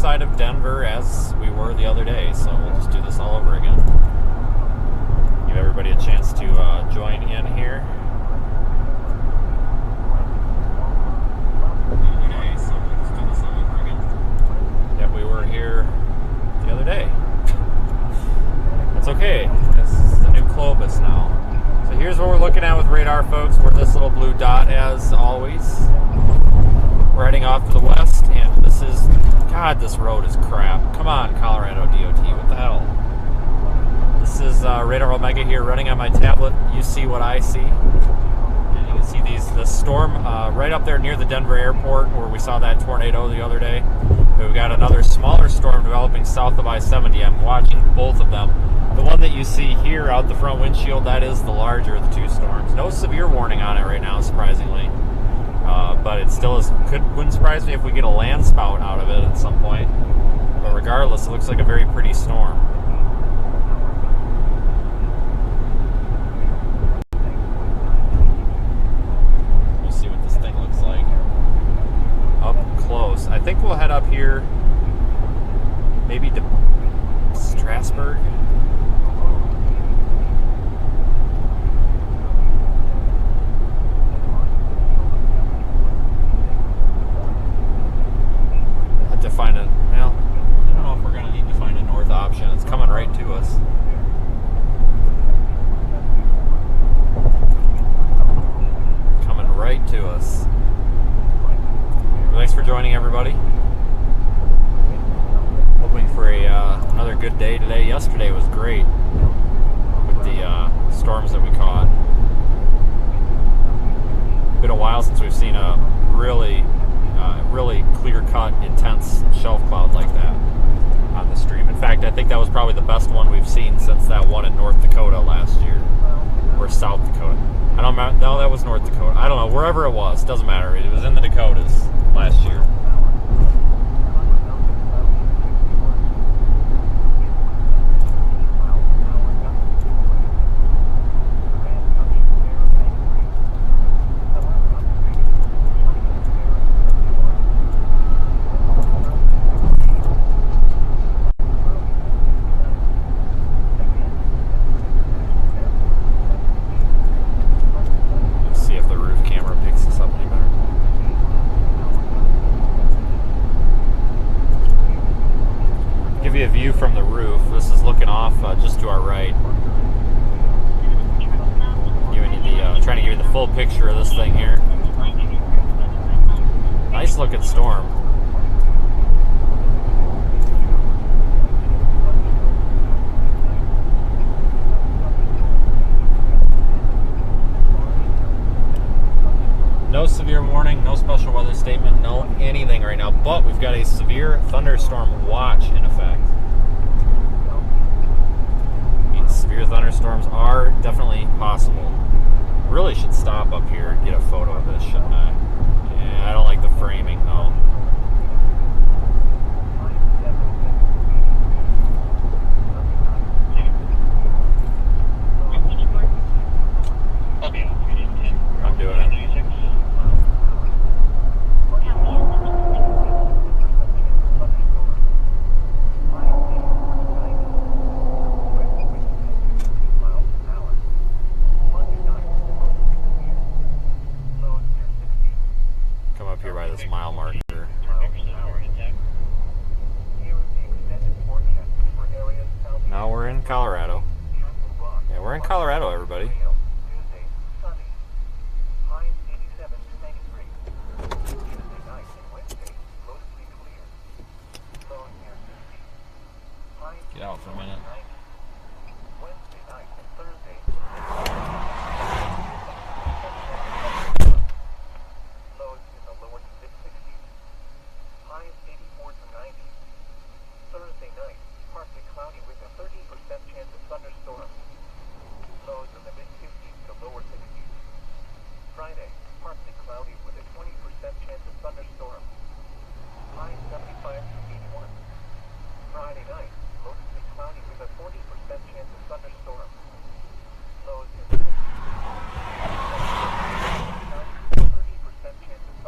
side of Denver as we were the other day, so we'll just do this all over again. Give everybody a chance to join in here. Okay, so we'll just do this all over again. Yep, we were here the other day. That's okay. This is the new Clovis now. So here's what we're looking at with radar, folks. We're this little blue dot as always. We're heading off to the west, and this is, God, this road is crap. Come on, Colorado DOT, what the hell? This is Radar Omega here, running on my tablet. You see what I see. And you can see this storm right up there near the Denver airport, where we saw that tornado the other day. We've got another smaller storm developing south of I-70. I'm watching both of them. The one that you see here out the front windshield, that is the larger of the two storms. No severe warning on it right now, surprisingly. But it still is, wouldn't surprise me if we get a land spout out of it at some point. But regardless, it looks like a very pretty storm. We'll see what this thing looks like up close. I think we'll head up here, maybe to Strasburg. Find a, well, I don't know if we're going to need to find a north option. It's coming right to us. Coming right to us. Thanks for joining, everybody. Hoping for another good day today. Yesterday was great with the storms that we caught. Been a while since we've seen a really clear-cut, intense shelf cloud like that on the stream. In fact, I think that was probably the best one we've seen since that one in North Dakota last year, or South Dakota. I don't remember. No, that was North Dakota. I don't know. Wherever it was, doesn't matter. It was in the Dakotas last year. A view from the roof. This is looking off just to our right. Trying to give you the full picture of this thing here. Nice looking storm. No severe warning, no special weather statement, no anything right now, but we've got a severe thunderstorm watch in effect. Means severe thunderstorms are definitely possible. Really should stop up here and get a photo of this, shouldn't I? Yeah, I don't like the framing though. I'm doing it. Mile marker. Now we're in Colorado. Yeah, we're in Colorado, everybody. Get out for a minute.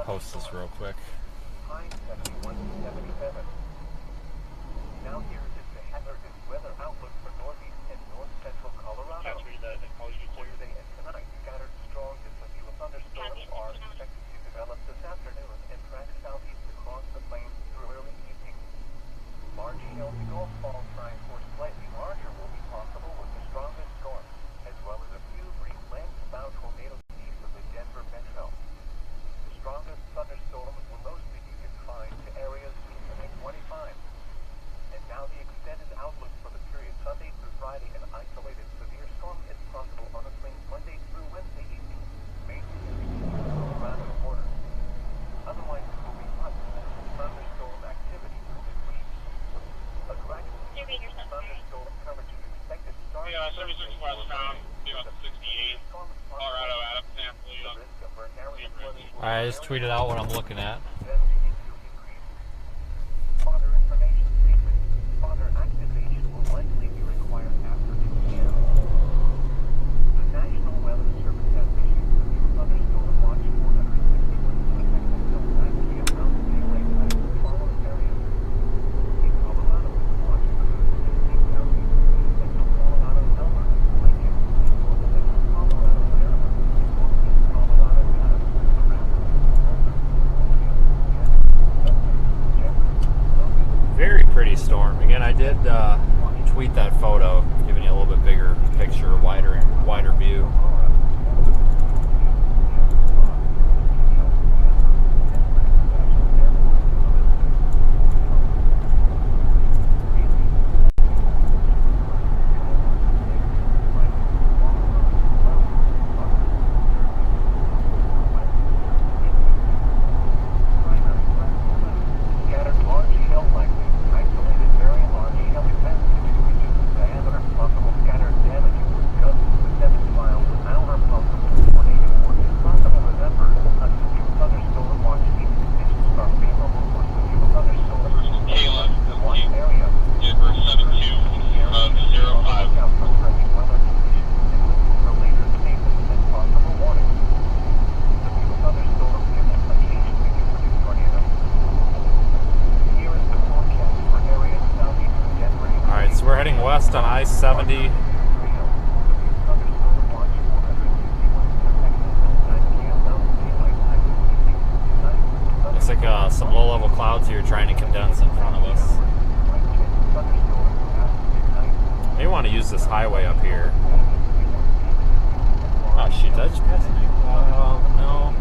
Post this real quick. 76 westbound, be about 68, Colorado, Adams, San Felipe. Alright, I just tweeted out what I'm looking at. Activation will likely be required after 2 p.m. The National Weather Service has issued severe thunderstorm watch 461 until 9 p.m. Mountain Daylight Time in the following areas. In Colorado, watch includes 16 counties, central Colorado, Elmer, Lincoln, central Colorado, Larimer, northeast Colorado, Adams, Arapahoe, Boulder, Very pretty storm. Again, I did tweet that photo, giving you a little bit bigger picture, wider view. We're heading west on I-70. Looks like some low-level clouds here trying to condense in front of us. May want to use this highway up here. Oh shoot, did I just pass it? No.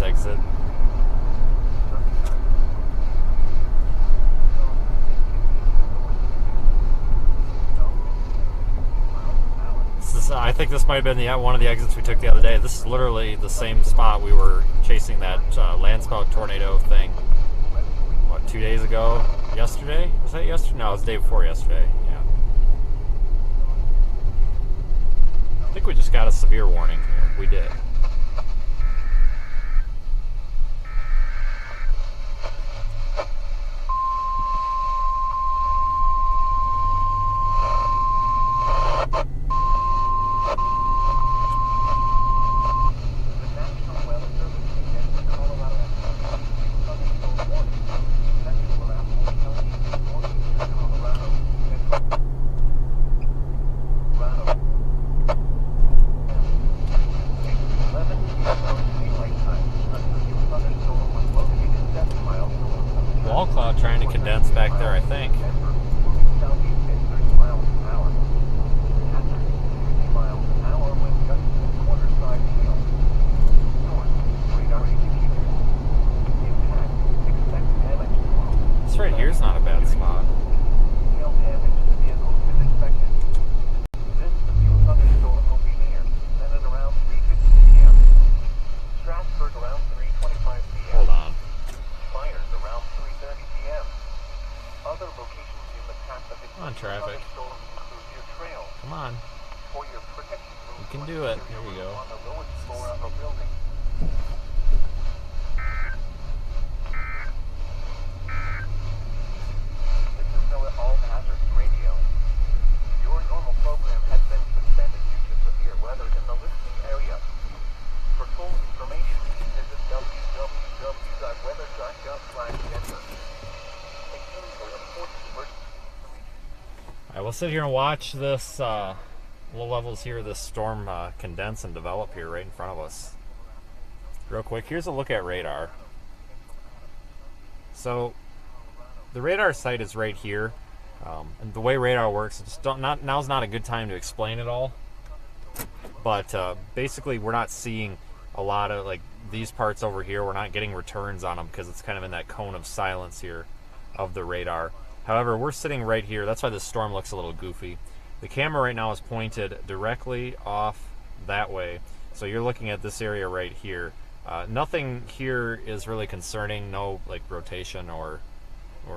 Exit. I think this might have been one of the exits we took the other day. This is literally the same spot we were chasing that landspout tornado thing. What, 2 days ago? Yesterday? Was that yesterday? No, it was the day before yesterday. Yeah. I think we just got a severe warning here. We did. Wall cloud trying to condense back there, I think. This right here is not a bad spot. Hold on. Come on, traffic. Come on. You can do it. Here we go. This is Noah All Hazard Radio. Your normal program has been suspended due to severe weather in the listening area. For full information, visit www.weather.gov/Denver. Alright, we'll sit here and watch this low levels here, this storm condense and develop here right in front of us. Real quick, here's a look at radar. So the radar site is right here, and the way radar works, now's not a good time to explain it all. But basically, we're not seeing a lot of like these parts over here. We're not getting returns on them because it's kind of in that cone of silence here. of the radar. However, we're sitting right here. That's why this storm looks a little goofy. The camera right now is pointed directly off that way. So you're looking at this area right here. Nothing here is really concerning, no like rotation or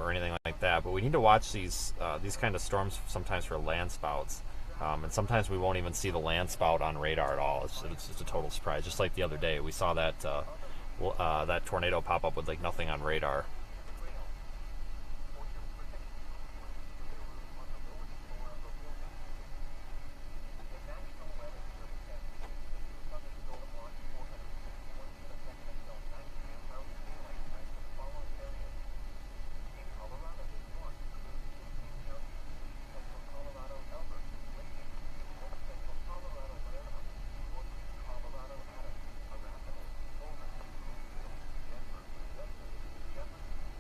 anything like that. But we need to watch these kind of storms sometimes for land spouts. And sometimes we won't even see the land spout on radar at all. It's just a total surprise. Just like the other day, we saw that that tornado pop up with like nothing on radar.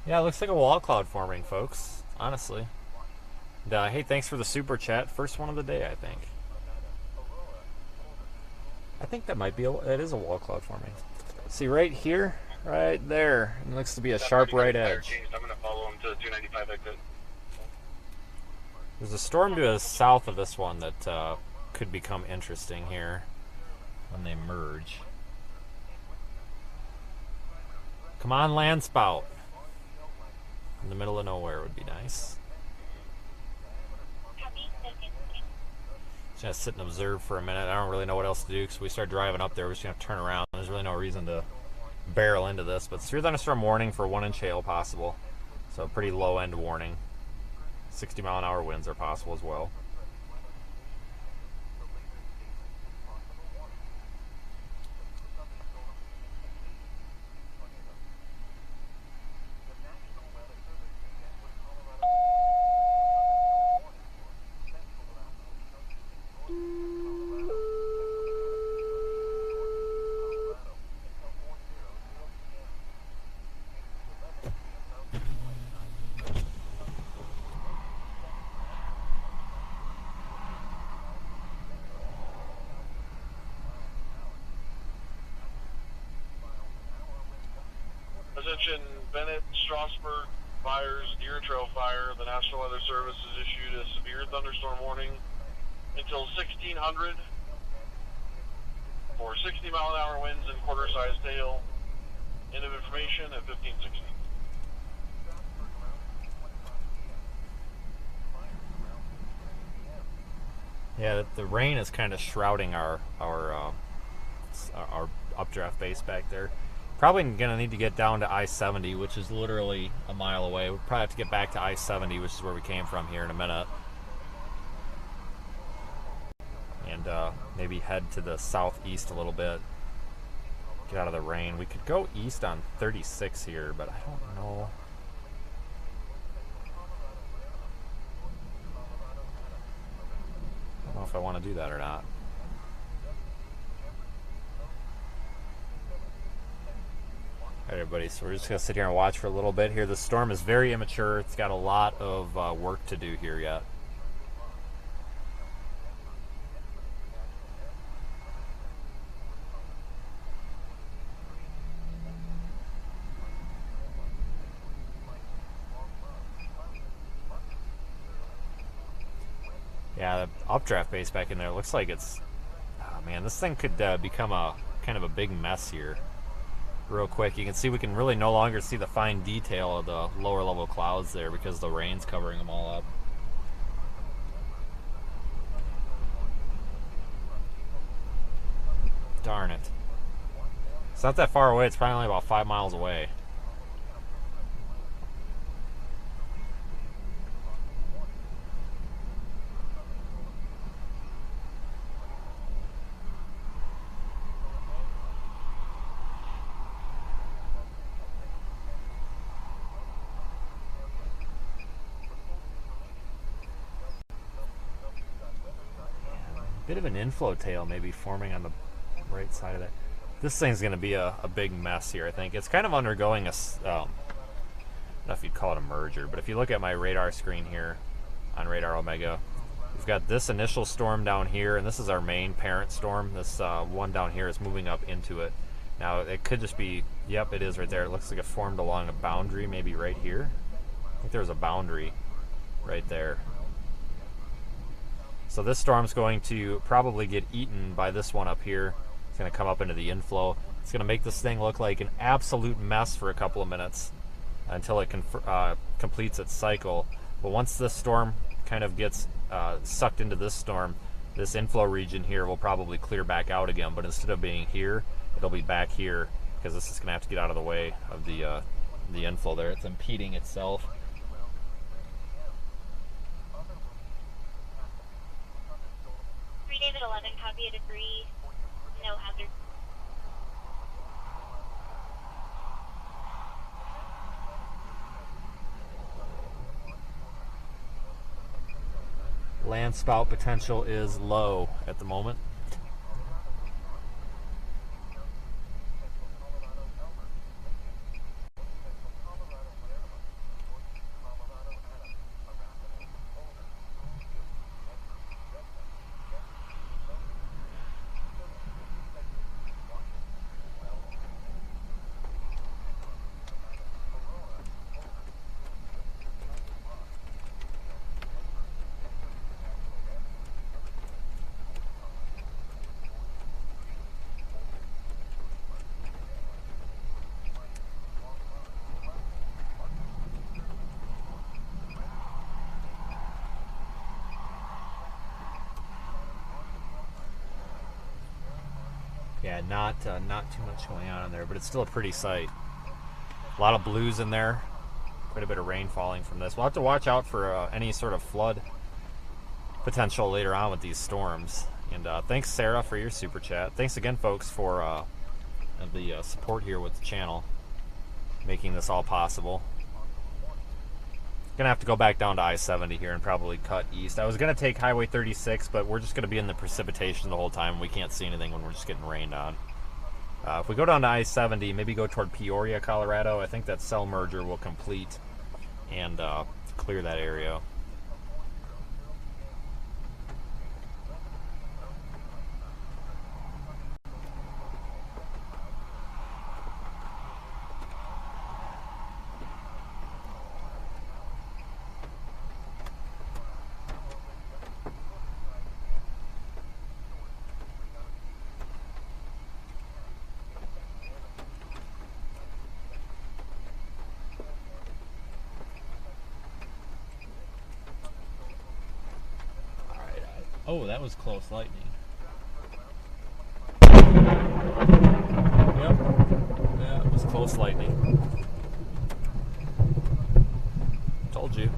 Yeah, it looks like a wall cloud forming, folks. Honestly. And, hey, thanks for the super chat. First one of the day, I think. I think that might be it is a wall cloud forming. See right here, right there. It looks to be a sharp right edge. I'm gonna follow him to the 295 exit. There's a storm to the south of this one that could become interesting here when they merge. Come on, land spout. In the middle of nowhere would be nice. Just gonna sit and observe for a minute. I don't really know what else to do because we start driving up there. We're just gonna have to turn around. There's really no reason to barrel into this. But severe thunderstorm warning for 1-inch hail possible. So pretty low end warning. 60-mile-an-hour winds are possible as well. Attention, Bennett, Strasburg fires, Deer Trail fire. The National Weather Service has issued a severe thunderstorm warning until 1600 for 60-mile-an-hour winds and quarter-sized hail. End of information at 1560. Yeah, the rain is kind of shrouding our updraft base back there. Probably gonna need to get down to I-70, which is literally a mile away. We'll probably have to get back to I-70, which is where we came from, here in a minute. And maybe head to the southeast a little bit. Get out of the rain. We could go east on 36 here, but I don't know. I don't know if I want to do that or not. Alright everybody, so we're just going to sit here and watch for a little bit here. The storm is very immature. It's got a lot of work to do here yet. Yeah, the updraft base back in there looks like it's... Oh man, this thing could become a kind of a big mess here. Real quick, you can see we can really no longer see the fine detail of the lower level clouds there because the rain's covering them all up. Darn it. It's not that far away, it's probably only about 5 miles away. Bit of an inflow tail maybe forming on the right side of that. This thing's going to be a big mess here, I think. It's kind of undergoing a, I don't know if you'd call it a merger, but if you look at my radar screen here on Radar Omega, we've got this initial storm down here, and this is our main parent storm. This one down here is moving up into it. Now, it could just be, yep, it is right there. It looks like it formed along a boundary, maybe right here. I think there's a boundary right there. So this storm's going to probably get eaten by this one up here. It's going to come up into the inflow. It's going to make this thing look like an absolute mess for a couple of minutes until it completes its cycle. But once this storm kind of gets sucked into this storm, this inflow region here will probably clear back out again. But instead of being here, it'll be back here because this is going to have to get out of the way of the inflow there. It's impeding itself. David 11, copy a debris, no hazard. Land spout potential is low at the moment. Yeah, not too much going on in there, but it's still a pretty sight. A lot of blues in there. Quite a bit of rain falling from this. We'll have to watch out for any sort of flood potential later on with these storms. And thanks, Sarah, for your super chat. Thanks again, folks, for the support here with the channel, making this all possible. Gonna have to go back down to I-70 here and probably cut east. I was gonna take Highway 36, but we're just gonna be in the precipitation the whole time. We can't see anything when we're just getting rained on. If we go down to I-70, maybe go toward Peoria, Colorado, I think that cell merger will complete and clear that area. Oh, that was close lightning. Yep. Yeah, it was close lightning. Told you.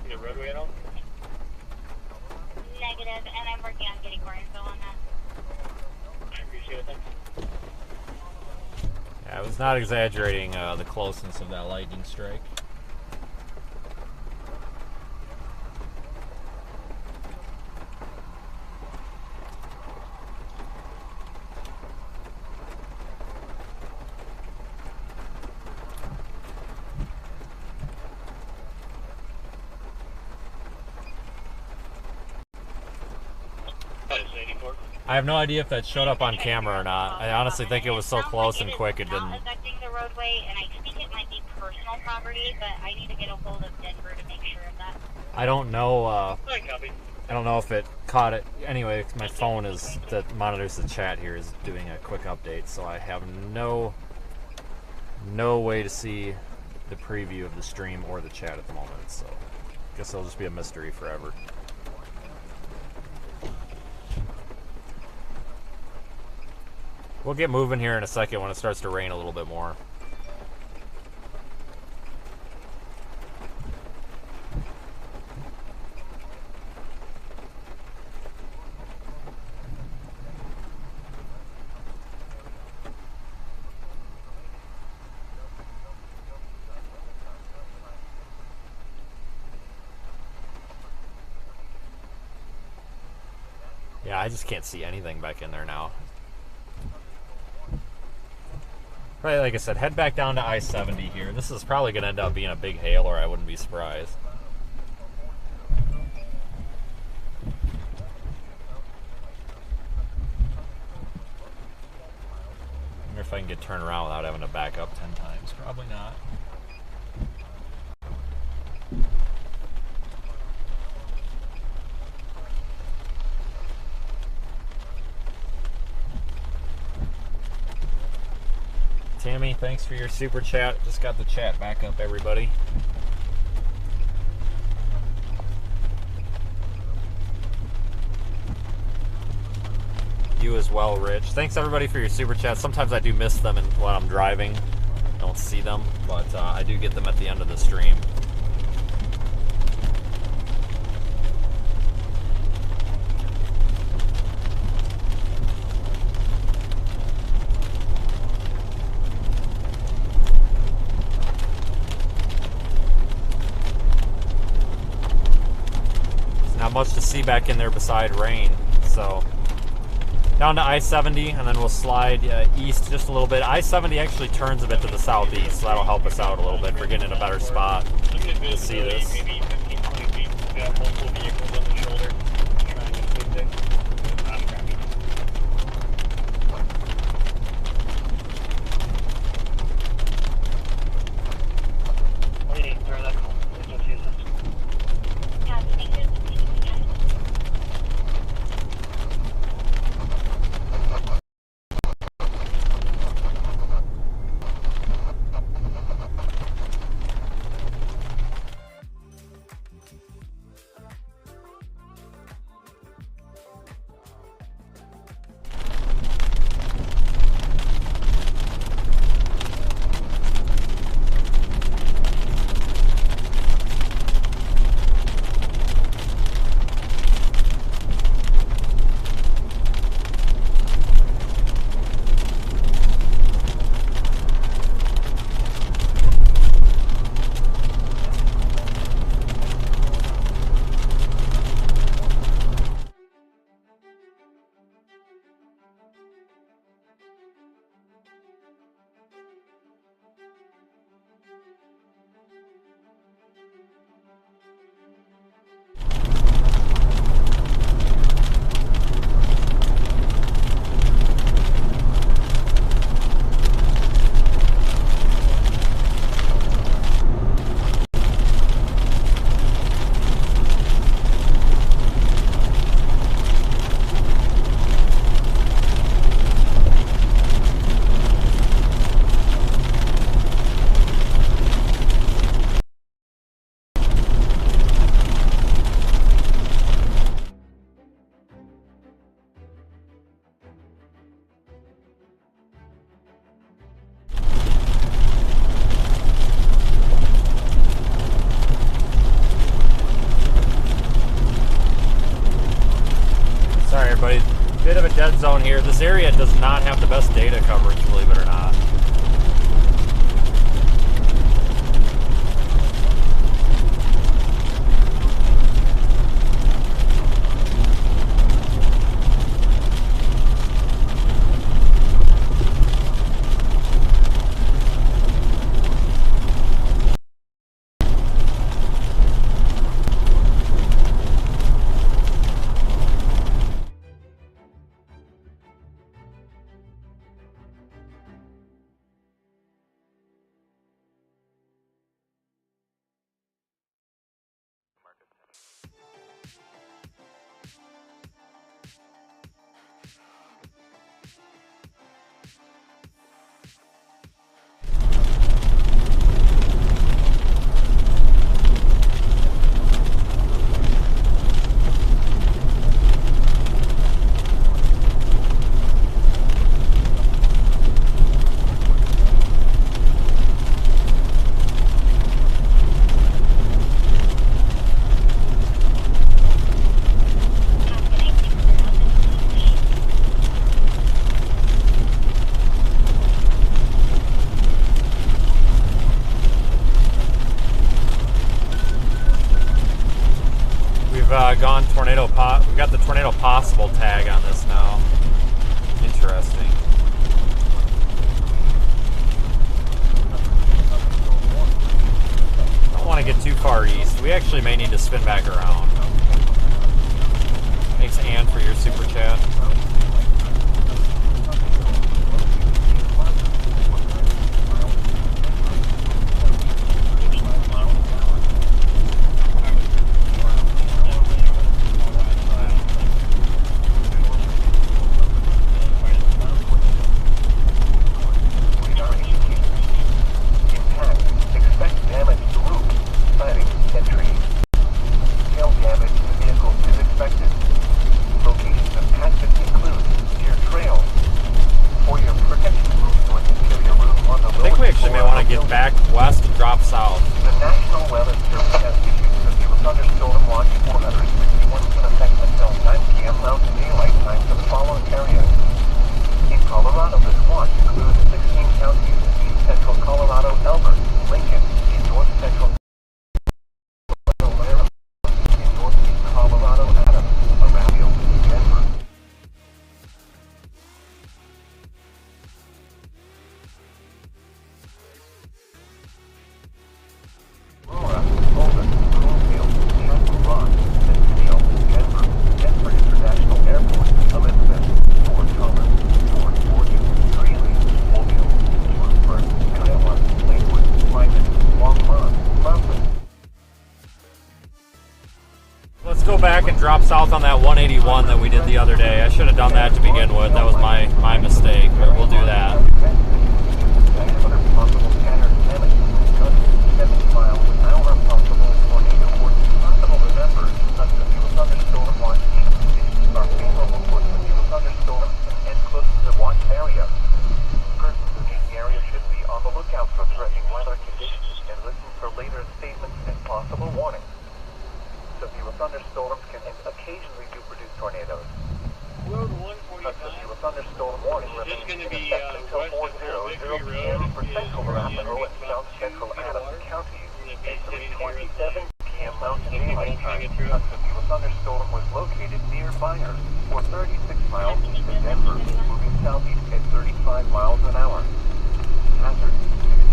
You roadway at all? Negative, and I'm working on getting more info on that. I appreciate it. Thanks. Yeah, I was not exaggerating the closeness of that lightning strike. I have no idea if that showed up on camera or not. I honestly think it was so close and quick it didn't. Not affecting the roadway, and I think it might be personal property, but I need to get a hold of Denver to make sure of that. I don't know. Copy. I don't know if it caught it. Anyway, my phone that monitors the chat here is doing a quick update, so I have no way to see the preview of the stream or the chat at the moment. So, I guess it'll just be a mystery forever. We'll get moving here in a second when it starts to rain a little bit more. Yeah, I just can't see anything back in there now. Right, like I said, head back down to I-70 here. This is probably going to end up being a big hail, or I wouldn't be surprised. thing get turned around without having to back up 10 times? Probably not. Tammy, thanks for your super chat. Just got the chat back up, everybody. You as well, Rich. Thanks everybody for your super chats. Sometimes I do miss them when I'm driving. Don't see them, but I do get them at the end of the stream. There's not much to see back in there beside rain, so down to I-70, and then we'll slide east just a little bit. I-70 actually turns a bit to the southeast, so that'll help us out a little bit for getting in a better spot to see this. Maybe 15, 20 feet. We got multiple vehicles on the shoulder. Trying to move it. What do you need, sir? That's agency assistant. Yeah, thank you. Sorry everybody, bit of a dead zone here. This area does not have the best data coverage, believe it or not. Gone tornado pot. We've got the tornado possible tag on this now. Interesting. Don't want to get too far east. We actually may need to spin back around. Thanks, Ann, for your super chat. go back and drop south on that 181 that we did the other day. I should have done that to begin with. That was my mistake, but we'll do that. Diameter possible scattered damage. 70 miles an hour possible tornado force. Possible November. A severe thunderstorm watch. Conditions are favorable for severe thunderstorms and close to the watch area. Persons in the area should be on the lookout for threatening weather conditions and listen for later statements and possible warnings. Severe thunderstorms can occasionally do produce tornadoes. Road A severe 145 thunderstorm warning is remains going to in be effect until west of 4:00 Victory p.m. Road. for central Arapahoe and south central Adams counties. At 3:27 p.m. Mountain Daylight Time, a severe thunderstorm was located near Byers, or 36 miles east of Denver, moving southeast at 35 miles an hour. Hazard,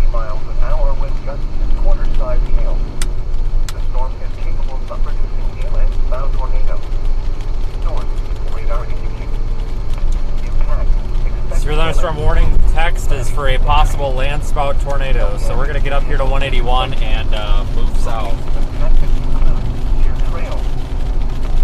60 miles an hour with gusts and quarter-size hail. The storm is capable of producing hail and bound tornadoes. Source, radar indicates. Impact, expected Severe thunderstorm warning text is for a possible landspout tornado. So we're going to get up here to 181 and move south. Your trail.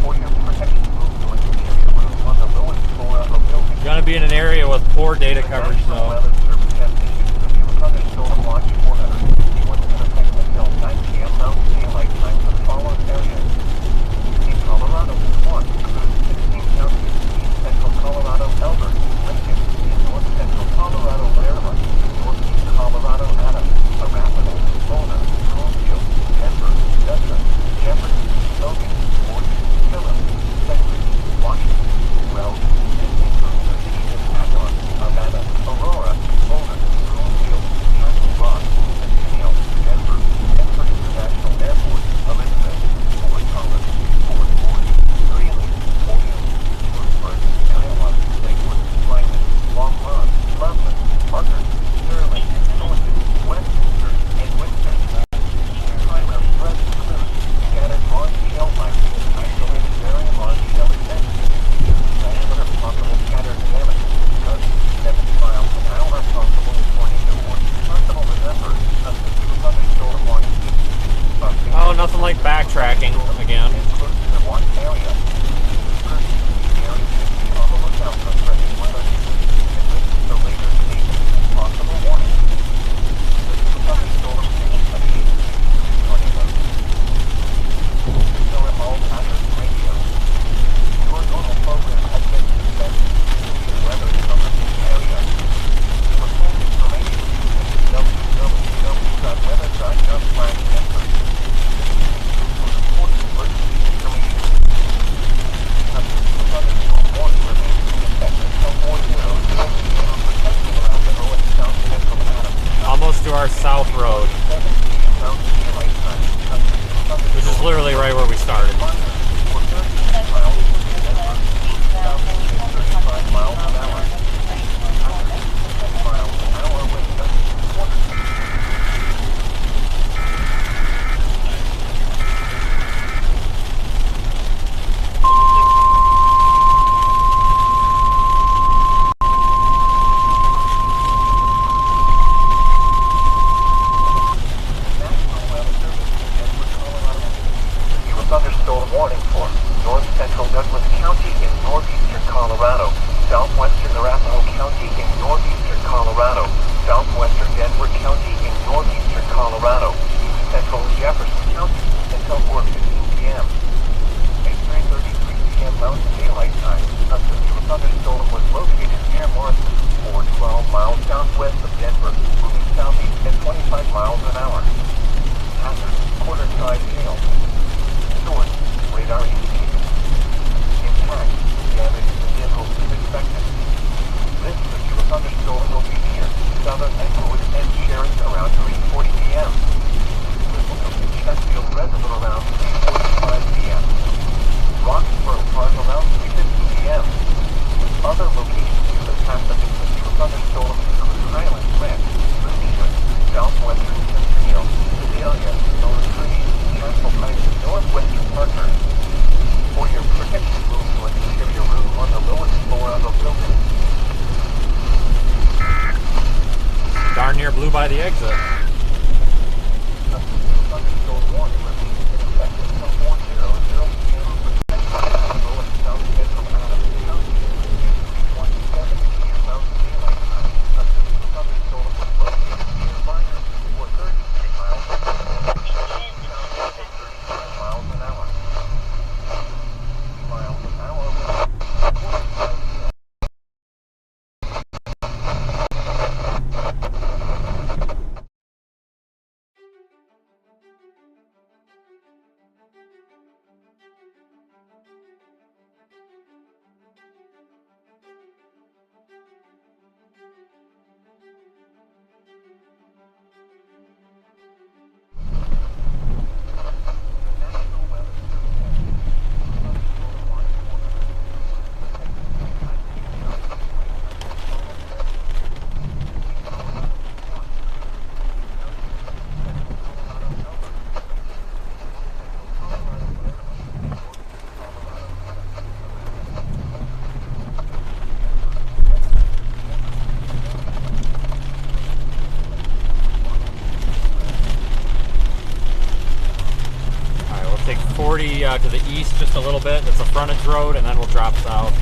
For your protection, move to an interior room on the lowest floor of a building. Going to be in an area with poor data coverage though. Weather Service has issued a severe thunderstorm watch 461 in effect until 9 p.m. Mountain Daylight Time for the following areas. In Colorado, 1 includes 16 counties, east central Colorado, Elbert, Lincoln, in north central Colorado, Maryland, northeast Colorado, Adams, Arapahoe, Boulder, Broomfield, Denver, Dutton, Jefferson, Logan, Morgan, Phillips, Century, Washington, Wells, and includes the cities of Akron, Urbana, Aurora, Boulder, Broomfield, Castle Rock, Centennial, Denver, Denver International Airport, Elizabeth, Fort Thomas, Fort Worth, Greeley, Ohio, Lewisburg, Iowa, Lakewood, Lyman, Long Run, Loveland, Parker, Sterling, Thornton, Westminster, and Winchester. Primary threat includes scattered large shell mining, isolated very large shell extensions. Diameter possible scattered damage. Gusts 70 miles an hour possible tornado warning. Possible November. A severe thunderstorm warning. Oh, nothing like backtracking again. Close to the watch area. Persons in the area should be on the lookout for threatening weather conditions and listen for later statements and possible warnings. Severe thunderstorms can occasionally produce tornadoes. Ignore all hazard radio. Your normal program has been suspended due to weather covered in the area. For full information, visit www.weather.gov/Denver. For important emergency information. A severe thunderstorm warning remains in effect until 4:00 p.m. for central Arapahoe and south central Adams. Almost to our south road, 7 p.m. Mountain Daylight Time. A severe thunderstorm which is literally right where we started. for 36 miles east of Denver, southeast at 35 miles an hour. Hazard, 10 miles an hour with gusts and quarter-size. National Weather Service in Denver, Colorado. Severe thunderstorm warning for north central Douglas County in northeastern Colorado, southwestern Arapahoe County in northeastern Colorado, southwestern Denver County in northeastern Colorado, east central Jefferson County until 4:15 p.m. At 3:33 p.m. Mountain Daylight Time, a severe thunderstorm was located near Morrison, 412 miles southwest of Denver, moving southeast at 25 miles an hour. Hazard, quarter-size hail. Source, radar indicated. Impact, damage to vehicles is expected. This severe thunderstorm will be near southern Eckwood and Sharon around 3:40 p.m. Will be Chesterfield Reservoir around 3:45 p.m. Roxborough Park around 3:50 p.m. Other locations to the path of this severe thunderstorm include Highland Ranch, Bermuda, southwestern Centennial, Sedalia, North Trees, Castle Heights, and northwestern Parker. For your protection, move to an interior room on the lowest floor of a building. Darn near blew by the exit. A severe thunderstorm warning remains in effect until 4:00 p.m. for 40 to the east just a little bit. It's a frontage road, and then we'll drop south.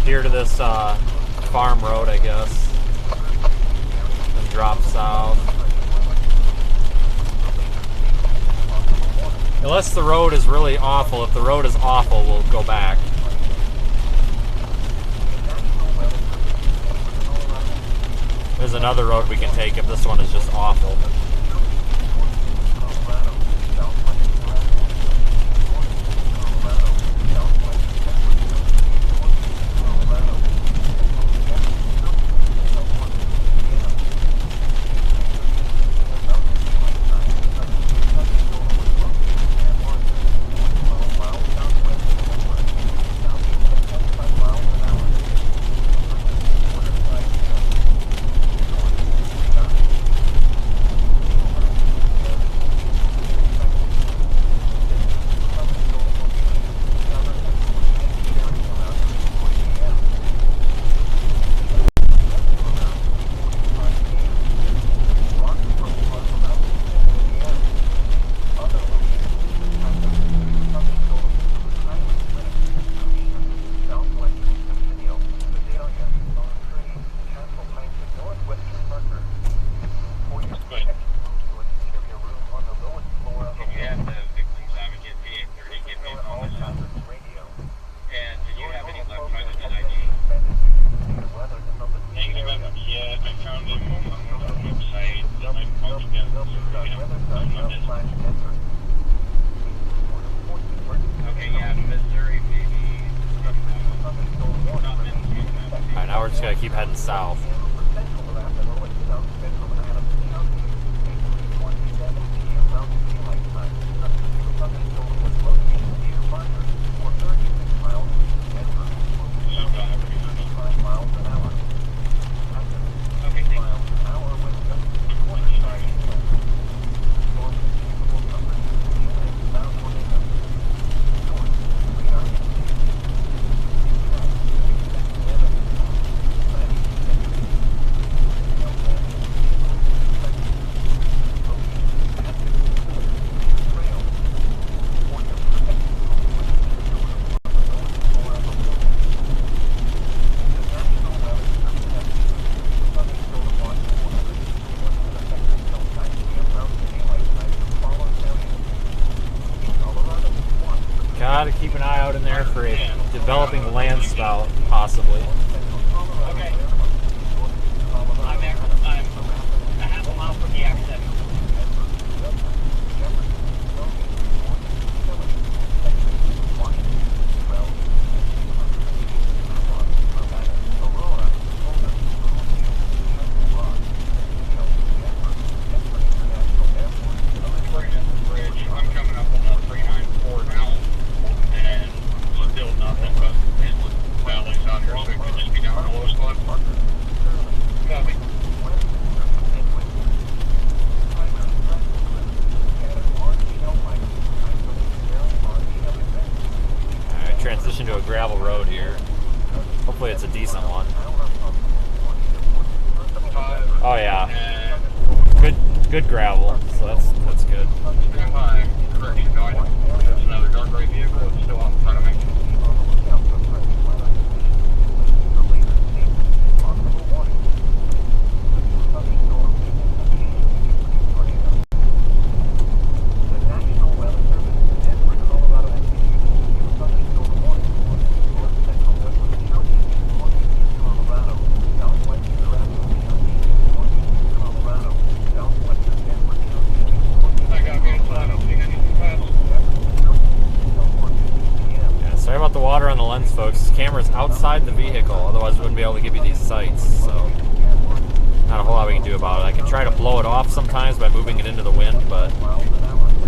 Here to this farm road, I guess, and drop south. Unless the road is really awful. If the road is awful, we'll go back. There's another road we can take if this one is just awful. Alright, now we're just gonna keep heading south. Gotta keep an eye out in there for a developing land spout, possibly. Okay. I'm a half a mile from the exit. I'm coming up on the 394 now. And still nothing but inlet valleys out here, so it could just be down the lowest one. Copy. Alright, transition to a gravel road here. Hopefully it's a decent one. Oh yeah. Good gravel, so that's good. Correction, no, I don't. There's another dark gray vehicle that's still out in front of me. Sorry about the water on the lens, folks. This camera's outside the vehicle, otherwise we wouldn't be able to give you these sights, so not a whole lot we can do about it. I can try to blow it off sometimes by moving it into the wind, but we're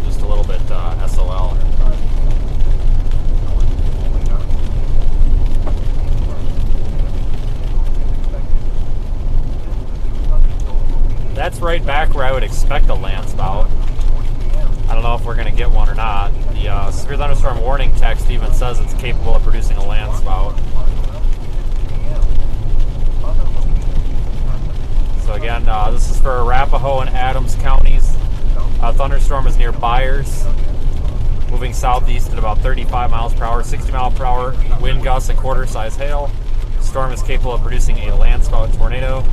right back where I would expect a land spout. I don't know if we're going to get one or not. The severe thunderstorm warning text even says it's capable of producing a land spout. So again, this is for Arapahoe and Adams counties. Thunderstorm is near Byers, moving southeast at about 35 miles per hour, 60 mile per hour wind gusts and quarter-size hail. Storm is capable of producing a land spout tornado.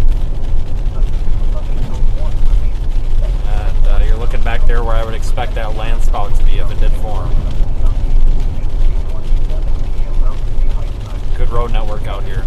And you're looking back there where I would expect that land spout to be if it did form. Good road network out here.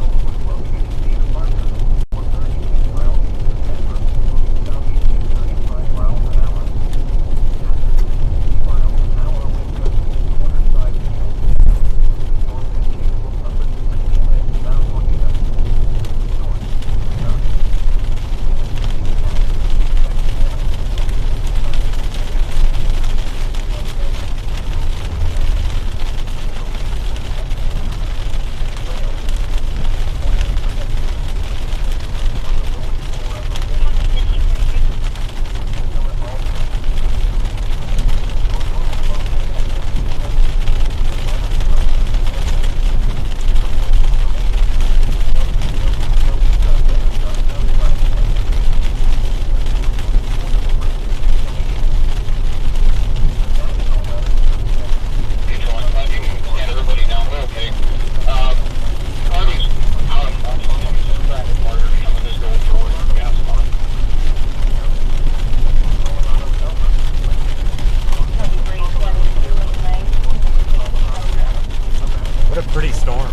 What a pretty storm.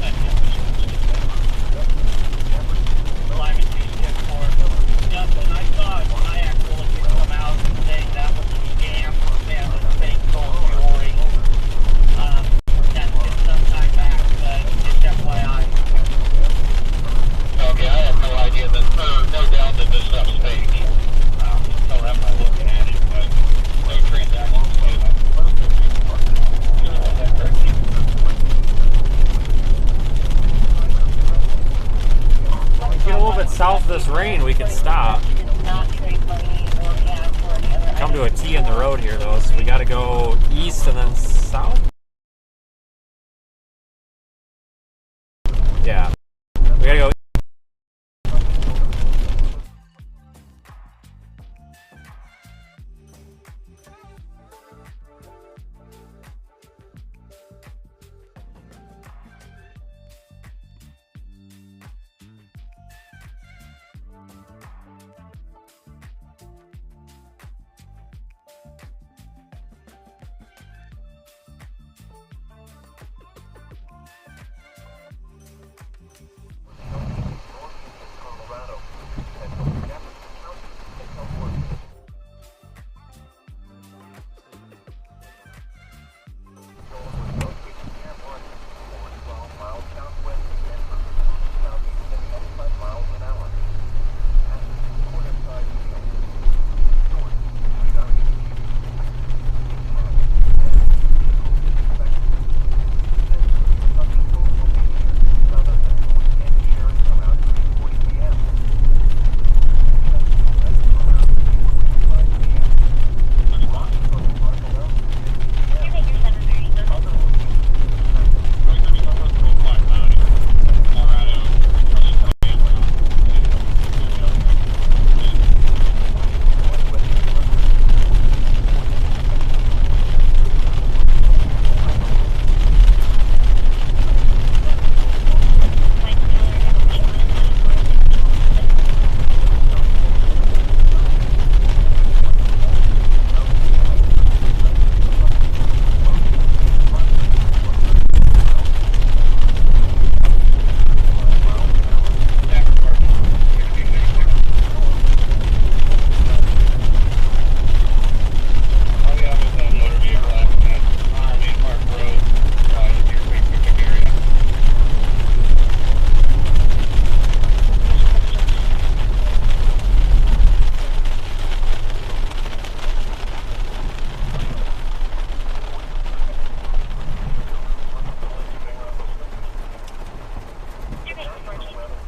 South of this rain, we can stop. Come to a T in the road here, though, so we got to go east and then south. Yeah, we got to go.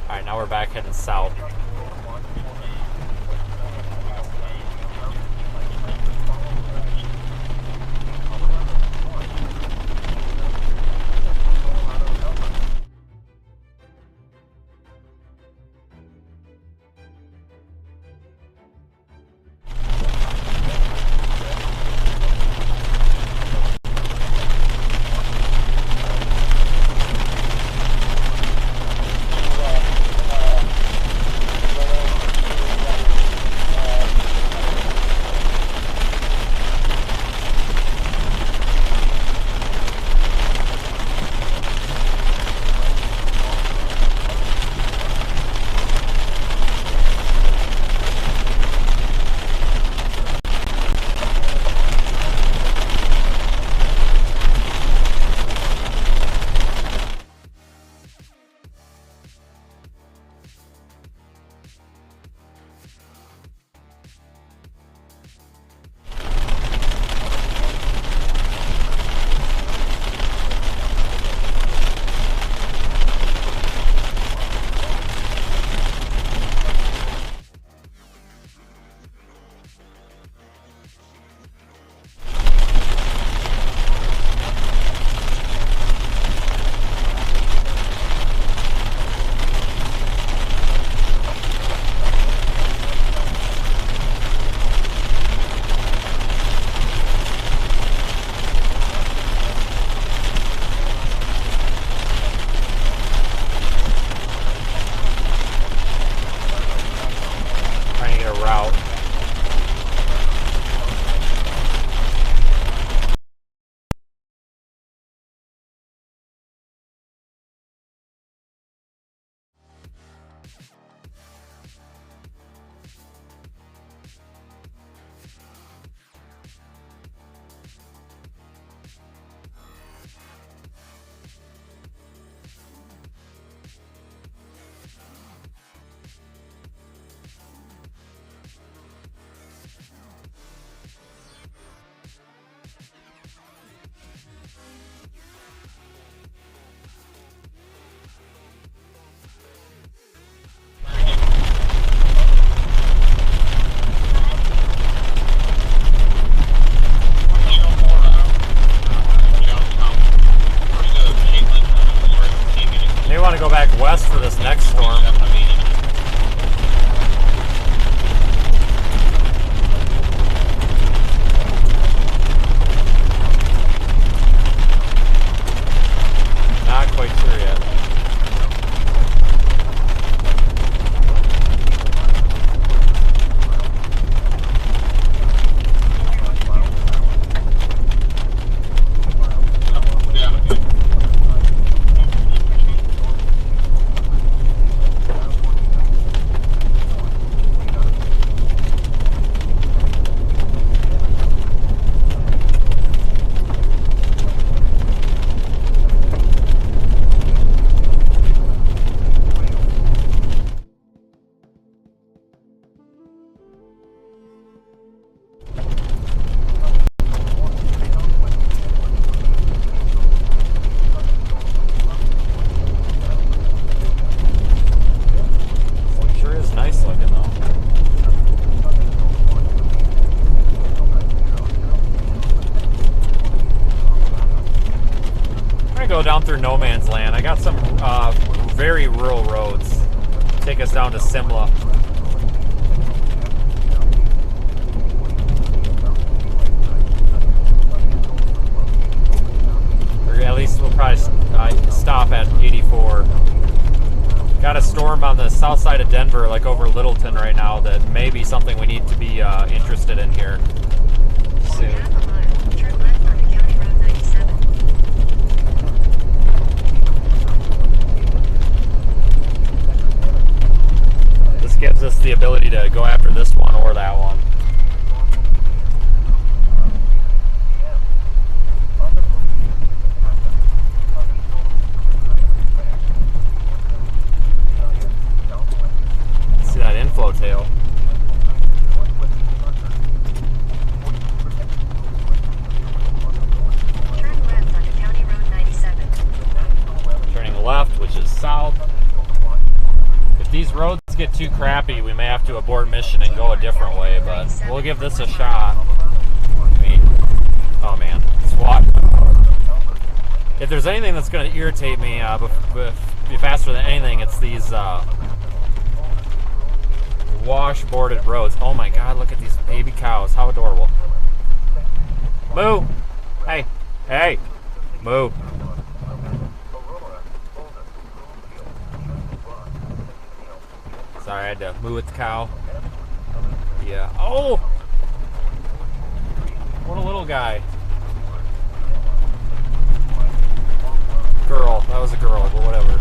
Alright, now we're back heading south. west for this next storm. Not quite sure yet. Sure is nice looking though. I'm gonna go down through no man's land. I got some very rural roads. Take us down to Simla. Or at least we'll probably stop at 84. Got a storm on the south side of Denver, like over Littleton right now, that may be something we need to be interested in here soon. Turn left onto County Road 97. This gives us the ability to go after this one or that one. See that inflow tail. Turn left onto County Road 97. Turning left, which is south. If these roads get too crappy, we may have to abort mission and go a different way, but we'll give this a shot. I mean, oh man, SWAT. If there's anything that's going to irritate me be faster than anything, it's these washboarded roads. Oh my god, look at these baby cows. How adorable. Moo! Hey! Hey! Moo! Sorry, I had to moo with the cow. Yeah. Oh! What a little guy. Girl. That was a girl, but whatever.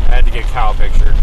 I had to get a cow picture.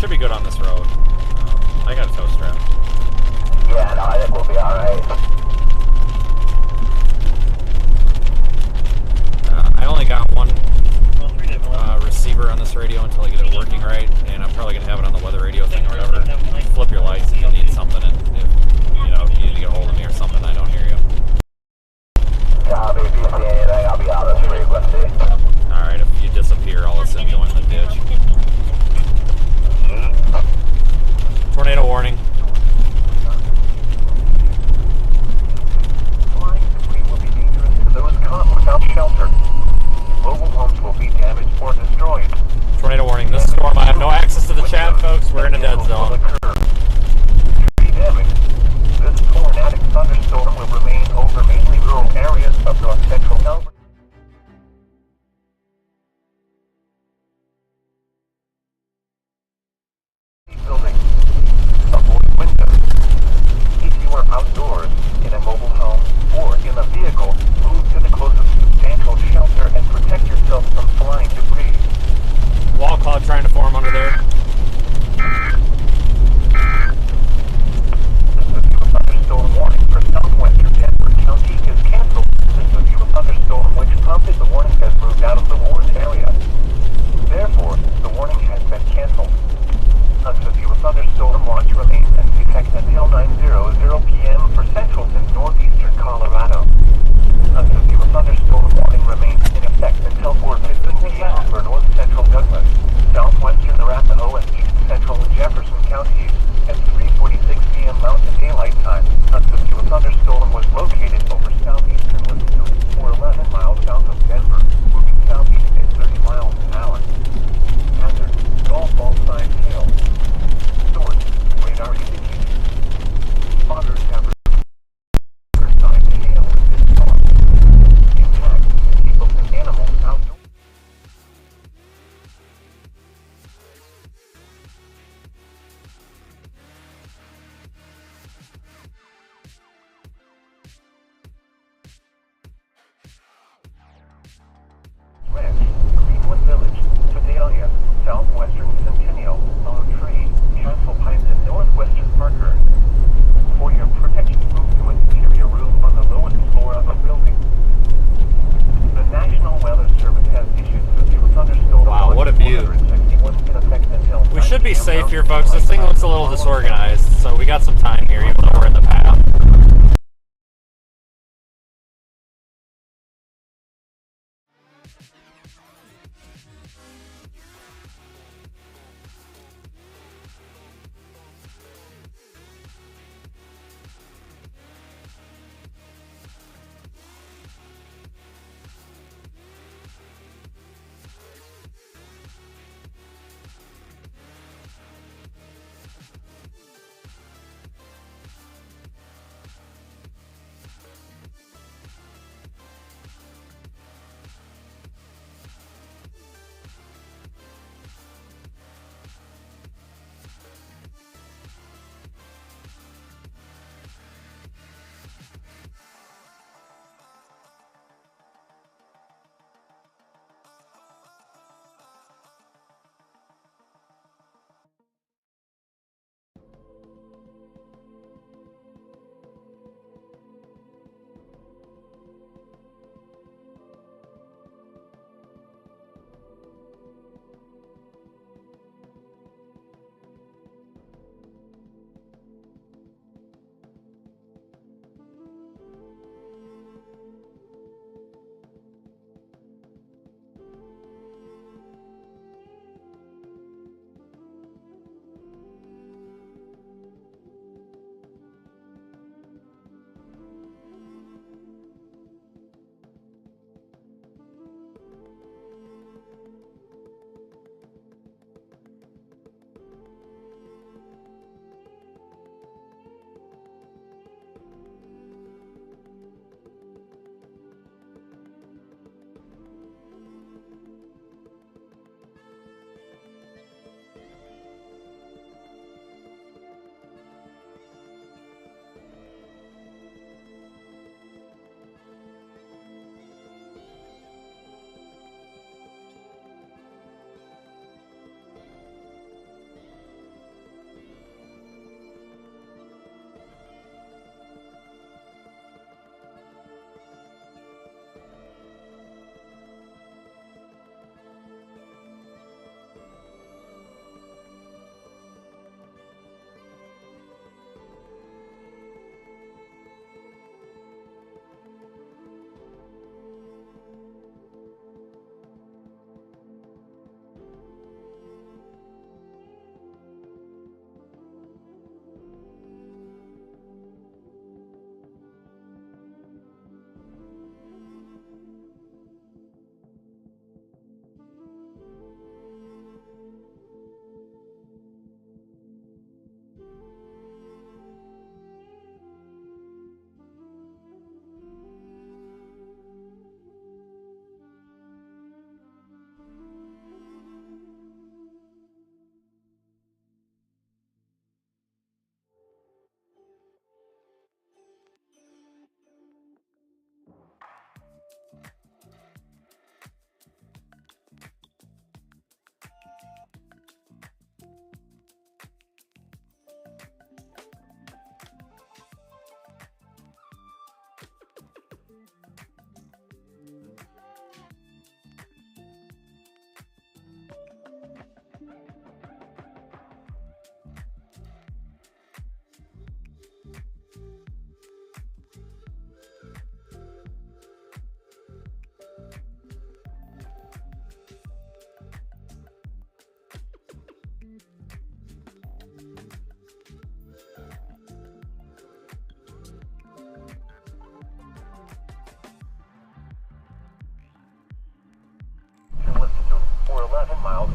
should be good on this road. I got a tow strap. Yeah, no, I think we'll be alright. I only got one receiver on this radio until I get it working right, and I'm probably gonna have it on the weather radio thing or whatever. Flip your lights if you need something, and if you need to get a hold of me or something, I don't hear you. Copy, if you see anything, I'll be out of frequency. Alright, if you disappear, I'll assume you went in the ditch. Tornado warning. Flying debris will be dangerous to those caught without shelter. Mobile homes will be damaged or destroyed. Tornado warning. This storm, I have no access to the chat, folks. We're in a dead zone. Tree damage. This tornadic thunderstorm will remain over mainly rural areas of north central Melbourne. Building. Avoid windows. If you are outdoors, in a mobile home, or in a vehicle, move to the closest substantial shelter and protect yourself from flying debris. Wall cloud trying to form under there. The severe thunderstorm warning for southwestern Denver County is canceled. The severe thunderstorm which prompted the warning has moved out of the warned area. Therefore, the warning has been canceled. A severe thunderstorm watch remains in effect until 9:00 p.m. for central and northeastern Colorado. A severe thunderstorm warning remains in effect until 4:15 p.m. for north central Douglas, southwestern Arapahoe, and east central Jefferson counties, at 3:46 p.m. Mountain Daylight Time. A severe thunderstorm was located over southeastern Wisconsin, or 11 miles south of Denver, moving southeast at 30 miles an hour. Hazard: golf ball size hail. Source: radar indicated. Spotters have size hail in this storm. Impact: people and animals outdoors. Ranch, Greenwood Village, Sedalia, southwestern Centennial, Lone Tree, Castle Pines, and northwestern Parker. For your protection, move to an interior room on the lowest floor of a building. The National Weather Service has issued severe thunderstorm. Wow, what a view. 461 in effect until We should be 9 p.m. safe here, folks. This thing looks a little disorganized, so we got some time here, even though we're in the path.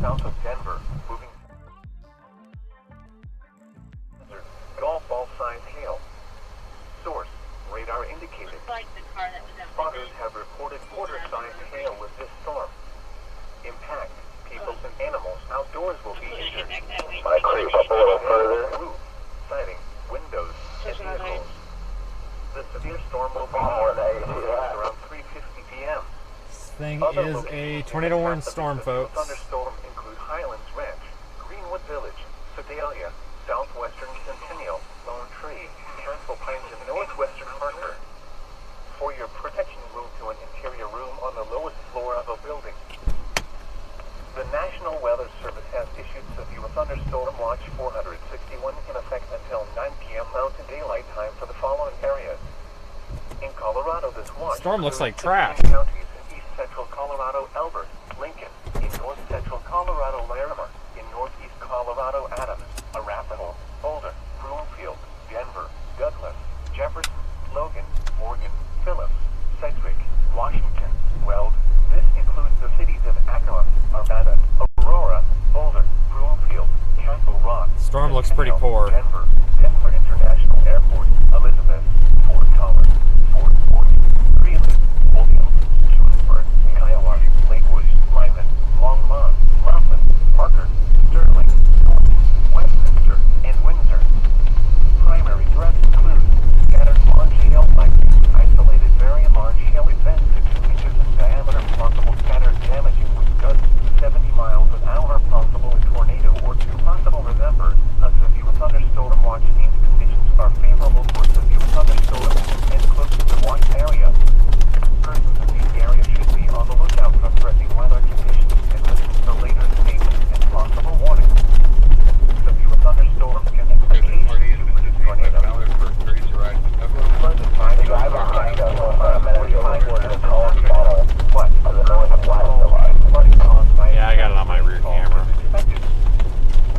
south of Denver, moving golf ball size hail. Source, radar indicated. Looks like the car that was at Spotters have reported quarter-sized hail with this storm. Impact, people and animals outdoors will be injured. Might creep up a little further. Roof, siding, windows, and vehicles. The severe storm will be around 3:50 p.m. This thing is a tornado-warned storm, folks. Thunderstorm include Highlands Ranch, Greenwood Village, Sedalia, Southwestern Centennial, Lone Tree, Castle Pines, and Northwestern Harker. For your protection, move to an interior room on the lowest floor of a building. The National Weather Service has issued severe thunderstorm watch 461 in effect until 9 p.m. Mountain Daylight Time for the following areas. In Colorado, this watch Storm looks like includes trash. 16 counties in east central Colorado, Elbert, Lincoln, in north central Colorado, Larimer, in northeast Colorado, Adams, Arapahoe, Boulder, Broomfield, Denver, Douglas, Jefferson, Logan, Morgan, Phillips, Sedgwick, Washington, Weld. This includes the cities of Acoma, Arvada, Aurora, Boulder, Broomfield, Castle Rock. Storm looks pretty Centennial, poor. Denver, Denver International Airport, Elizabeth, Fort Collins, Fort Worth, Greeley, Williams, Schulenburg, Kiowa, Lakewood, Lyman, Longmont, Loveland, Parker, Sterling, Thornton, Westminster, and Windsor. Primary threats include scattered large hail lightning, isolated very large hail events to 2 inches in diameter, possible scattered damaging wind gusts to 70 miles an hour, possible a tornado or two, possible. Remember, a severe thunderstorm watch means conditions are favorable for severe thunderstorms and close to the watch area. Persons in these areas should be on the lookout for threatening weather conditions and listen to later statements and possible warnings. Severe thunderstorms can occasionally produce tornadoes. Flood and fire drive behind us on what? Flooding caused by Yeah, I got it on my rear camera. expected.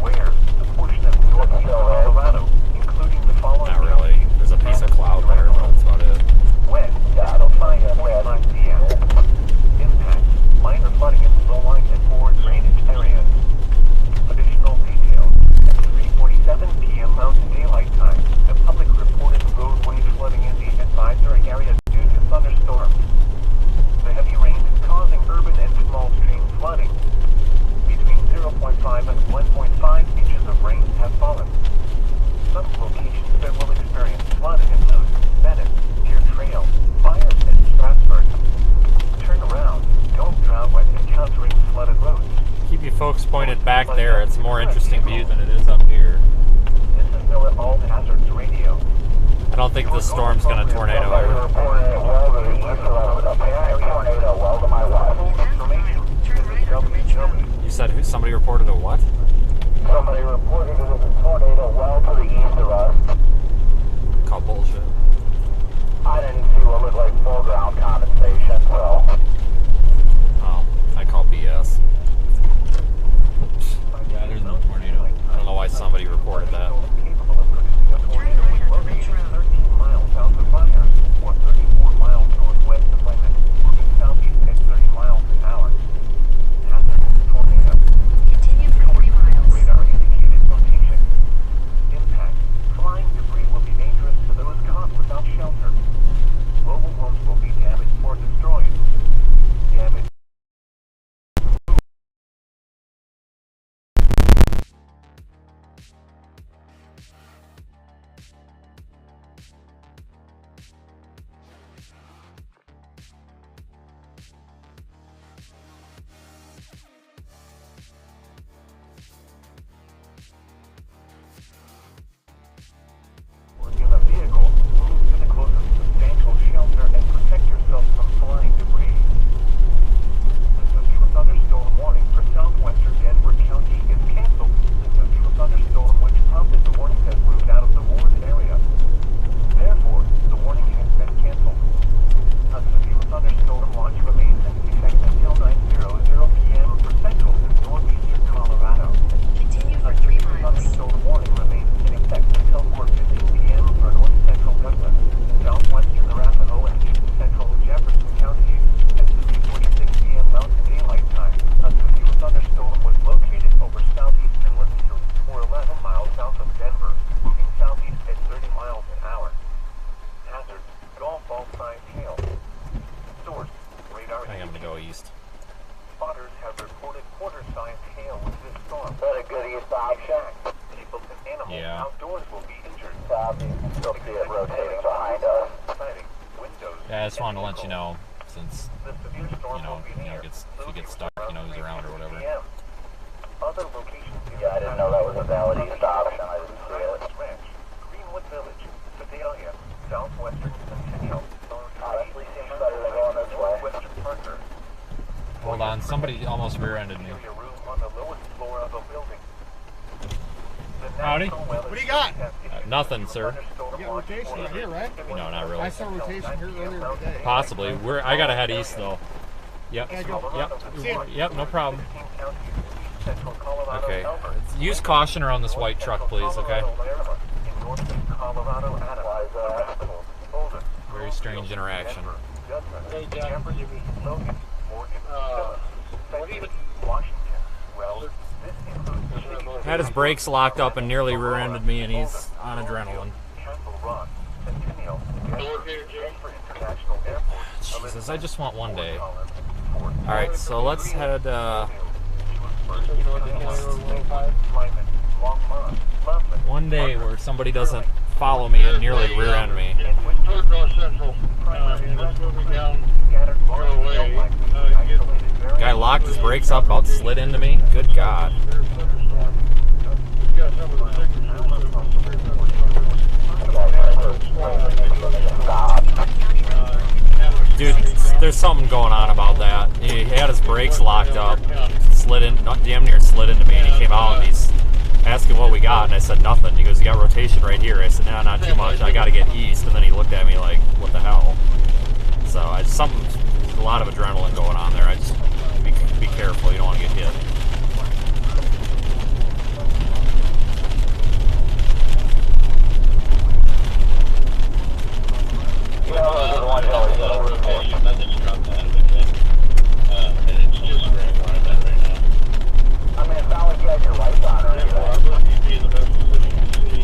Where? A portion of northeast Colorado, including the following Not really. There's a piece of cloud there, but that's about it. when 45 p.m. Impact, minor flooding in low lying and poor drainage areas. Additional details. At 3:47 p.m. Mountain Daylight Time, the public reported roadway flooding in the advisory area due to thunderstorms. The heavy rain is causing urban and small stream flooding. Between 0.5 and 1.5 inches of rain have fallen. Some locations that will experience flooding include Bennett, Deer Trail, Byers, and Strasburg. Turn around. Don't drown when encountering flooded roads. Keep you folks pointed back there. It's a more interesting view than it is up here. This is Miller All Hazards Radio. I don't think this storm's gonna tornado over. You said somebody reported a what? Somebody reported it was a tornado well to the east of us. Call bullshit. I didn't see what looked like foreground condensation, so. Oh, I call BS. Yeah, there's no tornado. I don't know why somebody reported that. Turn right onto Ridge Road. 13 miles south of Byers, or 34 miles northwest of Lyman, moving southeast at 30 miles an hour. Hazardous tornado. Continue for 3 miles. Radar indicated location. Impact. Flying debris will be dangerous to those caught without shelter. Mobile homes will be damaged or destroyed. Damage. Yeah. Outdoors will be injured. Still see it rotating behind us. Yeah, I just wanted to let you know, since The severe storm you know, will be near. if you get stuck, you know who's around or whatever. Other locations in Yeah, I didn't know that was a valid east option. I didn't see it. Highlands Ranch, Greenwood Village, Sedalia, Southwestern Centennial, Honestly, seems better than going this way. Northwestern Parker. Hold on, somebody almost rear-ended me. Interior room on the lowest floor of a building. The Howdy. National Weather What do you got? Service has issued Nothing, sir. thunderstorm You got rotation right here, right? No, not really. I saw rotation here earlier today. Possibly. I gotta head east though. Yep. Yeah, go. Yep. See ya. Yep. No problem. 15 counties in central Colorado, Okay. Elbert. Use caution around this white truck, please. Okay. In northern Colorado, Adams, Boulder, Very strange interaction. Hey, Jack. Logan, Morgan, What do you... Washington. Well, this includes Had his brakes locked up and nearly rear-ended me, and he's on adrenaline. Castle Rock, Centennial, Located, Jake? for international airports. Jesus, I just want one day. All right, so let's head. One day where somebody doesn't follow me and nearly rear-end me. Toward North Central. And it's moving down your way. Guy locked his brakes up, about slid into me. Good God. Severe thunderstorm. We've got some of the signatures of severe thunderstorm. Dude, there's something going on about that. He had his brakes locked up, slid in, damn near slid into me, and he came out and he's asking what we got, and I said nothing. He goes, "You got rotation right here." I said, "No, not too much. I got to get east." And then he looked at me like, "What the hell?" So there's a lot of adrenaline going on there. I just be careful. You don't want to get hit. Rotation, nothing's dropped out of it yet. And it's just right where I'm at right now. I mean, it's not like you had your lights on or anything. I believe you'd be in the best position to see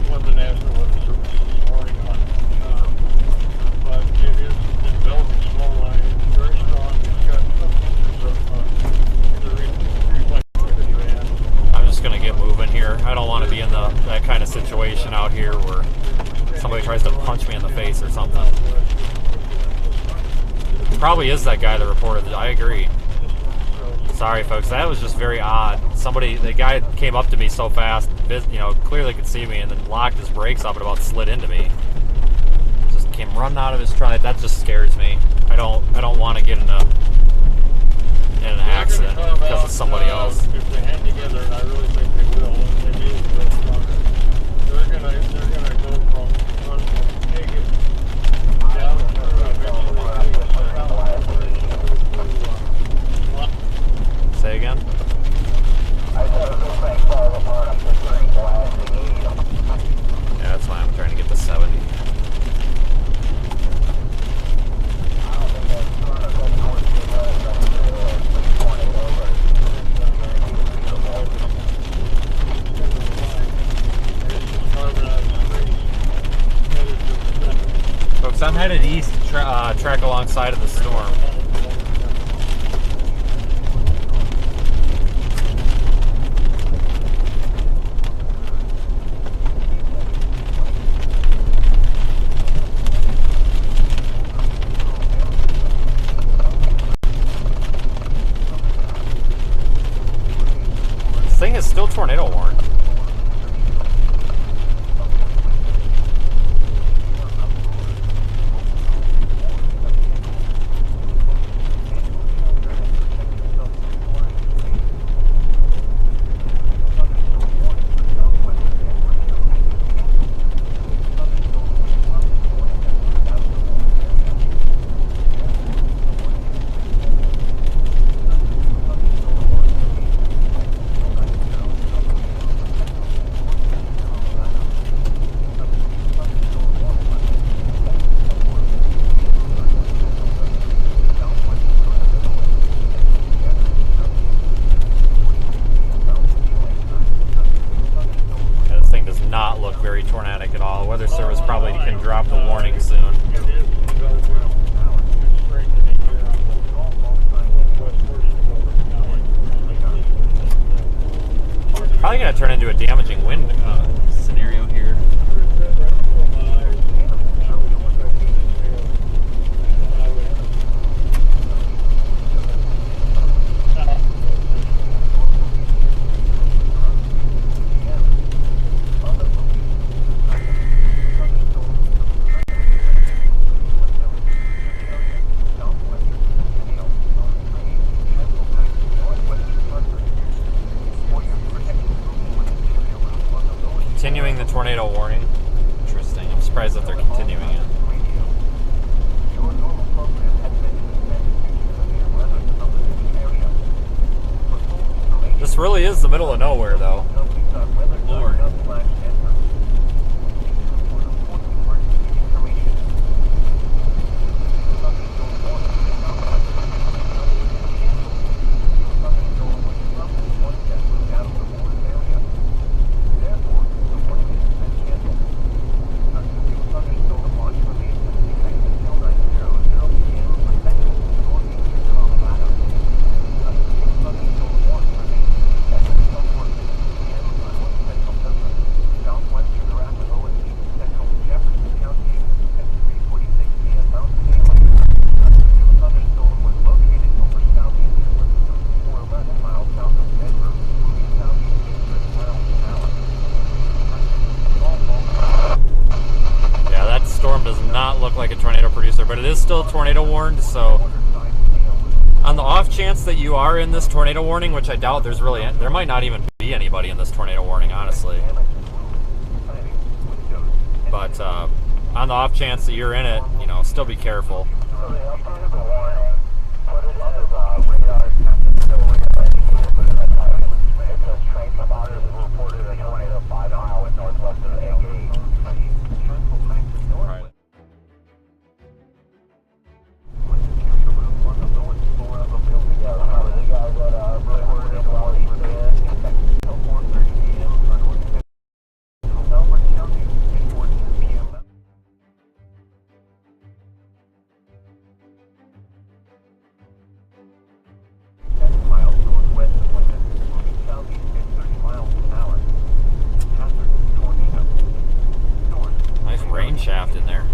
what the National Weather Service is warning on. But it is enveloping small line. It's very strong. It's got some features of the reflectivity band. I'm just gonna get moving here. I don't want to be in that kind of situation out here where somebody tries to punch me in the face or something. Probably is that guy that reported it. I agree. Sorry, folks. That was just very odd. The guy came up to me so fast, clearly could see me, and then locked his brakes up and about slid into me. Just came running out of his truck. That just scares me. I don't want to get in an accident because of somebody else. If they hang together, and I really think they will, and they need to go stronger. They're gonna go from Hagen down to eventually Say again? I said if this thing falls apart, I'm just going blasting you. Yeah, that's why I'm trying to get to 70. I don't think that's front of that towards the 320 over. Folks, I'm headed east to track alongside of the storm. This thing is still tornado warned. Not look very tornadic at all. Weather Service probably can drop the warning soon. Probably going to turn into a damaging wind continuing the tornado warning. Interesting. I'm surprised that they're continuing it. Your normal program has been suspended due to severe weather over the area. For full information, This really is the middle of nowhere, though. Lord. Like a tornado producer, but it is still tornado warned, so on the off chance that you are in this tornado warning, which I doubt there might not even be anybody in this tornado warning, honestly, but on the off chance that you're in it, you know, still be careful. Shaft in there.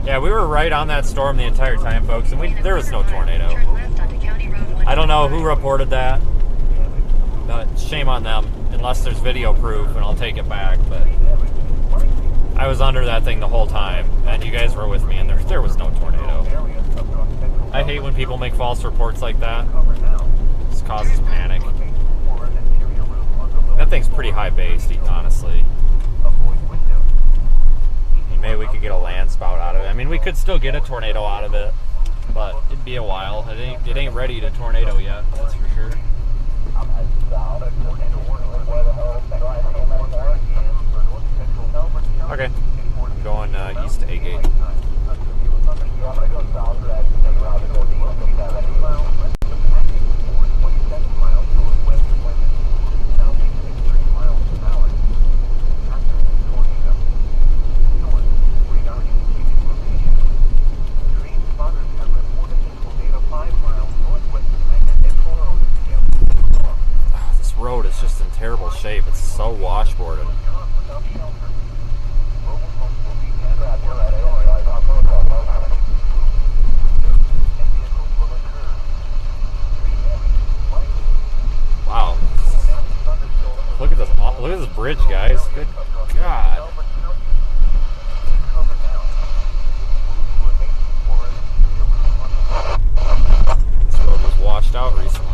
Yeah, we were right on that storm the entire time, folks, and there was no tornado. I don't know who reported that, but shame on them, unless there's video proof, and I'll take it back, but I was under that thing the whole time, and you guys were with me, and there was no tornado. I hate when people make false reports like that. This causes panic. That thing's pretty high based, honestly. Maybe we could get a land spout out of it. I mean, we could still get a tornado out of it, but it'd be a while. It ain't ready to tornado yet, that's for sure. Okay, I'm going east to A Gate. This road is just in terrible shape. It's so washboarded. Wow. Look at this bridge, guys. Good God. This road was washed out recently.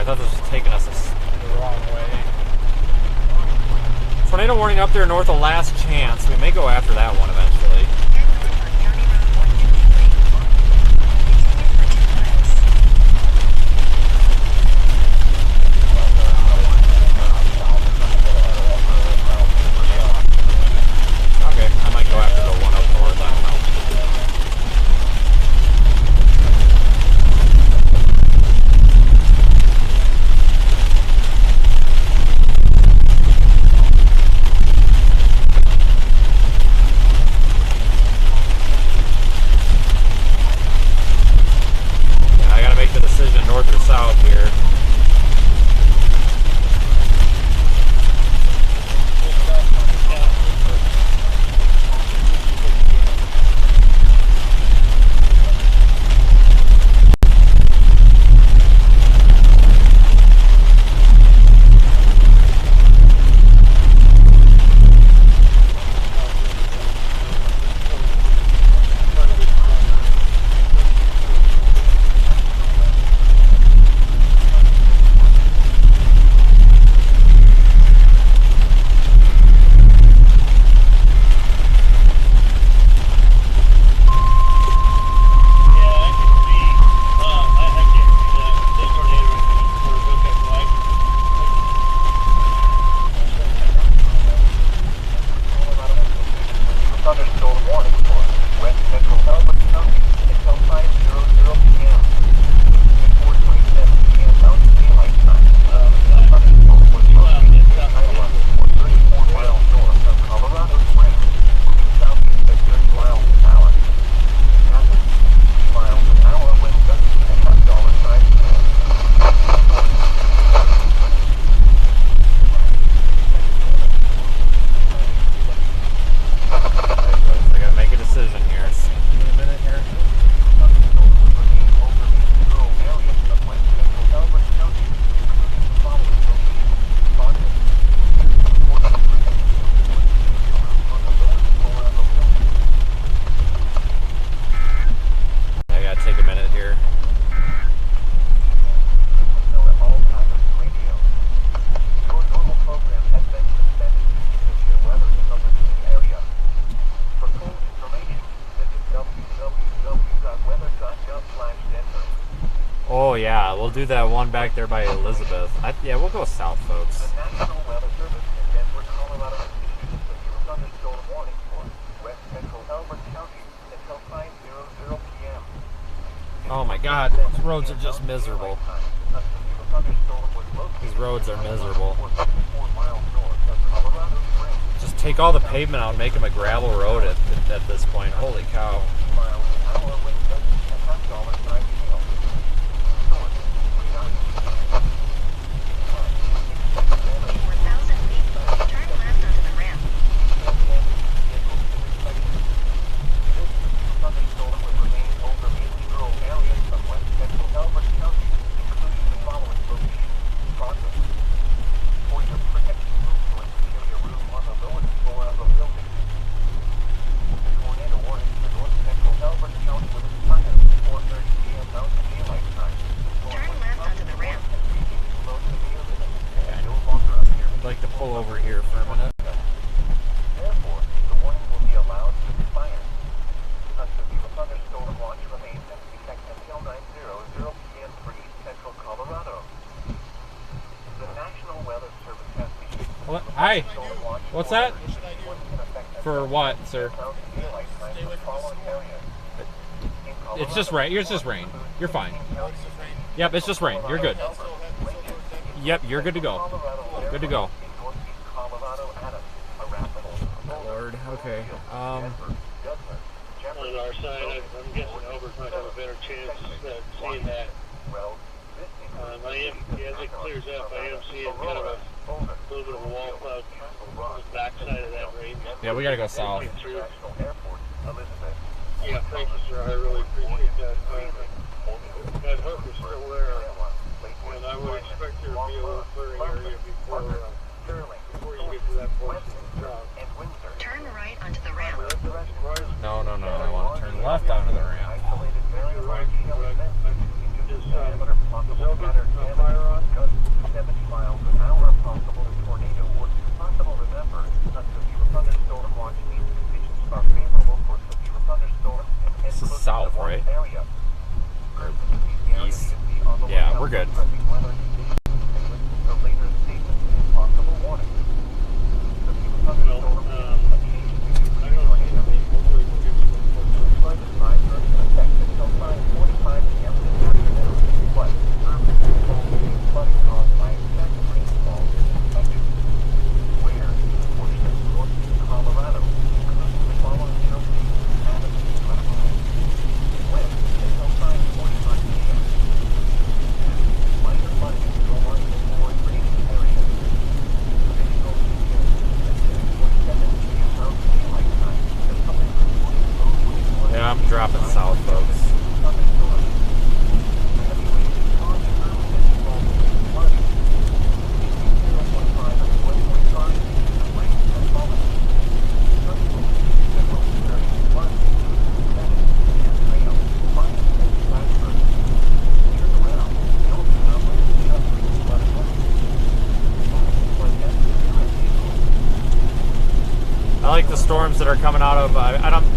thought this was taking us the wrong way. Tornado warning up there north of Last Chance. We may go after that one eventually. Okay, I might go after the one up north. I don't know. North or south here. Oh yeah, we'll do that one back there by Elizabeth. Yeah, we'll go south, folks. The National Weather Service in Denver, Colorado has issued a thunderstorm warning for west central Elbert County until 5:00 p.m. Oh my God, these roads are just miserable. These roads are miserable. Just take all the pavement out and make them a gravel road at this point. Holy cow. Hi. What's that? For what, sir? It's just rain. It's just rain. You're fine. Yep, it's just rain. You're good. Yep, you're good to go. Good to go. Lord. Okay. On our side, I'm guessing Elbert might have a better chance of seeing that. As it clears up, I am seeing kind of a little bit of a wall cloud on the backside of that range. Yeah, we gotta go south. Yeah, thank you, sir. I really appreciate that. That hook is still there, and I would expect there to be a little clearing area before you get to that portion of the job. Turn right onto the ramp. No. I want to turn left onto the ramp. You're right. Is Elbert on fire on? East. Yeah, we're good. Yeah, I'm dropping south, folks. I like the storms that are coming out of.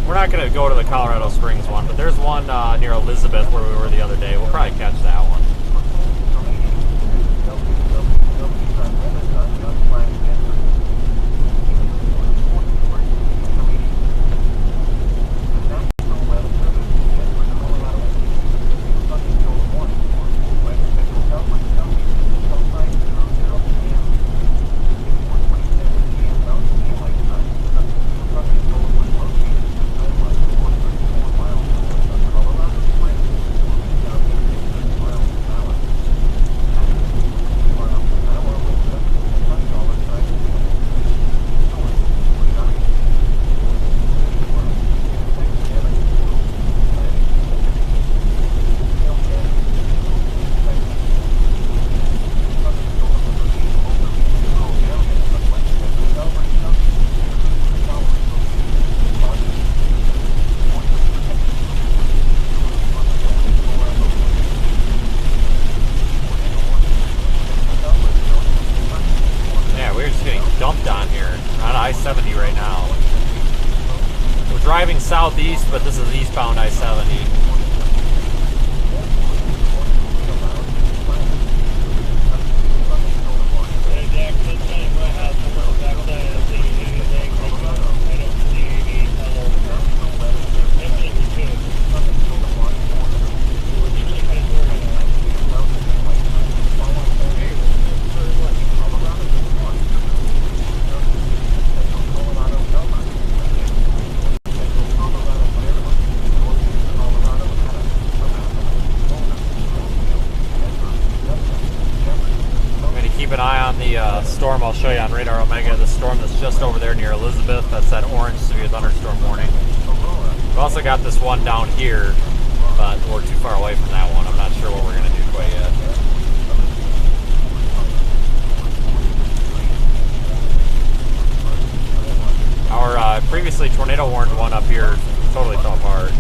We're not going to go to the Colorado Springs one, but there's one near Elizabeth where we were the other day. We'll probably catch that one. I-70 right now. We're driving southeast, but this is eastbound I-70. Keep an eye on the storm I'll show you on Radar Omega, the storm that's just over there near Elizabeth. That's that orange severe thunderstorm warning. We've also got this one down here, but we're too far away from that one. I'm not sure what we're going to do quite yet. Our previously tornado warned one up here totally fell apart.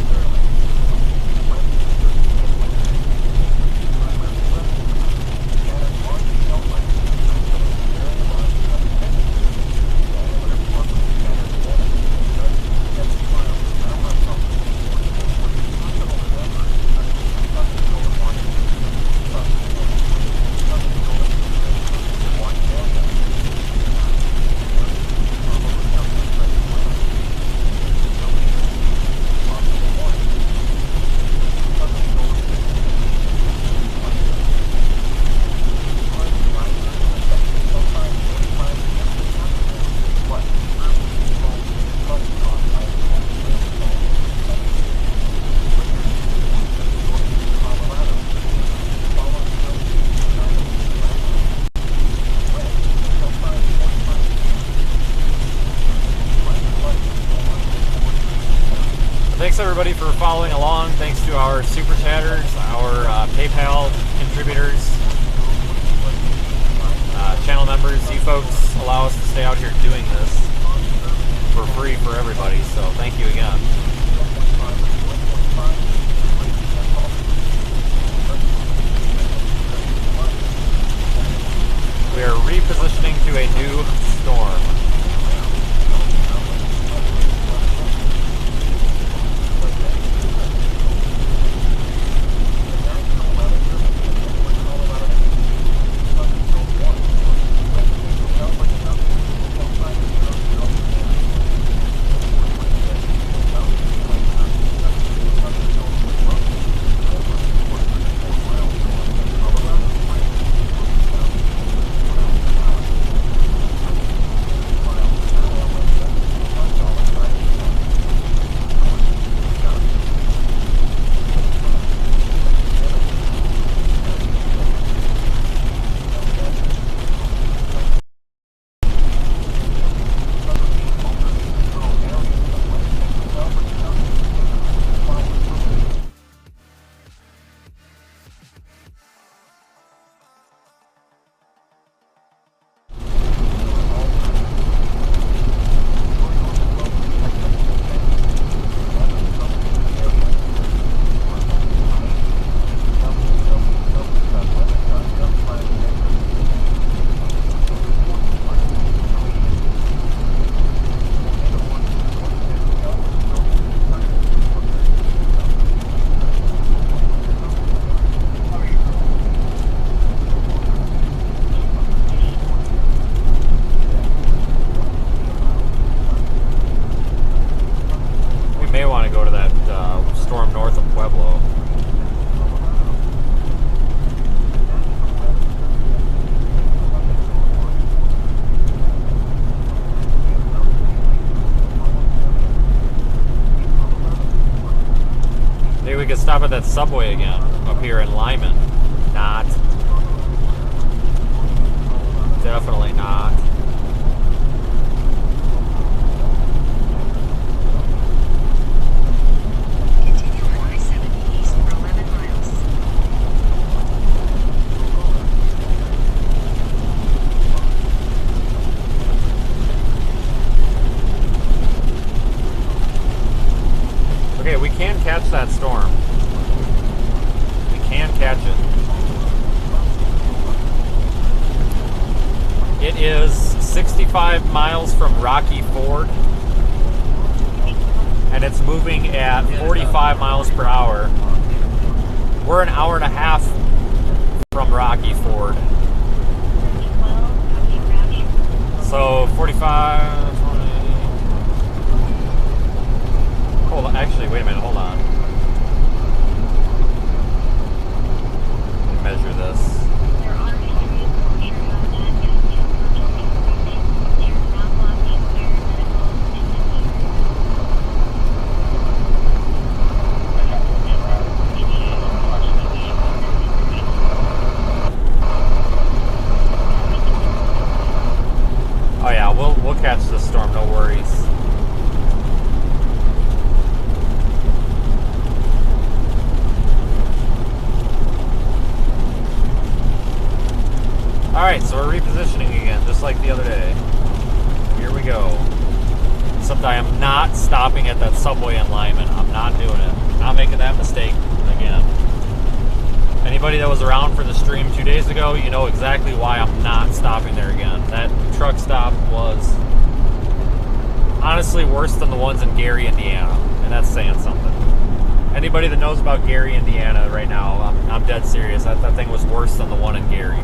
Thanks everybody for following along. Thanks to our super chatters, our PayPal contributors, channel members. You folks allow us to stay out here doing this for free for everybody, so thank you again. We are repositioning to a new storm. at that subway again up here in Lyman. Not. Definitely not. Continue on I-70 east for 11 miles. Okay, we can catch that storm. We can catch it. It is 65 miles from Rocky Ford, and it's moving at 45 miles per hour. We're an hour and a half from Rocky Ford. So 45, 20. Hold on, actually, wait a minute, hold on. Let me measure this. Oh yeah, we'll catch this storm, no worries. Alright, so we're repositioning again, just like the other day. Here we go. Except I am not stopping at that subway in Lyman. I'm not doing it. Not making that mistake again. Anybody that was around for the stream 2 days ago, you know exactly why I'm not stopping there again. That truck stop was honestly worse than the ones in Gary, Indiana. And that's saying something. Anybody that knows about Gary, Indiana right now, I'm dead serious. That thing was worse than the one in Gary.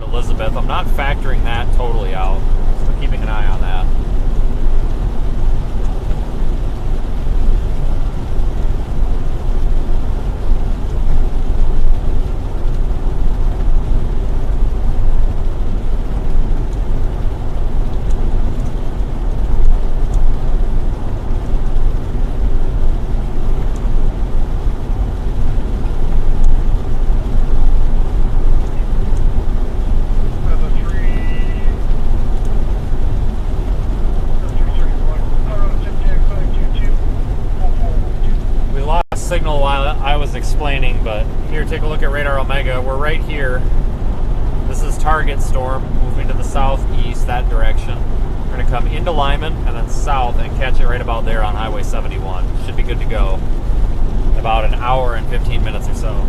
Elizabeth. I'm not factoring that totally out. Still keeping an eye on that. Signal while I was explaining, but here, take a look at Radar Omega. We're right here. This is target storm, moving to the southeast, that direction. We're going to come into Lyman and then south and catch it right about there on Highway 71. Should be good to go. About an hour and 15 minutes or so.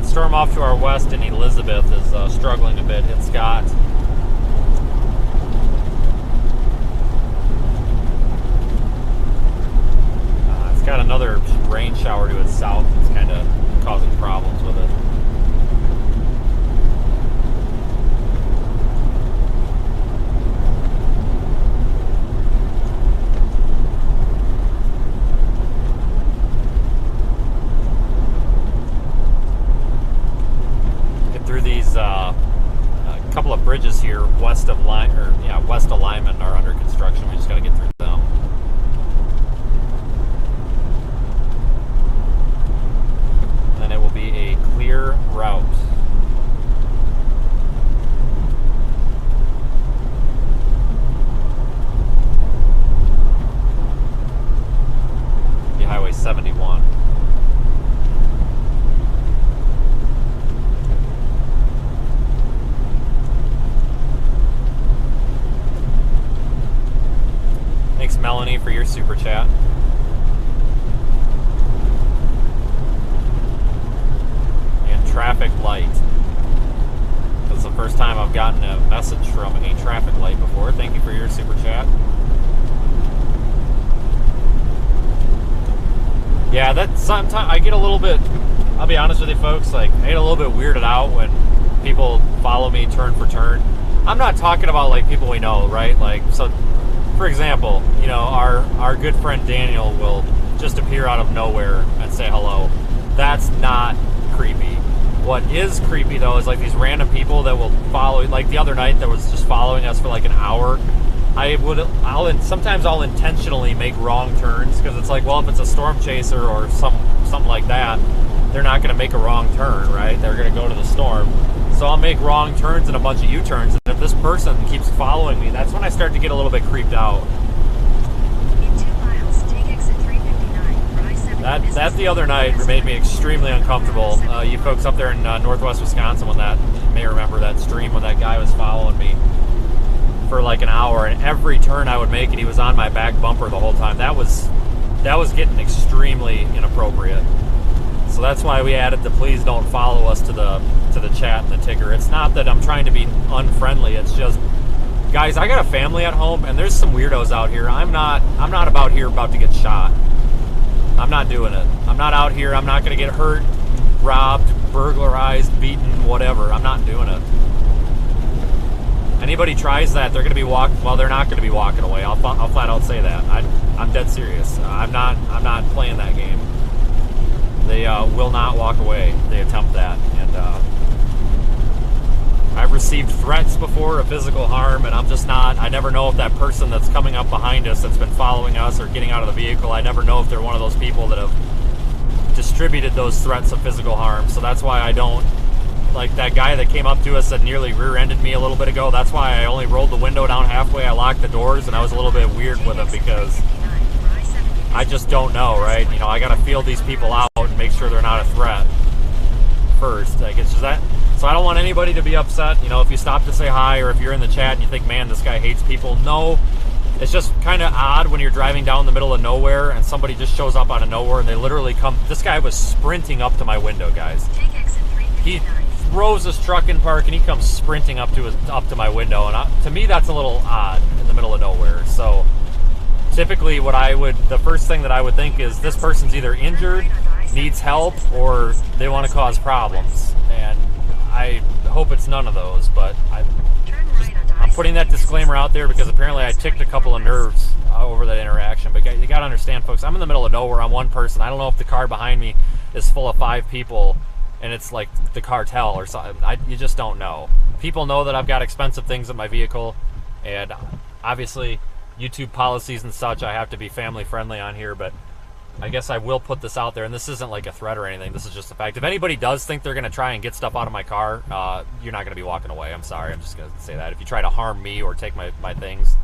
Storm off to our west in Elizabeth is struggling a bit. It's got got another rain shower to its south that's kind of causing problems with it. Get through these a couple of bridges here west of Lyman are under construction. We just got to get through them. Then it will be a clear route. Be Highway 71. Thanks, Melanie, for your super chat. Traffic light. That's the first time I've gotten a message from a traffic light before. Thank you for your super chat. Yeah, that sometimes I get a little bit, I'll be honest with you folks, like I get a little bit weirded out when people follow me turn for turn. I'm not talking about like people we know, right? Like, so for example, you know, our good friend Daniel will just appear out of nowhere and say hello. That's not creepy. What is creepy though is like these random people that will follow, like the other night that was just following us for like an hour. Sometimes I'll intentionally make wrong turns because it's like, well, if it's a storm chaser or something like that, they're not going to make a wrong turn, right? They're going to go to the storm. So I'll make wrong turns and a bunch of U-turns. And if this person keeps following me, that's when I start to get a little bit creeped out. In 2 miles, take exit 359 for I-70. That the other night made me extremely uncomfortable. You folks up there in northwest Wisconsin, you may remember that stream when that guy was following me for like an hour, and every turn I would make, and he was on my back bumper the whole time. That was getting extremely inappropriate. So that's why we added the please don't follow us to the chat and the ticker. It's not that I'm trying to be unfriendly. It's just, guys, I got a family at home, and there's some weirdos out here. I'm not about to get shot. I'm not doing it. I'm not out here. I'm not going to get hurt, robbed, burglarized, beaten, whatever. I'm not doing it. Anybody tries that, they're going to be they're not going to be walking away. I'll flat out say that. I'm dead serious. I'm not playing that game. They will not walk away. They attempt that, and I've received threats before of physical harm, and I'm just not. I never know if that person that's coming up behind us, that's been following us or getting out of the vehicle, I never know if they're one of those people that have distributed those threats of physical harm. So that's why I don't. Like that guy that came up to us that nearly rear-ended me a little bit ago, that's why I only rolled the window down halfway. I locked the doors, and I was a little bit weird with him because I just don't know, right? You know, I got to feel these people out and make sure they're not a threat first. Like, it's just that. So I don't want anybody to be upset. You know, if you stop to say hi, or if you're in the chat and you think, man, this guy hates people. No, it's just kind of odd when you're driving down the middle of nowhere and somebody just shows up out of nowhere and they literally come. This guy was sprinting up to my window, guys. He throws his truck in park and he comes sprinting up to my window, and to me that's a little odd in the middle of nowhere. So typically the first thing that I would think is this person's either injured, needs help, or they want to cause problems, and I hope it's none of those. But I'm putting that disclaimer out there because apparently I ticked a couple of nerves over that interaction. But you got to understand, folks, I'm in the middle of nowhere. I'm one person. I don't know if the car behind me is full of 5 people and it's like the cartel or something. You just don't know. People know that I've got expensive things in my vehicle, and obviously YouTube policies and such, I have to be family friendly on here, but I guess I will put this out there, and this isn't like a threat or anything. This is just a fact. If anybody does think they're going to try and get stuff out of my car, you're not going to be walking away. I'm sorry. I'm just going to say that. If you try to harm me or take my things,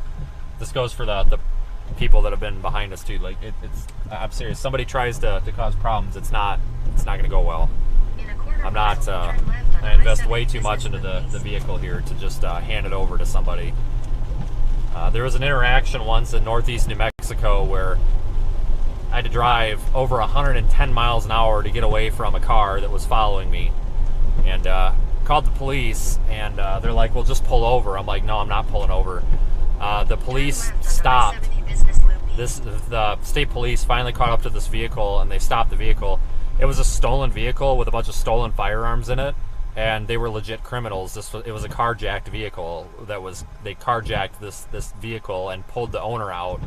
this goes for the people that have been behind us too. Like I'm serious. Somebody tries to cause problems, it's not going to go well. I'm not. I invest way too much into the vehicle here to just hand it over to somebody. There was an interaction once in northeast New Mexico where I had to drive over 110 miles an hour to get away from a car that was following me, and called the police, and they're like, well, just pull over. I'm like, no, I'm not pulling over. The police stopped. the state police finally caught up to this vehicle and they stopped the vehicle. It was a stolen vehicle with a bunch of stolen firearms in it, and they were legit criminals. It was a carjacked vehicle they carjacked this vehicle and pulled the owner out,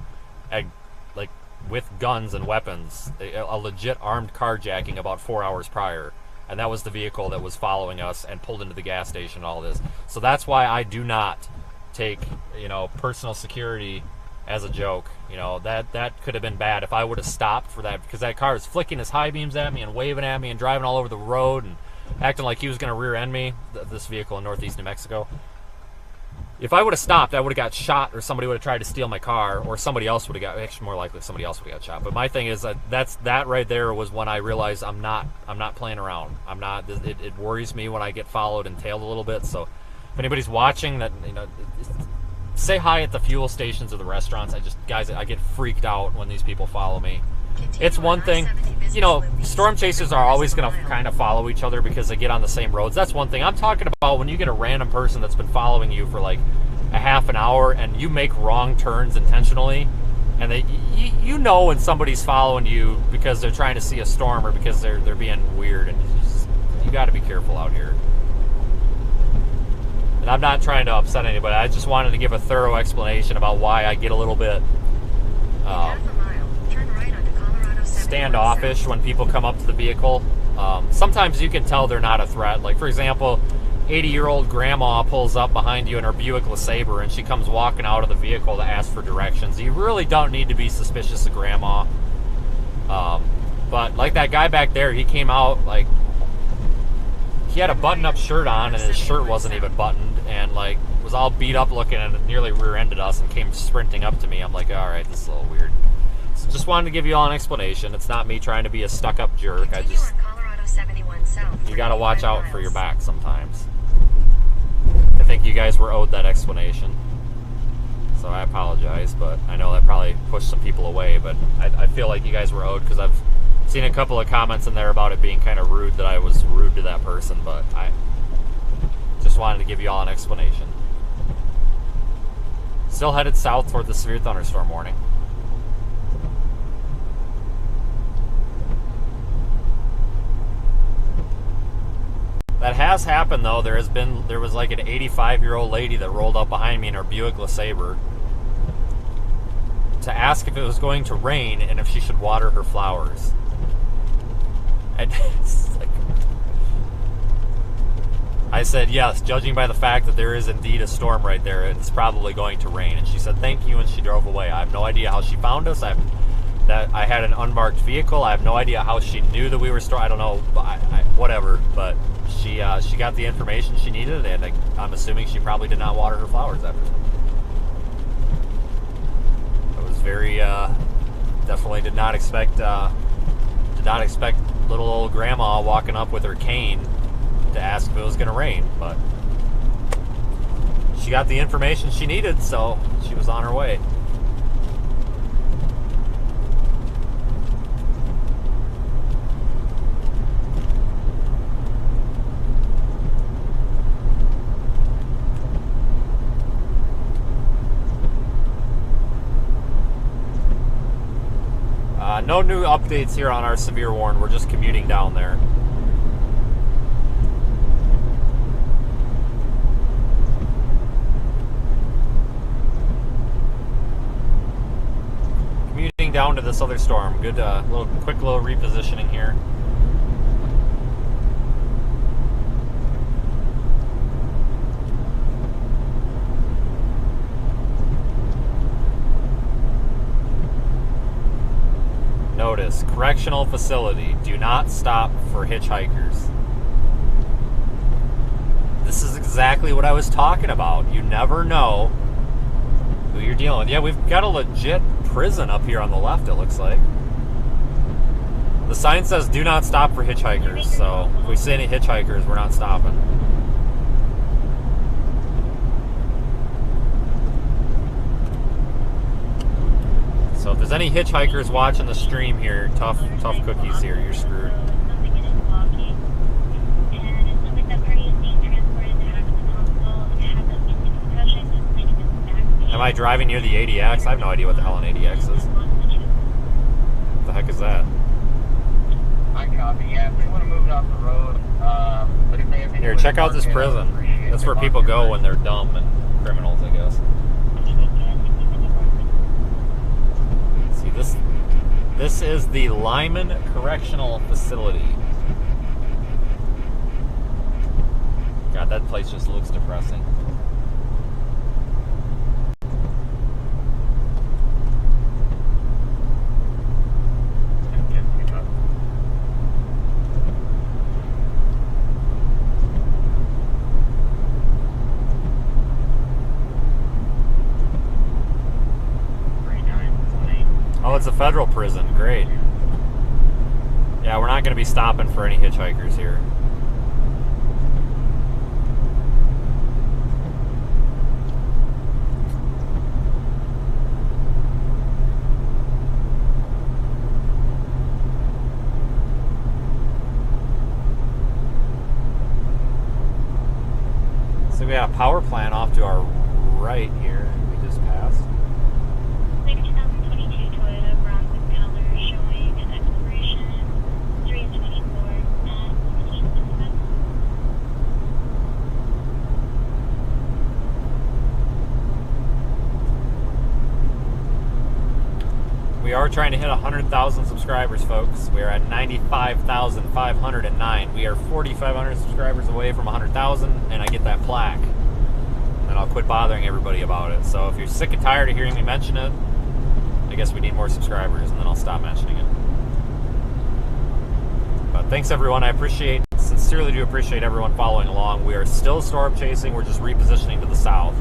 and like with guns and weapons, a legit armed carjacking about 4 hours prior. And that was the vehicle that was following us and pulled into the gas station and all this. So that's why I do not take, personal security as a joke. That could have been bad if I would have stopped for that, because that car was flicking his high beams at me and waving at me and driving all over the road and acting like he was going to rear end me, this vehicle in northeast New Mexico. If I would have stopped, I would have got shot, or somebody would have tried to steal my car, or somebody else would have got, actually more likely somebody else would have got shot. But my thing is that right there was when I realized I'm not playing around. It worries me when I get followed and tailed a little bit. So if anybody's watching, that say hi at the fuel stations or the restaurants. I get freaked out when these people follow me. It's one thing, storm chasers are always going to kind of follow each other because they get on the same roads. That's one thing. I'm talking about when you get a random person that's been following you for like a half an hour and you make wrong turns intentionally, and when somebody's following you because they're trying to see a storm or because they're being weird, and you got to be careful out here. And I'm not trying to upset anybody. I just wanted to give a thorough explanation about why I get a little bit standoffish when people come up to the vehicle. Sometimes you can tell they're not a threat. Like, for example, 80-year-old grandma pulls up behind you in her Buick LeSabre and she comes walking out of the vehicle to ask for directions. You really don't need to be suspicious of grandma. But like that guy back there, he came out like he had a button-up shirt on and his shirt wasn't even buttoned, and like was all beat up looking and nearly rear-ended us and came sprinting up to me. I'm like, all right, this is a little weird. Just wanted to give you all an explanation. It's not me trying to be a stuck-up jerk. You gotta watch out for your back sometimes. I think you guys were owed that explanation, so I apologize, but I know that probably pushed some people away, but I feel like you guys were owed, because I've seen a couple of comments in there about it being kind of rude, that I was rude to that person, but I just wanted to give you all an explanation. Still headed south toward the severe thunderstorm warning. That has happened, though. There was like an 85-year-old lady that rolled up behind me in her Buick LeSabre to ask if it was going to rain and if she should water her flowers. And it's like, I said, yes, judging by the fact that there is indeed a storm right there, it's probably going to rain. And she said, thank you, and she drove away. I have no idea how she found us. I had an unmarked vehicle. I have no idea how she knew that we were I don't know, whatever, but she got the information she needed, and I'm assuming she probably did not water her flowers after. I was very definitely did not expect little old grandma walking up with her cane to ask if it was going to rain, but she got the information she needed, so she was on her way. No new updates here on our severe warn. We're just commuting down there. Commuting down to this other storm. Good, quick little repositioning here. Notice, correctional facility, do not stop for hitchhikers. This is exactly what I was talking about. You never know who you're dealing with. Yeah, we've got a legit prison up here on the left, it looks like. The sign says do not stop for hitchhikers, so if we see any hitchhikers, we're not stopping. So if there's any hitchhikers watching the stream here, tough cookies here, you're screwed. Am I driving near the ADX? I have no idea what the hell an ADX is. the heck is that? I copy. Yeah, if we want to move it off the road, but if they have Here, check out this prison. That's where people go when they're dumb and criminals, I guess. See, this is the Lyman Correctional Facility. God, that place just looks depressing. Oh, it's a federal prison. Great. Yeah, we're not going to be stopping for any hitchhikers here. So we got a power plant off to our right here. We just passed. 2022 Toyota Bronco color showing an expiration 3/24 at 16:55. We are trying to hit 100,000 subscribers, folks. We are at 95,509. We are 4,500 subscribers away from 100,000, and I get that plaque. And I'll quit bothering everybody about it. So if you're sick and tired of hearing me mention it, I guess we need more subscribers, and then I'll stop mentioning it. But thanks, everyone. I sincerely do appreciate everyone following along. We are still storm chasing. We're just repositioning to the south.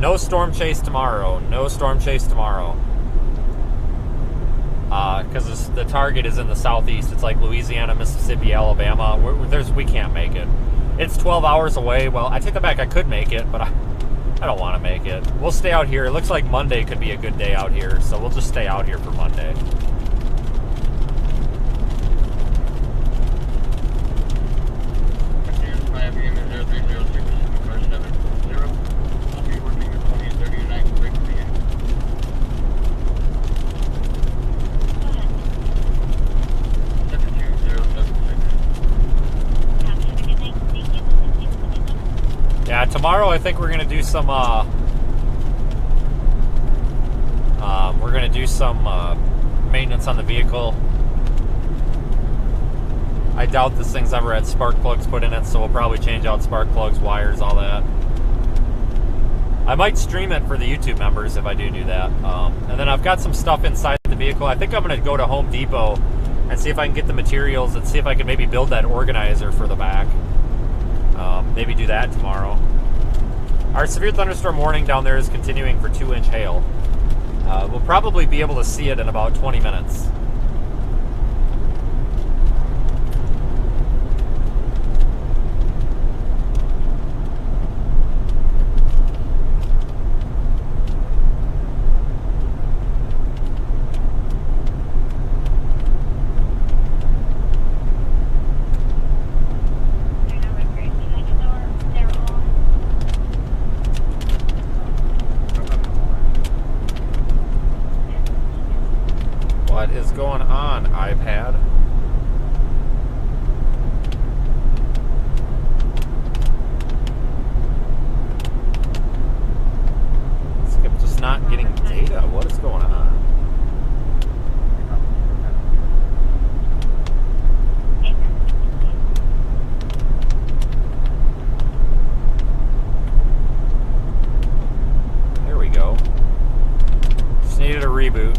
No storm chase tomorrow. No storm chase tomorrow. Because the target is in the southeast. It's like Louisiana, Mississippi, Alabama. We can't make it. It's 12 hours away. Well, I take that back. I could make it, but I don't want to make it. We'll stay out here. It looks like Monday could be a good day out here, so we'll just stay out here for Monday. Tomorrow, I think we're gonna do some. Maintenance on the vehicle. I doubt this thing's ever had spark plugs put in it, so we'll probably change out spark plugs, wires, all that. I might stream it for the YouTube members if I do that. And then I've got some stuff inside the vehicle. I think I'm gonna go to Home Depot and see if I can get the materials and see if I can maybe build that organizer for the back. Maybe do that tomorrow. Our severe thunderstorm warning down there is continuing for 2-inch hail. We'll probably be able to see it in about 20 minutes. What is going on, iPad? It's just not getting data. What is going on? There we go. Just needed a reboot.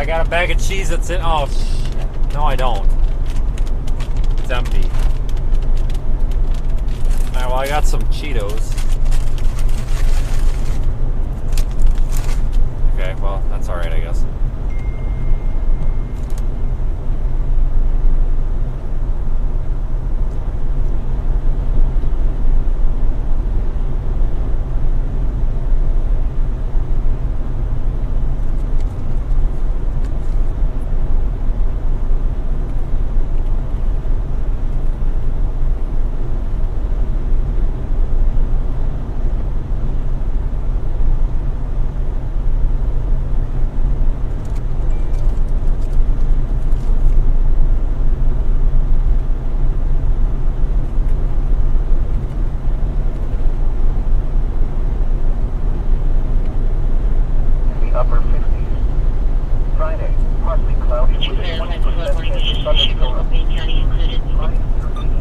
I got a bag of cheese that's in. Oh, shit. No, I don't. It's empty. Alright, well, I got some Cheetos. Okay, well, that's alright, I guess.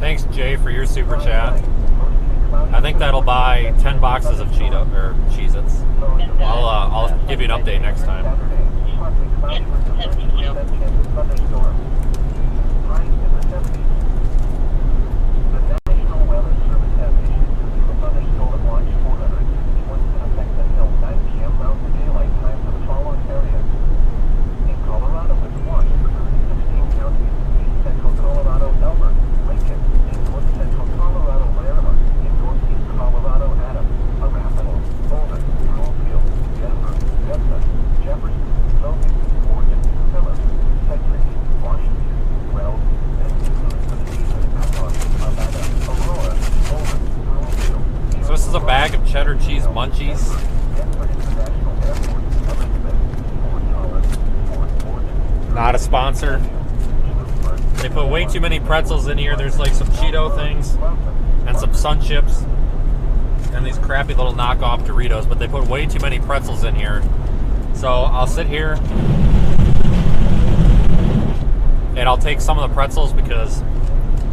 Thanks, Jay, for your super chat. I think that'll buy 10 boxes of Cheez-Its. I'll give you an update next time. Cheddar cheese munchies. Not a sponsor. They put way too many pretzels in here. There's like some Cheeto things and some Sun Chips and these crappy little knockoff Doritos, but they put way too many pretzels in here. So I'll sit here and I'll take some of the pretzels because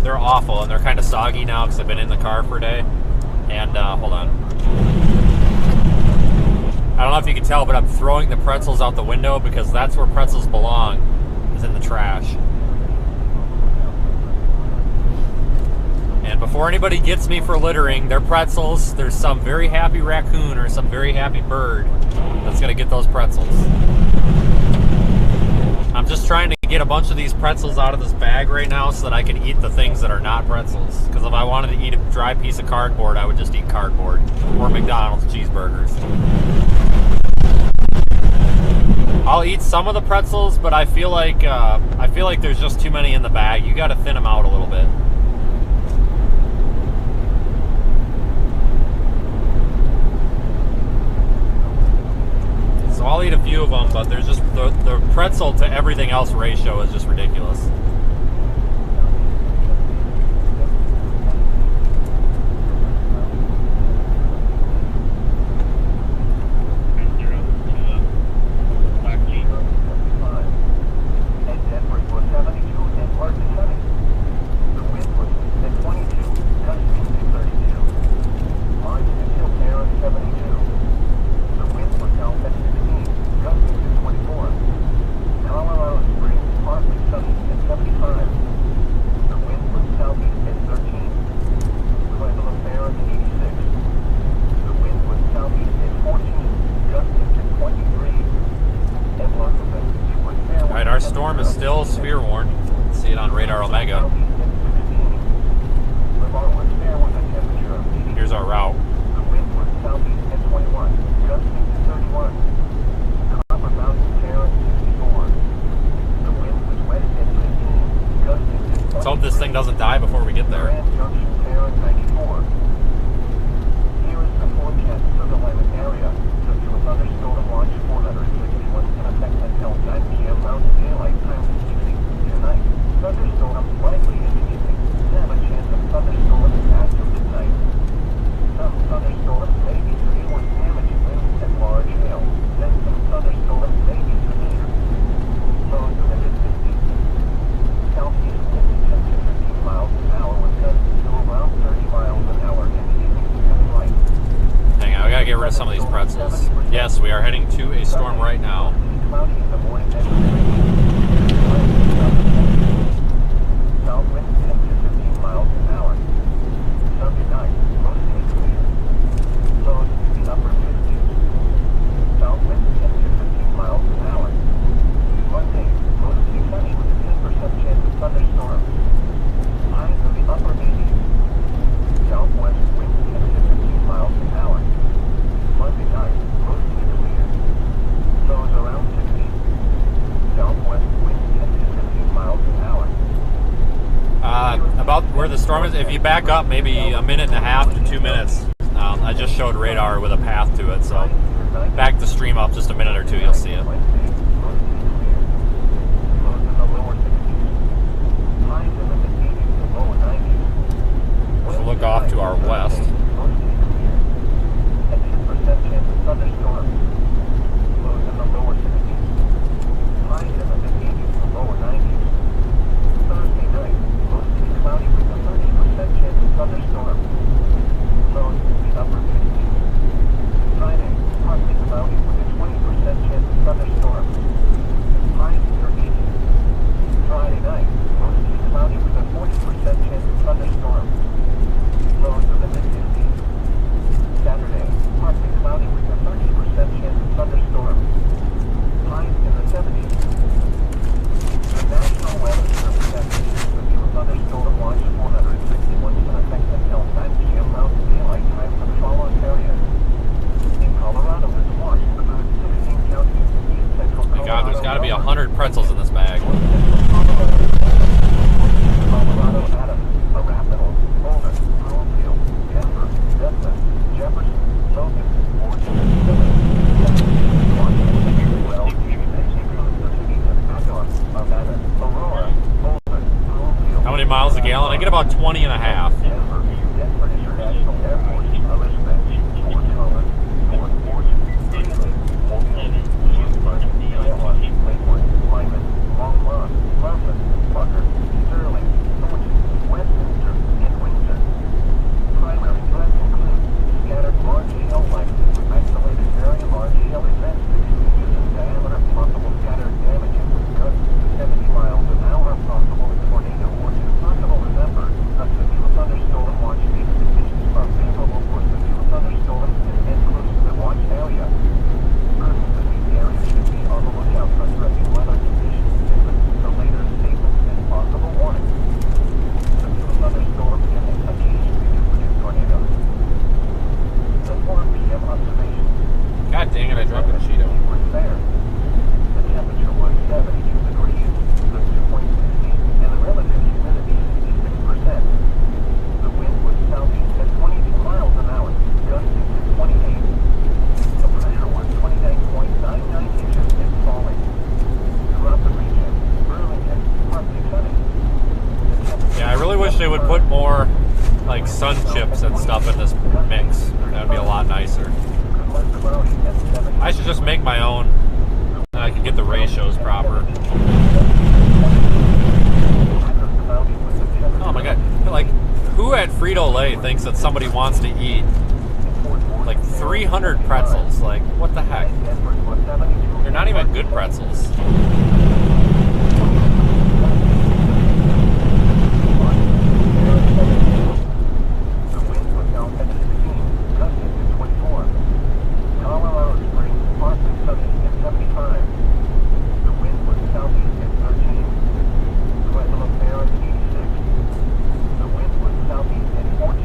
they're awful and they're kind of soggy now because I've been in the car for a day. And hold on. I don't know if you can tell, but I'm throwing the pretzels out the window because that's where pretzels belong, is in the trash. And before anybody gets me for littering, they're pretzels. There's some very happy raccoon or some very happy bird that's gonna get those pretzels. I'm just trying to get a bunch of these pretzels out of this bag right now so that I can eat the things that are not pretzels. Because if I wanted to eat a dry piece of cardboard, I would just eat cardboard or McDonald's cheeseburgers. I'll eat some of the pretzels, but I feel like there's just too many in the bag. You got to thin them out a little bit. So I'll eat a few of them, but there's just the pretzel to everything else ratio is just ridiculous. Storm is still sphere worn. See it on radar Omega. Here's our route. Let's hope this thing doesn't die before we get there. Get rid of some of these pretzels. Yes, we are heading to a storm right now. cloudy in the morning and south wind 10 to 15 miles an hour. Sunday night, mostly clear. Lows in the upper 50s. South wind 10 to 15 miles an hour. Monday, mostly sunny with a 10% chance of thunderstorms. Highs in the upper 80s. Southwest wind 10 to 15 miles an hour. Monday night, mostly clear. Lows around 60. Southwest wind 10 to 15 miles an hour. About where the storm is, if you back up maybe a minute and a half to 2 minutes, I just showed radar with a path to it, so back the stream up just a minute or two, you'll see it. Wednesday, mostly clear. Lows in the lower 60s. Highs in the mid-80s to lower 90s. So look off to our west. Mostly clear. A 10% chance of thunderstorms. Lows in the lower 60s. Highs in the mid-80s to lower 90s. Thursday night, mostly cloudy with a 30% chance of thunderstorms. Lows in the upper 50s. Friday, partly cloudy with a 20% chance of thunderstorms. Highs near 80. Friday night, mostly cloudy with a 40% chance of thunderstorms. Lows in the mid-50s. Saturday, partly cloudy with a 30% chance of thunderstorms. Highs in the 70s. The National Weather Service has issued a new thunderstorm watch 461 in effect until 9 p.m. Mountain Daylight Time for the following areas. In Colorado, this watch includes 16 counties in east central My Colorado. God, there's got to be 100 pretzels in this bag. Colorado, Adams, Arapahoe, Boulder, Broomfield, Denver, Desmond, Jefferson, Logan, Orchard, Philly, Washington, Wells, this includes the cities of Agon, Urbana, Aurora, Boulder, Broomfield. How many miles a gallon? I get about 20 and a half. Denver, Denver International Airport, Elizabeth, Fort Collins, Fort Worth, Greeley, Oakland, Shreveport, Iowa, Lakewood, Lyman, Longmont, Clemson, Bucker, Sterling, Thornton, Westminster, and Windsor. Primary threats include scattered large hail likely with isolated very large hail events 6 inches in diameter, possible scattered damages with gusts to 70 miles an hour, possible tornado or two. Possible December, a severe thunderstorm watch makes conditions are favorable for severe thunderstorms and close to the watch area. Persons in these areas should be on the lookout for threatening weather conditions different from the later statements and possible warnings. Severe thunderstorms can occasionally produce tornadoes. The 4 p.m. observations. God dang it, I dropped the Cheeto. Was fair. The temperature was 72 degrees, the dew point 60, and the relative humidity 66%. The wind was southeast at 22 miles an hour, gusting to 28. The pressure was 29.99 inches and falling. Throughout the region, Burlington, partly sunny. The temperature Yeah, I really wish they would put more like sun chips and stuff in this mix. That would be a lot nicer. cloudy at 70. I should just make my own, and I can get the ratios proper. Oh my God! Like, who at Frito-Lay thinks that somebody wants to eat like 300 pretzels? Like, what the heck? They're not even good pretzels. The wind was down at 16, gusting to 24. Colorado Springs, partly sunny at 75. The wind was southeast at 13. Pueblo Bear at 86. The wind was southeast at 14,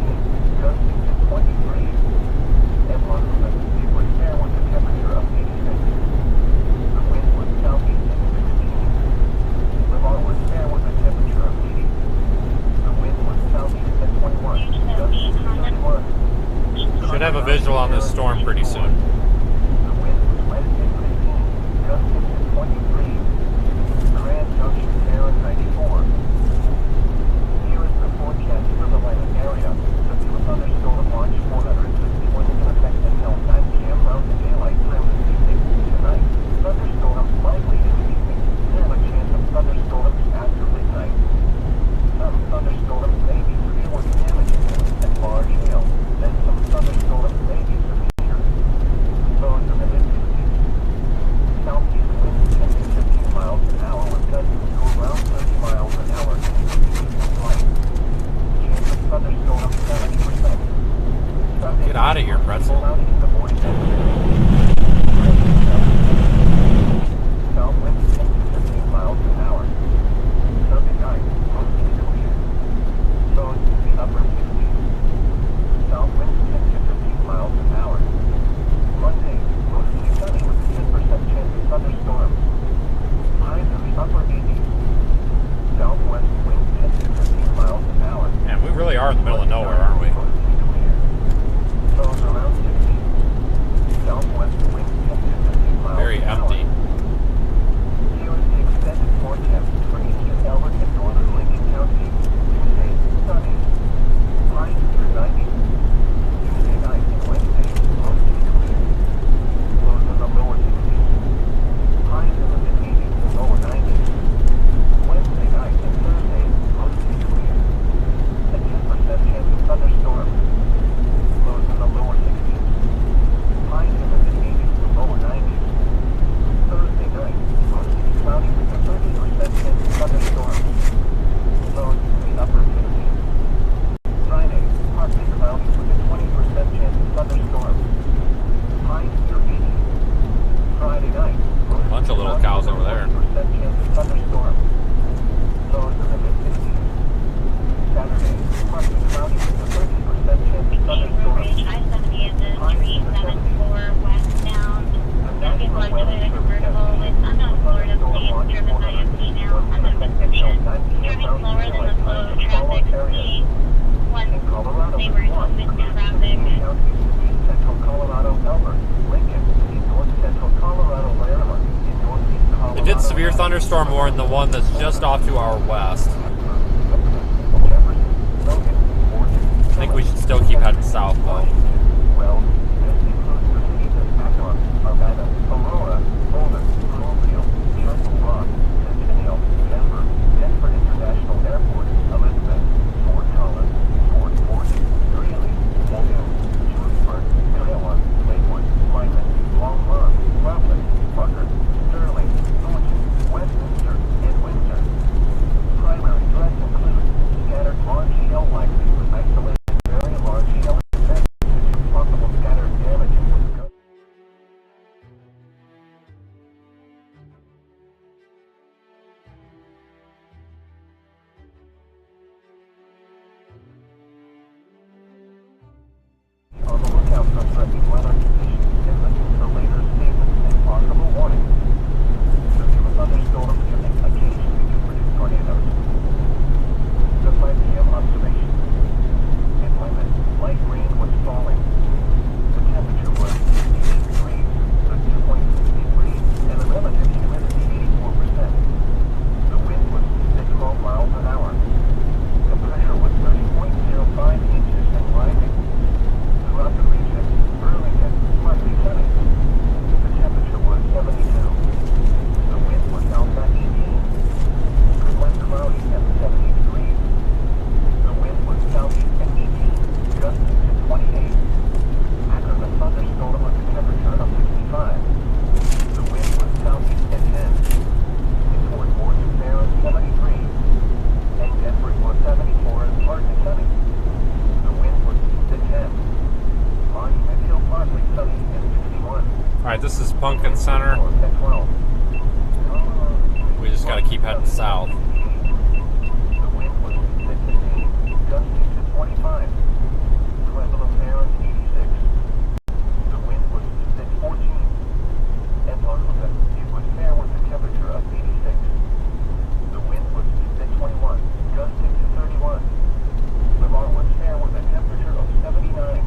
gusting to 23. At Monument, it was fair with a temperature of 86. The wind was southeast at 16. Lamar was fair with a temperature of 80. The wind was southeast at 21, gusting to 31. Should have a visual on this storm pretty soon. The wind was west at 15, gusting to 23. Grand Junction fair at 94. Here is the forecast for the Atlantic area. Severe thunderstorm watch 461 in effect until 9 p.m. Mountain Daylight Time this evening. Tonight, thunderstorms likely in the evening. There's a chance of thunderstorms after midnight. Some thunderstorms may be severe with damages and large hail. Then some thunderstorms may be severe. Lows in the mid-50s. Southeast winds Get out of here, pretzel. Cloudy in the morning. South winds 10 to 15 miles an hour. Sunday night, mostly clear. Lows in the upper 60s. South winds 10 to 15 miles an hour. Monday, mostly sunny with a 10% chance of thunderstorms. Highs in the upper 80s. Southwest winds 10 to 15 miles an hour. Man, we really are in the middle of nowhere, aren't we? Mostly clear. Lows around 60. Southwest winds 10 to 15 miles Very an hour. empty. Here is the extended forecast for eastern Elbert and northern Lincoln County. Tuesday, sunny. Highs near 90. Tuesday night and Wednesday, mostly clear. Lows in the lower 60s. Highs in the mid-80s and lower 90s. Wednesday night and Thursday, mostly clear. A 10% chance of thunderstorms. Lows in the lower 60s. Highs in the mid-80s and lower 90s. Thursday night, mostly cloudy with a 30% chance of thunderstorms. Lows in the upper 50s. Friday, partly cloudy with a 20% chance of thunderstorms. Highs near 80. Friday night, mostly Bunch of little cloudy cows with a over there. 40% chance of thunderstorms. Lows in the mid-50s. Saturday, partly cloudy with a 30% chance of Gateway thunderstorms. Ridge, I-70 at the 374 westbound. Gonna be going to the convertible with unknown Florida plates driven by a female unknown description. Driving slower than the flow of traffic. Once In Colorado, they were in open traffic. East central Colorado, Elbert, Lincoln, in north central Colorado, Larimer, in northeast Colorado. It did severe thunderstorm warn the one that's just off to our west. I think we should still keep heading south, though. Well, this includes the cities of Akron, Urbana, Aurora, Boulder, Broomfield, Chapel Rock, Centennial, Denver, Denver International Airport, Elizabeth, Fort Collins, Fort Worth, Greeley, Mobile, Shrewsbury, Kiowa, Lakewood, Lyman, Longmont, Loveland, Buckard, Sterling, Thornton, Westminster, and Windsor. Primary threats include scattered large hail likely with isolated very large hail events due to possible scattered damage in Wisconsin. On the lookout for threatening weather conditions and listen for later statements and possible warnings. Severe thunderstorms can occasionally produce tornadoes. The 5 p.m. observation. In Lyman, light rain was falling. The temperature was 58 degrees, the dew point 60 degrees, and the relative humidity 84%. The wind was 12 miles an hour. The pressure was 30.05 inches and rising. Throughout the region, Burlington, partly sunny. The temperature was 72. The wind was out at 18. Goodland cloudy at 70 degrees. The wind was southeast at 18, gusting to 28. Akron, a thunderstorm with a temperature of 65. The wind was southeast at 10. In Fort Worth, Sarah, 73. And Denver was 74 and partly sunny. The wind was east at 10. Monument Hill, partly sunny and 61. Alright, this is Pumpkin Center. North at 12. We just gotta keep heading south. The wind was 15, gusting to 25. Pueblo Farron, 86. The wind was 14. And Monmouth, it was fair with a temperature of 86. The wind was 21, gusting to 31. Lamar was fair with a temperature of 79.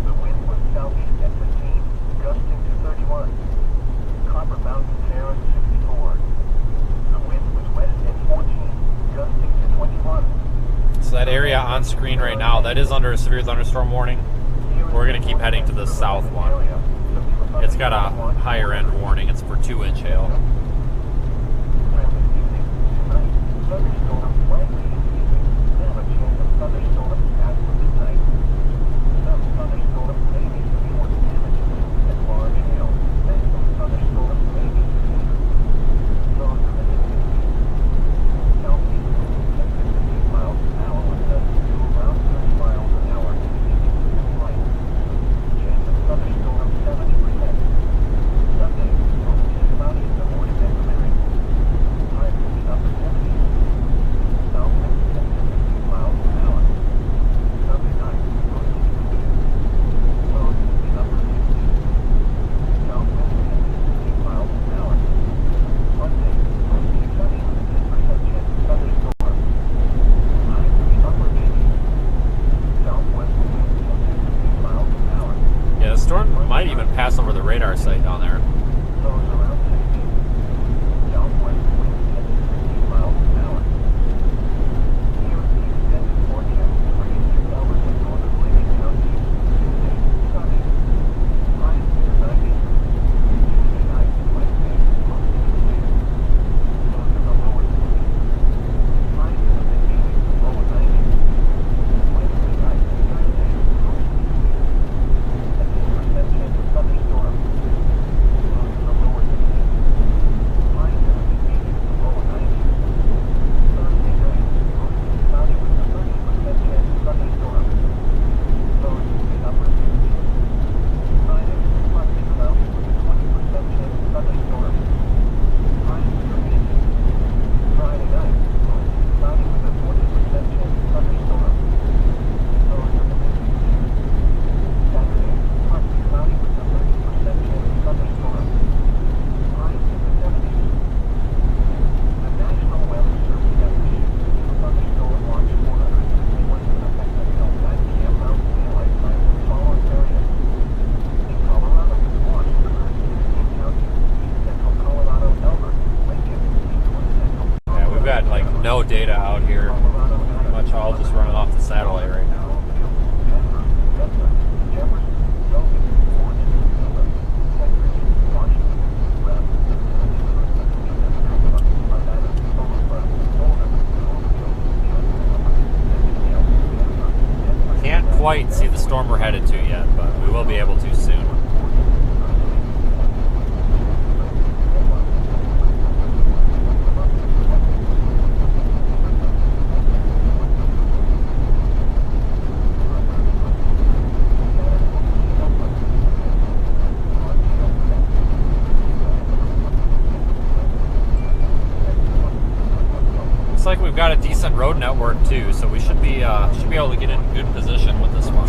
The wind was southeast at 15, gusting to 31. Copper Mountain, Farron, 64. The wind was west at 14, gusting to 21. So that area on screen right now, that is under a severe thunderstorm warning. We're gonna keep heading to the south one. It's got a higher end warning. It's for 2-inch hail. Thunderstorms likely this evening. Have a chance of thunderstorms after midnight. Some thunderstorms may be severe with damage and large hail. And some thunderstorms may be severe. Lows in the mid-50s. Southeast winds 10 to 15 miles an hour with gusts to around 30 miles an hour, indicating heavy light. might even pass over the radar site down there. Those around 60. Southwest winds 10 to 15 miles an hour. Here is the extended forecast for 86 hours in northern Lincoln County. Tuesday, sunny. Highs near 90. Tuesday night, Wednesday, mostly clear. Those are the lower 60s. Highs in the mid-80s, low 90s. Wednesday night, Thursday, mostly clear. A 10% chance of thunderstorms. Those are the lower 60s. Highs in the mid-80s to low 90s. Thursday night, mostly cloudy with a 30% chance of thunderstorms. Those in the upper 60s. Friday, partly cloudy with a 20% chance of thunderstorms. Highs in the 80s. Friday night, mostly cloudy with a 40% chance of thunderstorms. Those are the mid-60s. Saturday, partly cloudy with a 30% chance of thunderstorms. Highs in the 70s. The National Weather Service has issued a new thunderstorm watch 461 in effect until 9 p.m. Mountain Daylight Time for all Ontario. In Colorado, watch occurs in 16 counties, east central Colorado, Alberta, Lincoln, east west central Yeah, we've got like no data out here. Colorado, Pretty much all just running off the satellite right now. Denver, Redmond, Jefferson, Logan, Orange, Miller, Cambridge, Washington, Brown, Arvada, Omaha, Boulder, Oakville, Denver, Can't quite see the storm we're headed to yet, but we will be able to soon. Looks like we've got a decent road network too, so we should be able to get in good position with this one.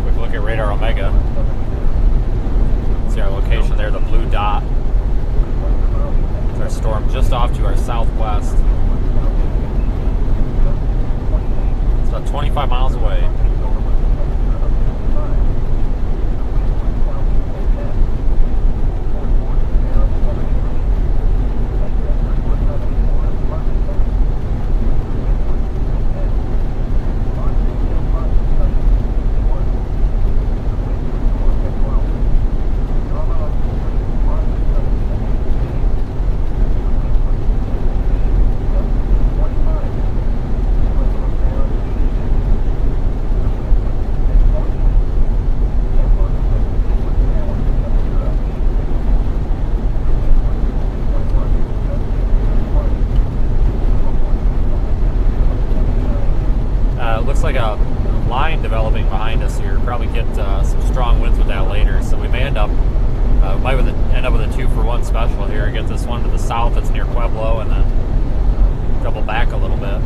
Quick look at Radar Omega. See our location there, the blue dot. It's our storm just off to our southwest. It's about 25 miles away. Looks like a line developing behind us here. Probably get some strong winds with that later, so we may end up with a 2-for-1 special here. Get this one to the south that's near Pueblo, and then double back a little bit.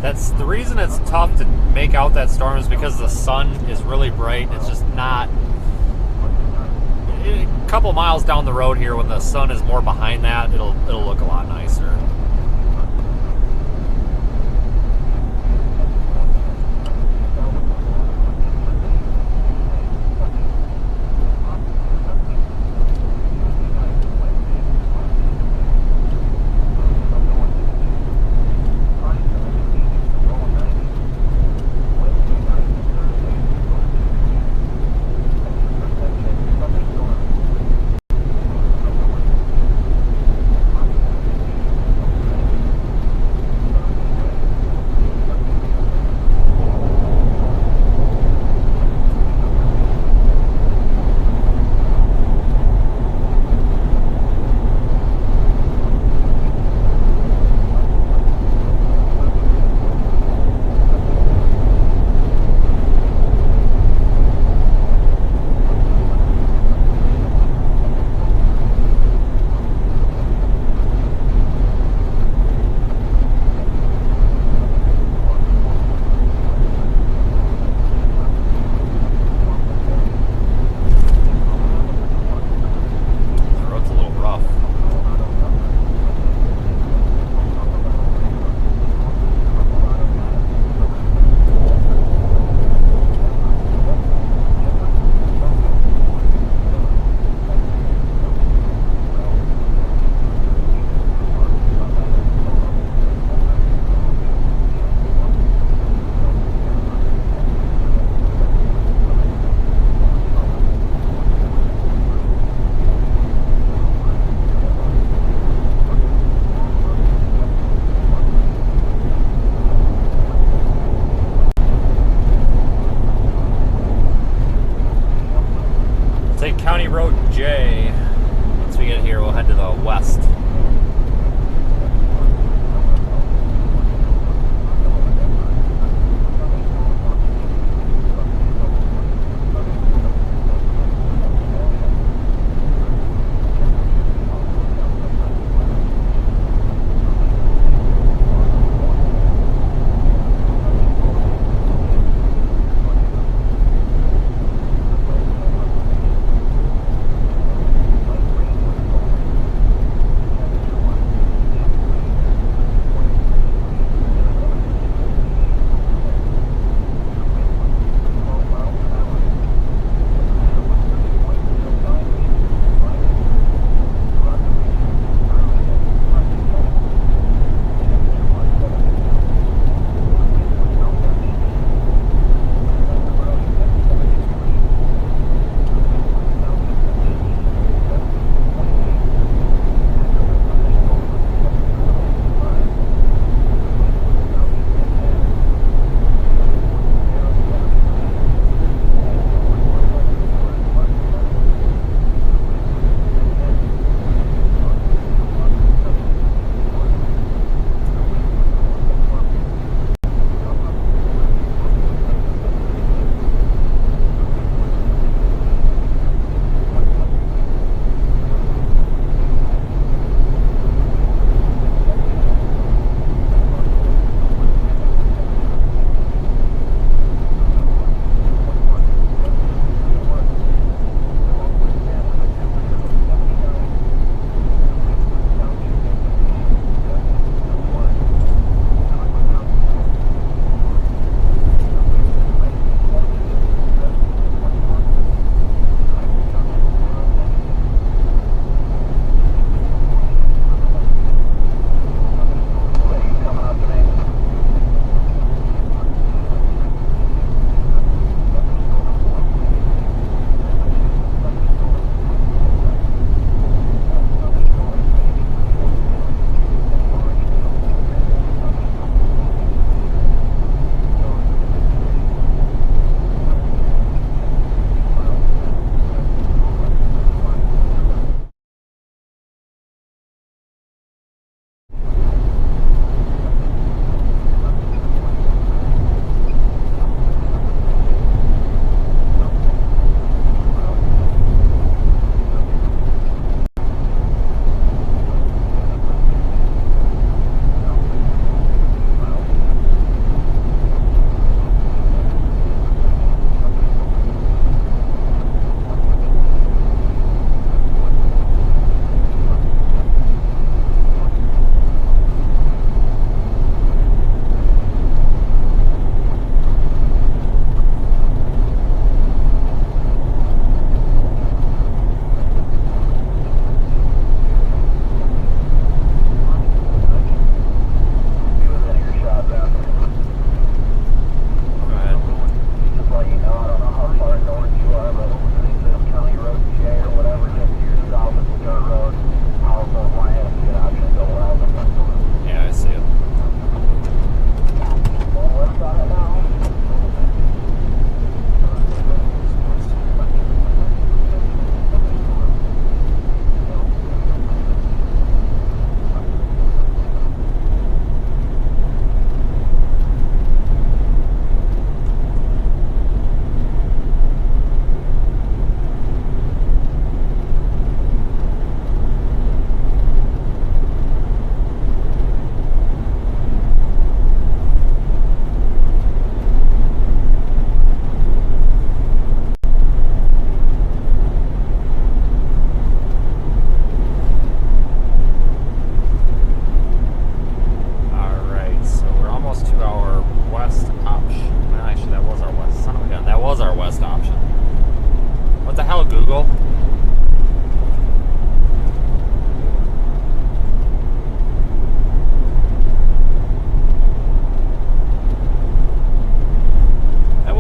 That's the reason it's tough to make out that storm is because the sun is really bright. It's just not. A couple miles down the road here, when the sun is more behind that, it'll look a lot nicer.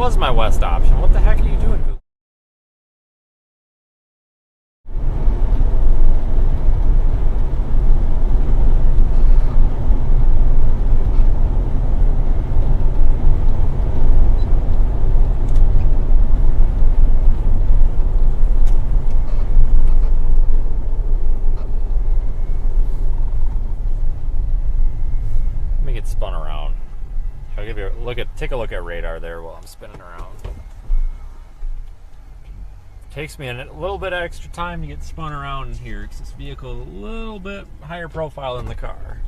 was my west option. What the heck are you doing, Google? Let me get spun around. I'll give you a look at, take a look at radar there while I'm spinning around. Takes me a little bit of extra time to get spun around here because this vehicle is a little bit higher profile than the car.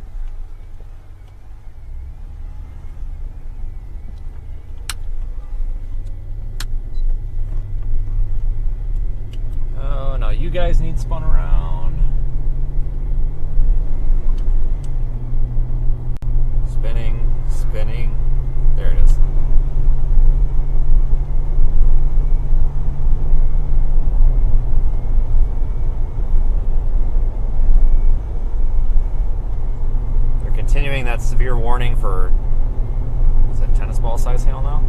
Oh no, you guys need spun around. Spinning, spinning. There it is. They're continuing that severe warning for, is that tennis ball size hail now?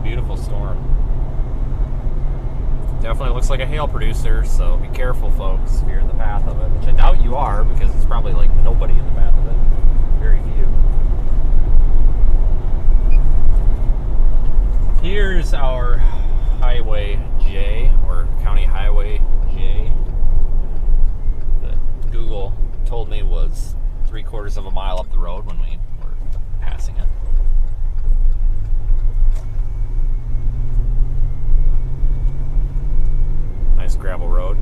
Beautiful storm. Definitely looks like a hail producer, so be careful, folks, if you're in the path of it, which I doubt you are because it's probably like nobody in the path of it. Very few. Here's our Highway J, or County Highway J, that Google told me was 3/4 of a mile up the road when we were passing it. Nice gravel road.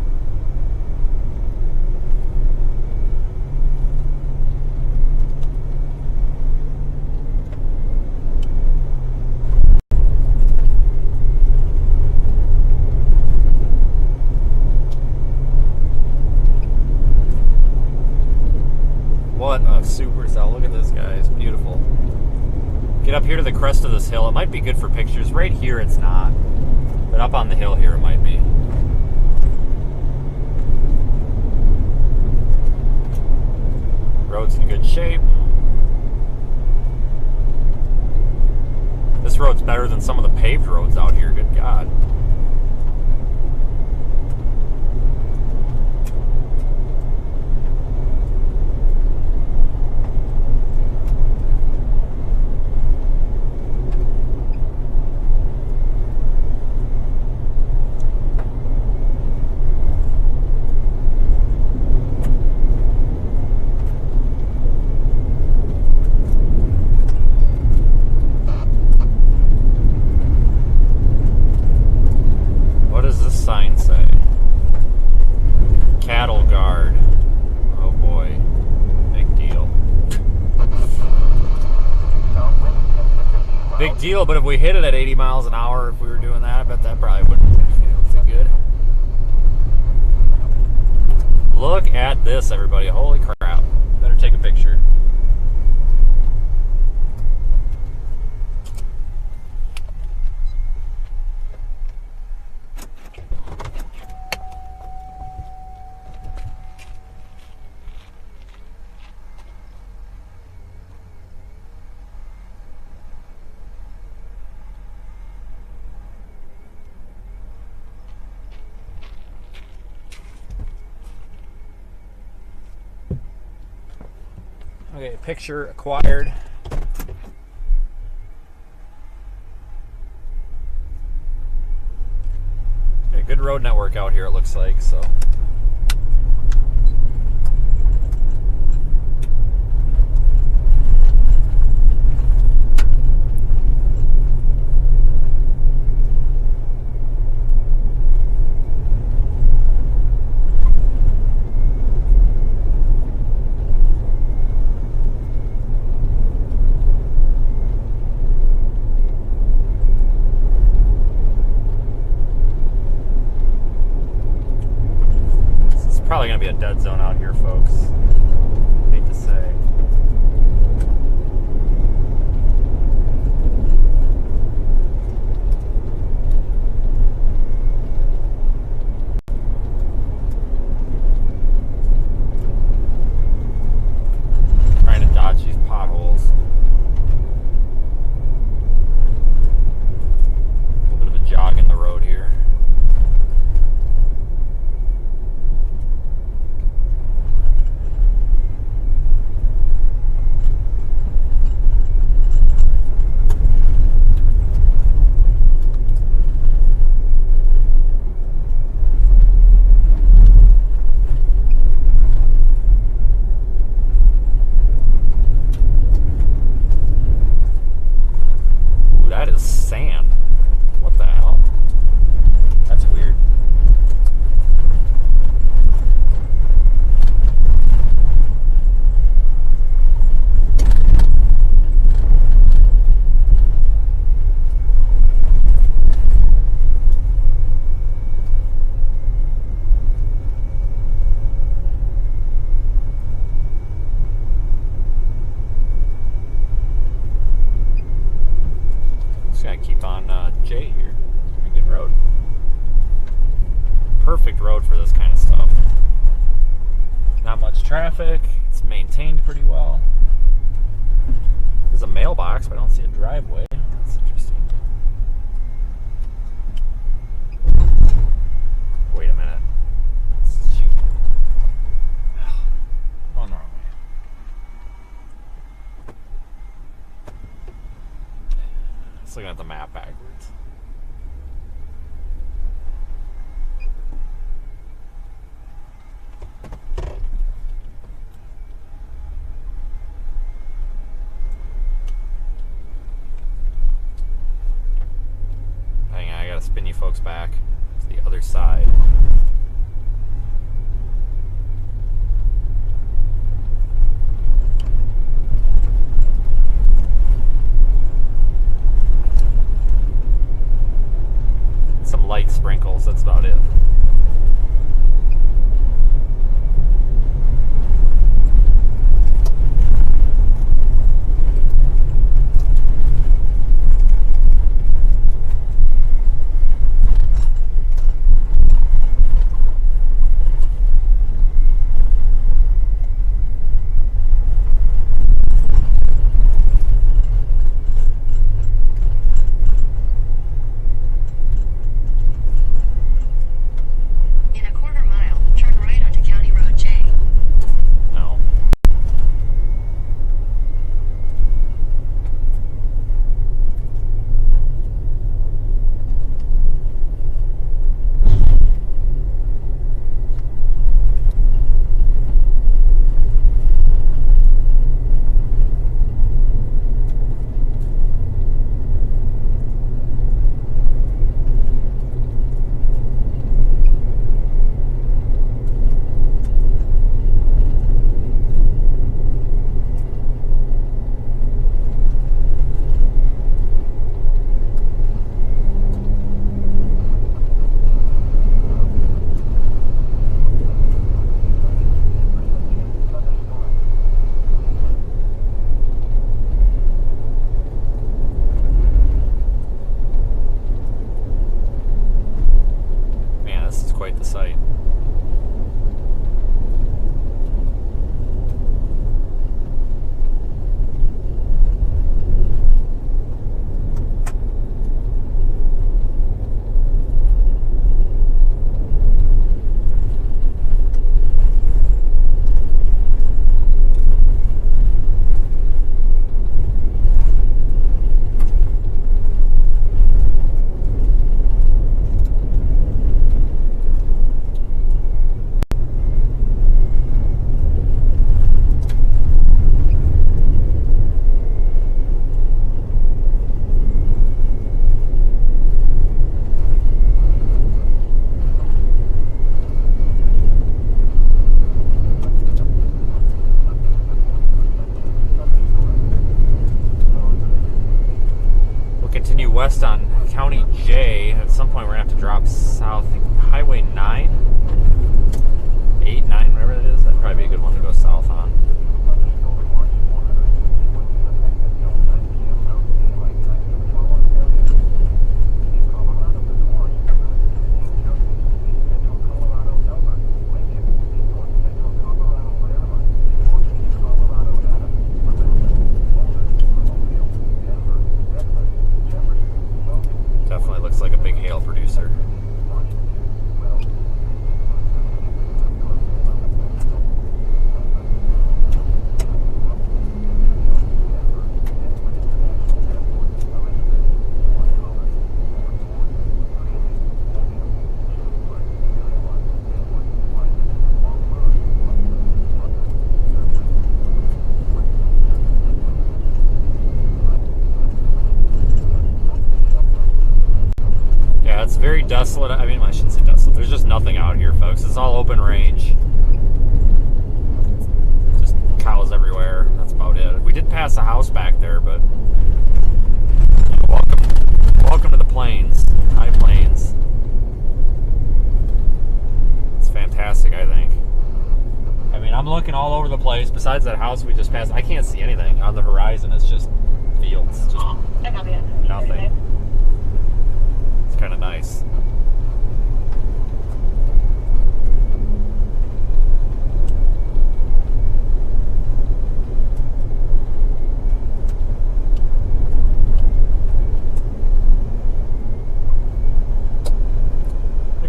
What a super cell. Look at this, guys. Beautiful. Get up here to the crest of this hill. It might be good for pictures. Right here it's not. But up on the hill here it might be. Road's in good shape. This road's better than some of the paved roads out here, good God. Big deal, but if we hit it at 80 miles an hour, if we were doing that, I bet that probably wouldn't feel too good. Look at this, everybody. Holy crap. Better take a picture. Okay, picture acquired. Okay, good road network out here, it looks like, so. Probably gonna be a dead zone out here, folks. Hate to say. Trying to dodge these potholes. A little bit of a jog in the road here. That is sand. What the hell? That's weird. Just gotta keep on J here. Pretty good road. Perfect road for this kind of stuff. Not much traffic. It's maintained pretty well. There's a mailbox, but I don't see a driveway. That's interesting. Wait a minute. Shoot. Going the wrong way. Just looking at the map backwards. Hang on, I gotta spin you folks back to the other side. Some light sprinkles, that's about it. desolate. I mean, I shouldn't say desolate. There's just nothing out here, folks. It's all open range. Just cows everywhere. That's about it. We did pass a house back there, but welcome to the plains, high plains. It's fantastic, I think. I mean, I'm looking all over the place. Besides that house we just passed, I can't see anything on the horizon. It's just fields, just nothing. It's kind of nice.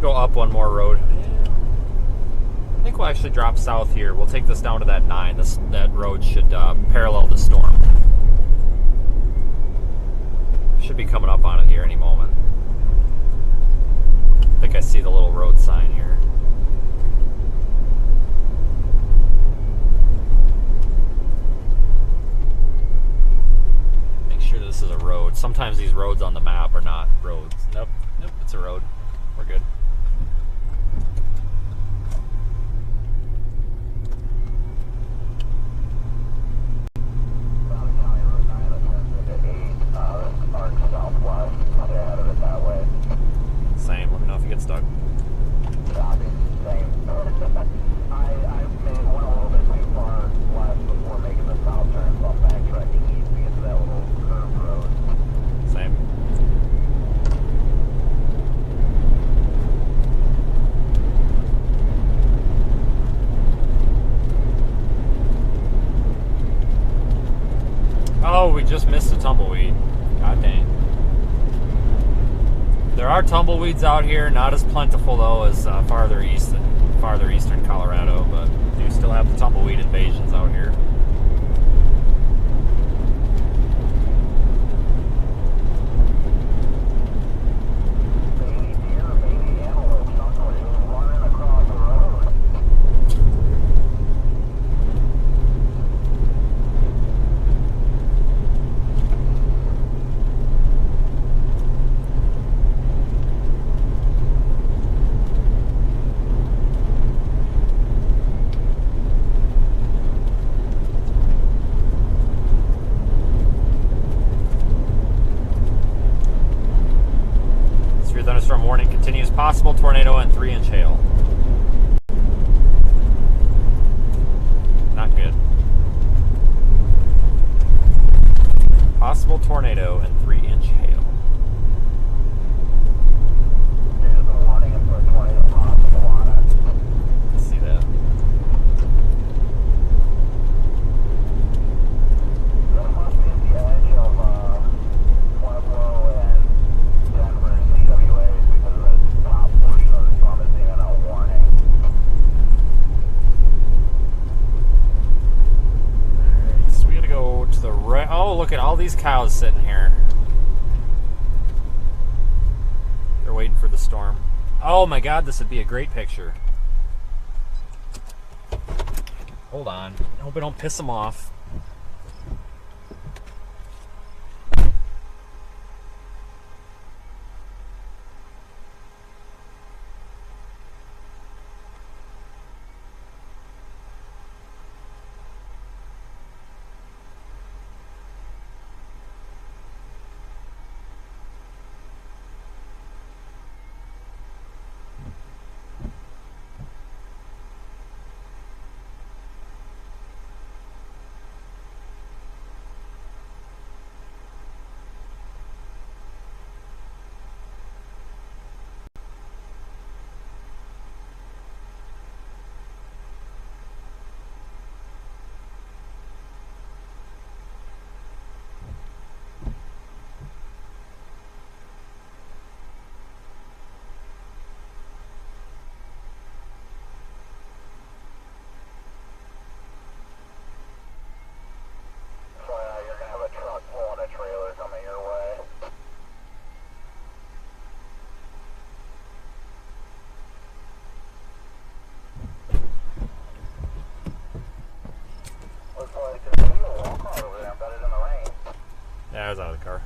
Go up one more road. I think we'll actually drop south here. We'll take this down to that 9. That road should parallel the storm. Should be coming up on it here any moment. I think I see the little road sign here. Make sure this is a road. Sometimes these roads on the map are not roads. Nope, it's a road. We're good. Same. Let me know if you get stuck. Copy. Same. I went a little bit too far left before making the south turn, so I'm backtracking east to get to that little curved road. Same. Oh, we just missed a tumbleweed. God dang. There are tumbleweeds out here, not as plentiful though as farther eastern Colorado, but we do still have the tumbleweed invasions out here. Baby deer, baby antelope, somebody was running across the road. Thunderstorm warning continues. Possible tornado and 3-inch hail. Not good. Possible tornado and 3-inch hail. There's a warning for a tornado possible on it. See that? That must be at the edge of Pueblo and Denver CWAs because the top portion of the storm isn't even a warning. Alright, so we gotta go to the right. Oh, look at all these cows sitting here. They're waiting for the storm. Oh my god, this would be a great picture. Hold on. I hope I don't piss them off. You're gonna have a truck pulling a trailer coming your way. Looks like there's a walk car over there embedded in the rain. Yeah, I was out of the car.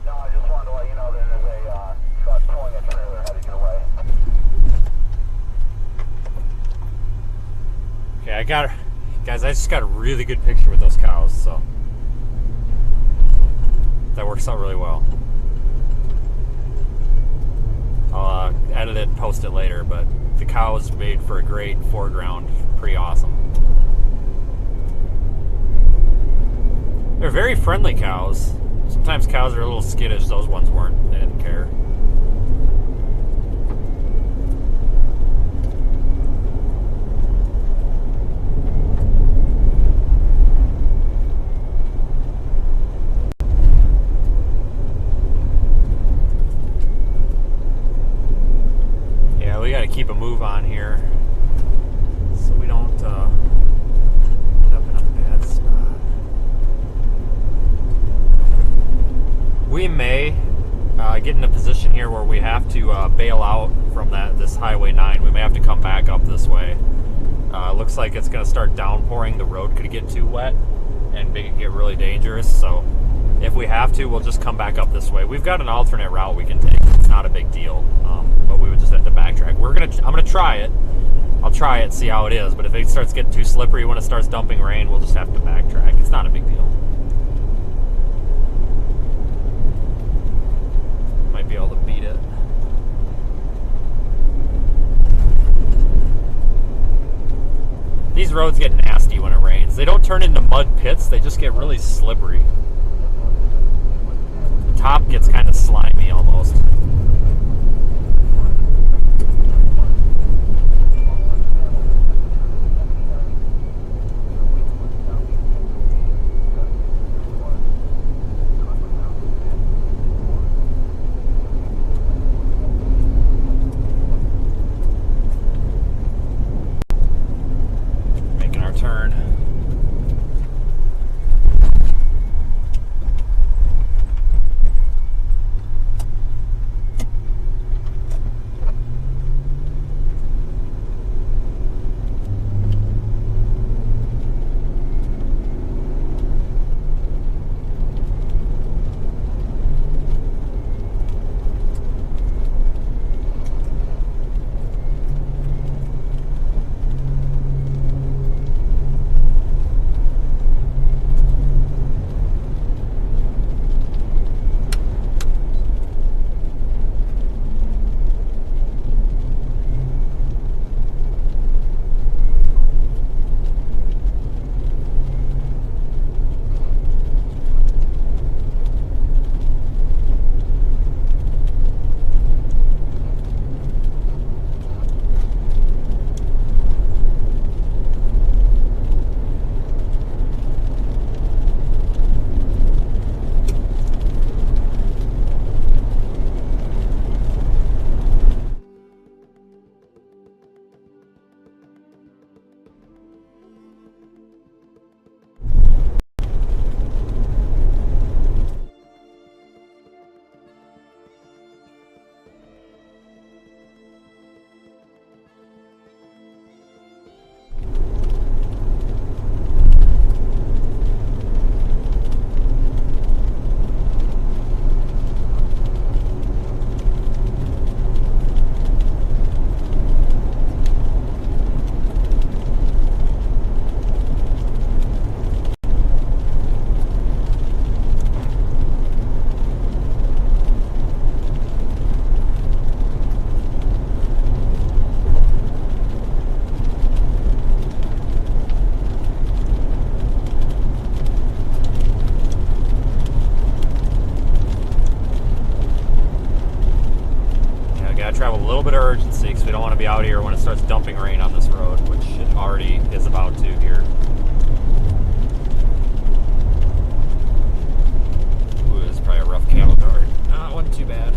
No, I just wanted to let you know that there's a truck guys, I just got a really good picture with those cows, so that works out really well. I'll edit it and post it later, but the cows made for a great foreground. Pretty awesome. They're very friendly cows. Sometimes cows are a little skittish. Those ones weren't. They didn't care. Yeah, we got to keep a move on here so we don't end up in a bad spot. We may get in a position here where we have to bail out from this Highway 9. We may have to come back up this way. Looks like it's going to start downpouring. The road could get too wet and make it get really dangerous. So if we have to, we'll just come back up this way. We've got an alternate route we can take. It's not a big deal, but we would just have to backtrack. I'm gonna try it. I'll try it, see how it is. But if it starts getting too slippery when it starts dumping rain, we'll just have to backtrack. It's not a big deal. Might be able to beat it. These roads get nasty when it rains. They don't turn into mud pits, they just get really slippery. The top gets kind of slimy almost. Making our turn. Travel a little bit of urgency because we don't want to be out here when it starts dumping rain on this road, which it already is about to here. Ooh, this is probably a rough cattle guard. No, it wasn't too bad.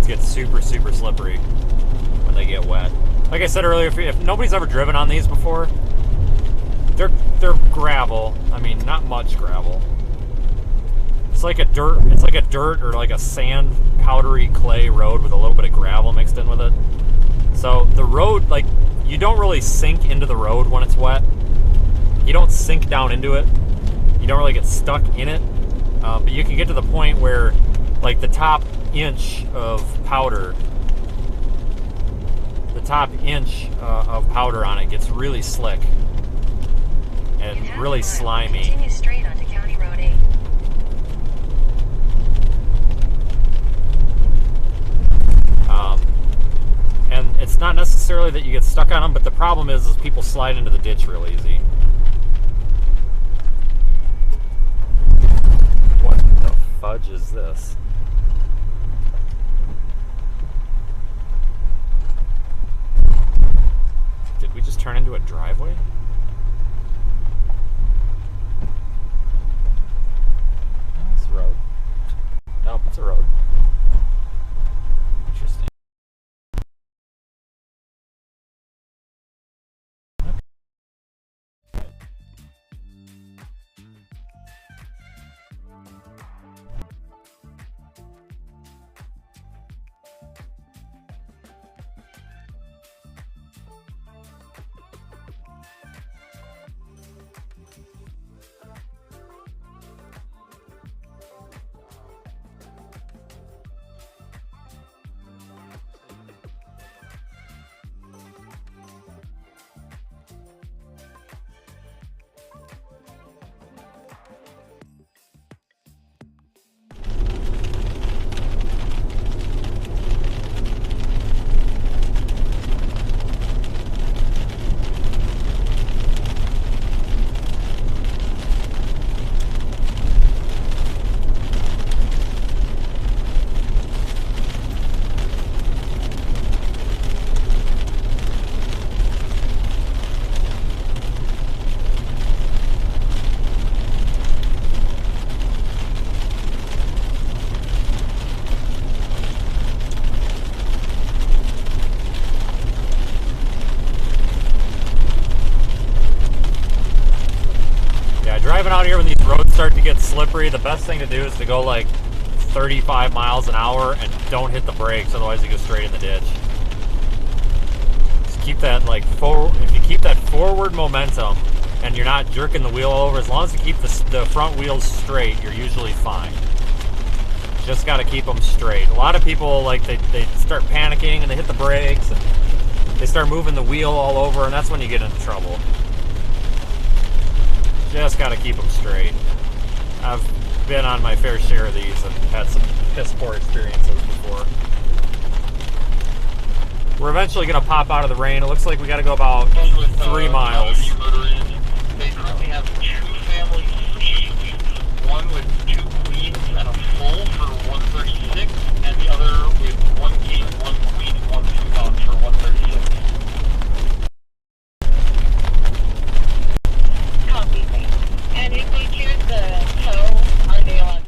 roads get super, super slippery when they get wet. Like I said earlier, if nobody's ever driven on these before, they're gravel. I mean, not much gravel. It's like a dirt or like a sand, powdery clay road with a little bit of gravel mixed in with it. So the road, like, you don't really sink into the road when it's wet. You don't sink down into it. You don't really get stuck in it. But you can get to the point where, like, the top inch of powder on it gets really slick and really slimy. Continue straight onto County Road 8. And it's not necessarily that you get stuck on them, but the problem is people slide into the ditch real easy. What the fudge is this? Did we just turn into a driveway? It's a road. Nope, it's a road. Interesting. Driving out here when these roads start to get slippery, the best thing to do is to go like 35 miles an hour and don't hit the brakes, otherwise you go straight in the ditch. Just keep that like forward. If you keep that forward momentum and you're not jerking the wheel over, as long as you keep the front wheels straight, you're usually fine. Just got to keep them straight. A lot of people, like, they start panicking and they hit the brakes and they start moving the wheel all over, and that's when you get into trouble. Just got to keep them straight. I've been on my fair share of these and had some piss poor experiences before. We're eventually going to pop out of the rain. It looks like we got to go about 3 miles. They currently have 2 family suites, one with 2 queens and a full for 136, and the other with 1 king, 1 queen, and 1 peacock for 136. Copy. And if we choose the tow, are they allowed?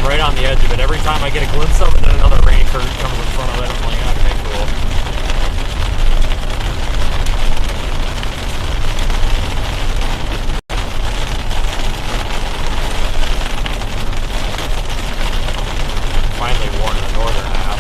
I'm right on the edge of it. Every time I get a glimpse of it, then another rain curtain comes in front of it. I'm like, okay, cool. Finally warned the northern half.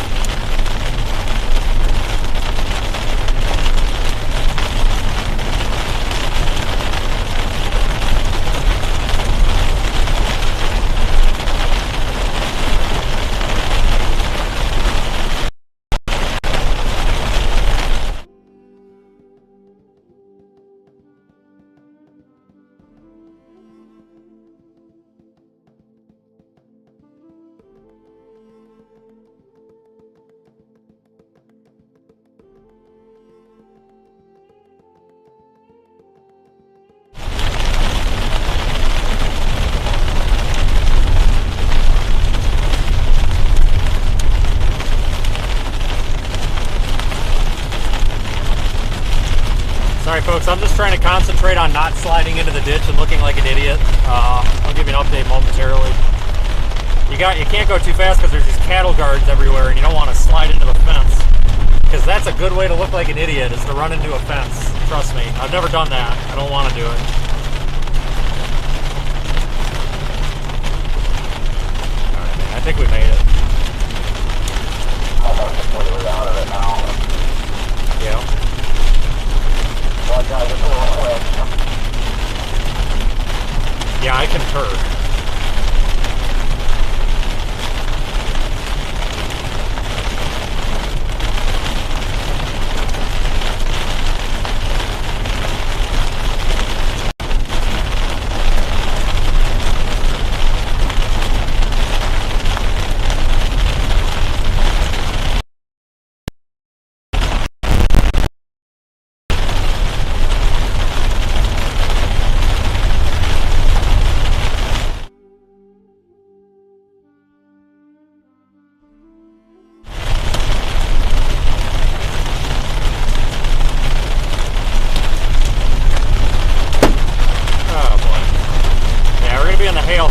Sorry folks, I'm just trying to concentrate on not sliding into the ditch and looking like an idiot. I'll give you an update momentarily. You can't go too fast because there's these cattle guards everywhere and you don't want to slide into the fence. Because that's a good way to look like an idiot, is to run into a fence. Trust me, I've never done that. I don't want to do it. Alright man, I think we made it. Almost completely out of it now. Yeah. Watch out, just a little quick. Yeah, I concur.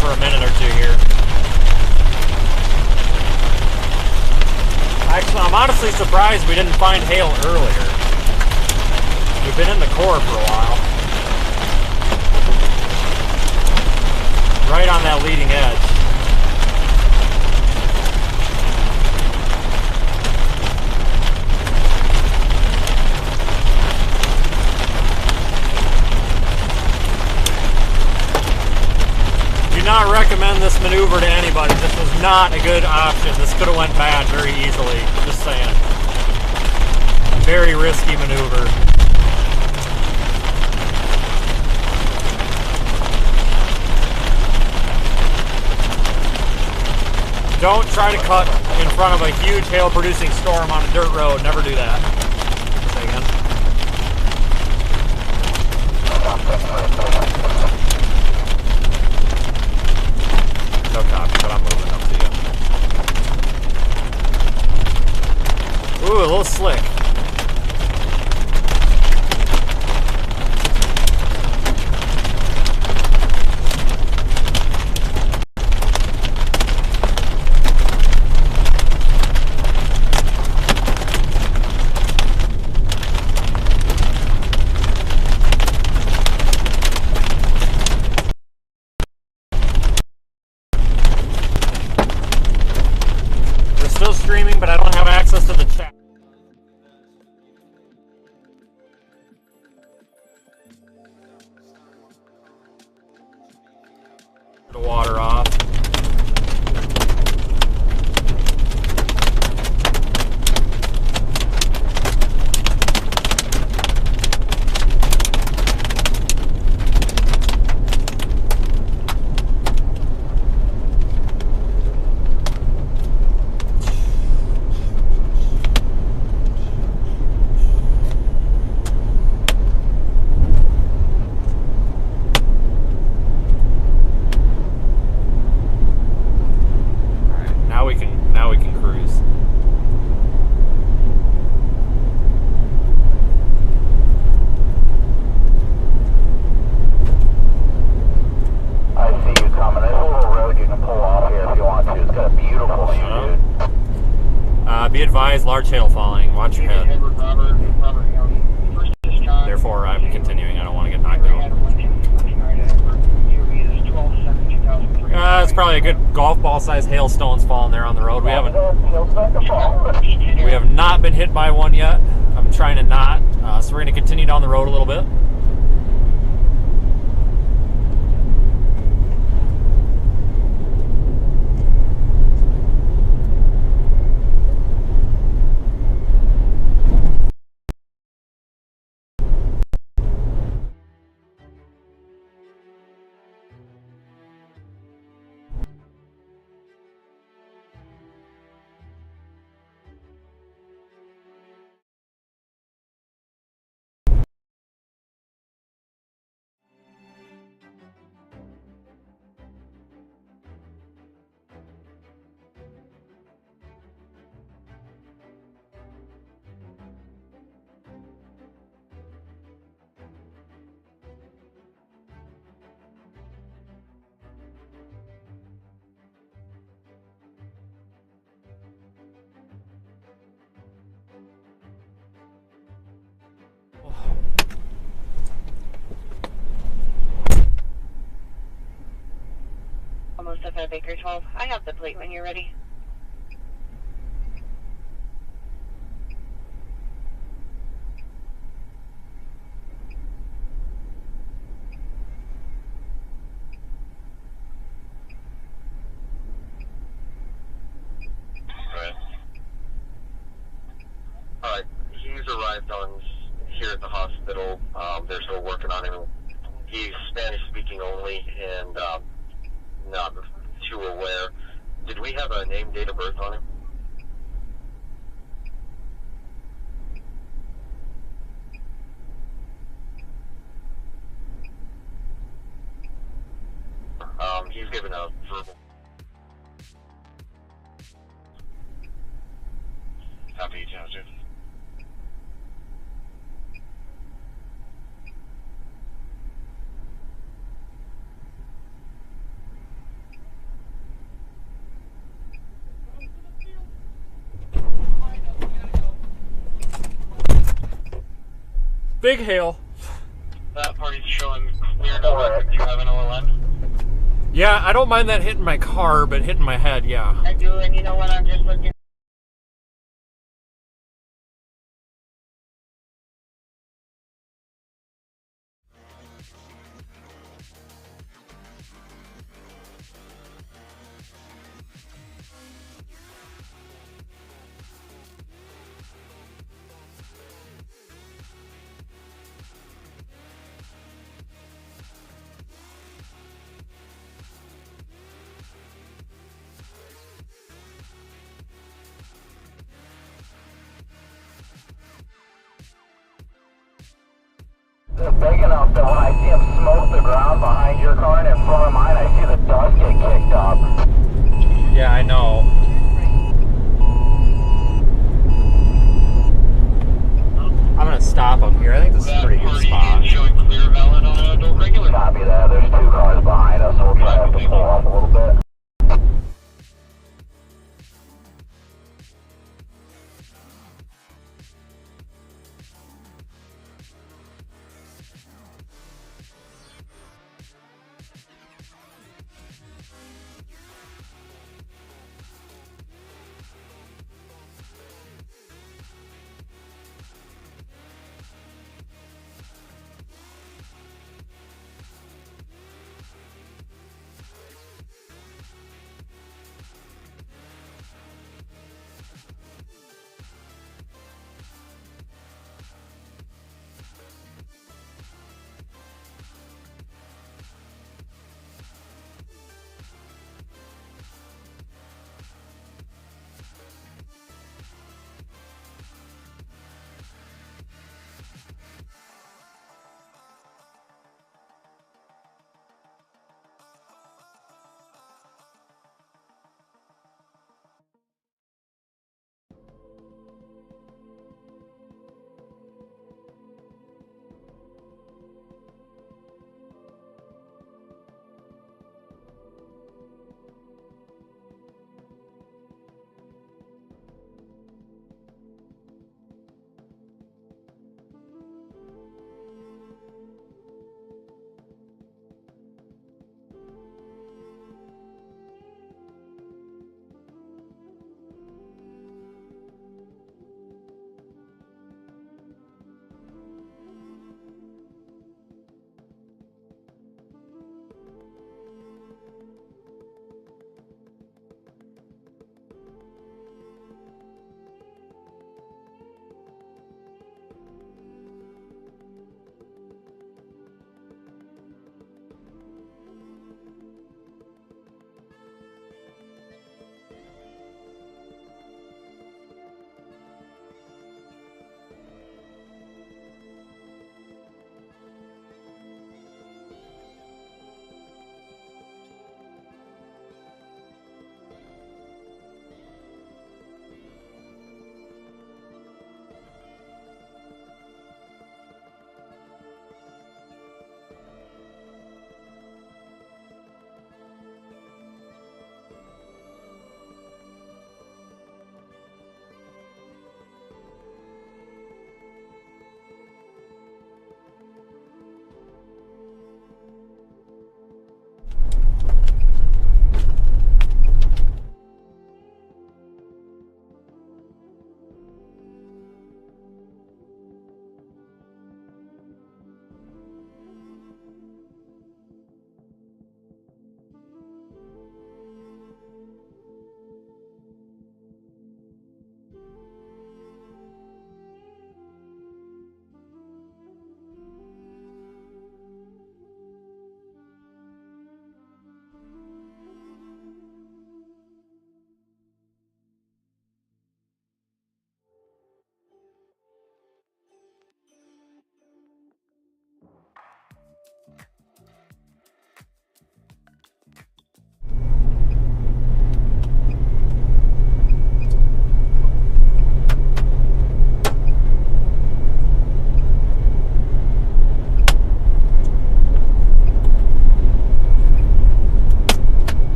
For a minute or two here. Actually, I'm honestly surprised we didn't find hail earlier. We've been in the core for a while. Right on that leading edge. Not recommend this maneuver to anybody. This was not a good option. This could have went bad very easily. Just saying. Very risky maneuver. Don't try to cut in front of a huge hail-producing storm on a dirt road. Never do that. Say again. No copy, but I'm moving up to you. Ooh, a little slick. But I don't have access to the chat. advised, large hail falling. Watch your head. Edward Robert County. First is John. Therefore, I'm continuing. I don't want to get knocked out. It's probably a good golf ball sized hailstones falling there on the road. We have not been hit by one yet. I'm trying to not. So we're going to continue down the road a little bit. Almost up at Baker 12. I have the plate when you're ready. Alright, he's arrived here at the hospital. They're still working on him. He's Spanish speaking only and not too aware. Did we have a name, date of birth on him? He's given a verbal. Copy, CHASER. Big hail. That party's showing clear no record. Do you have an OLN? Yeah, I don't mind that hitting my car, but hitting my head, yeah. I do, and you know what? I'm just looking. They're big enough that when I see them smoke the ground behind your car and in front of mine, I see the dust get kicked up. Yeah, I know. I'm gonna stop up here. I think this is a pretty good spot. Showing clear valid on an adult regular. Copy that. There's two cars behind us, so we'll try to have to pull off a little bit.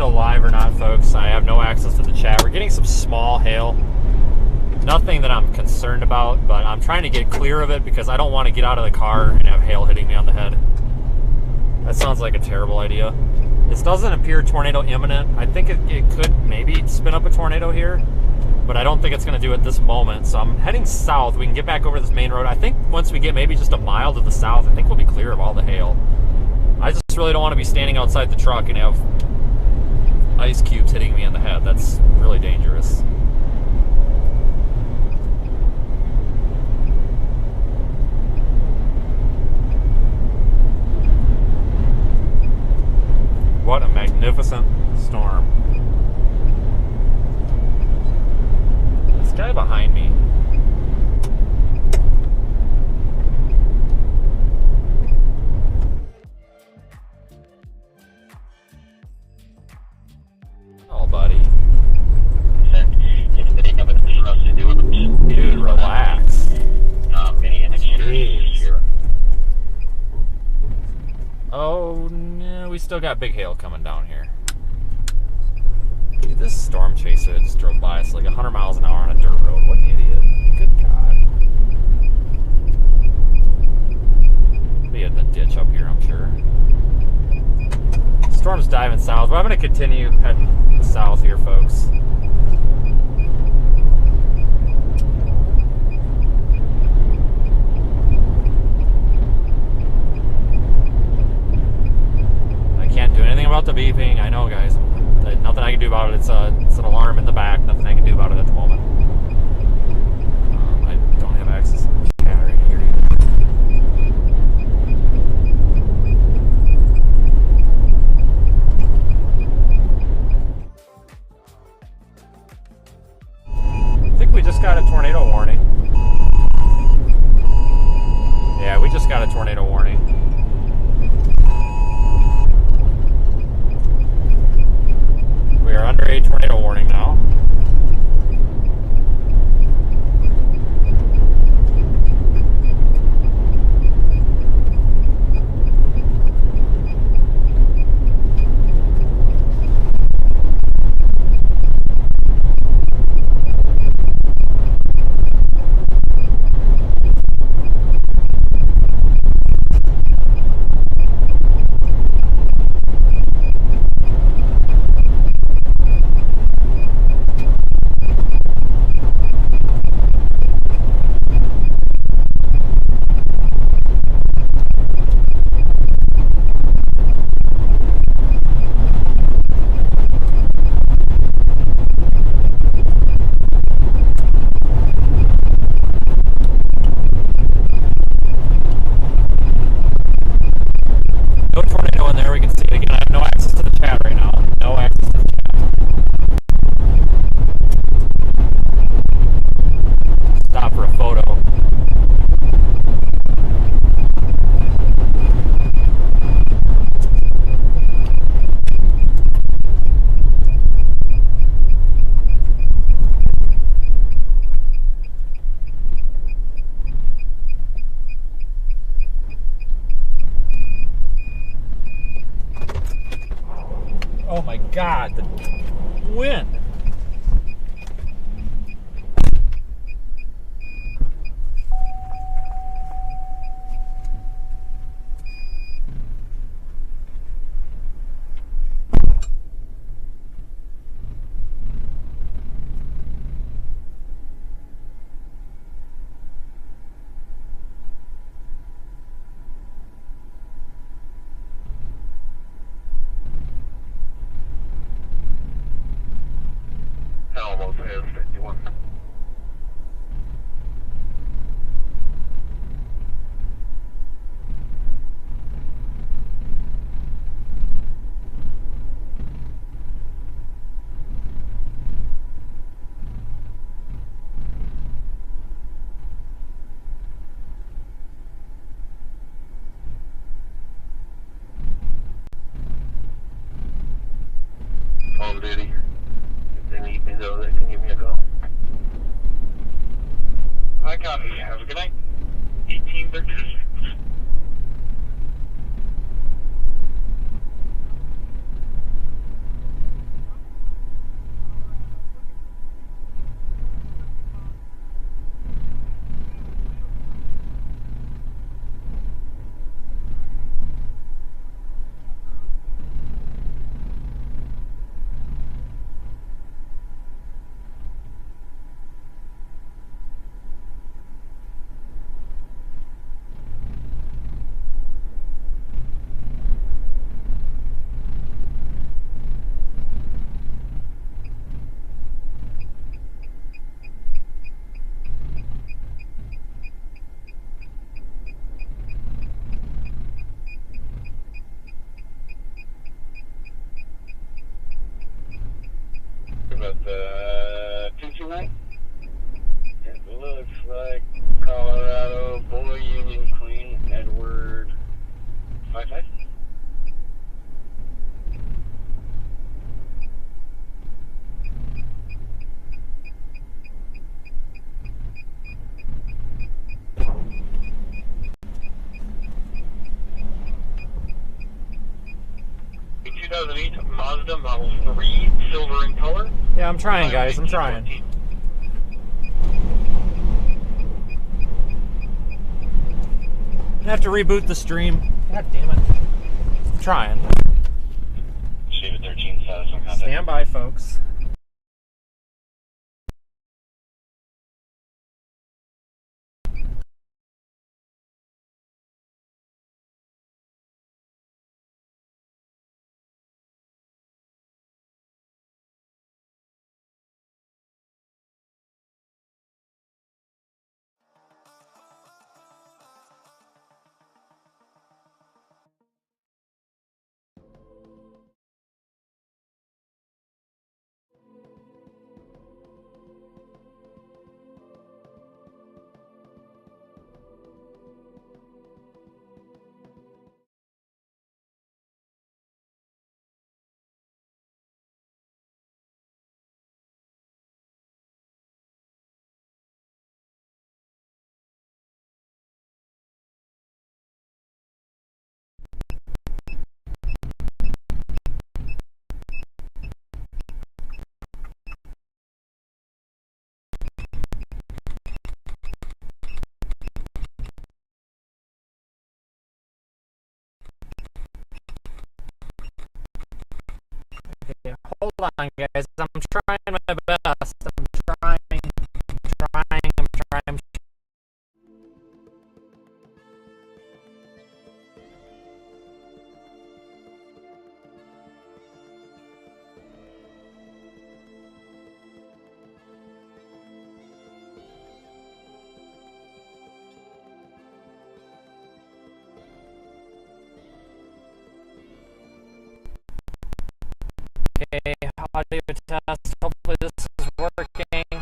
still live or not, folks. I have no access to the chat. We're getting some small hail. Nothing that I'm concerned about, but I'm trying to get clear of it because I don't want to get out of the car and have hail hitting me on the head. That sounds like a terrible idea. This doesn't appear tornado imminent. I think it could maybe spin up a tornado here, but I don't think it's going to do it this moment. So I'm heading south. We can get back over this main road. I think once we get maybe just a mile to the south, I think we'll be clear of all the hail. I just really don't want to be standing outside the truck and have ice cubes hitting me on the head. That's really dangerous. What a magnificent storm. This guy behind me. Oh, buddy. Dude, relax. Jeez. Oh, no, we still got big hail coming down here. Dude, this storm chaser just drove by us like 100 miles an hour on a dirt road. What an idiot. Good God. Be in the ditch up here, I'm sure. Storm's diving south, but I'm going to continue heading south here, folks. About the beeping, I know, guys. Nothing I can do about it. It's an alarm in the back. Nothing I can do about it at the moment. I don't have access to the chat right here I think we just got a tornado warning. Yeah, we just got a tornado warning. We are under a tornado warning now. Oh my God, the wind. Almost has 51. Tom Diddy. If they need me though, they can give me a call. I got it. Have a good night. 1836. 221? It looks like Colorado, Boy, Union, Queen, Edward, 55. A 2008 Mazda Model 3, silver in color. Yeah, I'm trying, guys. I'm trying. I have to reboot the stream. God damn it. I'm trying. Shave 13 status on contact. Stand by, folks. Okay, hold on, guys. I'm trying my best. I'm trying. Okay, audio test. Hopefully this is working.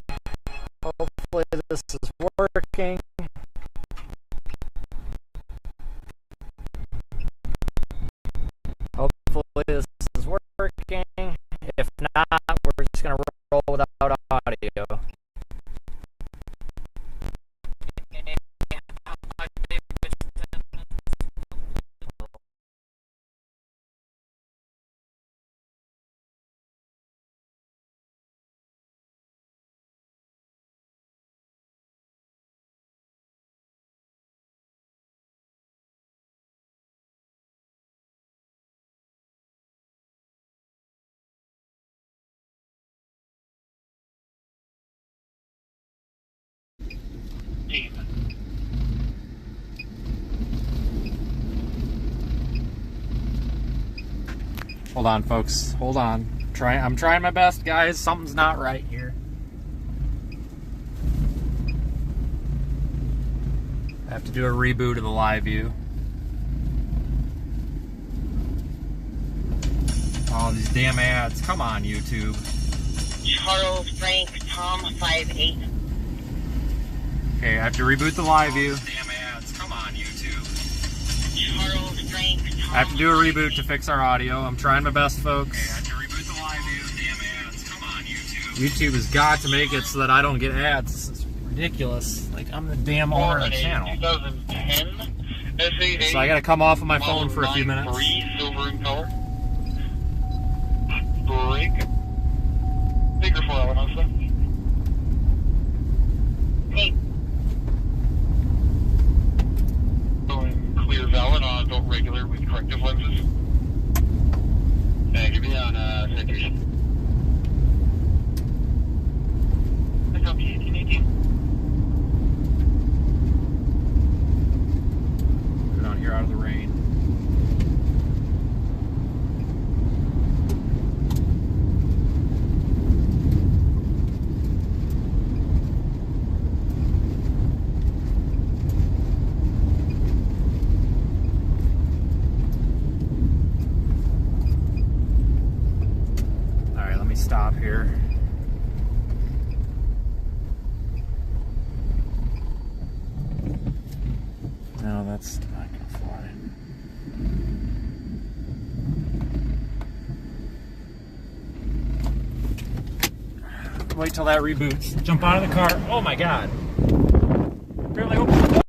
Hopefully this is working. Hopefully this is working. If not, we're just going to roll without audio. Hold on, folks. Hold on. I'm trying my best, guys. Something's not right here. I have to do a reboot of the live view. Oh, these damn ads. Come on, YouTube. Charles Frank Tom 58. Okay, I have to reboot the live view. Damn ads. Come on, YouTube. Charles Frank Tom I have to do a reboot to fix our audio. I'm trying my best, folks. Okay, I have to reboot the live view. Damn ads. Come on, YouTube. YouTube has got to make it so that I don't get ads. This is ridiculous. Like, I'm the damn owner of the channel. 2010 SA8. So I gotta come off of my phone for a few minutes. 3, silver in color. Brake. Bigger foil, honestly. Hey, Going clear valid on adult regular with corrective lenses. Give me on citation. I copy 1818. Get out here out of the rain. Stop here. That's not gonna fly. Wait till that reboots. Jump out of the car. Oh my god. Barely opened the door.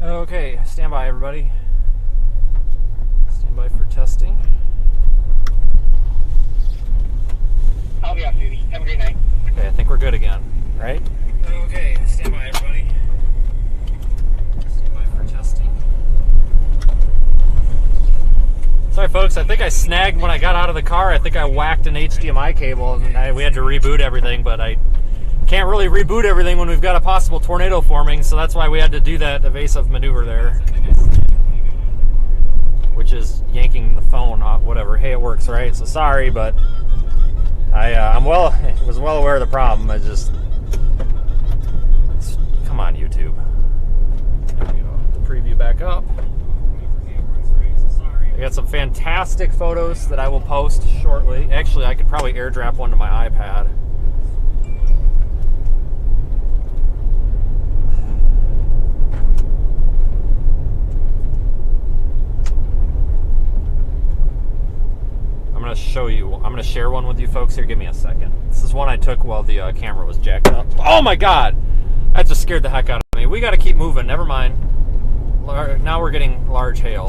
Okay, stand by everybody. Stand by for testing. I'll be off duty. Have a great night. Okay, I think we're good again, right? Okay, stand by everybody. Stand by for testing. Sorry folks, I think I snagged when I got out of the car. I think I whacked an HDMI cable and we had to reboot everything, but I can't really reboot everything when we've got a possible tornado forming, so that's why we had to do that evasive maneuver there. Which is yanking the phone off, whatever. Hey, it works, right? So sorry, but I was well aware of the problem. Come on, YouTube. There we go. The preview back up. I got some fantastic photos that I will post shortly. Actually, I could probably airdrop one to my iPad. I'm going to share one with you folks here. Give me a second. This is one I took while the camera was jacked up. Oh my god! That just scared the heck out of me. We got to keep moving. Never mind. Now we're getting large hail.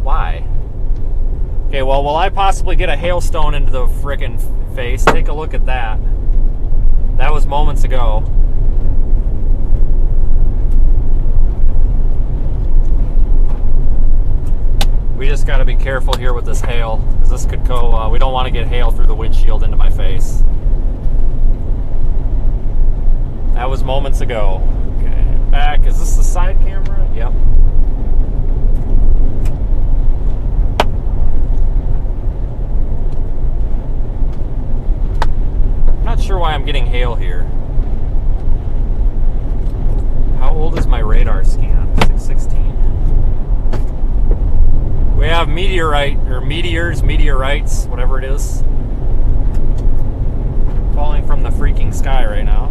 Why? Okay, well, will I possibly get a hailstone into the frickin' face? Take a look at that. That was moments ago. We just got to be careful here with this hail, because this could go, we don't want to get hail through the windshield into my face. That was moments ago. Okay, back. Is this the side camera? Yep. I'm not sure why I'm getting hail here. How old is my radar scan? 616. We have meteorite, or meteorites, whatever it is, falling from the freaking sky right now.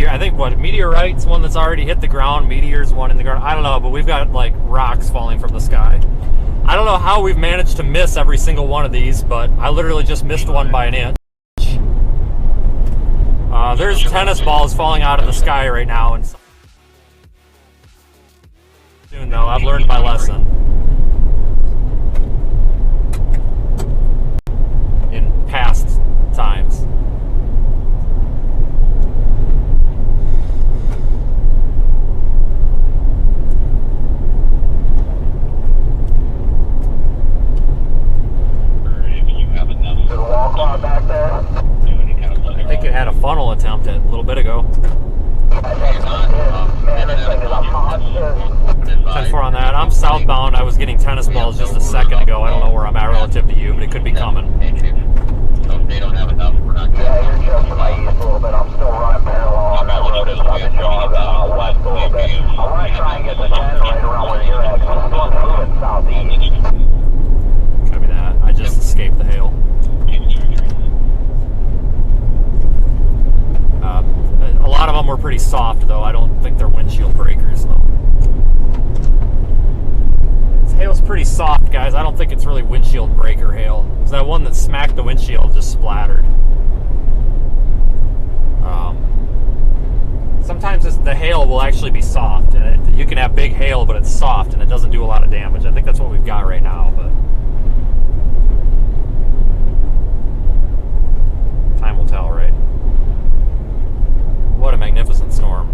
I think meteorite's one that's already hit the ground, meteor's one in the ground. I don't know, but we've got like rocks falling from the sky. I don't know how we've managed to miss every single one of these, but I literally just missed one by an inch. There's tennis balls falling out of the sky right now, and soon though, I've learned my lesson. In past times. I think it had a funnel attempt a little bit ago. 10-4 on that. I'm southbound. I was getting tennis balls just a second ago. I don't know where I'm at relative to you, but it could be coming. So if they don't have enough, we're not going to... Yeah, you're just to my east a little bit. I'm still running parallel on that road as I've been jog west a little bit. I want to try and get the 10 right around where you're at, because I'm still moving southeast. Copy that. I just escaped the hail. A lot of them were pretty soft, though. I don't think they're windshield breakers, though. that one that smacked the windshield just splattered. Sometimes the hail will actually be soft, and you can have big hail, but it's soft and it doesn't do a lot of damage. I think that's what we've got right now, but time will tell, right? What a magnificent storm.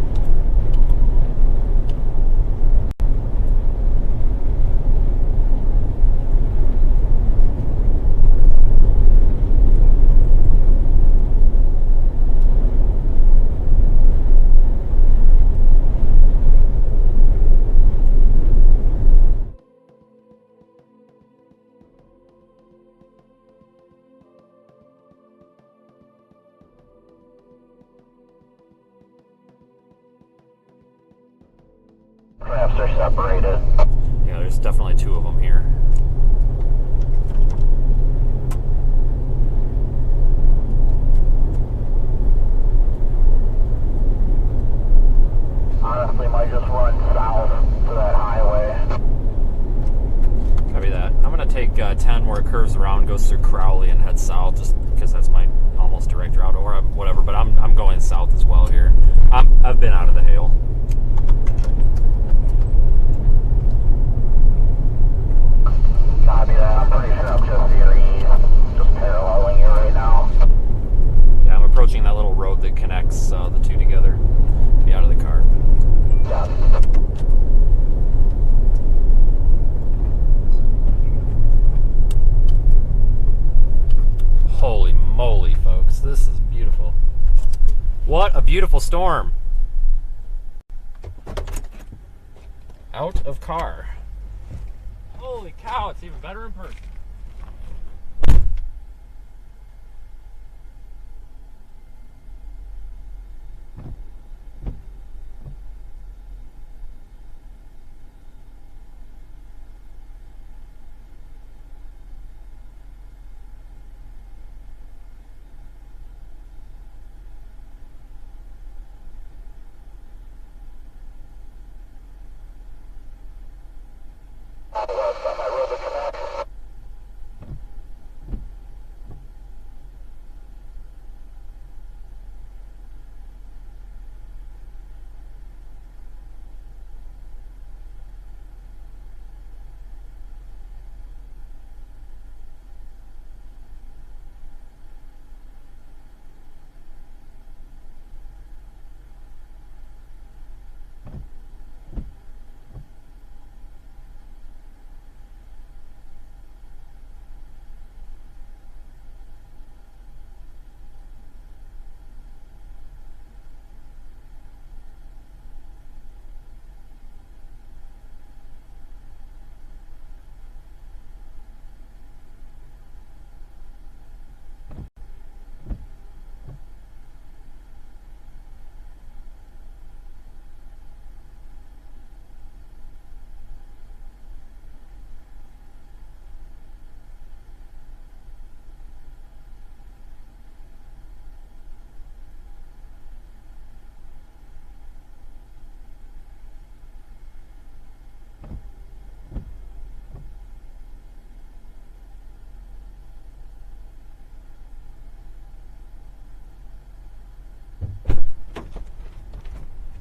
Crafts are separated. Yeah, there's definitely two of them here. Honestly, might just run south to that highway. Copy that. I'm gonna take 10 where it curves around, goes through Crowley, and head south, just because that's my almost direct route, or whatever. But I'm going south as well here. I've been out of the hail. Copy that. I'm pretty sure I'm just here east, just paralleling you right now. Yeah, I'm approaching that little road that connects the two together. Be out of the car. Yeah. Holy moly, folks. This is beautiful. What a beautiful storm. Out of car. Holy cow, it's even better in person.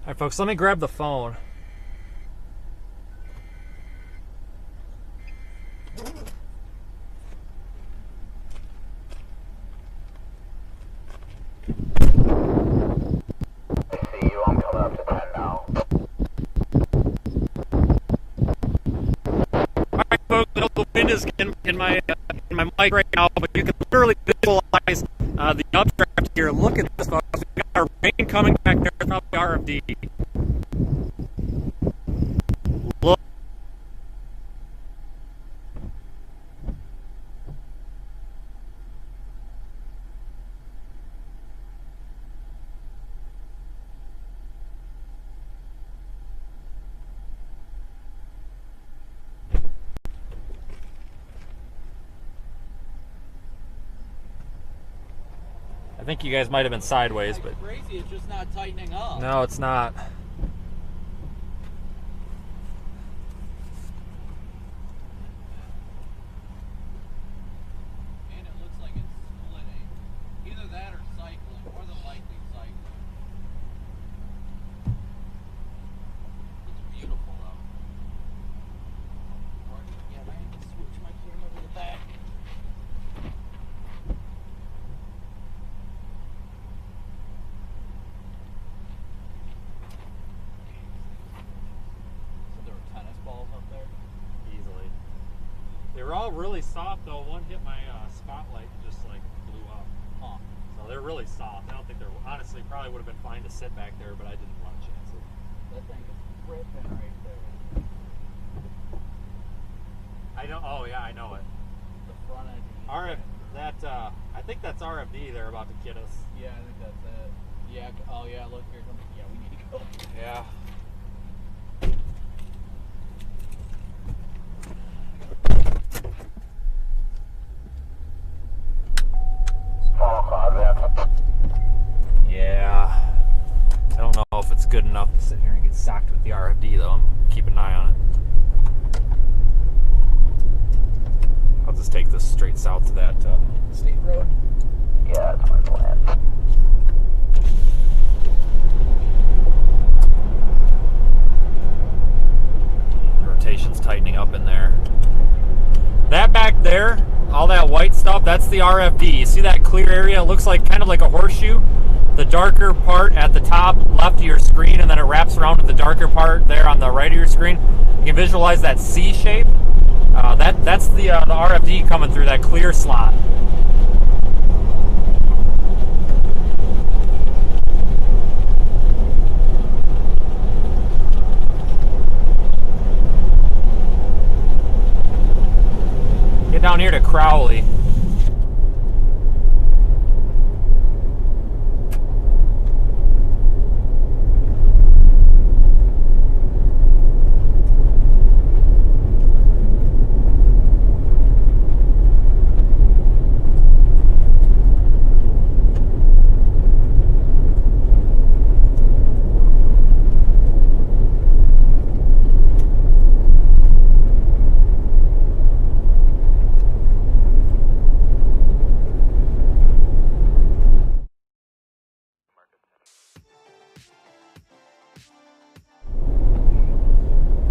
Alright folks, let me grab the phone. I see you. I'm coming up to 10 now. Alright folks, the wind is in my mic right now, but you can literally visualize the updraft here. Look at this, folks. We've got our rain coming back there. It's probably RFD. Look. I think you guys might have been sideways, but Crazy, it's just not tightening up. no, it's not. Man, felt really soft though. One hit my spotlight and just like blew up. Huh. So they're really soft. I don't think they're, honestly, probably would have been fine to sit back there, but I didn't want to chance it. That thing is ripping right there. I don't, oh yeah, I know it. The front edge. RF, I think that's RFD they're about to kid us. Yeah, I think that's it. Yeah, oh yeah, look, here comes, yeah, we need to go. Yeah. Yeah. I don't know if it's good enough to sit here and get socked with the RFD though. I'm keeping an eye on it. I'll just take this straight south to that state road. Yeah, that's my plan. Rotation's tightening up in there. That back there, all that white stuff, that's the RFD. You see that clear area? It looks like kind of like a horseshoe. The darker part at the top left of your screen, and then it wraps around to the darker part there on the right of your screen. You can visualize that C shape. That's the RFD coming through that clear slot. Get down here to Crowley.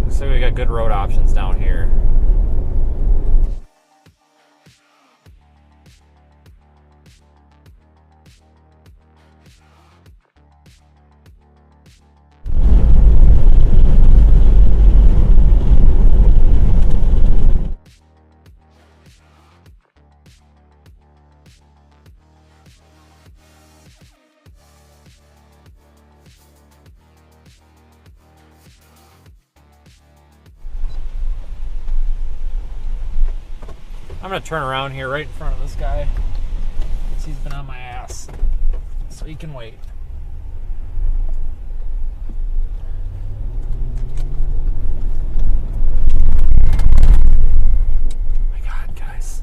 So we got good road options down here. I'm gonna turn around here right in front of this guy, because he's been on my ass, so he can wait. Oh my God, guys.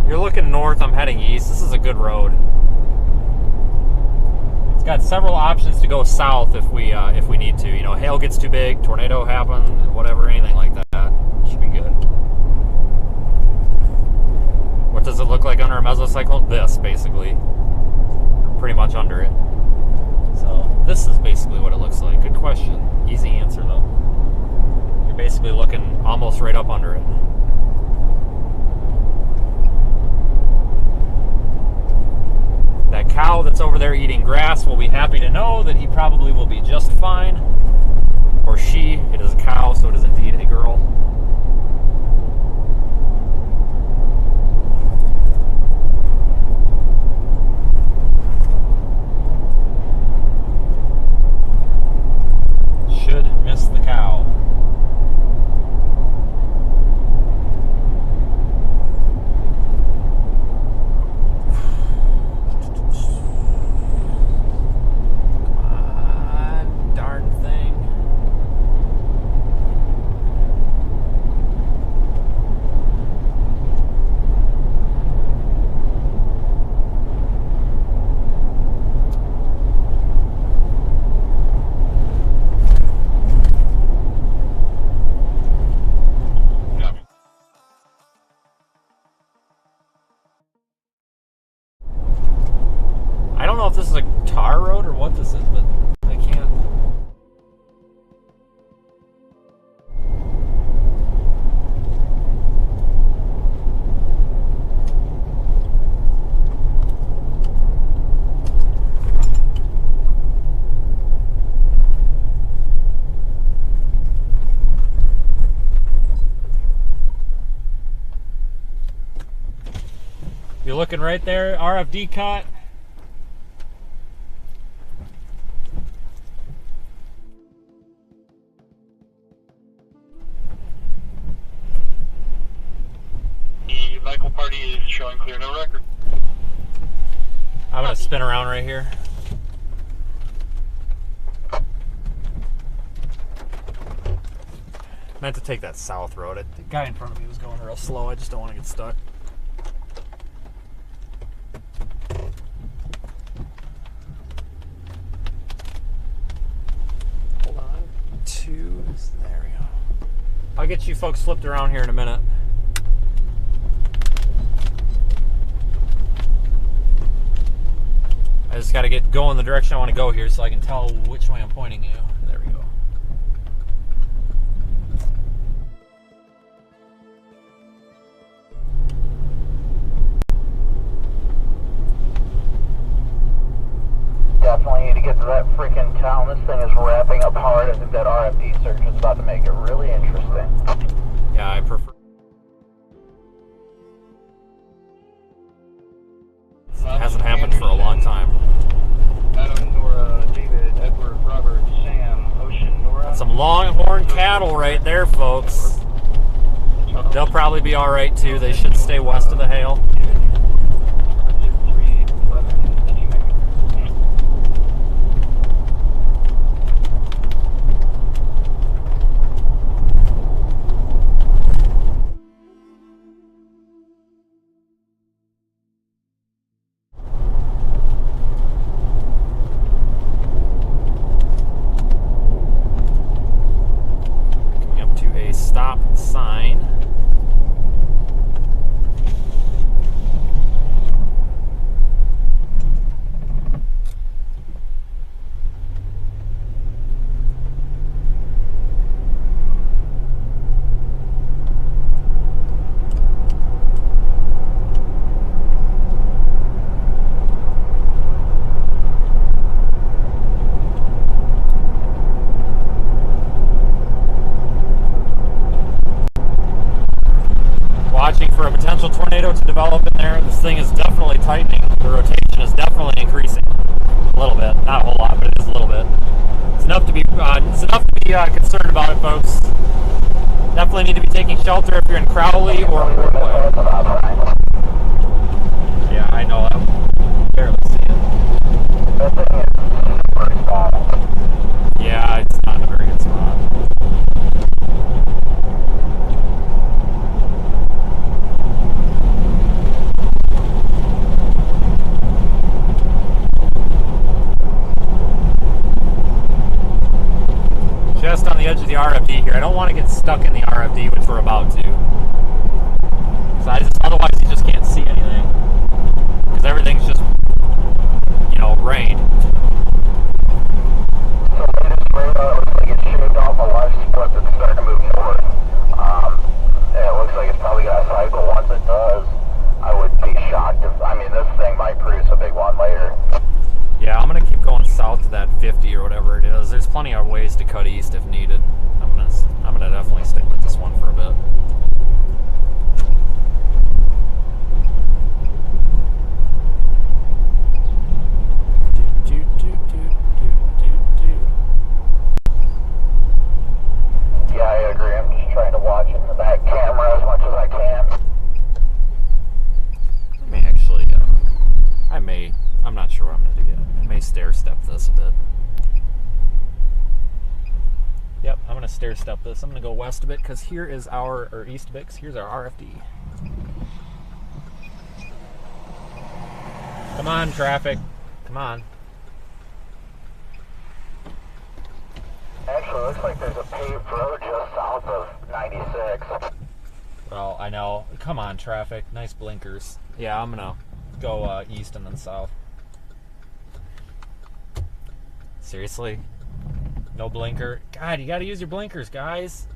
You're looking north, I'm heading east. This is a good road. It's got several options to go south if we need to. You know, hail gets too big, tornado happens, whatever, anything like that. Should be good. What does it look like under a mesocyclone? This, basically. Pretty much under it. So, this is basically what it looks like. Good question. Easy answer, though. You're basically looking almost right up under it. That cow that's over there eating grass will be happy to know that he probably will be just fine. Or she. It is a cow, so it is indeed a girl. Should miss the cow. I don't know if this is a tar road or what this is, but I can't. You're looking right there, RFD cut. The Michael party is showing clear, no record. I'm gonna spin around right here. Meant to take that south road. The guy in front of me was going real slow. I just don't want to get stuck. Hold on. There we go. I'll get you folks flipped around here in a minute. I just got to get going the direction I want to go here so I can tell which way I'm pointing you. There we go. Definitely need to get to that freaking town. This thing is wrapping up hard. I think that RFD search is about to make it really interesting. Yeah, I prefer. It hasn't happened for a long time. Adam, Nora, David, Edward, Robert, Sam, Ocean, Nora. Some longhorn cattle right there, folks. They'll probably be all right too. They should stay west of the hail. Stop sign. Watching for a potential tornado to develop in there. This thing is definitely tightening. The rotation is definitely increasing a little bit, not a whole lot, but it is a little bit. It's enough to be concerned about it, folks. Definitely need to be taking shelter if you're in Crowley or Woodway. Yeah, I know. I barely see it. Yeah, it's not in a very good spot. Just on the edge of the RFD here. I don't want to get stuck in the RFD, which we're about to. So otherwise you just can't see anything. Because everything's just, rain. So latest radar looks like it's shaved off a large split that's starting to move north. It looks like it's probably going to cycle. Once it does, I would be shocked if, this thing might produce a big one later. Yeah, I'm gonna keep going south to that 50 or whatever it is. There's plenty of ways to cut east if needed. I'm gonna definitely stick with this one for a bit. Yeah, I agree. I'm just trying to watch it in the back camera as much as I can. I'm not sure what I'm gonna do yet. I may stair step this a bit. Yep, I'm gonna stair step this. I'm gonna go west a bit because here is or east a bit, 'cause here's our RFD. Come on, traffic. Come on. Actually, looks like there's a paved road just south of 96. Well, I know. Come on, traffic. Nice blinkers. Yeah, I'm gonna go east and then south. Seriously? No blinker? God, you gotta use your blinkers, guys.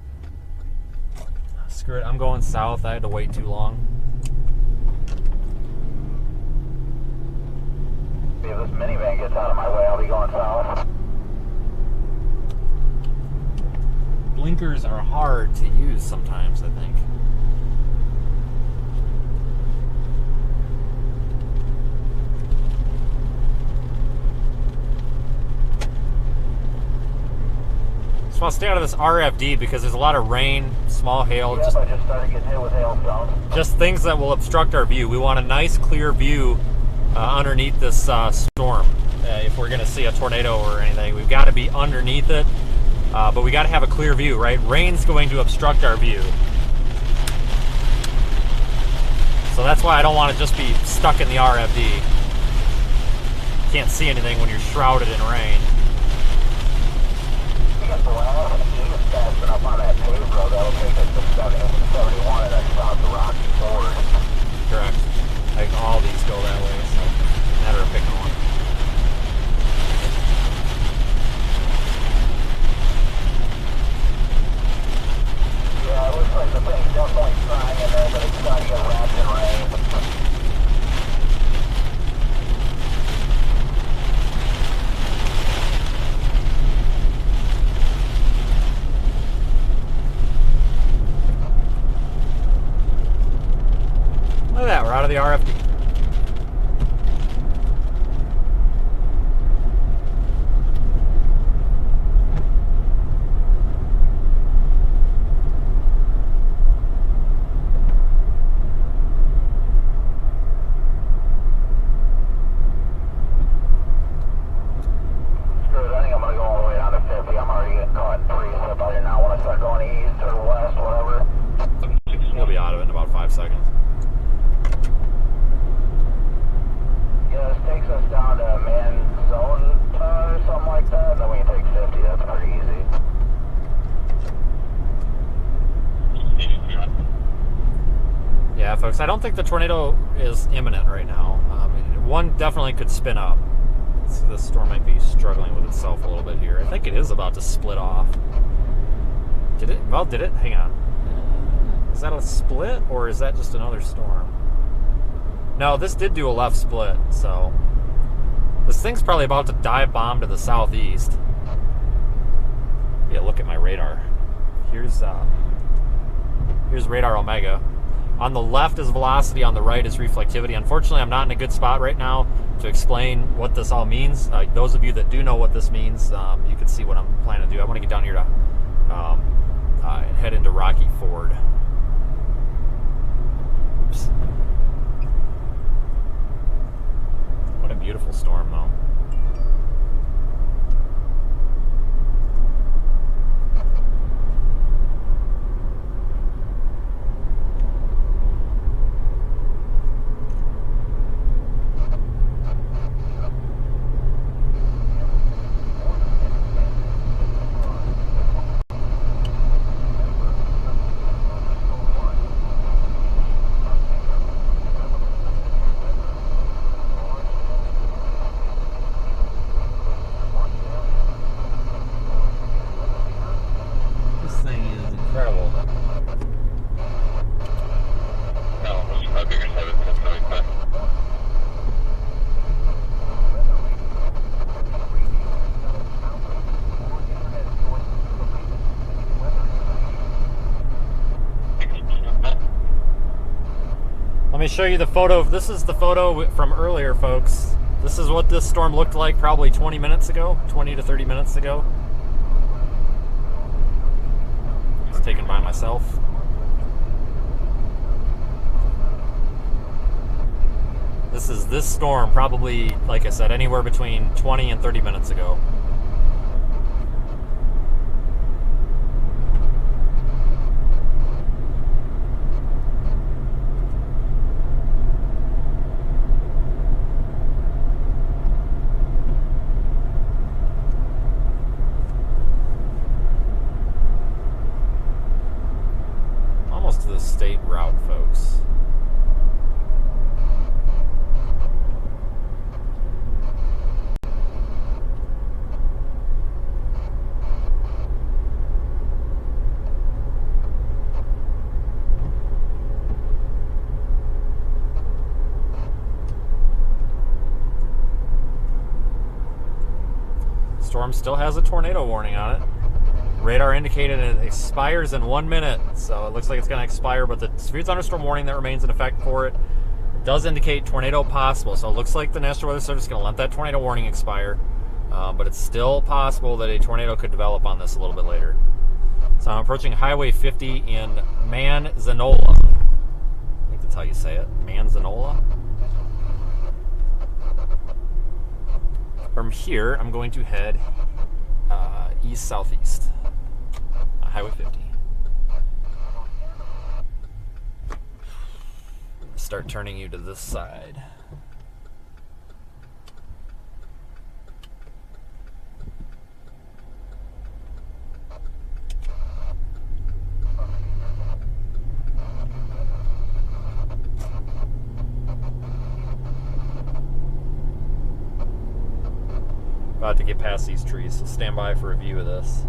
Screw it, I'm going south. I had to wait too long. If this minivan gets out of my way, I'll be going south. Blinkers are hard to use sometimes, I think. Just want to stay out of this RFD because there's a lot of rain, small hail, Yep, I just started getting hit with hailstones. just things that will obstruct our view. We want a nice, clear view underneath this storm. If we're going to see a tornado or anything, we've got to be underneath it, but we got to have a clear view, right? Rain's going to obstruct our view. So that's why I don't want to just be stuck in the RFD. Can't see anything when you're shrouded in rain. Well, he's passing up on that paved road. That'll take us to 70 and 71 and then south to Rocky Ford. Correct. Like all these go that way, so matter of picking one. Yeah, it looks like the thing's definitely trying in there, but it's starting to get wrapped in rain. Look at that, we're out of the RFD. Screw it, I think I'm gonna go all the way down to 50. I'm already getting caught in precip. I do not want to start going east or west, whatever. We'll be out of it in about 5 seconds. Yeah, this takes us down to Manzona or something like that, and then we can take 50. That's pretty easy. Yeah, folks, I don't think the tornado is imminent right now. One definitely could spin up. So this storm might be struggling with itself a little bit here. I think it is about to split off. Did it? Well, did it? Hang on. Is that a split, or is that just another storm? No, this did do a left split, so this thing's probably about to dive bomb to the southeast. Yeah, look at my radar. Here's radar Omega. On the left is velocity, on the right is reflectivity. Unfortunately, I'm not in a good spot right now to explain what this all means. Those of you that do know what this means, you can see what I'm planning to do. I want to get down here to and head into Rocky Ford. Oops. What a beautiful storm, though. Let me show you the photo. This is the photo from earlier, folks. This is what this storm looked like probably 20 minutes ago, 20 to 30 minutes ago. It's taken by myself. This is this storm probably, like I said, anywhere between 20 and 30 minutes ago. Almost to the state route, folks. Storm still has a tornado warning on it. Radar indicated it expires in 1 minute, so it looks like it's going to expire, but the severe thunderstorm warning that remains in effect for it does indicate tornado possible, so it looks like the National Weather Service is going to let that tornado warning expire. but it's still possible that a tornado could develop on this a little bit later. So I'm approaching Highway 50 in Manzanola. I think that's how you say it, Manzanola. From here, I'm going to head east-southeast, Highway 50. Start turning you to this side. About to get past these trees, so stand by for a view of this.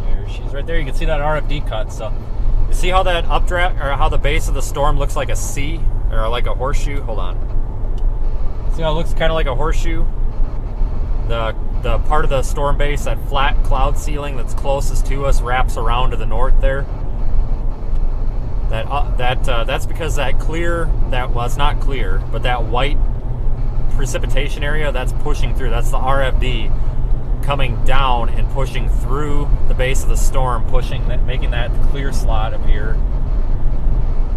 There she's right there. You can see that RFD cut. So you see how that updraft, or how the base of the storm looks like a C, or like a horseshoe? Hold on. See how it looks kind of like a horseshoe? The part of the storm base, that flat cloud ceiling that's closest to us, wraps around to the north there. That's because that clear, well, it's not clear, but that white precipitation area that's pushing through, that's the RFD coming down and pushing through the base of the storm, making that clear slot appear.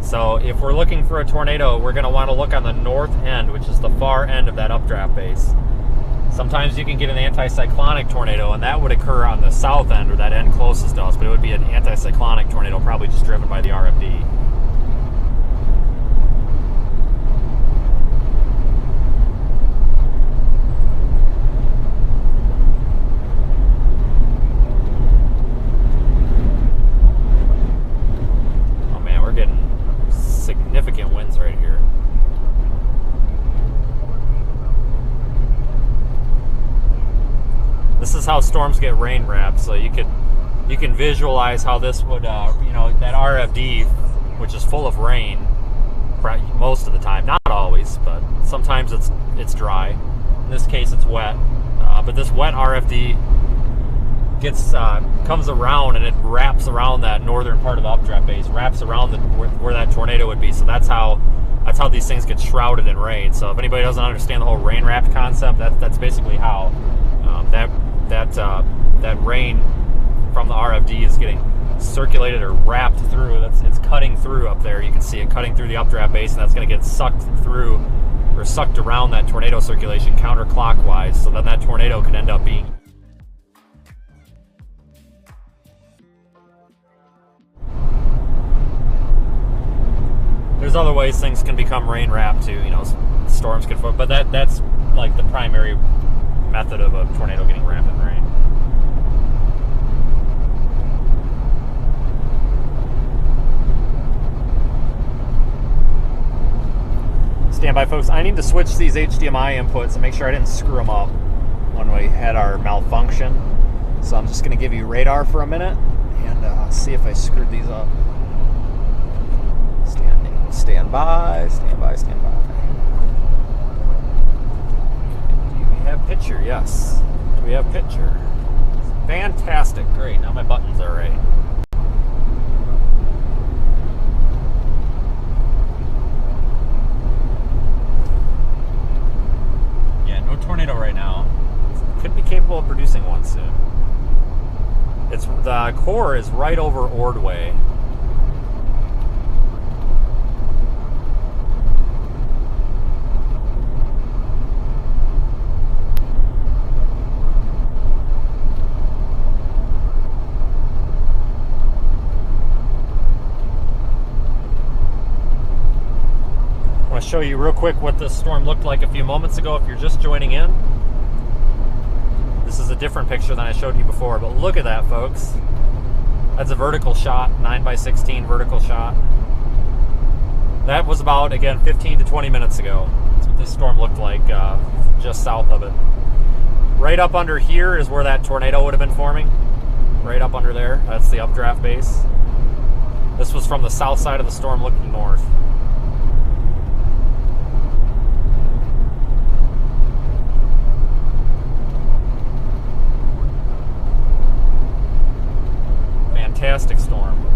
So if we're looking for a tornado, we're going to want to look on the north end, which is the far end of that updraft base. Sometimes you can get an anticyclonic tornado, and that would occur on the south end, or that end closest to us, but it would be an anticyclonic tornado, probably just driven by the RFD. Oh man, we're getting significant winds right here. This is how storms get rain wrapped, so you can visualize how this would, you know, that RFD, which is full of rain most of the time, not always, but sometimes it's dry. In this case, it's wet, but this wet RFD comes around and it wraps around that northern part of the updraft base, wraps around where that tornado would be. So that's how these things get shrouded in rain. So if anybody doesn't understand the whole rain wrapped concept, that's basically how that rain from the RFD is getting circulated or wrapped through. It's cutting through up there. You can see it cutting through the updraft base, and that's going to get sucked through or sucked around that tornado circulation counterclockwise. So then that tornado could end up being there's other ways things can become rain wrapped too. You know, storms can, but that's like the primary method of a tornado getting wrapped in rain. Stand by, folks. I need to switch these HDMI inputs and make sure I didn't screw them up when we had our malfunction. So I'm just going to give you radar for a minute and see if I screwed these up. Stand by, stand by, stand by. Do we have picture? Yes. Do we have picture? Fantastic. Great. Now my buttons are right. Yeah, no tornado right now. Could be capable of producing one soon. The core is right over Ordway. I want to show you real quick what this storm looked like a few moments ago if you're just joining in. This is a different picture than I showed you before, but look at that, folks. That's a vertical shot, 9x16 vertical shot. That was about, again, 15 to 20 minutes ago. That's what this storm looked like just south of it. Right up under here is where that tornado would have been forming. Right up under there, that's the updraft base. This was from the south side of the storm looking north. Fantastic storm.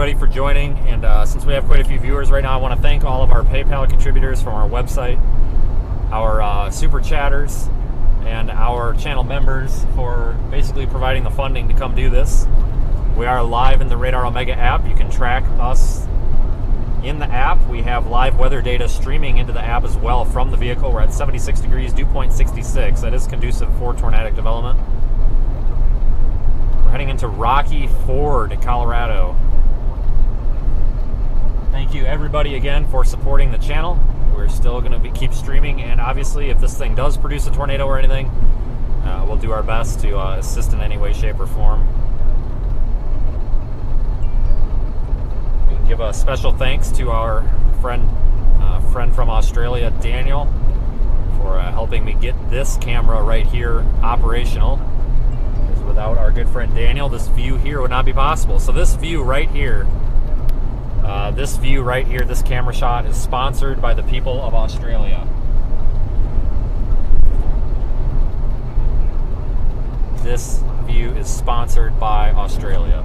everybody for joining. And since we have quite a few viewers right now, I want to thank all of our PayPal contributors from our website, our super chatters, and our channel members for basically providing the funding to come do this. We are live in the Radar Omega app. You can track us in the app. We have live weather data streaming into the app as well from the vehicle. We're at 76 degrees, dew point 66. That is conducive for tornadic development. We're heading into Rocky Ford, Colorado. Thank you everybody again for supporting the channel. We're still going to keep streaming, and obviously if this thing does produce a tornado or anything, we'll do our best to assist in any way, shape, or form. We can give a special thanks to our friend from Australia, Daniel, for helping me get this camera right here operational. Because without our good friend Daniel, this view here would not be possible. So this view right here, this camera shot is sponsored by the people of Australia. This view is sponsored by Australia.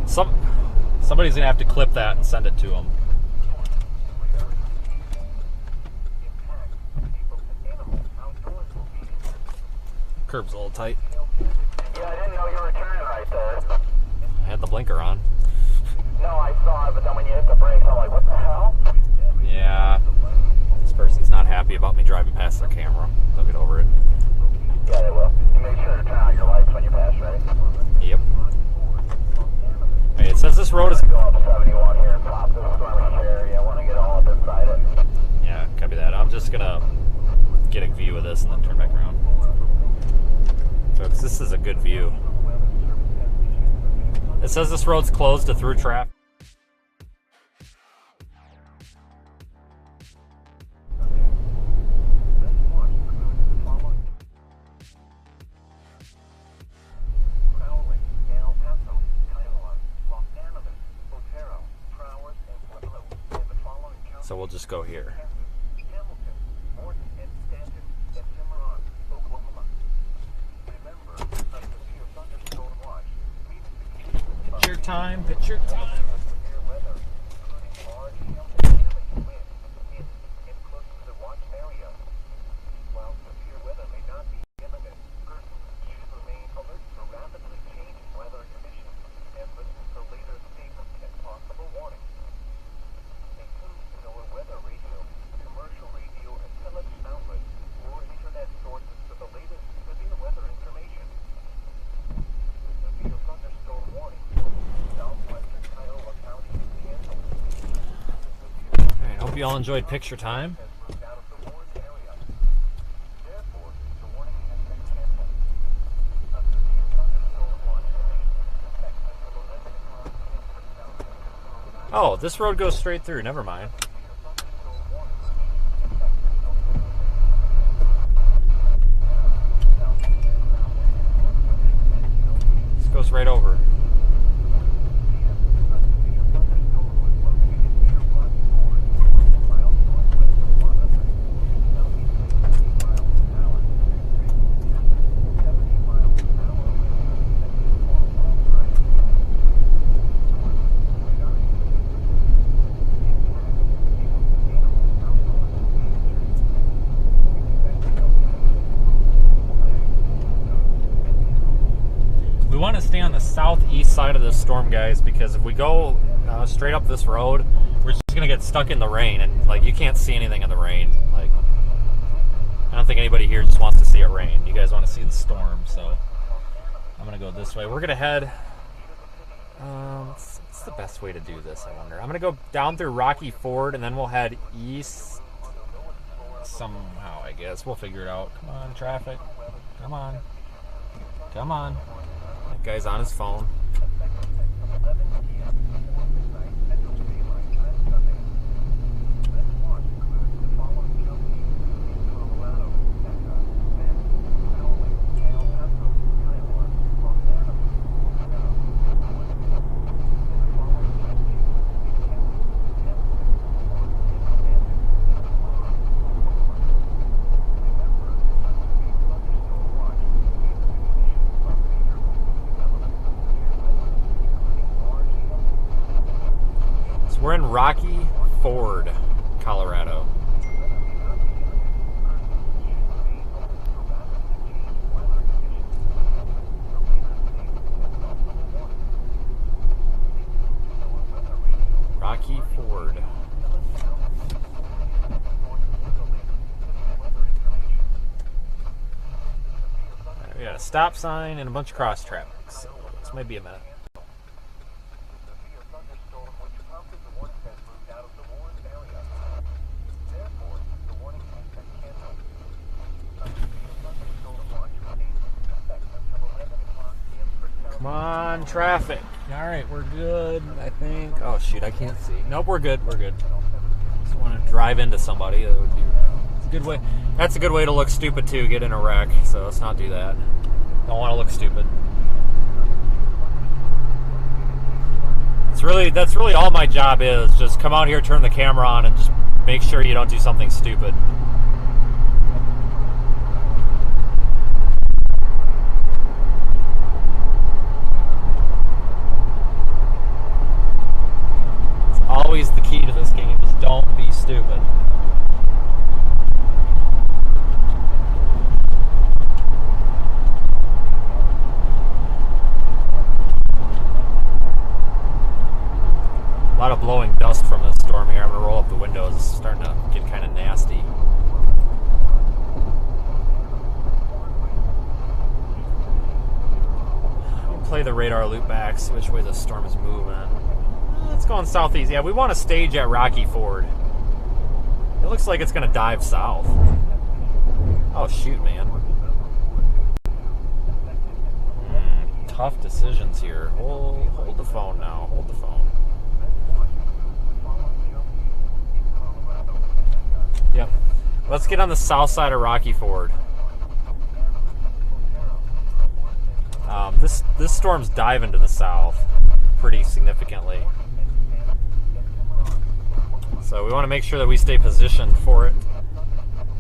Somebody's gonna have to clip that and send it to them. Curb's a little tight. Yeah, I didn't know you were turning right there. I had the blinker on. No, I saw it, but then when you hit the brakes, I'm like, what the hell? Yeah. This person's not happy about me driving past their camera. They'll get over it. Yeah, they will. You make sure to turn on your lights when you pass, right? Yep. Hey, it says this road is... Go up 71 here and pop this stormy area. I want to get all up inside it. Yeah, copy that. I'm just gonna get a view of this and then turn back around. Folks, this is a good view. It says this road's closed to through traffic. So we'll just go here. Picture time, picture time. Hope you all enjoyed picture time. Oh, this road goes straight through. Never mind. This goes right over. Want to stay on the southeast side of this storm, guys, because if we go straight up this road, we're just gonna get stuck in the rain, and like you can't see anything in the rain. Like, I don't think anybody here just wants to see it rain. You guys want to see the storm, so I'm gonna go this way. We're gonna head. What's the best way to do this? I wonder. I'm gonna go down through Rocky Ford, and then we'll head east somehow. I guess we'll figure it out. Come on, traffic. Come on. Come on. That guy's on his phone. we're in Rocky Ford, Colorado. Rocky Ford. We got a stop sign and a bunch of cross traffic, so this might be a minute. Come on, traffic. All right, we're good, I think. Oh, shoot, I can't see. Nope, we're good, we're good. Just want to drive into somebody. That would be it's a good way. That's a good way to look stupid, too, get in a wreck. So let's not do that. Don't want to look stupid. That's really all my job is. Just come out here, turn the camera on, and just make sure you don't do something stupid. Always the key to this game is don't be stupid. A lot of blowing dust from this storm here. I'm going to roll up the windows. It's starting to get kind of nasty. I'll play the radar loop back, see which way the storm is moving. It's going southeast. Yeah, we want to stage at Rocky Ford. It looks like it's going to dive south. Oh, shoot, man. Tough decisions here. Hold the phone now. Hold the phone. Yep. Let's get on the south side of Rocky Ford. This storm's diving to the south pretty significantly. So we want to make sure that we stay positioned for it.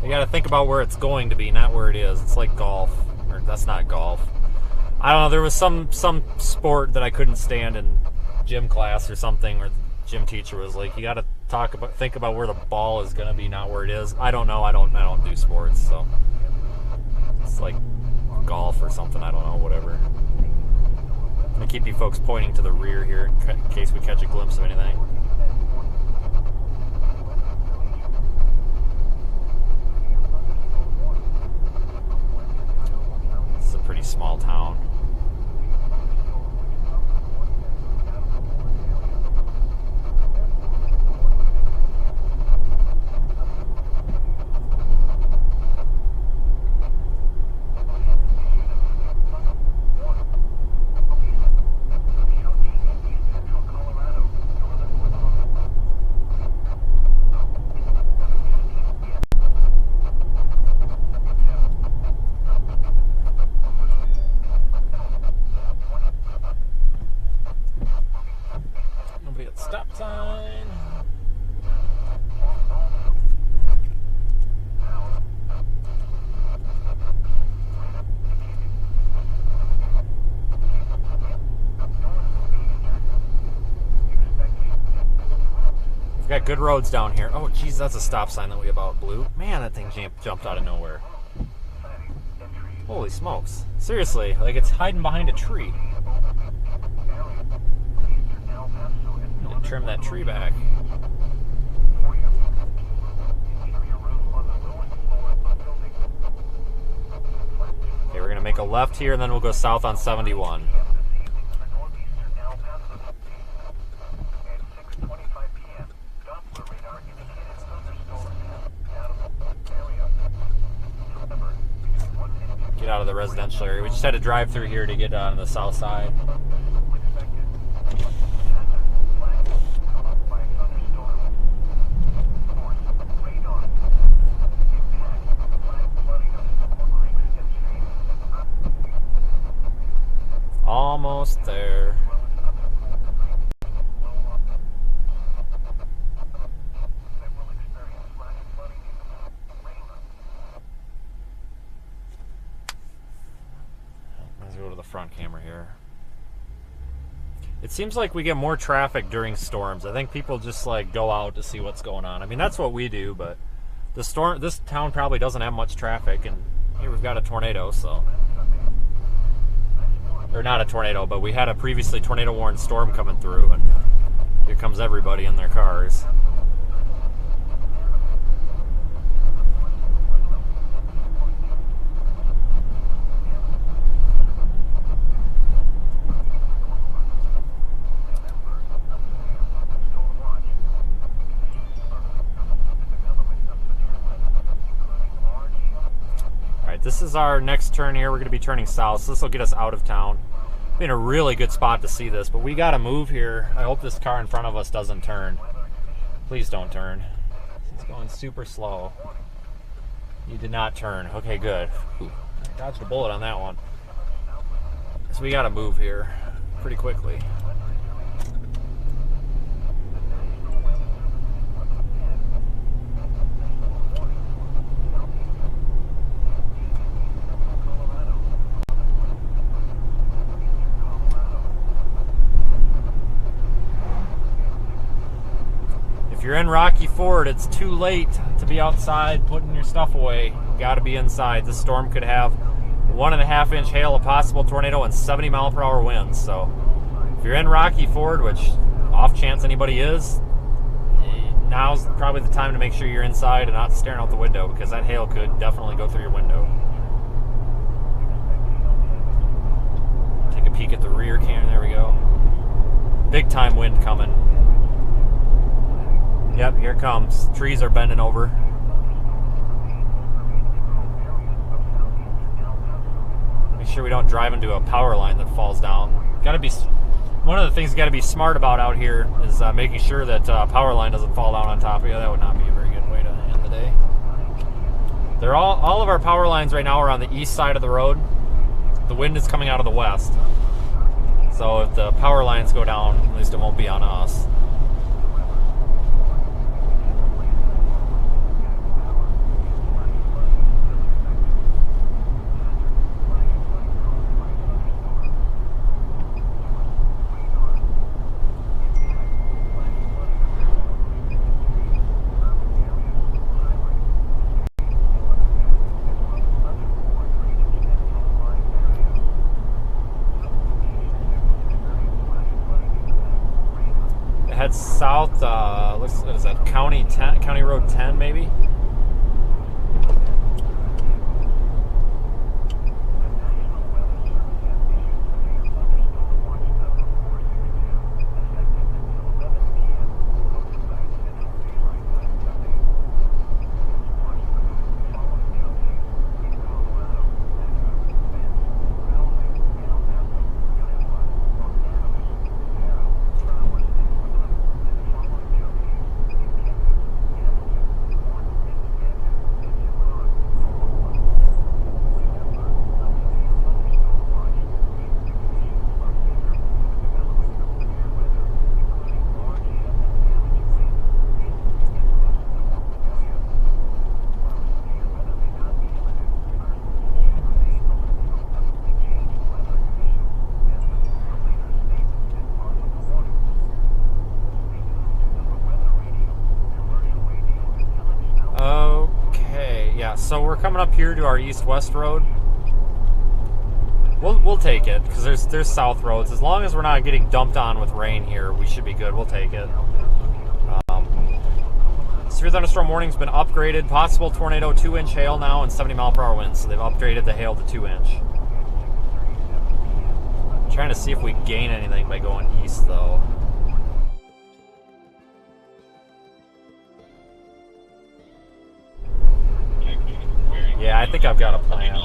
We got to think about where it's going to be, not where it is. It's like golf. Or that's not golf. I don't know, there was some sport that I couldn't stand in gym class or something, where the gym teacher was like, you got to think about where the ball is going to be, not where it is. I don't know. I don't do sports, so it's like golf or something. I don't know, whatever. I'm going to keep you folks pointing to the rear here in case we catch a glimpse of anything. This is a pretty small town. Stop sign. We've got good roads down here. Oh, geez, that's a stop sign that we about blew. Man, that thing jumped out of nowhere. Holy smokes. Seriously, like it's hiding behind a tree. Trim that tree back. Okay, we're gonna make a left here and then we'll go south on 71. Get out of the residential area. We just had to drive through here to get on the south side. Almost there. Let's go to the front camera here. It seems like we get more traffic during storms. I think people just like go out to see what's going on. I mean, that's what we do, but this town probably doesn't have much traffic, and here we've got a tornado, so. Or not a tornado, but we had a previously tornado-warned storm coming through, and here comes everybody in their cars. This is our next turn here. We're going to be turning south, so this will get us out of town. Been a really good spot to see this, but we got to move here. I hope this car in front of us doesn't turn. Please don't turn. It's going super slow. You did not turn. Okay, good. Ooh, I dodged a bullet on that one. So we got to move here pretty quickly. If you're in Rocky Ford, it's too late to be outside putting your stuff away. You gotta be inside. This storm could have 1.5 inch hail, a possible tornado, and 70-mile-per-hour winds. So if you're in Rocky Ford, which off chance anybody is, now's probably the time to make sure you're inside and not staring out the window, because that hail could definitely go through your window. Take a peek at the rear camera. There we go. Big time wind coming. Yep, here it comes. Trees are bending over. Make sure we don't drive into a power line that falls down. Gotta be, one of the things you gotta be smart about out here is making sure that power line doesn't fall down on top of you. That would not be a very good way to end the day. They're all of our power lines right now are on the east side of the road. The wind is coming out of the west. So if the power lines go down, at least it won't be on us. Head south, what is that, County Road 10 maybe? So we're coming up here to our east-west road. We'll take it, because there's south roads. As long as we're not getting dumped on with rain here, we should be good. We'll take it. Severe thunderstorm warning's been upgraded. Possible tornado, 2-inch hail now, and 70-mile-per-hour winds. So they've upgraded the hail to 2-inch. I'm trying to see if we gain anything by going east, though. Yeah, I think I've got a plan.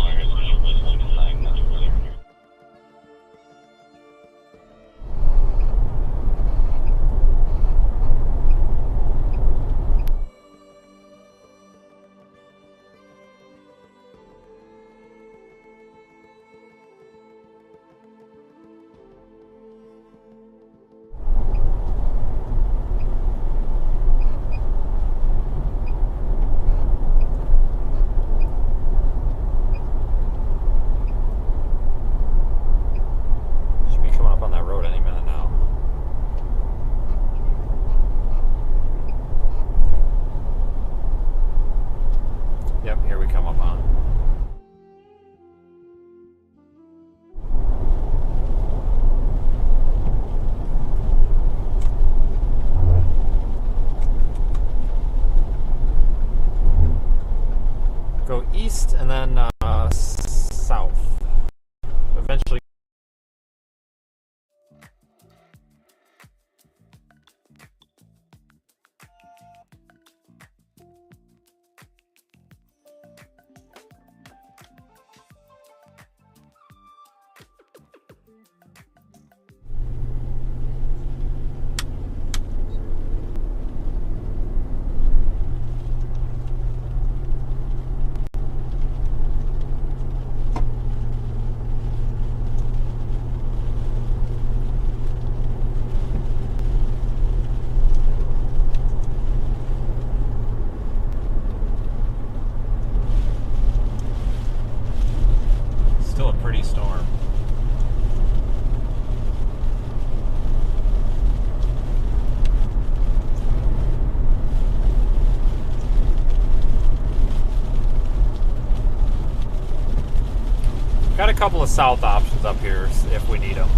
couple of south options up here if we need them.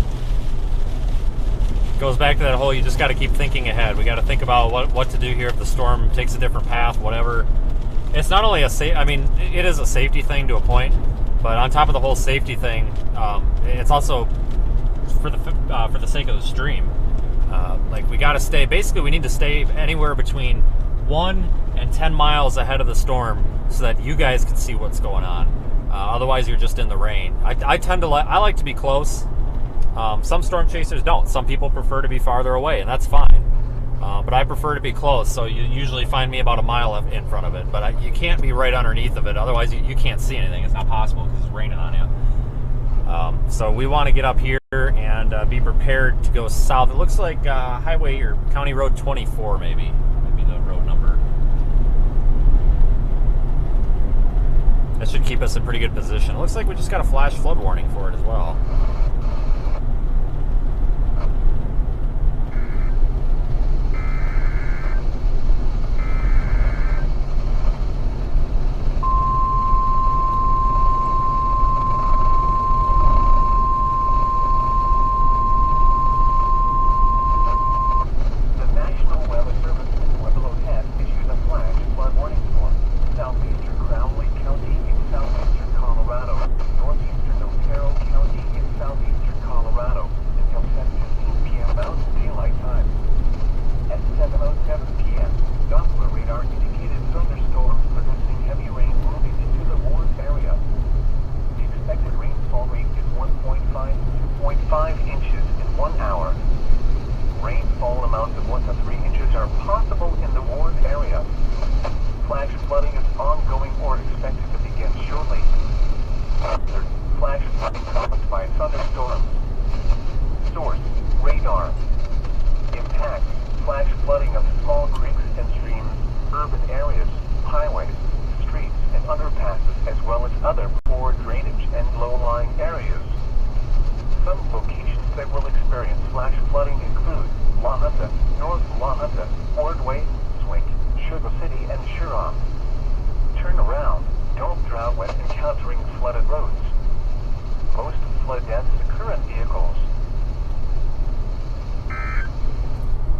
Goes back to that whole, you just got to keep thinking ahead. We got to think about what to do here if the storm takes a different path, whatever. It's not only I mean, it is a safety thing to a point, but on top of the whole safety thing, it's also for the sake of the stream. Like, we got to stay, basically we need to stay anywhere between 1 and 10 miles ahead of the storm so that you guys can see what's going on. Otherwise you're just in the rain. I like to be close. Some storm chasers don't. Some people prefer to be farther away, and that's fine. But I prefer to be close, so you usually find me about a mile in front of it. But you can't be right underneath of it, otherwise you can't see anything. It's not possible because it's raining on you. So we want to get up here and be prepared to go south. It looks like highway or county road 24 maybe be the road number. That should keep us in pretty good position. It looks like we just got a flash flood warning for it as well.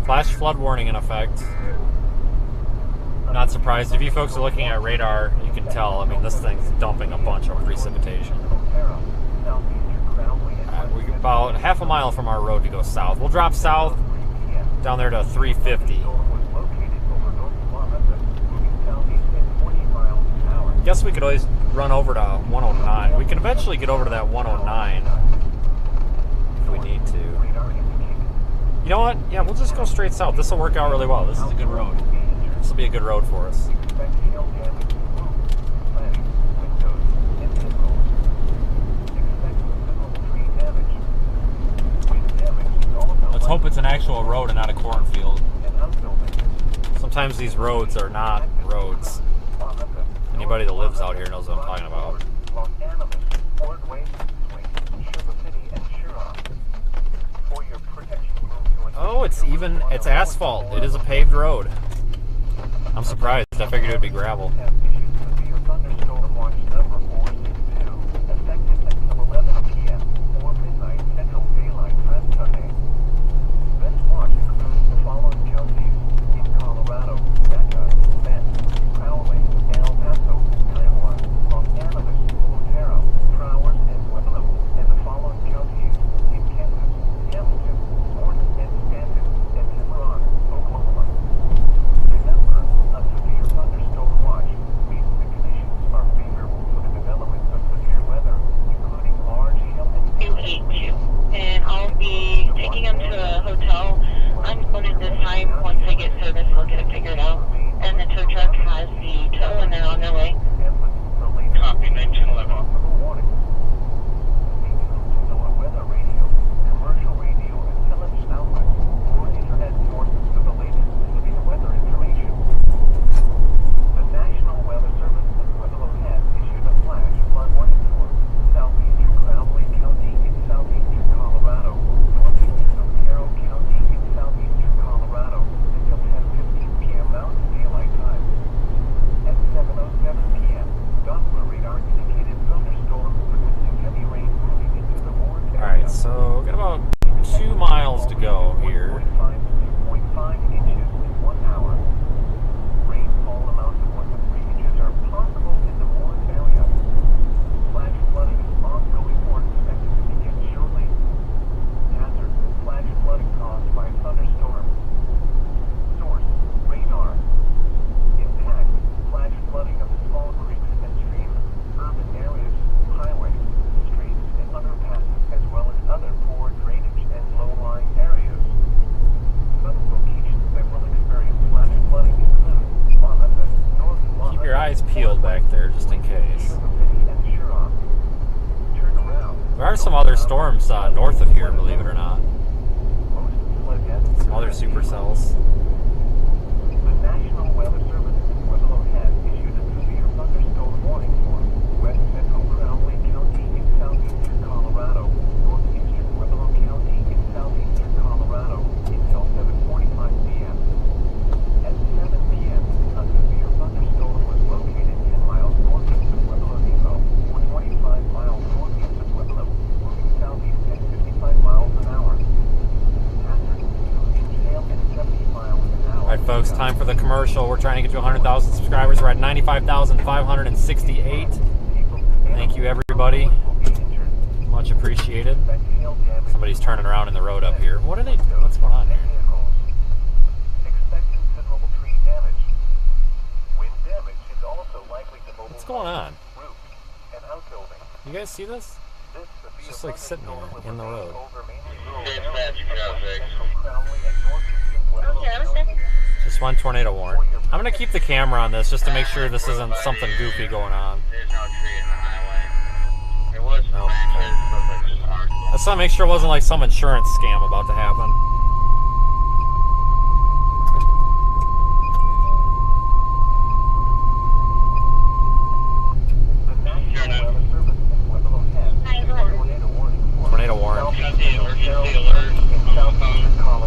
Flash flood warning in effect. Not surprised. If you folks are looking at radar, you can tell. I mean, this thing's dumping a bunch of precipitation. We're about half a mile from our road to go south. We'll drop south down there to 350. Guess we could always run over to 109. We can eventually get over to that 109 if we need to. You know what? Yeah, we'll just go straight south. This will work out really well. This is a good road. This will be a good road for us. Let's hope it's an actual road and not a cornfield. Sometimes these roads are not roads. Anybody that lives out here knows what I'm talking about. Oh, it's asphalt. It is a paved road. I'm surprised. I figured it would be gravel. storms north of here, believe it or not. Some other supercells. The National Weather Service in Pueblo has issued a severe thunderstorm warning for west central Crown Lake County in southeastern Colorado, northeastern Pueblo County in southeastern Colorado until 7:45 p.m. At 7 p.m., a severe thunderstorm was located 10 miles northeast of Pueblo Depot, or 25 miles northeast of Pueblo, moving southeast at 55 miles an hour. Alright folks, time for the commercial. We're trying to get to 100,000 subscribers. We're at 95,568. Thank you everybody. Much appreciated. Somebody's turning around in the road up here. What are they? What's going on here? What's going on? You guys see this? It's just like sitting there in the road. Just one tornado warrant. I'm going to keep the camera on this just to make sure this isn't something goofy going on. There's no tree in the highway. There was Nope. branches, but just I just want to make sure it wasn't like some insurance scam about to happen. Tornado warrant. got the emergency alert on the phone.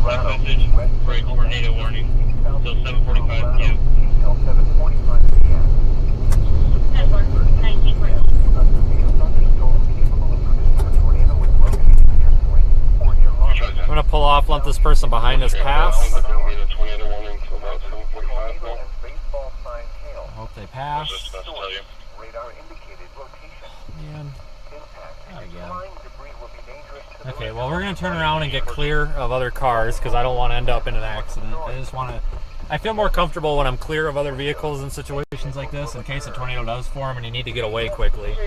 That message for a tornado warning until 7:45 p.m. I'm going to pull off, let this person behind us pass. I hope they pass. Man. Again. Okay, well, we're going to turn around and get clear of other cars because I don't want to end up in an accident. I just want to... I feel more comfortable when I'm clear of other vehicles in situations like this in case a tornado does form and you need to get away quickly. An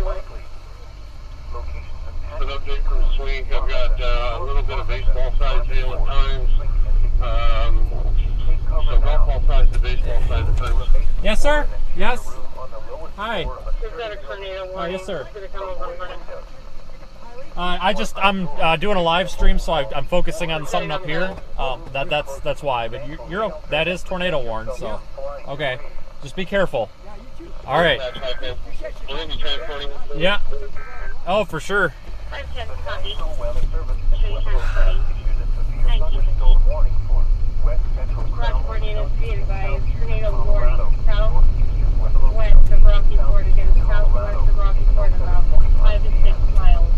update from this week. I've got a little bit of baseball-sized hail at times. So golf ball size to baseball size at times. Yes, sir? Yes? Hi. We've got a tornado warning. Yes, sir. It's gonna come over front. I'm doing a live stream, so I'm focusing on something up here. That's why. But that is tornado warned. So, okay, just be careful. All right. Yeah. Oh, for sure. 510 copy. Thank you. Cross coordinates be advised. Tornado warning. Southwest of Rocky Ford against southwest of Rocky Ford about 5 to 6 miles.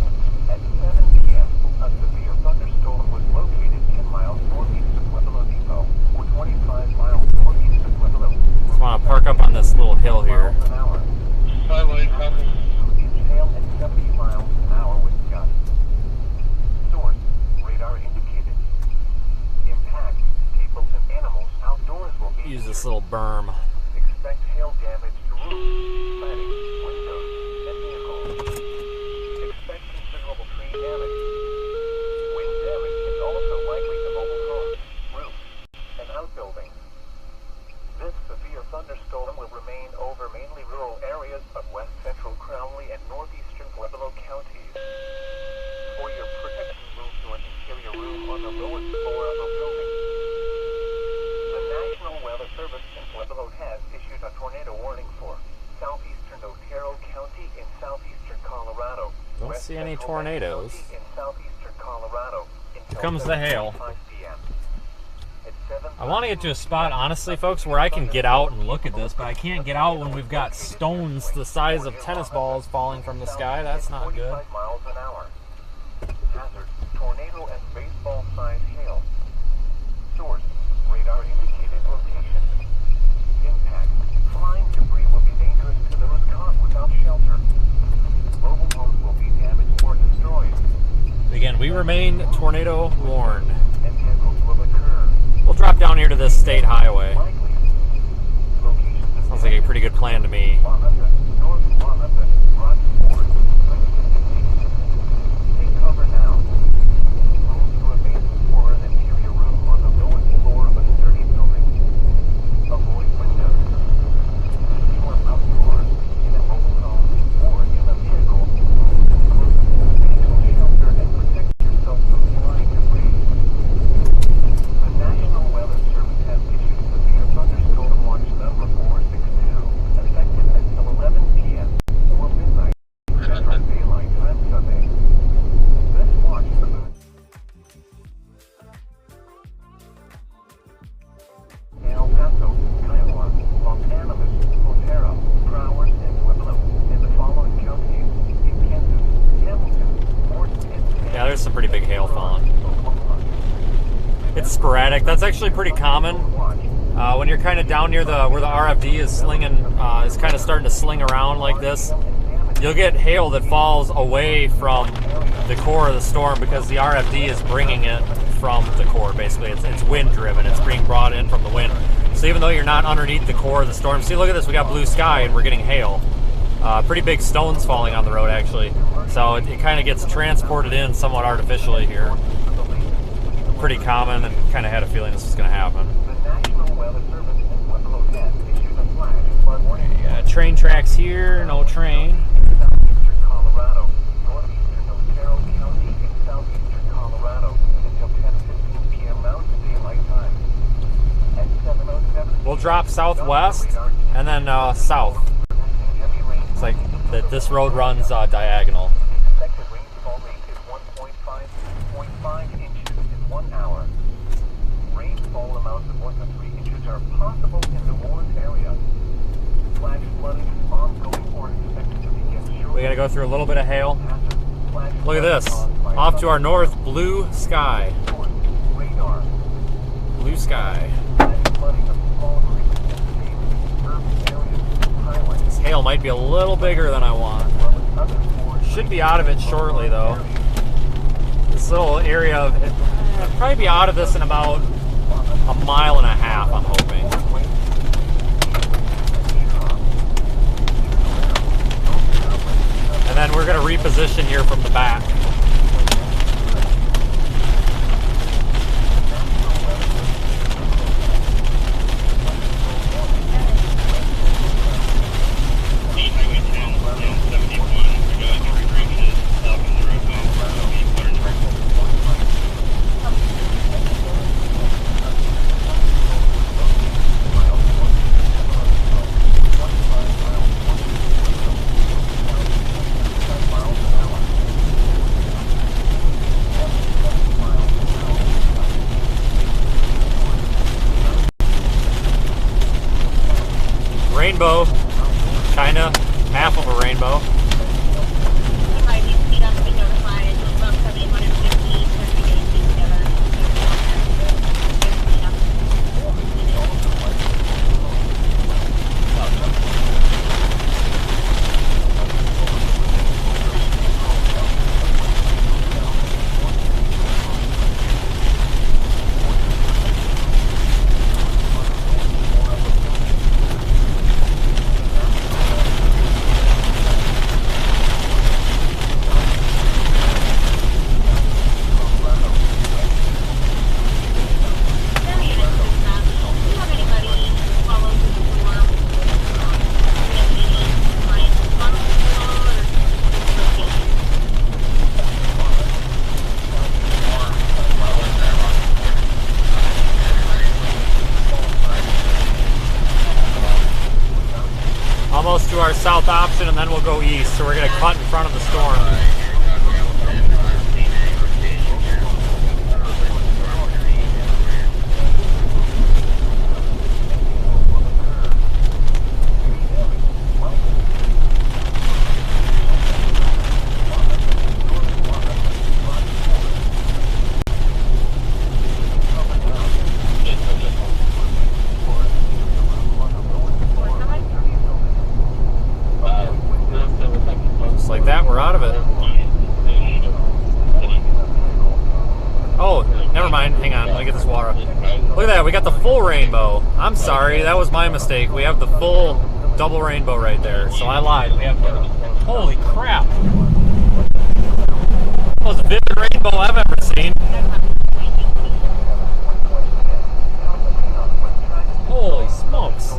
At 7 p.m., a severe thunderstorm was located 10 miles northeast of Pueblo Depot, or 25 miles northeast of Pueblo. Just want to park up on this little hill here. Highway copy. Hail at 70 miles an hour with gusts. Source, radar indicated. Impact, people and animals outdoors will be... Use this little berm. Expect hail damage to roofs, siding, windows, and vehicles. Expect considerable tree damage. Wind damage is also likely to mobile homes, roofs, and outbuildings. This severe thunderstorm will remain over mainly rural areas of west central Crowley and northeastern Pueblo counties. For your protection, move to an interior room on the lowest floor of a building. The National Weather Service in Pueblo has issued a tornado warning for southeastern Otero County in southeastern Colorado. Don't West see any Central Lake tornadoes. County in southeastern Colorado. Here comes the hail. 5 p.m. At 7 I want to get to a spot, honestly, folks, where I can get out and look at this, but I can't get out when we've got stones the size of tennis balls falling from the sky. That's not good. 45 miles an hour. Hazard, tornado and baseball-sized hail. Source, radar indicated location. Impact, flying debris will be dangerous to those caught without shelter. Mobile homes will be damaged or destroyed. Again, we remain tornado warned. And vehicles will occur. We'll drop down here to this state highway. Likely. Locations Sounds like a pretty good plan to me. North Wahanda, Rocky Ford, take cover now. Move to a basement or an interior room on the lowest floor of a sturdy building. Avoid windows. You are outdoors, in a mobile home, or in a vehicle. Close to substantial shelter and sporadic. That's actually pretty common. When you're kind of down near where the RFD is slinging, is kind of starting to sling around like this, you'll get hail that falls away from the core of the storm because the RFD is bringing it from the core. Basically, it's wind driven. It's being brought in from the wind. So even though you're not underneath the core of the storm, see, look at this. We got blue sky and we're getting hail. Pretty big stones falling on the road actually. So it kind of gets transported in somewhat artificially here. Pretty common, and kind of had a feeling this was going to happen. Yeah, train tracks here, no train. We'll drop southwest and then south. It's like that this road runs diagonal. Rainfall amounts of 1 to 3 inches are possible in the warned area. Flash flooding is ongoing or expected to begin shortly. We gotta go through a little bit of hail. Look at this. Off to our north, blue sky. Blue sky. This hail might be a little bigger than I want. Should be out of it shortly though. This little area of it, probably be out of this in about a mile and a half, I'm hoping. And then we're going to reposition here from the back. Rainbow, kinda, half of a rainbow. Almost to our south option, and then we'll go east. So we're going to cut in front of the storm. Like that, we're out of it. Oh, never mind. Hang on, let me get this water. Look at that, we got the full rainbow. I'm sorry, that was my mistake. We have the full double rainbow right there. So I lied. We have the... Holy crap. Most vivid rainbow I've ever seen. Holy smokes.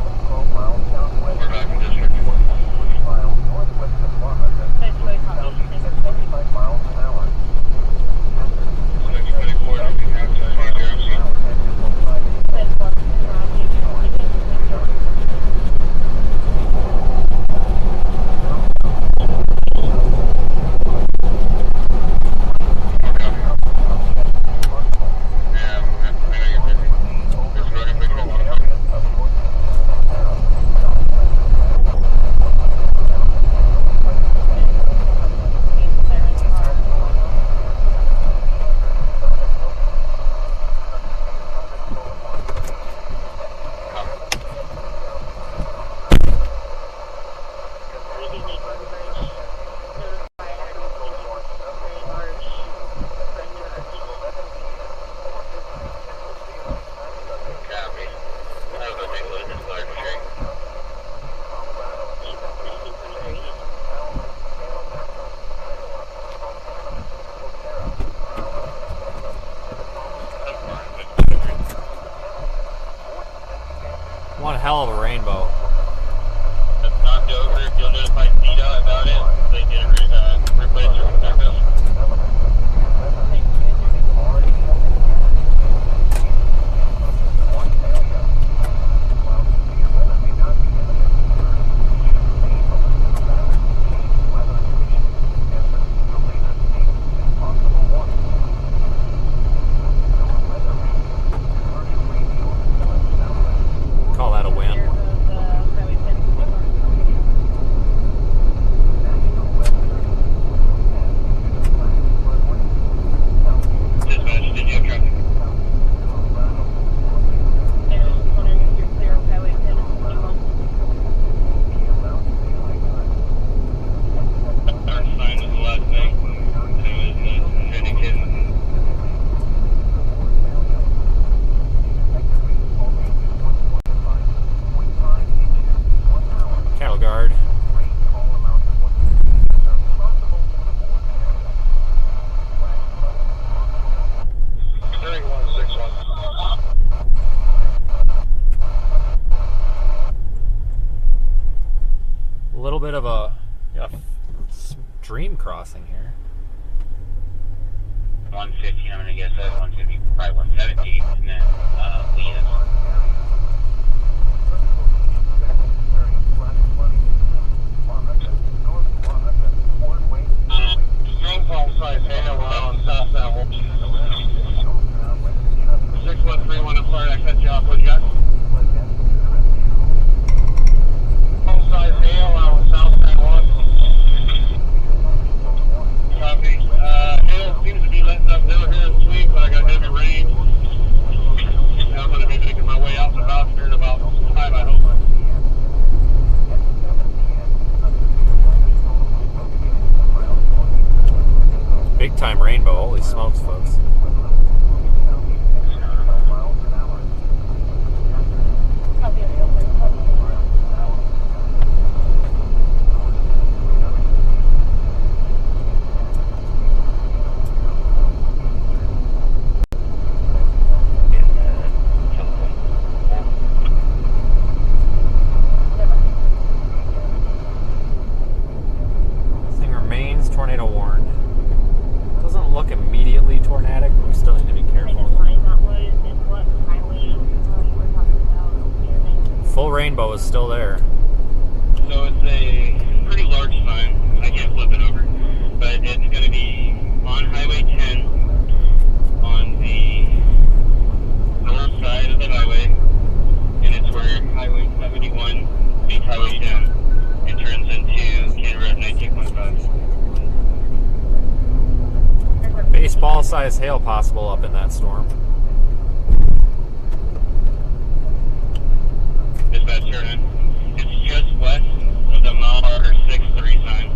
One hell of a rainbow. That's knocked over. If you'll notify CDOT about it, they get it replaced or backup. Call that a win. Dispatch, did you have traffic? Our sign was the last thing. It was indicated. Cattle guard. A little bit of a dream crossing here. 115, I'm gonna guess that one's gonna be probably 117, and then Leah's. Snowfall size hail on South Sound. 6131, I'm sorry I cut you off. What you got? Size hail on South Sound 1. Copy. Hail seems to be letting up hill here this week, but I got heavy rain. I'm going to be making my way out and about here in about 5, I hope. Big time rainbow. Holy smokes, folks. Thing remains tornado warned. Doesn't look immediately tornadic, but we still need to be careful. Full rainbow is still there. So it's a pretty large sign. I can't flip it over. But it's going to be on Highway 10 on the north side of the highway. And it's where Highway 71 meets Highway 10 and turns into Canada Road 19.5. Baseball size hail possible up in that storm. Dispatch, turn in. It's just west of the mile marker 6-3 sign.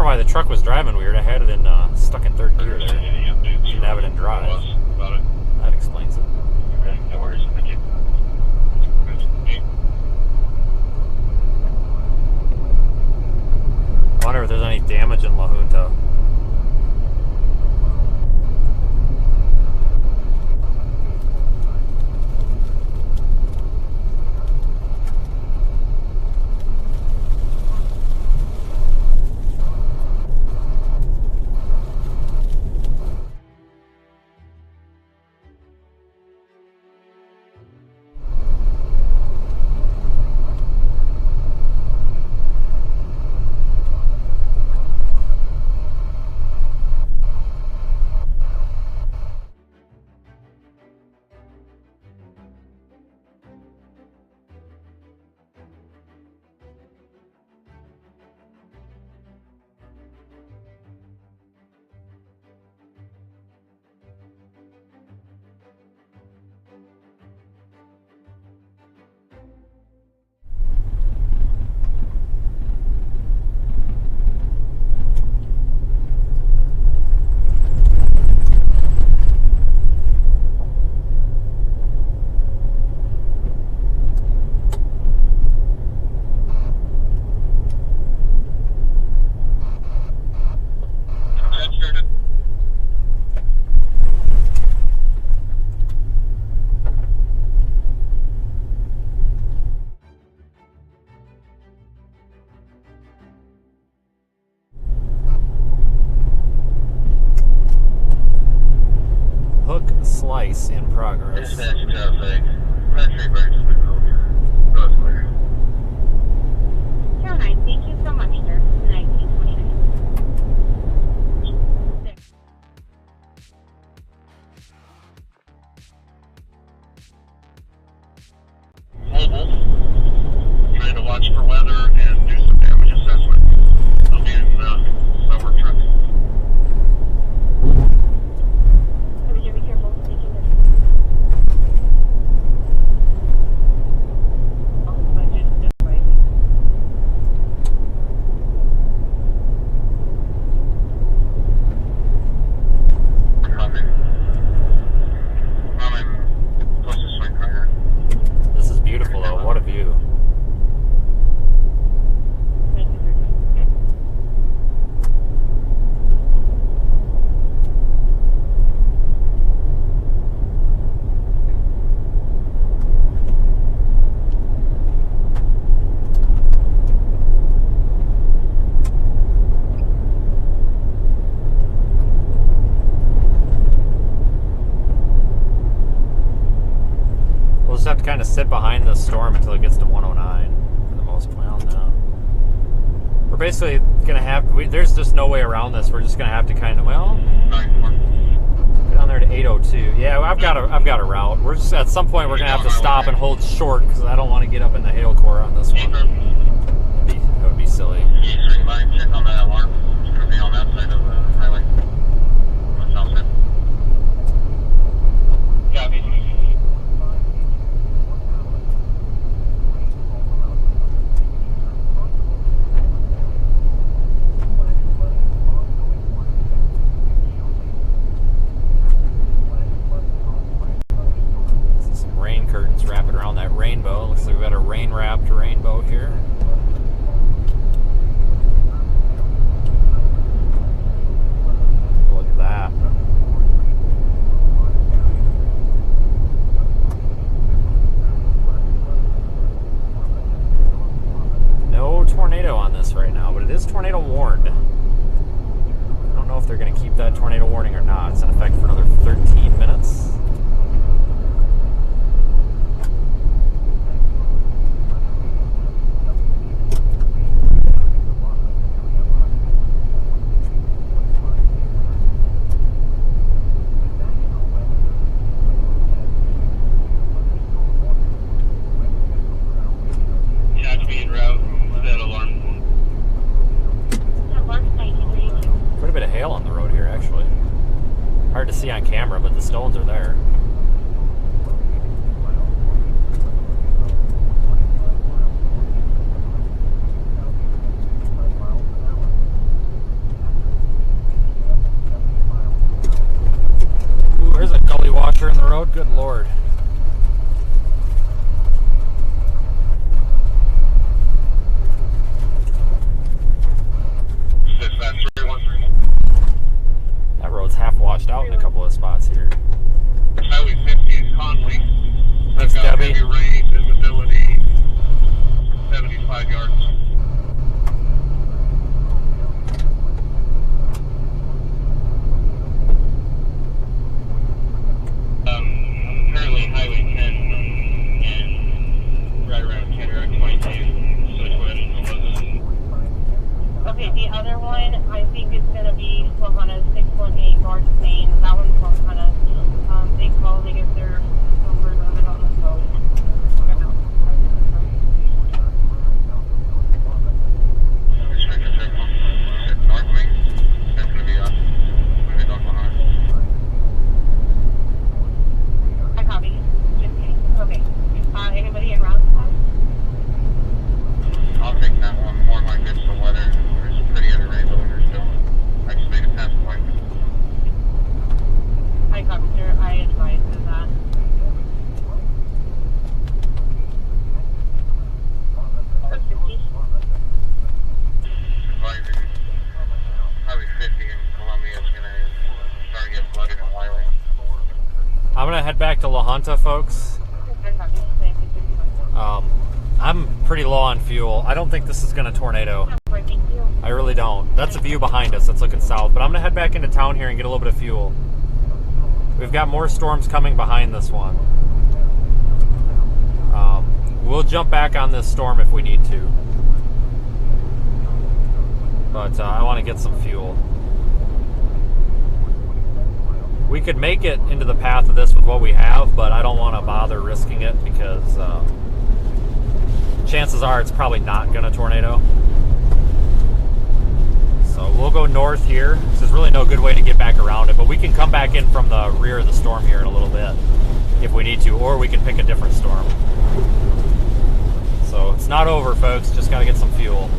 The truck was driving weird. I had it in stuck in third gear there. Didn't have it in drive. That explains it. No worries. Thank you. I wonder if there's any damage in La Junta. slice in progress. Dispatch traffic. Country Bridge is road clear. 09, thank you so much, sir. 1929. Mobile. Trying to watch for weather and do some damage assessment. I'll be in my work truck. Would you be careful taking this? Budget this way. I'm close to swing car. This is beautiful though. What a view. Thank you, sir. We'll just have to kind of sit behind the storm until it gets to 109 for the most part. No. We're basically gonna have. There's just no way around this. We're just gonna have to kind of get down there to 802. Yeah, I've got a route. We're just at some point we're gonna have to stop and hold short because I don't want to get up in the hail core on this one. That would be silly. E3 line, check on that alarm. It's going to be on that side of the highway. On the south side. Copy. Some rain curtains wrapping around that rainbow. Looks like we've got a rain-wrapped rainbow here. Look at that. No tornado on this right now, but it is tornado warned. I don't know if they're going to keep that tornado warning or not. It's in effect for another 13 minutes. Catch me en route. Set alarm. Alarm 1932. Quite a bit of hail on the road here, actually. Hard to see on camera, but the stones are there. Ooh, there's a gully washer in the road. Good lord. Dispatch 313. That road's half washed out in a couple of spots here. Highway 50 is Conley. Thanks, I've got Debbie. heavy rain, visibility 75 yards. Currently Highway 10 and right around Kennewick 22. So go ahead and close this. Okay, the other one I think is going to be Lahana 618 North Main. That one's from kind of they call to get their numbers of it on the phone. North Main. That's going to be us. We're going behind. I copy. Just kidding. Okay. Anybody in route? I'll take that one. More like it's the weather. There's a pretty heavy rainbow here still. I just made it past the point. I copy, sir. I advise of that. Advisory. Highway 50 in Columbia is going to start to get flooded in Wylie. I'm going to head back to La Junta, folks. I copy. Thank you. I'm pretty low on fuel. I don't think this is going to tornado. Thank you. I really don't. That's a view behind us that's looking south. But I'm going to head back into town here and get a little bit of fuel. We've got more storms coming behind this one. We'll jump back on this storm if we need to. But I want to get some fuel. We could make it into the path of this with what we have, but I don't want to bother risking it because chances are it's probably not going to tornado. So we'll go north here. There's really no good way to get back around it, but we can come back in from the rear of the storm here in a little bit if we need to, or we can pick a different storm. So it's not over, folks. Just got to get some fuel.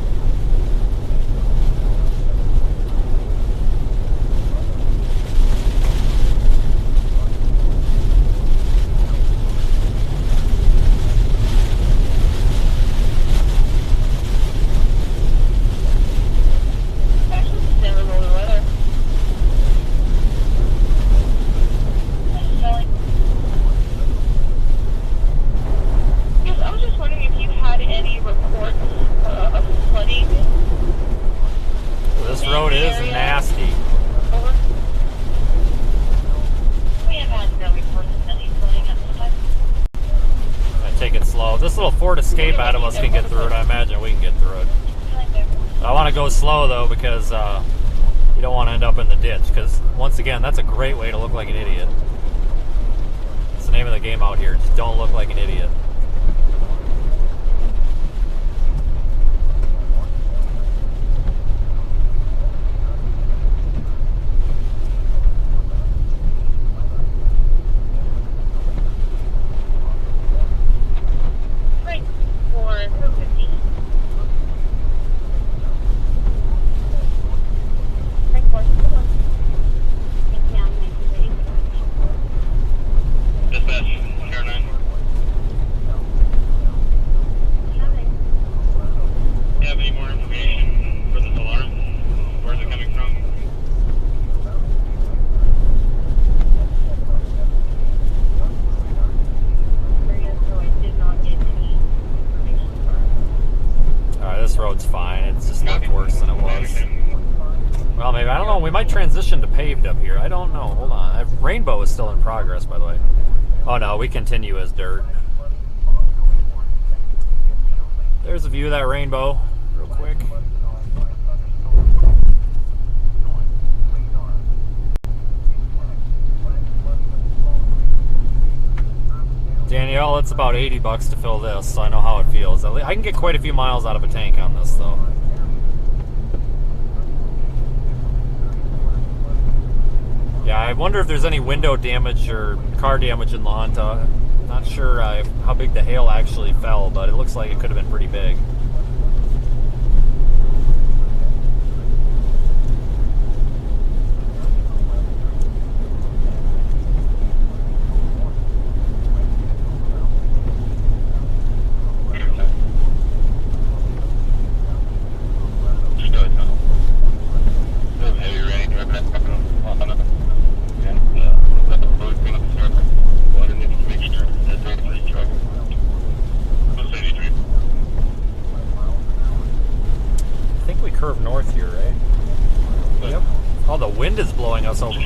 Escape out of us can get through it. I imagine we can get through it. I want to go slow though because you don't want to end up in the ditch, because once again that's a great way to look like an idiot. It's the name of the game out here. Just don't look like an idiot. Transition to paved up here. I don't know. Hold on. Rainbow is still in progress, by the way. Oh no, we continue as dirt. There's a view of that rainbow, real quick. Danielle, it's about $80 to fill this, so I know how it feels. I can get quite a few miles out of a tank on this, though. Yeah, I wonder if there's any window damage or car damage in La Junta. Not sure how big the hail actually fell, but it looks like it could have been pretty big.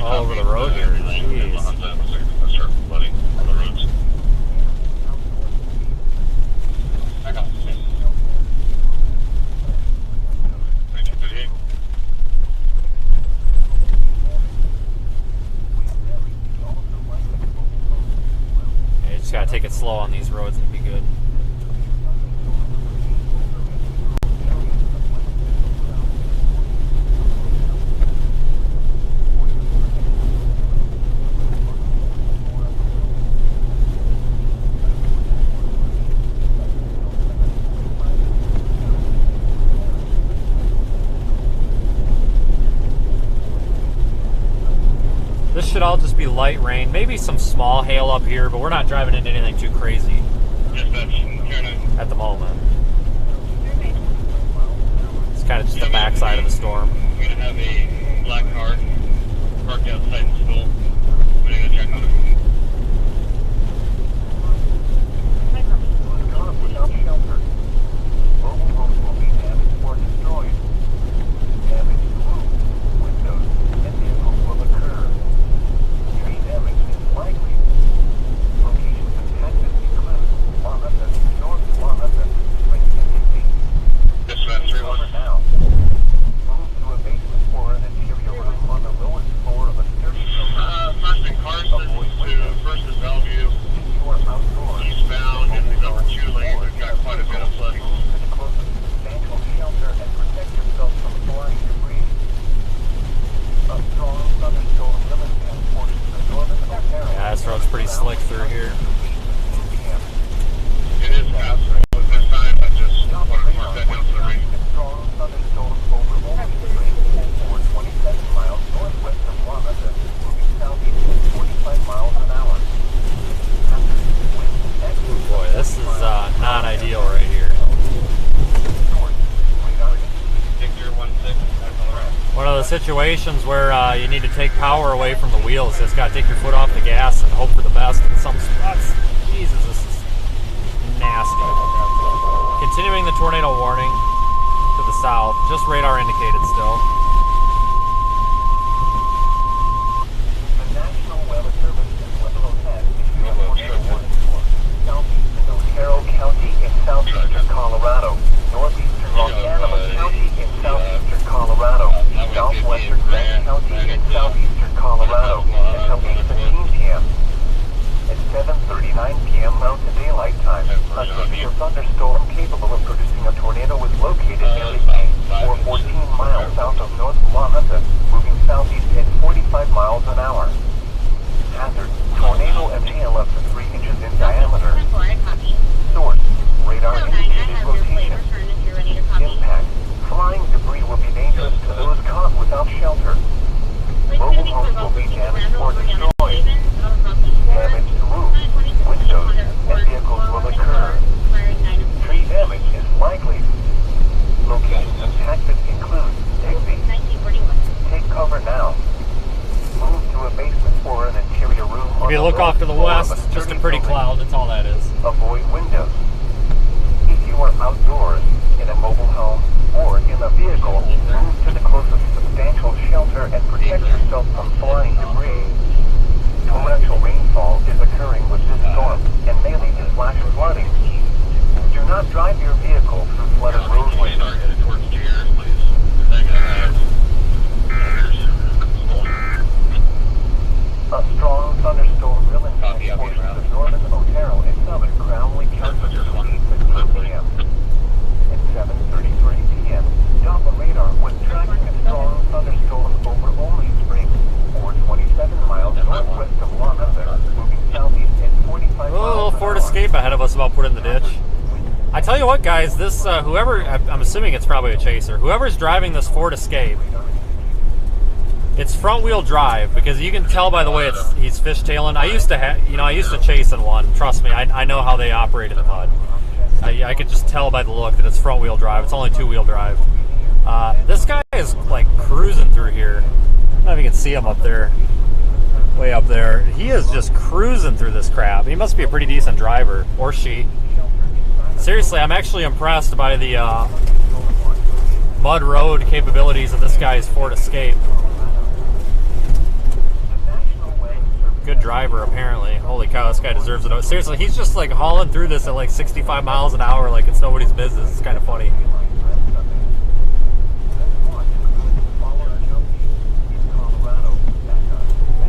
All over the road here. Jeez. Yeah, you just gotta take it slow on these roads and be good. Should all just be light rain, maybe some small hail up here, but we're not driving into anything too crazy at the moment. It's kind of just the backside of the storm. We're gonna have a black car parked outside the school. We're gonna check on it. Damage to roof, windows, and vehicles will occur. Tree damage here. It is possible at this time. I just want to mark that down for the ring. Strong thunderstorms over Waelti Spring or 27 miles northwest of Waelti, moving southeast at 45 miles an hour. Boy, this is not ideal right here. Victor 16, Colorado. One of those situations where you need to take power away from the wheels. Just got to take your foot off the gas and hope for the best in some spots. Jesus, this is nasty. Continuing the tornado warning to the south. Just radar indicated still. The National Weather Service in Waelti issued a tornado warning for southeastern Otero County in southeastern Colorado, northeastern Loganama County in southeastern Colorado, southwestern Grant County in southeastern Colorado until 8:15 p.m. At 7:39 p.m. Mountain Daylight Time, a severe thunderstorm capable of producing a tornado was located near the 8 or 14 miles south of North Waelti, moving southeast at 45 miles an hour. Hazard: tornado and hail up to 3 inches in diameter. Source: radar indicated location. Impact: flying debris will be dangerous to those caught without shelter. Mobile homes will be damaged or destroyed. Damaged roofs, windows, and vehicles will occur. Tree damage is likely. Locations impacted include Digby. Take cover now. Move to a basement or an interior room. If you look off to the west, just a pretty cloud, that's all that is. Avoid windows. If you are outdoors, in a mobile home, or in a vehicle, move to the closest substantial shelter and protect yourself from flying debris. Torrential rainfall is occurring with this storm and may lead to flash flooding. Do not drive your vehicle through flooded roadways. Start headed towards Cheers, please. A strong thunderstorm will impact portions of northern Otero and southern Crownley County between 8:15 p.m. At 7:33 p.m., Doppler radar was tracking a strong thunderstorm over Waelti Spring, or 27 miles northwest of Waelti, moving southeast at 45 miles. A little Ford Escape ahead of us about put in the ditch. I tell you what, guys, this whoever, I'm assuming it's probably a Chaser. Whoever's driving this Ford Escape, it's front wheel drive, because you can tell by the way he's fishtailing. I used to chase in one. Trust me, I know how they operate in the mud. I could just tell by the look that it's front wheel drive. It's only 2-wheel drive. This guy is like cruising through here. I don't know if you can see him up there, way up there. He is just cruising through this crap. He must be a pretty decent driver, or she. Seriously, I'm actually impressed by the mud road capabilities of this guy's Ford Escape. Good driver, apparently. Holy cow, this guy deserves it. Seriously, he's just like hauling through this at like 65 miles an hour like it's nobody's business. It's kind of funny.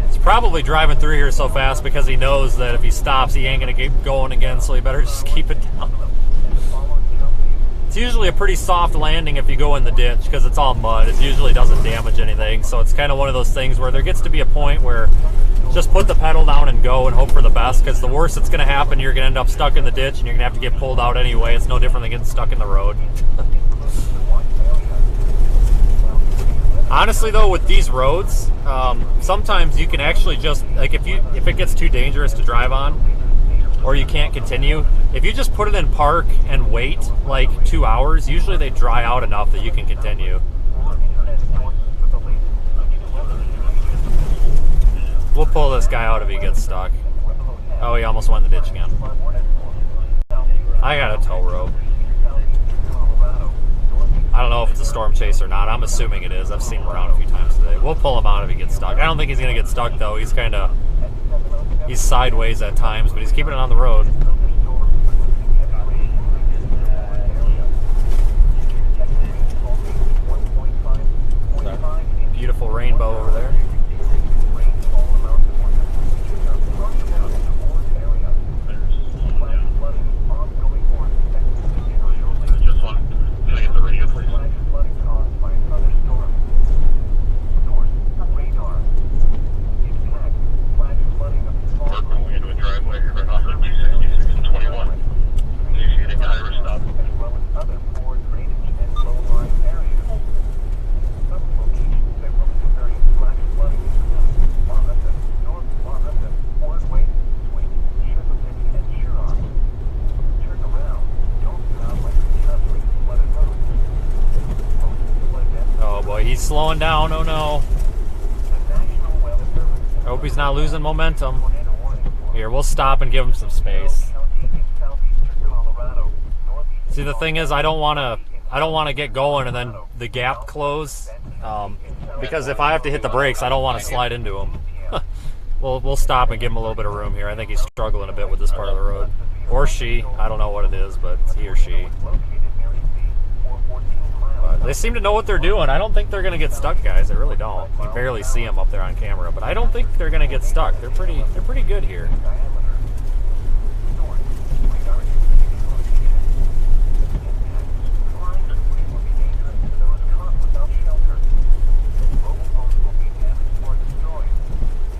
He's probably driving through here so fast because he knows that if he stops, he ain't going to get going again, so he better just keep it down. It's usually a pretty soft landing if you go in the ditch because it's all mud. It usually doesn't damage anything, so it's kind of one of those things where there gets to be a point where just put the pedal down and go and hope for the best, because the worst that's going to happen, you're going to end up stuck in the ditch and you're going to have to get pulled out anyway. It's no different than getting stuck in the road. Honestly though, with these roads, sometimes you can actually just, like if it gets too dangerous to drive on, or you can't continue, if you just put it in park and wait like 2 hours, usually they dry out enough that you can continue. We'll pull this guy out if he gets stuck. Oh, he almost went in the ditch again. I got a tow rope. I don't know if it's a storm chase or not. I'm assuming it is. I've seen him around a few times today. We'll pull him out if he gets stuck. I don't think he's going to get stuck, though. He's sideways at times, but he's keeping it on the road. Beautiful rainbow over there. We're going into a driveway here. he's slowing down. Oh no. I hope he's not losing momentum. Here, we'll stop and give him some space. See, the thing is, I don't want to get going and then the gap close. Because if I have to hit the brakes, I don't want to slide into him. We'll stop and give him a little bit of room here. I think he's struggling a bit with this part of the road. Or she. I don't know what it is, but it's he or she. But they seem to know what they're doing. I don't think they're going to get stuck, guys. I really don't. You barely see them up there on camera, but I don't think they're going to get stuck. They're pretty good here.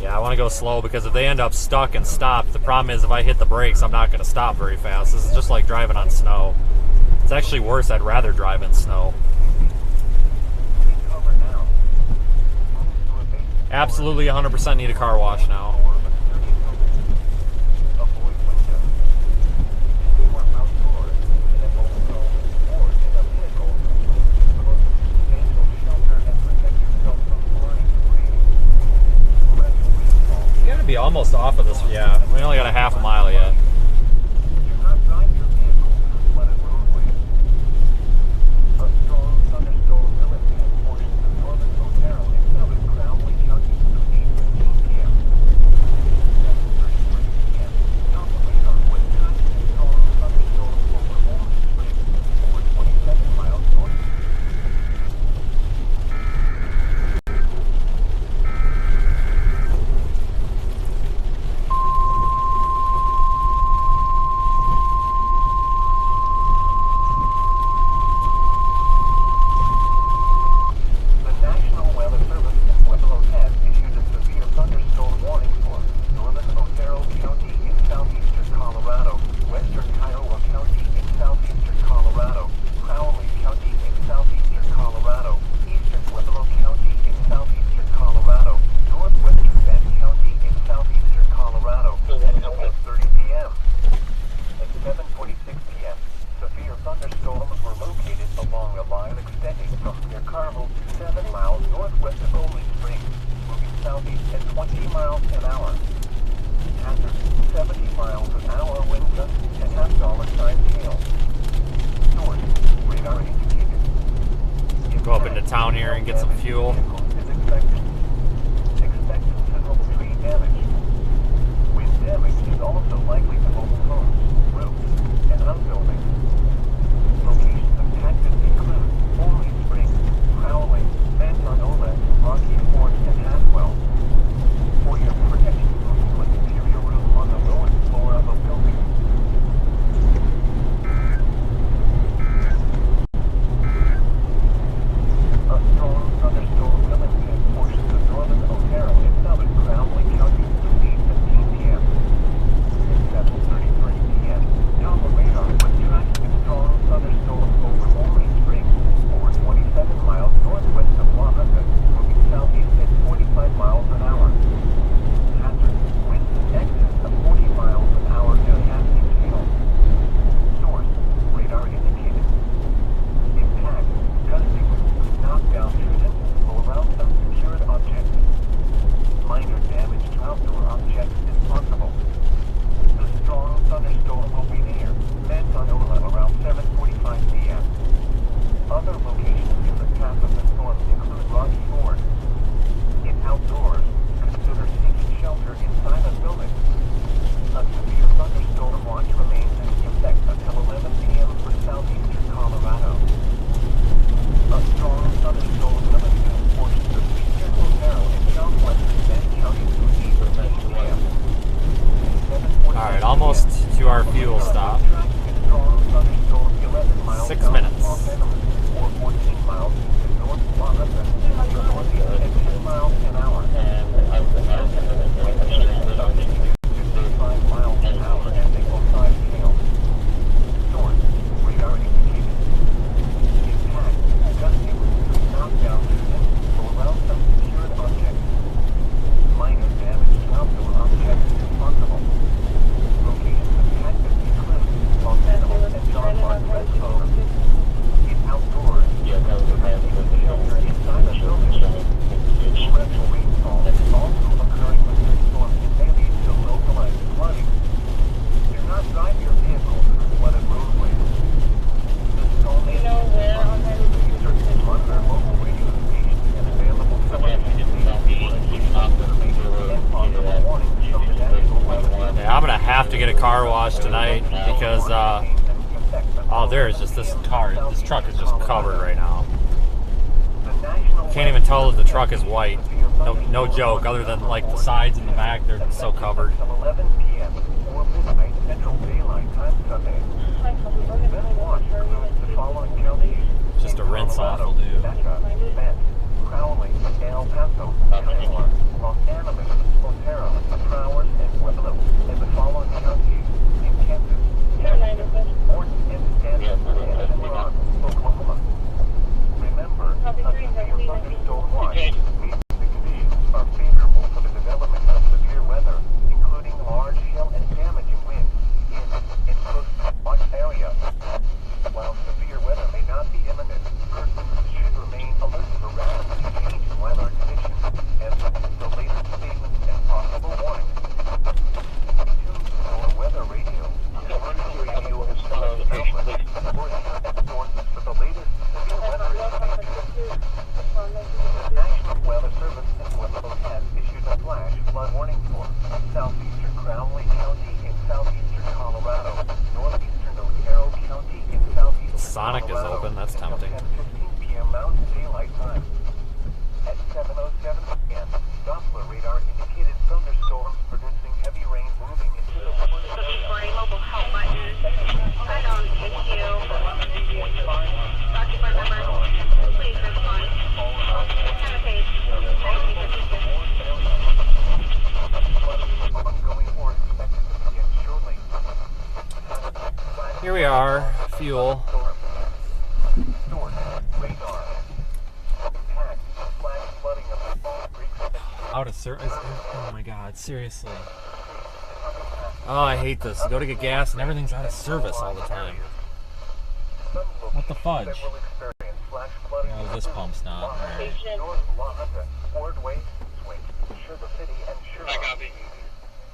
Yeah, I want to go slow because if they end up stuck and stopped, the problem is if I hit the brakes, I'm not going to stop very fast. This is just like driving on snow. It's actually worse. I'd rather drive in snow. Absolutely 100% need a car wash now. You gotta be almost off of this. Yeah, we only got a half a mile yet. Go up into town here and get some fuel. wash tonight because oh, there is just this truck is just covered right now. Can't even tell that the truck is white. No joke, other than like the sides and the back, they're so covered. 11 p.m. or midnight Central Daylight Time Sunday. This watch includes the following counties: Just a rinse off will do. Crowley, El Paso, Iowa, Los Animas, Otero, Broward, and Pueblo, and the following counties in Kansas, Morton, and Stanton, and Cimarron, Oklahoma. Remember, a severe thunderstorm watch means the conditions are favorable for the development of severe weather, including large hail and damaging winds in close watch area. While severe weather may not be imminent, persons should remain alert for rapidly changing weather conditions and the latest statements and possible warnings. Tune to our weather radio. Emergency radio is from the outlet or internet sources for the latest severe weather information. The National Weather Service in Pueblo has issued a flash flood warning for southeastern Crowley County in southeastern Colorado, northeastern Otero County in southeastern Sonic is Colorado, open, that's tempting. until 10:15 p.m. Mountain Daylight Time. At 7:07 p.m., Doppler radar indicated thunderstorms producing heavy rain moving into the Looking for a mobile help button. I don't issue. Occupy number. Please respond. Have a page. ongoing or expected to begin shortly. Here we are, fuel. Storm, radar, impact, flash flooding of the fall creeks. Out of service. Oh my god, seriously. Oh, I hate this. Go to get gas and everything's out of service all the time. What the fudge? Oh, this pump's not. Alright. I copy.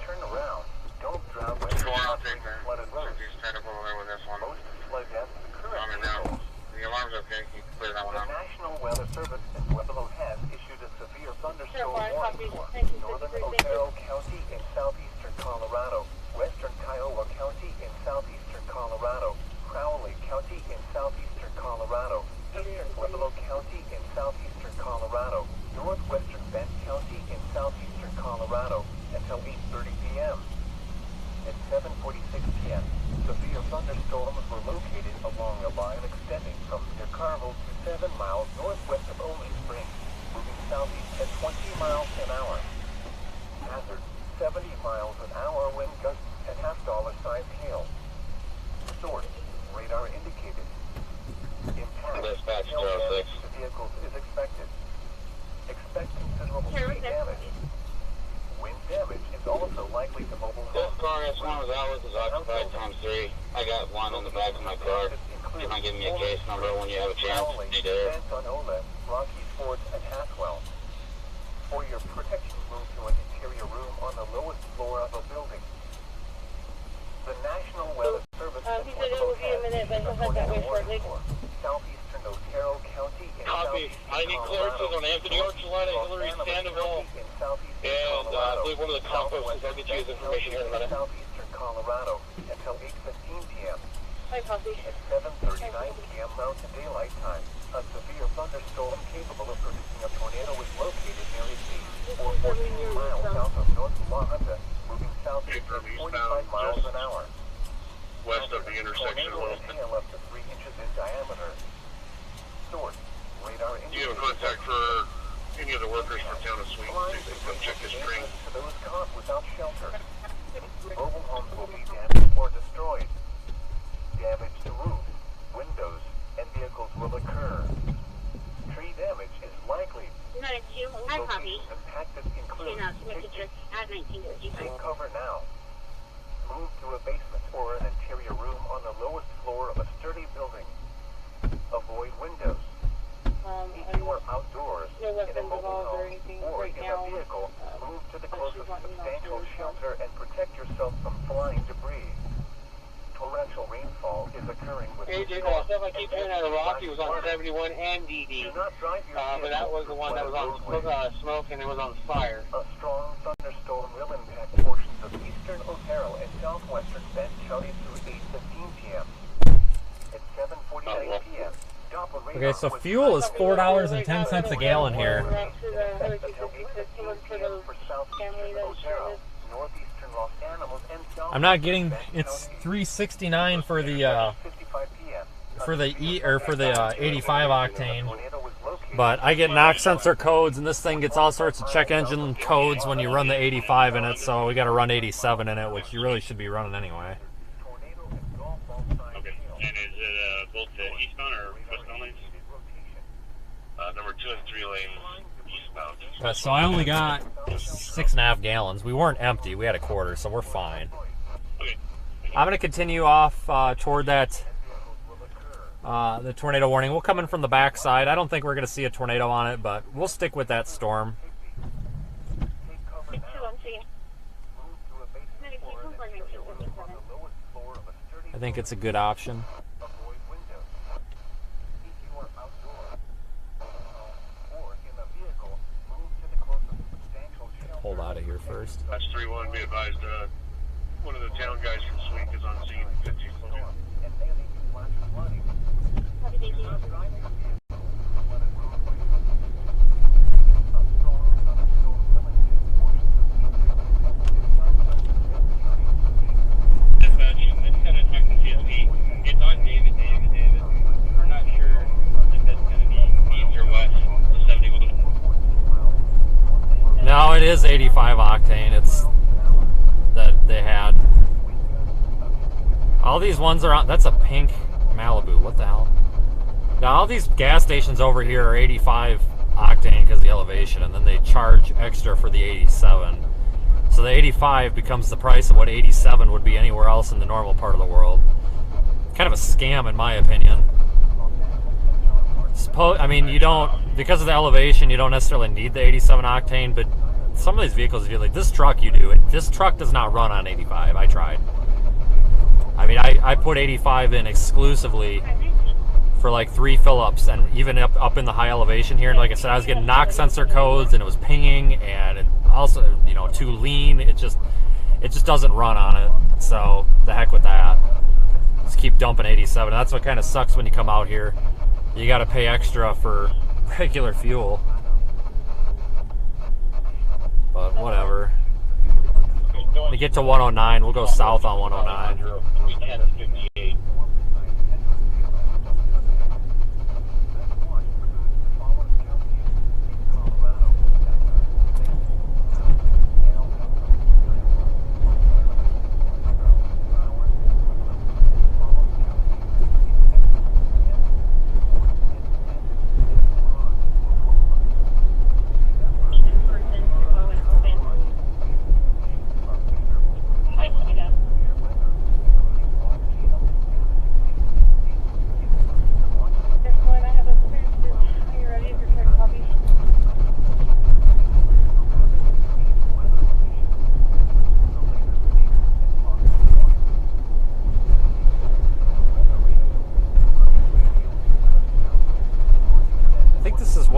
Turn around. Don't drown when Going you're out on there. flooded roads. He's tied up over there with this one. Most flood deaths occur On in it now. vehicles. The alarm's okay. You can clear that one The out. National Weather Service in Pueblo has issued a severe thunderstorm warning for northern Otero County in southeastern Colorado, western Kiowa County in southeastern Colorado, Crowley County in southeastern Colorado, eastern Pueblo County in southeastern Colorado, northwestern Bend County in southeastern Colorado until 8:30 p.m. At 7:46 p.m., severe thunderstorms were located along a line extending from near Carmel to 7 miles northwest of Olive Springs, moving southeast at 20 miles an hour. Hazard, 70 miles an hour wind gusts and half-dollar-sized hail. Source, radar indicated. Impact, Dispatch hail 06. damage to vehicles is expected. Expect considerable tree damage. Wind damage is also likely to mobile This homes. car, as long as ours is occupied times 3. I got one in the back of my car. You might give me a case number when you have a chance. You do. On Ole, Rocky Ford, and Haswell. For your protection, move to an interior room on the lowest floor of a building. The National Weather Service He said it would be a minute, but he'll head that way shortly. Southeastern Otero County in Copy. I need clearances on Anthony Orchaletta, Hillary Sandoval, and I believe one of the composts. I'll get you his information here in a minute. Southeastern Colorado until 8:15 p.m. Hi, Poppy. At 7:39 p.m. Mountain Daylight Time, a severe thunderstorm capable of producing a tornado is located near a sea, or 14 miles south of North La Junta, moving southeast at 45 miles an hour. West of the intersection a little Tornado bit. hail up to 3 inches in diameter. Source, radar Do you have a contact for any of the workers for town of Sweet? See if they can come check this string. To those caught without shelter. Mobile homes will be damaged or destroyed. Damage to roofs, windows, and vehicles will occur. Tree damage is likely. Not a two. Hi, Poppy. Locations impacted include Messages at 1955. take cover now. Move to a basement or an interior room on the lowest floor of a sturdy building. Avoid windows. If you are outdoors, no in a weapons mobile involved or home, anything or right in now. a vehicle, move to the closest wanting substantial outdoors. shelter and protect yourself from flying debris. Torrential rainfall is occurring with AJ, storms that stuff I and keep hearing out of Rocky was on flooding. 71 and DD. Do not drive your But that was the one that was on smoke and it was on fire. A strong thunderstorm will impact portions of eastern Otero and southwestern Bend County. County through 8:15 p.m. At 7:49 p.m. Okay, so fuel is $4.10 a gallon here. I'm not getting. It's $3.69 for the 85 octane, but I get knock sensor codes, and this thing gets all sorts of check engine codes when you run the 85 in it. So we got to run 87 in it, which you really should be running anyway. Okay. And is it both the eastbound or westbound lanes? Number 2 and 3 lanes eastbound. So I only got 6.5 gallons. We weren't empty. We had a quarter, so we're fine. Okay. I'm going to continue off toward that, the tornado warning. We'll come in from the backside. I don't think we're going to see a tornado on it, but we'll stick with that storm. I think it's a good option. Hold out of here first. That's 3-1. Be advised, one of the town guys from Sweek is on scene. 15 close. Dispatch, I just got a text from TSP. It's on David. We're not sure if it's going to be east or west. 71. No, it is 85 octane. It's that they had. All these ones are on. That's a pink Malibu. What the hell? Now all these gas stations over here are 85 octane because of the elevation, and then they charge extra for the 87. So the 85 becomes the price of what 87 would be anywhere else in the normal part of the world. Kind of a scam, in my opinion. I mean, you don't, because of the elevation, you don't necessarily need the 87 octane, but some of these vehicles, if you like this truck, you do. This truck does not run on 85. I tried. I mean, I put 85 in exclusively for like 3 fill-ups, and even up in the high elevation here. And like I said, I was getting knock sensor codes, and it was pinging, and it also, you know, too lean. It just doesn't run on it. So the heck with that. Just keep dumping 87. That's what kind of sucks when you come out here. You got to pay extra for regular fuel. But whatever. When we get to 109, we'll go south on 109.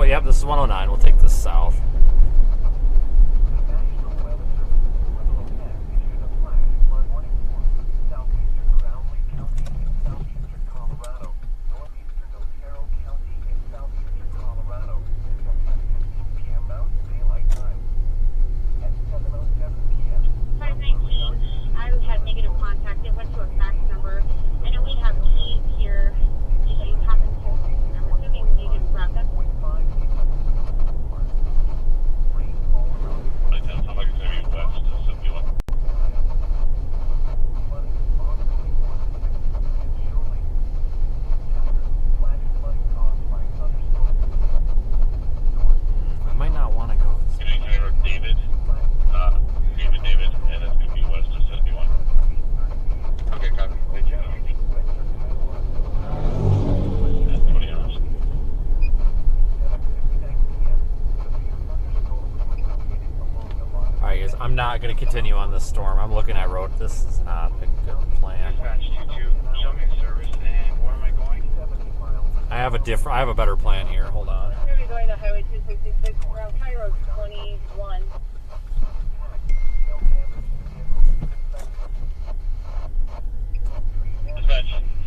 Yep, this is 109. We'll take this south. I'm not going to continue on this storm. I'm looking at road. This is not a good plan. I have a better plan here. Hold on. We're going to be going to Highway 266 around County Road 21.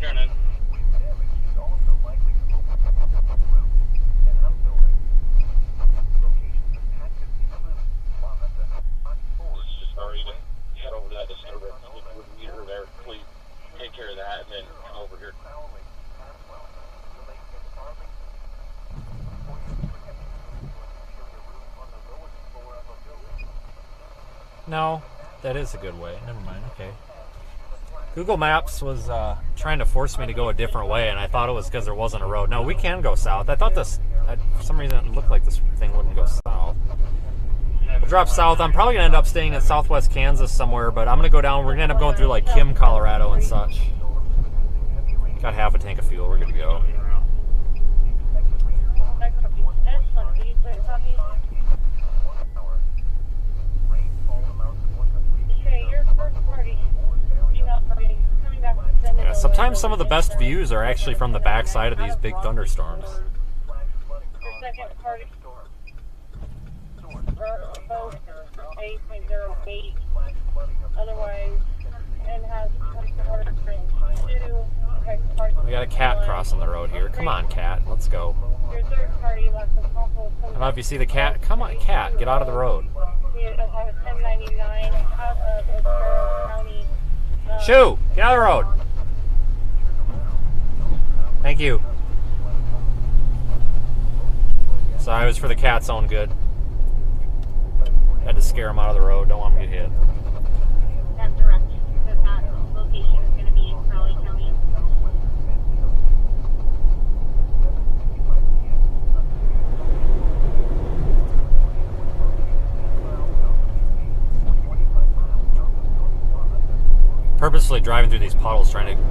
Turn in. Damage is also likely to open roof and outbuilding. Locations impacted include La Junta, Ford, Sorry to head over to that disturbance with the meter there. Please take care of that and then come over here. Crowley, Haswell, Lake and Arlington. For your protection, interior roof on the lowest floor of a building. No, that is a good way. Never mind. Okay. Google Maps was trying to force me to go a different way, and I thought it was because there wasn't a road. No, we can go south. I thought this, for some reason, it looked like this thing wouldn't go south. We'll drop south. I'm probably going to end up staying in southwest Kansas somewhere, but I'm going to go down. We're going to end up going through like Kim, Colorado and such. Got half a tank of fuel. We're good to go. Yeah, sometimes some of the best views are actually from the backside of these big thunderstorms. Your second party both 8.08. Otherwise, and has water springs too. We got a cat crossing the road here. Come on, cat. Let's go. Your third party left a couple. I don't know if you see the cat. Come on, cat. Get out of the road. We have a 1099 out of Oscar County. Shoo! Get out of the road. Thank you. Sorry, it was for the cat's own good. Had to scare him out of the road. Don't want him to get hit. That's direct, because that location is going to be in Crowley County. Purposely driving through these puddles, trying to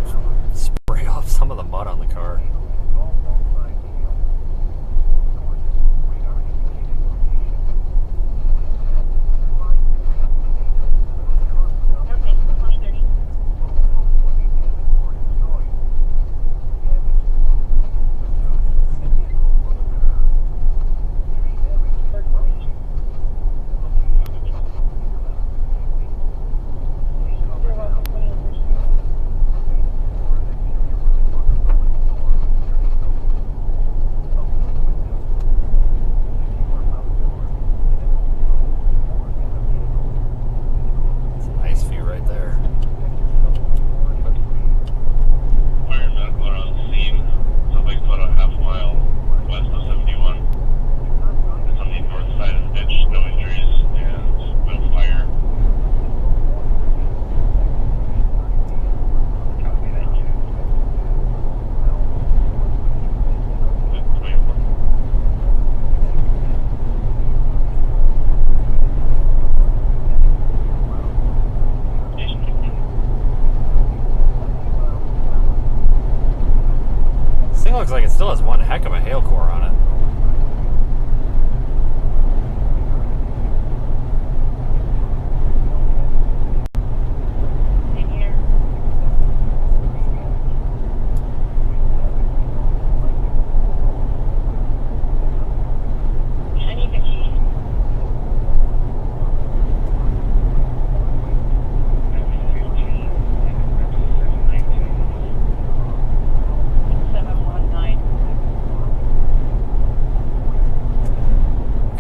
spray off some of the mud on the car. Okay, 2030. It's a nice view right there. Fire medical are on the scene. Something about a half mile west of 71. It's on the north side of the ditch. No injuries and no fire. Copy that, too. It's 24. This thing looks like it still has one heck of a hail core on it. Take care. I need the key.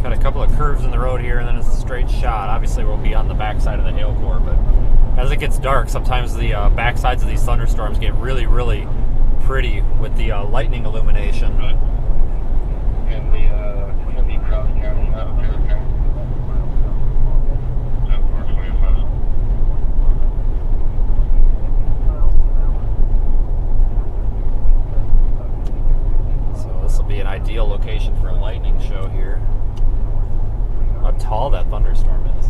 Cut a couple of curves in the road here, and then it's a straight shot. Obviously, we'll be on the backside of the hail core, but as it gets dark, sometimes the backsides of these thunderstorms get really, really pretty with the lightning illumination. And the heavy cross county out of Fairfax. 425. So this will be an ideal location for a lightning show here. How tall that thunderstorm is.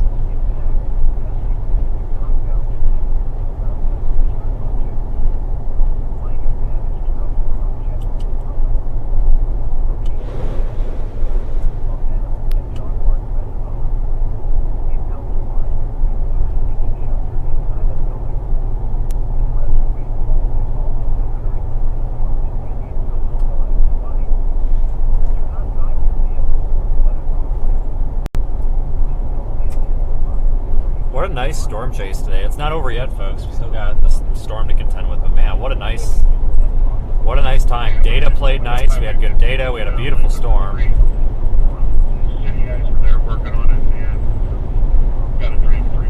nice storm chase today. It's not over yet, folks. We still got this storm to contend with, but man, what a nice time. Data played nice. We had good data. We had a beautiful storm. City guys were there working on it, and got a dream for him.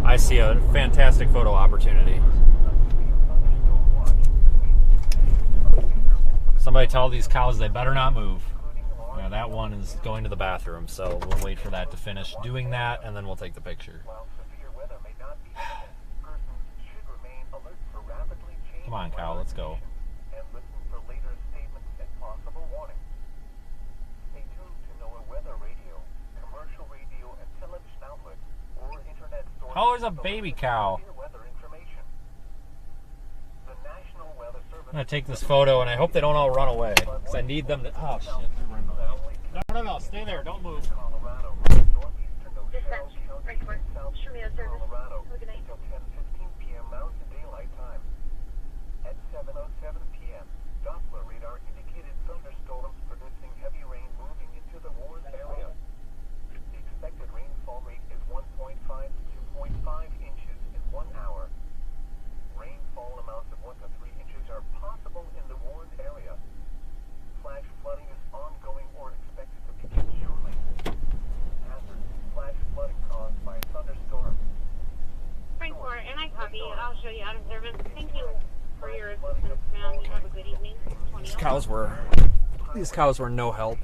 I see a fantastic photo opportunity. Somebody tell these cows they better not move. Yeah, that one is going to the bathroom, so we'll wait for that to finish doing that, and then we'll take the picture. Come on, cow, let's go. Oh, there's a baby cow. I'm gonna take this photo, and I hope they don't all run away, because I need them to. Oh shit, they're running away. No, stay there, don't move. Dispatch, report. Show me a service. Have a good night. 10:15 p.m. Mountain Daylight Time. At 7:07 p.m., Doppler radar indicated thunderstorms producing heavy rain moving into the Warren area. The expected rainfall rate is 1.5 to 2.5 inches in 1 hour. Rainfall amounts of 1 to 3 inches are possible in the Warren area. Flash flooding is ongoing or expected to begin shortly. Hazard: flash flooding caused by thunderstorm. Frank 4, and I copy. I'll show you out of service. Thank you for your assistance, ma'am. You have a good evening. These cows were no help.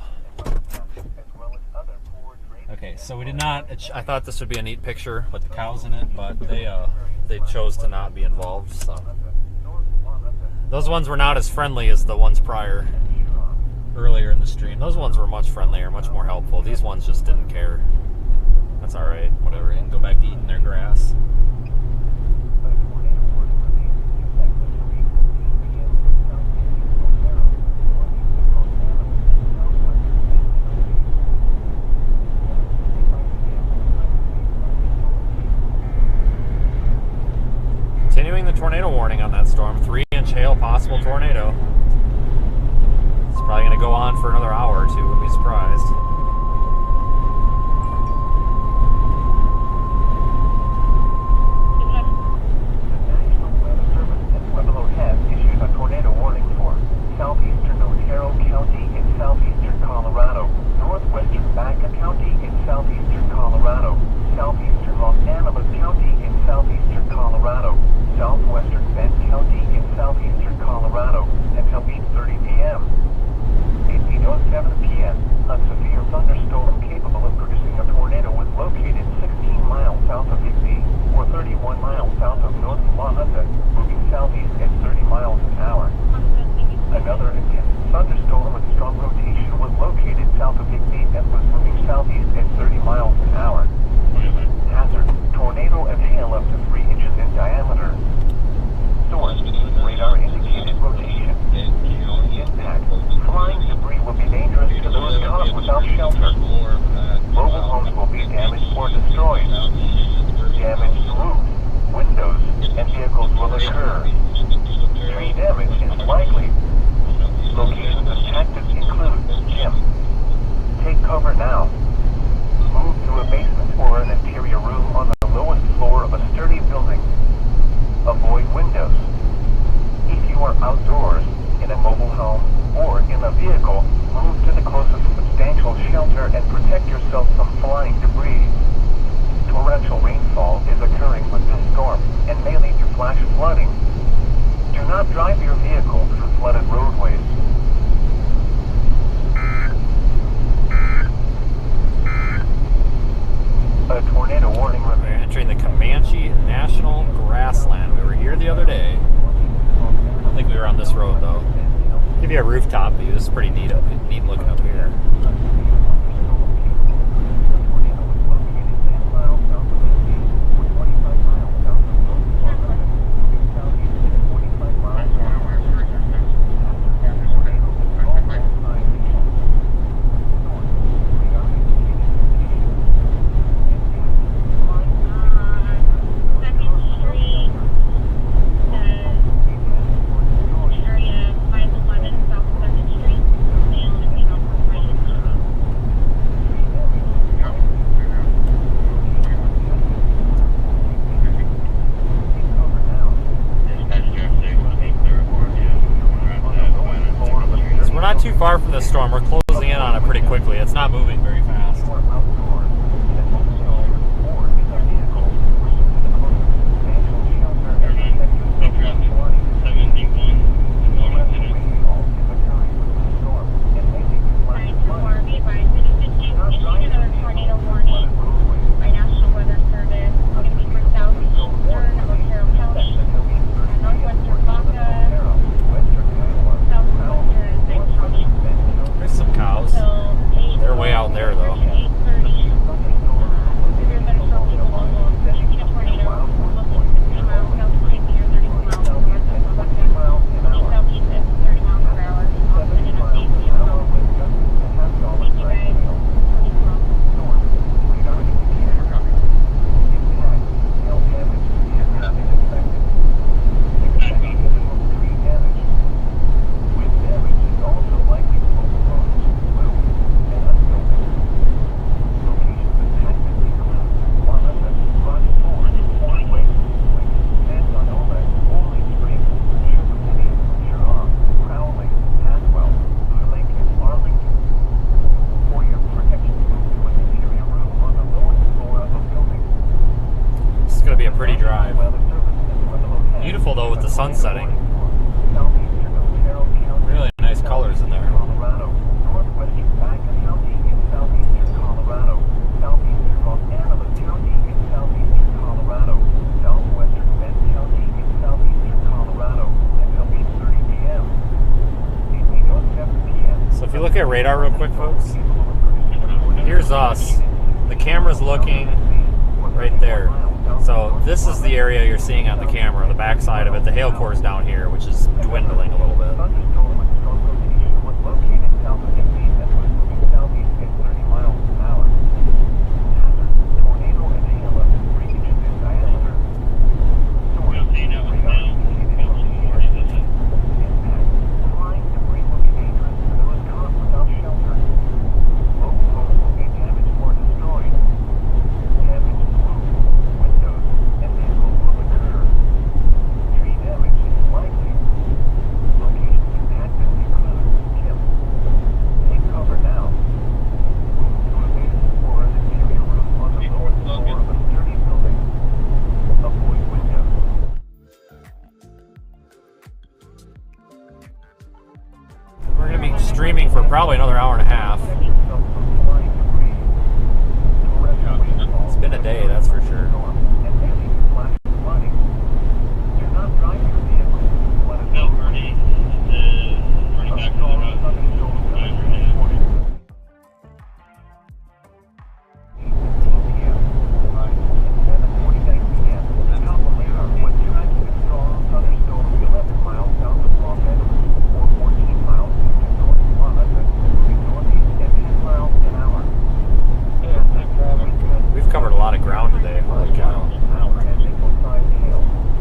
Okay, so we did not. I thought this would be a neat picture with the cows in it, but they chose to not be involved. So those ones were not as friendly as the ones earlier in the stream. Those ones were much friendlier, much more helpful. These ones just didn't care. That's all right. Whatever. They can go back to eating their grass. Continuing the tornado warning on that storm, 3-inch hail, possible tornado. It's probably going to go on for another hour or two, wouldn't be surprised. far from this storm. We're closing in on it pretty quickly. It's not moving very fast. There's some cows. They're way out there though. Beautiful though with the sun setting. Really nice colors in there. So if you look at radar real quick, folks, here's us. The camera's looking right there. So this is the area you're seeing on the camera, the back side of it. The hail core is down here, which is dwindling a little bit. Streaming for probably another hour and a half. It's been a day, that's for sure.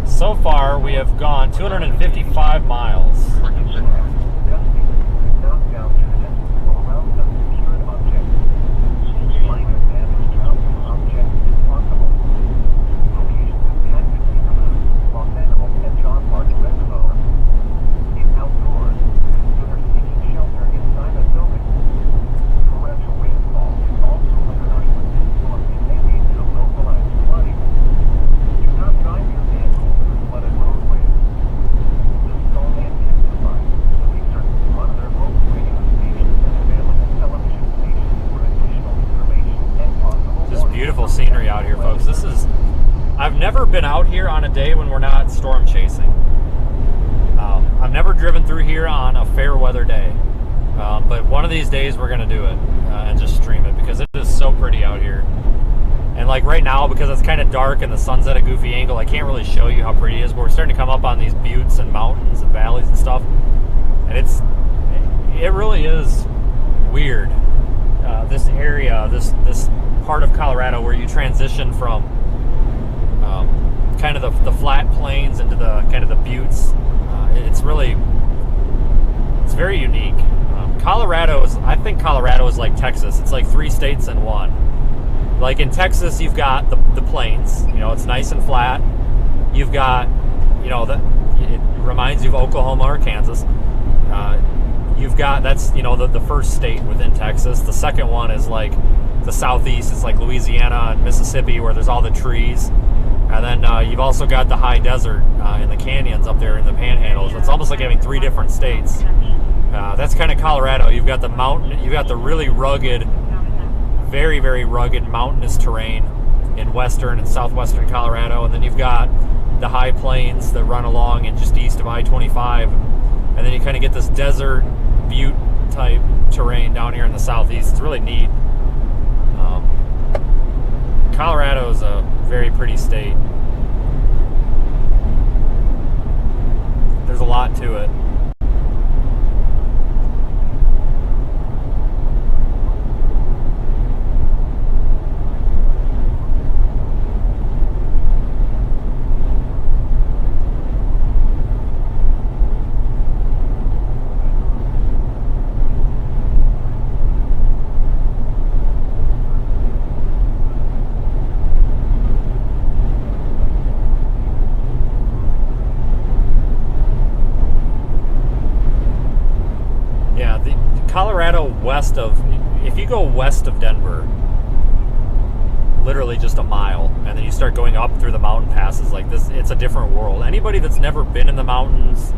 So far, we have gone 255 miles. Scenery out here, folks. I've never been out here on a day when we're not storm chasing. I've never driven through here on a fair weather day, but one of these days we're gonna do it and just stream it because it is so pretty out here. And like right now, because it's kind of dark and the sun's at a goofy angle, I can't really show you how pretty it is, but we're starting to come up on these buttes and mountains and valleys and stuff, and it really is weird. This area, this part of Colorado where you transition from kind of the flat plains into the kind of the buttes. It's very unique. I think Colorado is like Texas. It's like 3 states in one. Like in Texas, you've got the plains. It's nice and flat. You've got, it reminds you of Oklahoma or Kansas. you've got, that's, you know, the first state within Texas. The second one is like the southeast. It's like Louisiana and Mississippi, where there's all the trees. And then you've also got the high desert in the canyons up there in the panhandles. It's almost like having 3 different states. That's kind of Colorado. You've got the mountain, you've got the really rugged, very, very rugged mountainous terrain in western and southwestern Colorado. And then you've got the high plains that run along and just east of I-25. And then you kind of get this desert butte type terrain down here in the southeast. It's really neat. Colorado is a very pretty state. There's a lot to it. Colorado west of, if you go west of Denver, literally just a mile, and then you start going up through the mountain passes like this, it's a different world. Anybody that's never been in the mountains,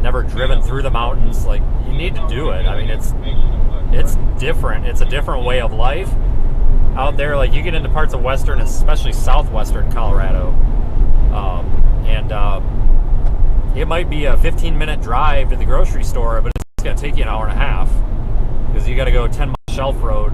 never driven through the mountains, like, you need to do it. I mean, it's different. It's a different way of life out there. Like, you get into parts of western, especially southwestern Colorado, and it might be a 15-minute drive to the grocery store, but it's going to take you an hour and a half because you got to go 10-mile shelf road.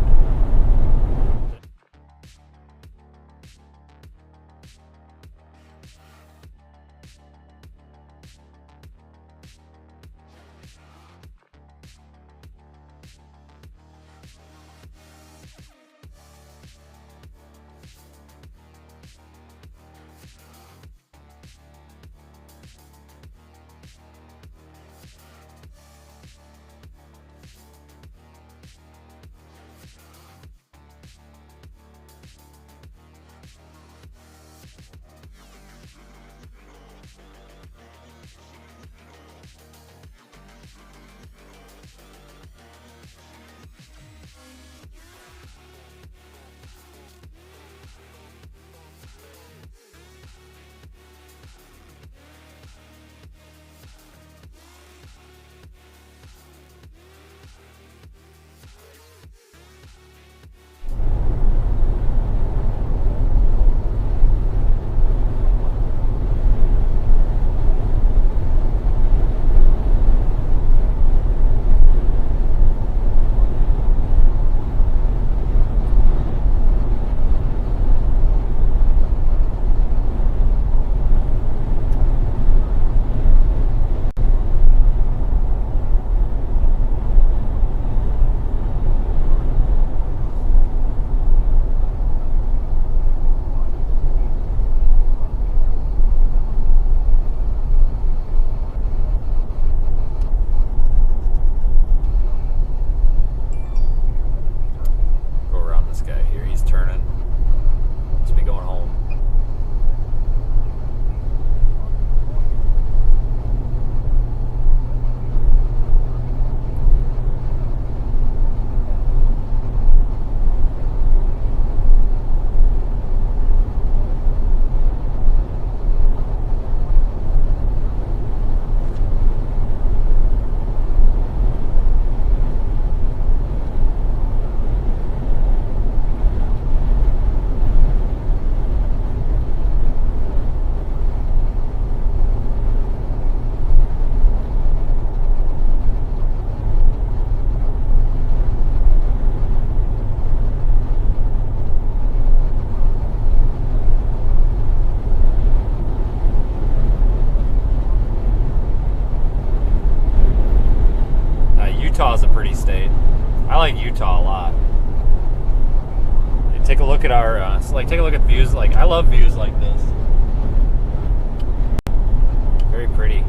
Utah's a pretty state. I like Utah a lot. Like, take a look at our, take a look at views. Like, I love views like this. Very pretty.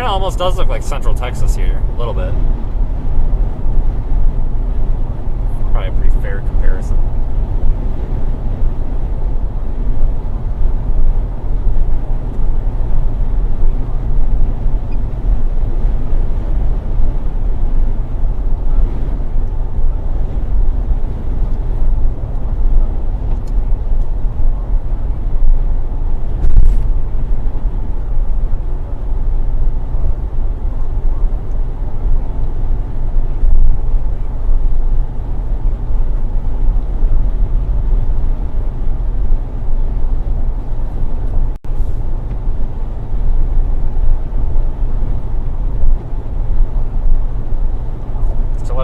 kind of almost does look like Central Texas here, a little bit. Probably a pretty fair comparison.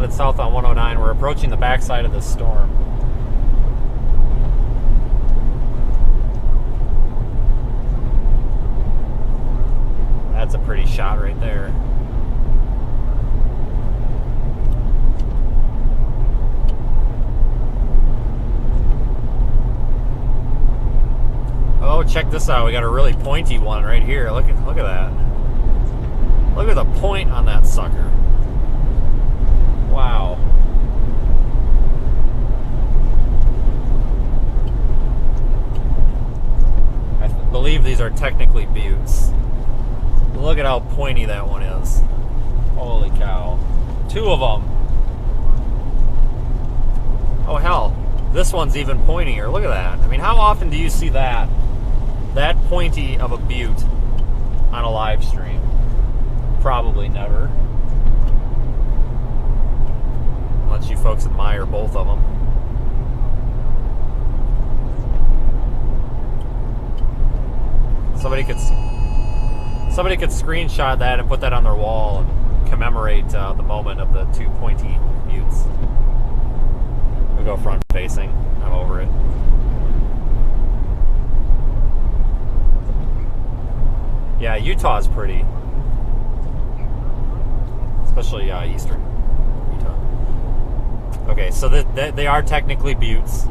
South on 109. We're approaching the backside of this storm. That's a pretty shot right there. Oh, check this out. We got a really pointy one right here. Look at that. Look at the point on that sucker. Wow. I believe these are technically buttes. Look at how pointy that one is. Holy cow. 2 of them. Oh hell, this one's even pointier. Look at that. I mean, how often do you see that pointy of a butte on a live stream? Probably never. Unless you folks admire both of them. Somebody could screenshot that and put that on their wall and commemorate the moment of the 2 pointy buttes. We'll go front facing. I'm over it. Yeah, Utah's pretty. Especially eastern Utah. Okay, so they are technically buttes.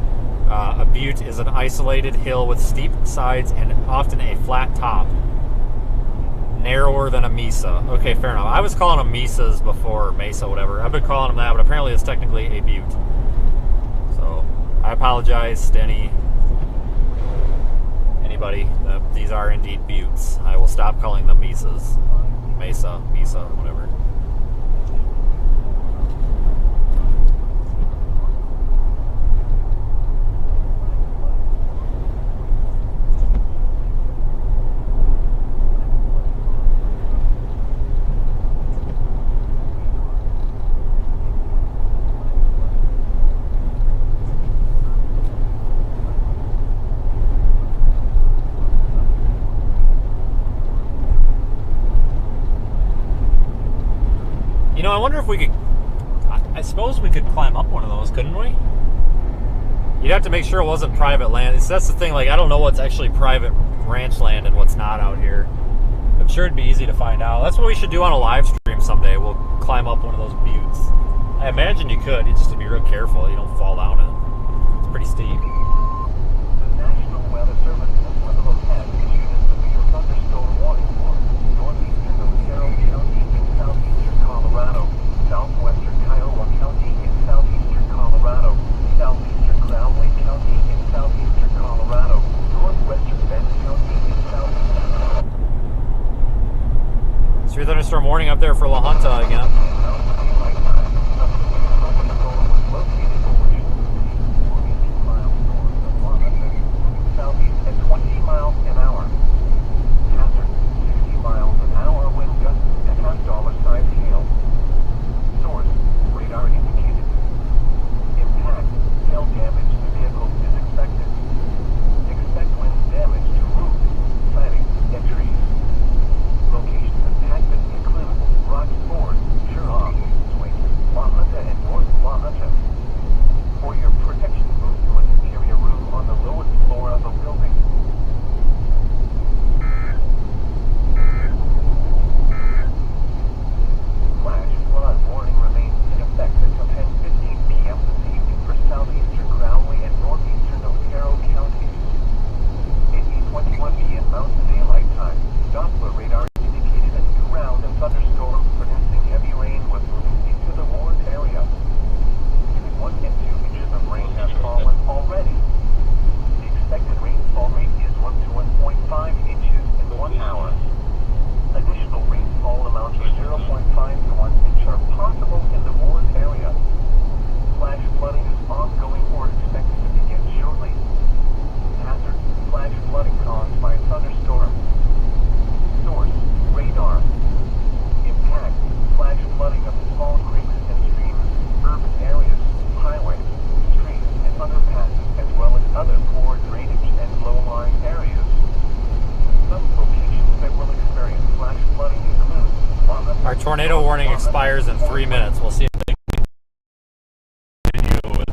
A butte is an isolated hill with steep sides and often a flat top. Narrower than a mesa. Okay, fair enough. I was calling them mesas before, or mesa, whatever. I've been calling them that, but apparently it's technically a butte. So, I apologize to anybody. These are indeed buttes. I will stop calling them mesas. Mesa, whatever. You know, I wonder if we could... I suppose we could climb up one of those, couldn't we? You'd have to make sure it wasn't private land. That's the thing, like, I don't know what's actually private ranch land and what's not out here. I'm sure it'd be easy to find out. That's what we should do on a live stream someday. We'll climb up one of those buttes. I imagine you could. You just have to be real careful. You don't fall down it. It's pretty steep. The National Weather Service has issued a severe thunderstorm warning for northeastern Otero County in southeastern Colorado, southwestern Kiowa County in southeastern Colorado, southeastern Crowley County in southeastern Colorado, northwestern Bend County in southeastern Colorado. Severe thunderstorm warning up there for La Junta again. Southeast at 20 miles an hour. Hazard, 60 miles an hour wind gusts and $10 hail. Source, radar indicated. Impact, hail damage to vehicles is expected. Expect wind damage to roofs, plantings, and trees. Locations impacted include Rock Ford, Sherman. tornado warning expires in 3 minutes. We'll see if they continue with.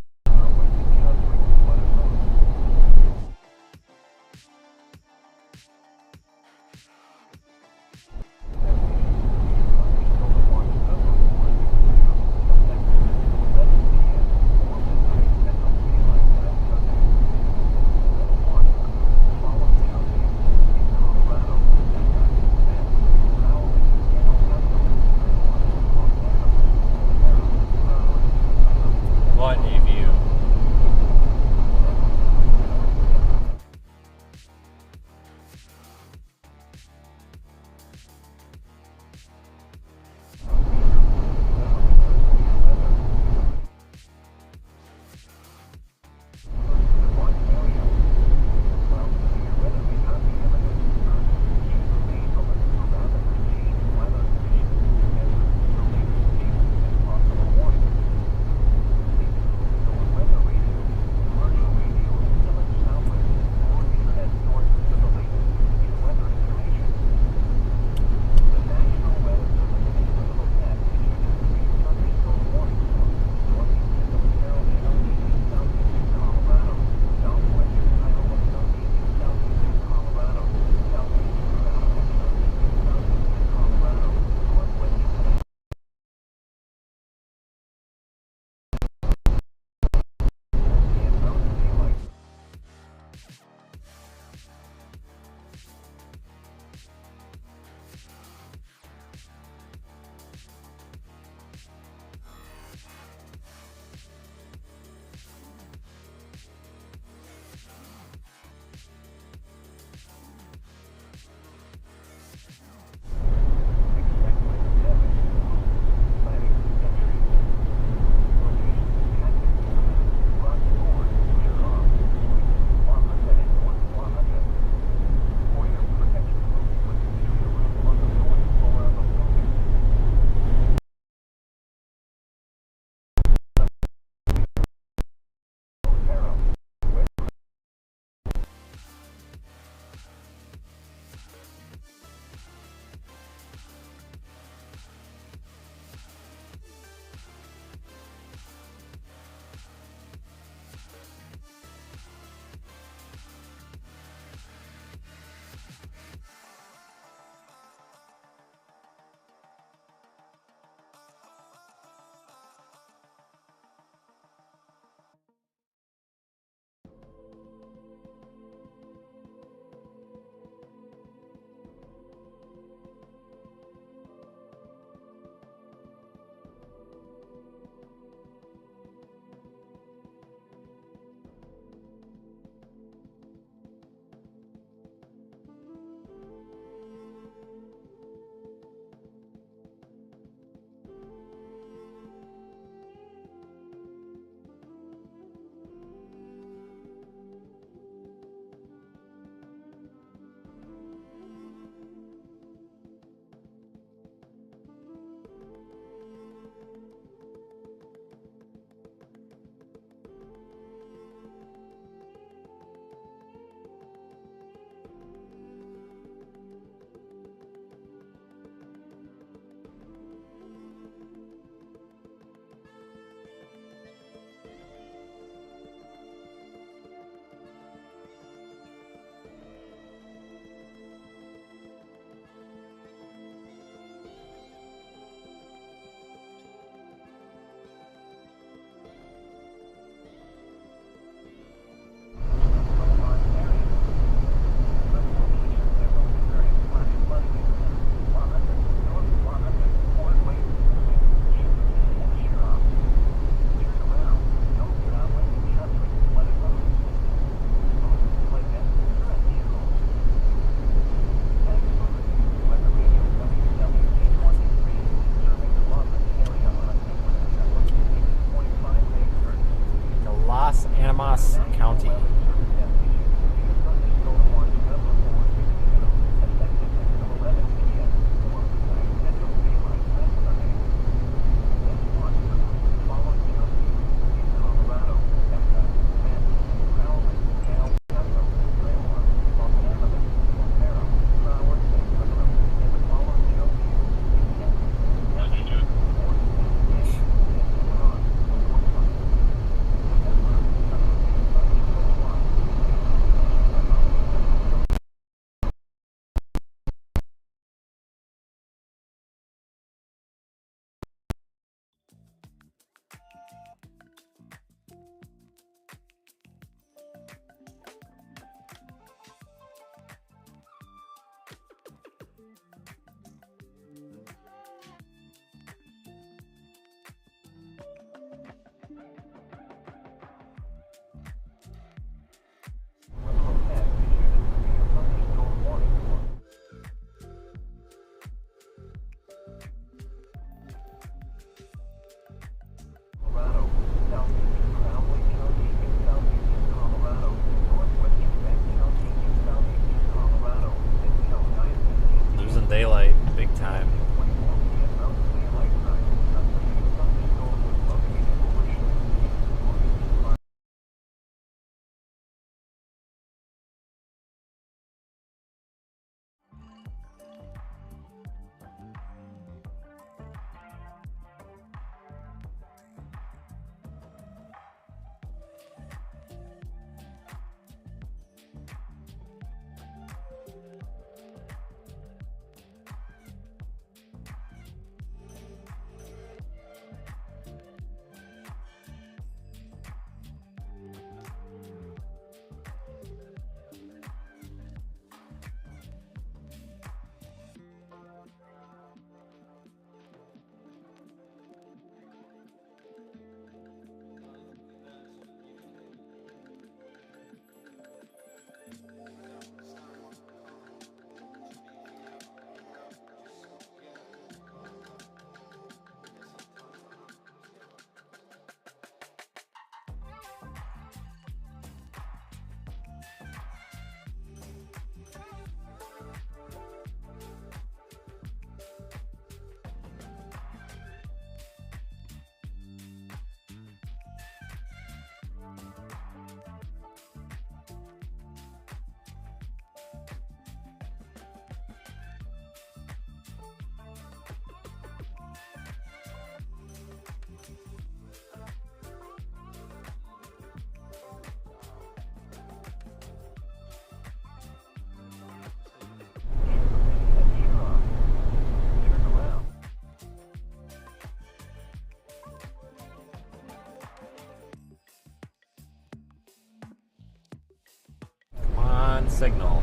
signal.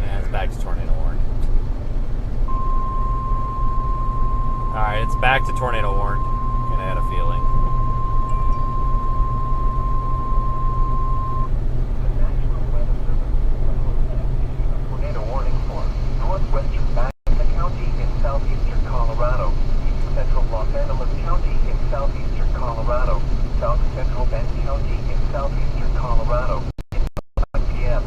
Yeah, it's back to tornado warning. Alright, it's back to tornado warned. Kinda had a feeling. Tornado warning for northwestern Madison County in southeastern Colorado, east central Los Angeles County in southeastern Colorado, south central Bend County in southeastern Colorado, 9 p.m.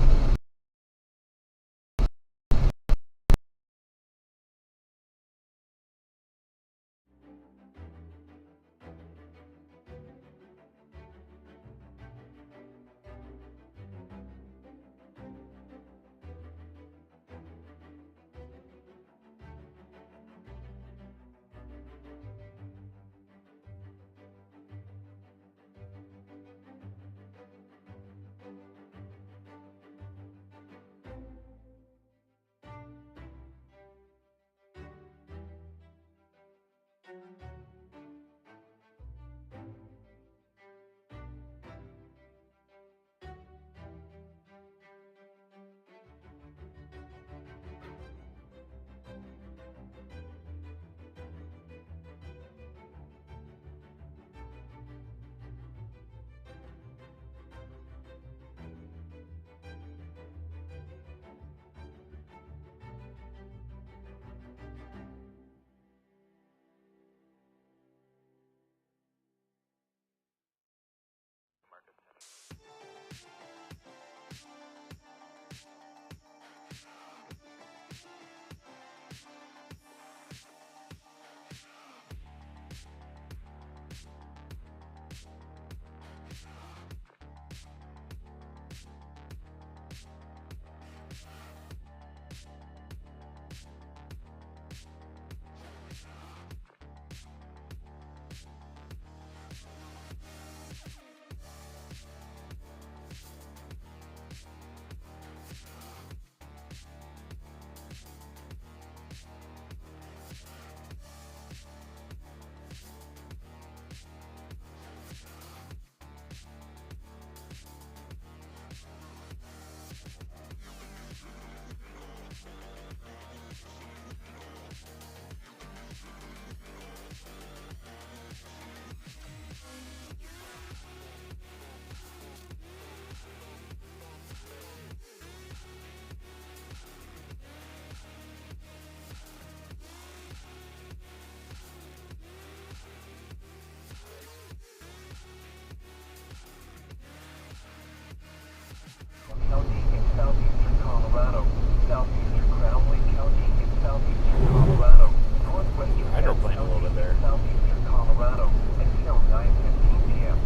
County in southeastern Colorado, southeastern Crown Lake County in southeastern Colorado, northwestern Hydroplane a little bit there. southeastern Colorado until 9:15 p.m.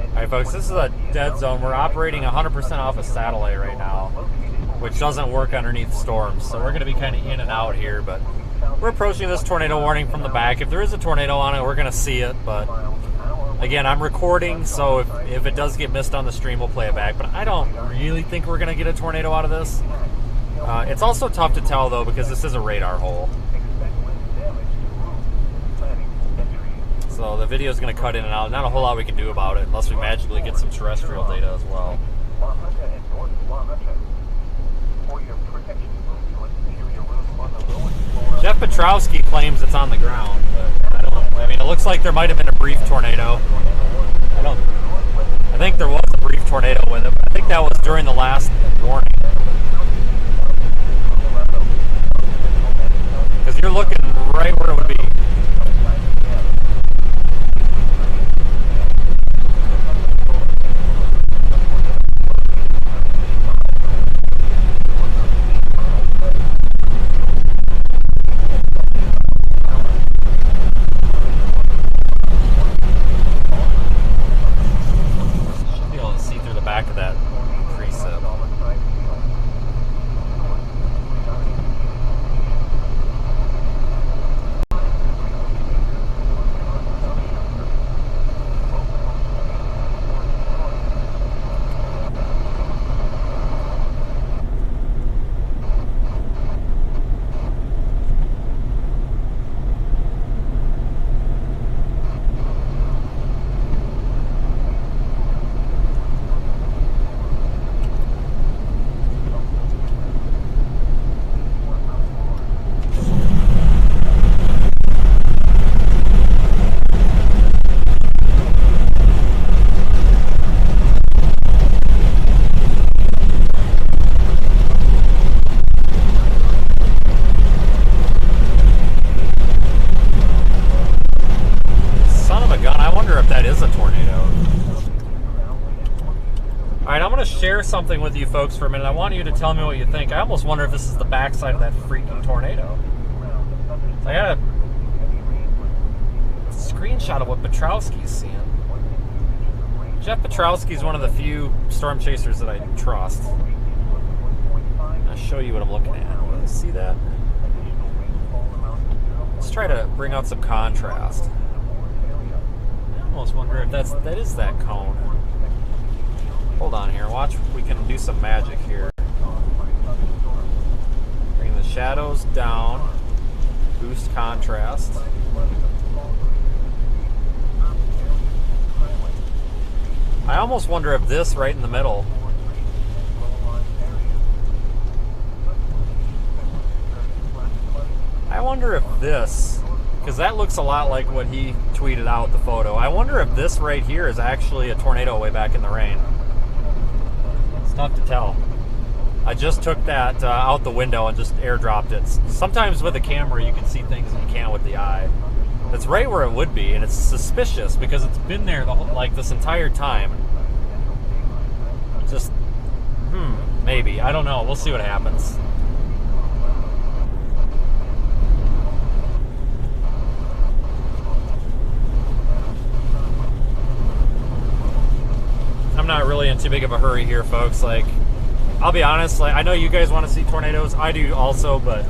Alright folks, this is a dead zone. We're operating 100% off a satellite right now, which doesn't work underneath storms. So we're going to be kind of in and out here, but we're approaching this tornado warning from the back. If there is a tornado on it, we're going to see it, but again, I'm recording, so if it does get missed on the stream, we'll play it back. But I don't really think we're going to get a tornado out of this. It's also tough to tell, though, because this is a radar hole. So the video is going to cut in and out. Not a whole lot we can do about it, unless we magically get some terrestrial data as well. Jeff Petrowski claims it's on the ground, but I mean, it looks like there might have been a brief tornado. I think there was a brief tornado with it. I think that was during the last warning. Because you're looking right where it would be. is a tornado. Alright, I'm going to share something with you folks for a minute. I want you to tell me what you think. I almost wonder if this is the backside of that freaking tornado. So I got a screenshot of what Petrowski's seeing. Jeff Petrowski's one of the few storm chasers that I trust. I'll show you what I'm looking at. You see that? Let's try to bring out some contrast. I almost wonder if that is that cone. Hold on here. Watch. We can do some magic here. Bring the shadows down. Boost contrast. I almost wonder if this right in the middle. I wonder if this, because that looks a lot like what he tweeted out, the photo. I wonder if this right here is actually a tornado way back in the rain. It's tough to tell. I just took that out the window and just airdropped it. Sometimes with a camera you can see things that you can't with the eye. It's right where it would be, and it's suspicious because it's been there the whole, like this entire time. Just, maybe. I don't know. We'll see what happens. I'm not really in too big of a hurry here, folks. Like, I'll be honest, like, I know you guys want to see tornadoes. I do also, but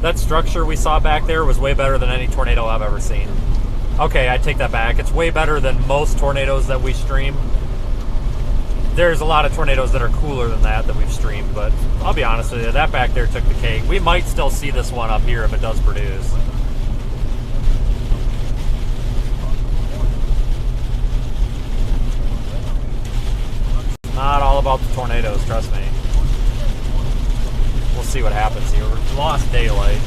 that structure we saw back there was way better than any tornado I've ever seen. Okay, I take that back. It's way better than most tornadoes that we stream. There's a lot of tornadoes that are cooler than that we've streamed, but I'll be honest with you, that back there took the cake. We might still see this one up here if it does produce. Not all about the tornadoes, trust me. We'll see what happens here. We lost daylight.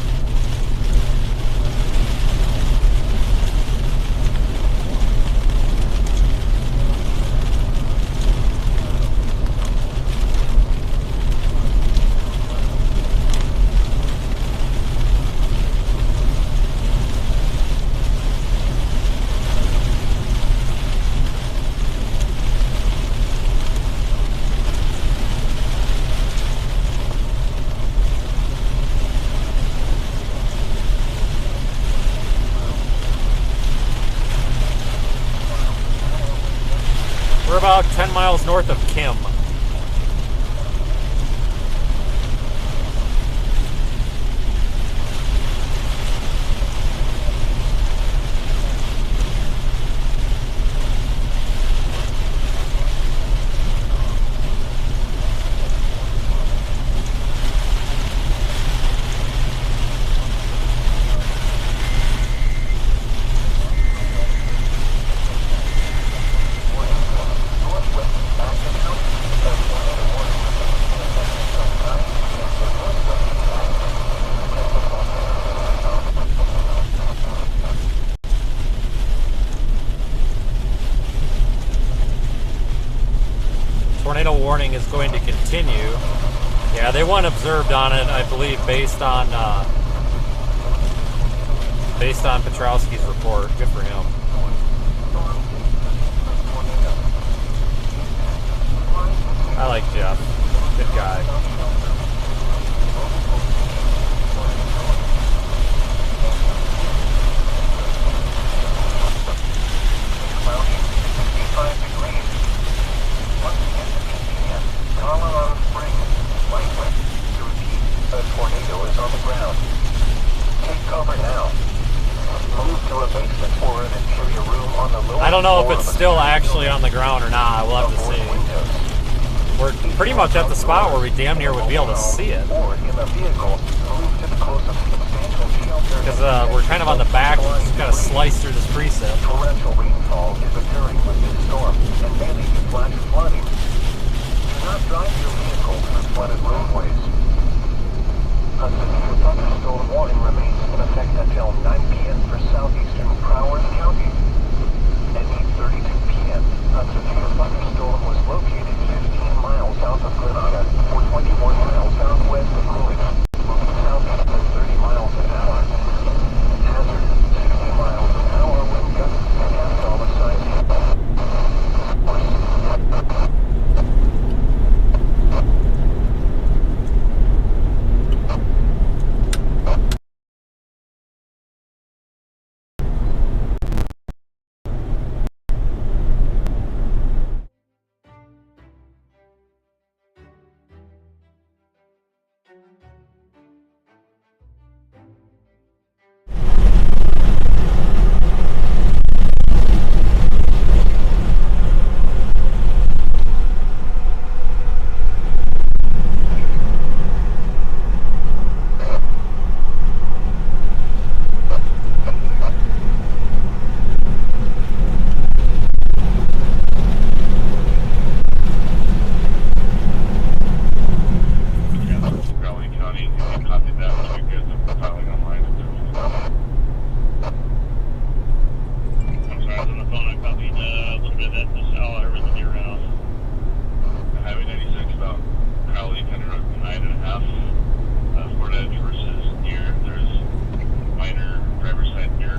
We're about 10 miles north of Kim. Tornado warning is going to continue. Yeah, they want observed on it, I believe, based on Petrowski's report. Good for him. I like Jeff. Good guy. I don't know if it's still actually on the ground or not. We'll have to see. We're pretty much at the spot where we damn near would be able to see it. Because we're kind of on the back, we just got to slice through this precip. Torrential rainfall is occurring with this storm and mainly flash flooding. Do not drive your vehicle through flooded roadways. A severe thunderstorm warning remains in effect until 9 p.m. for southeastern Broward County. At 8:32 p.m., a severe thunderstorm was located 15 miles south of Grenada or 21 miles southwest of Hoyt, moving southeast at 30 miles an hour. Hazard, 60 miles an hour wind gusts and have dollar signs.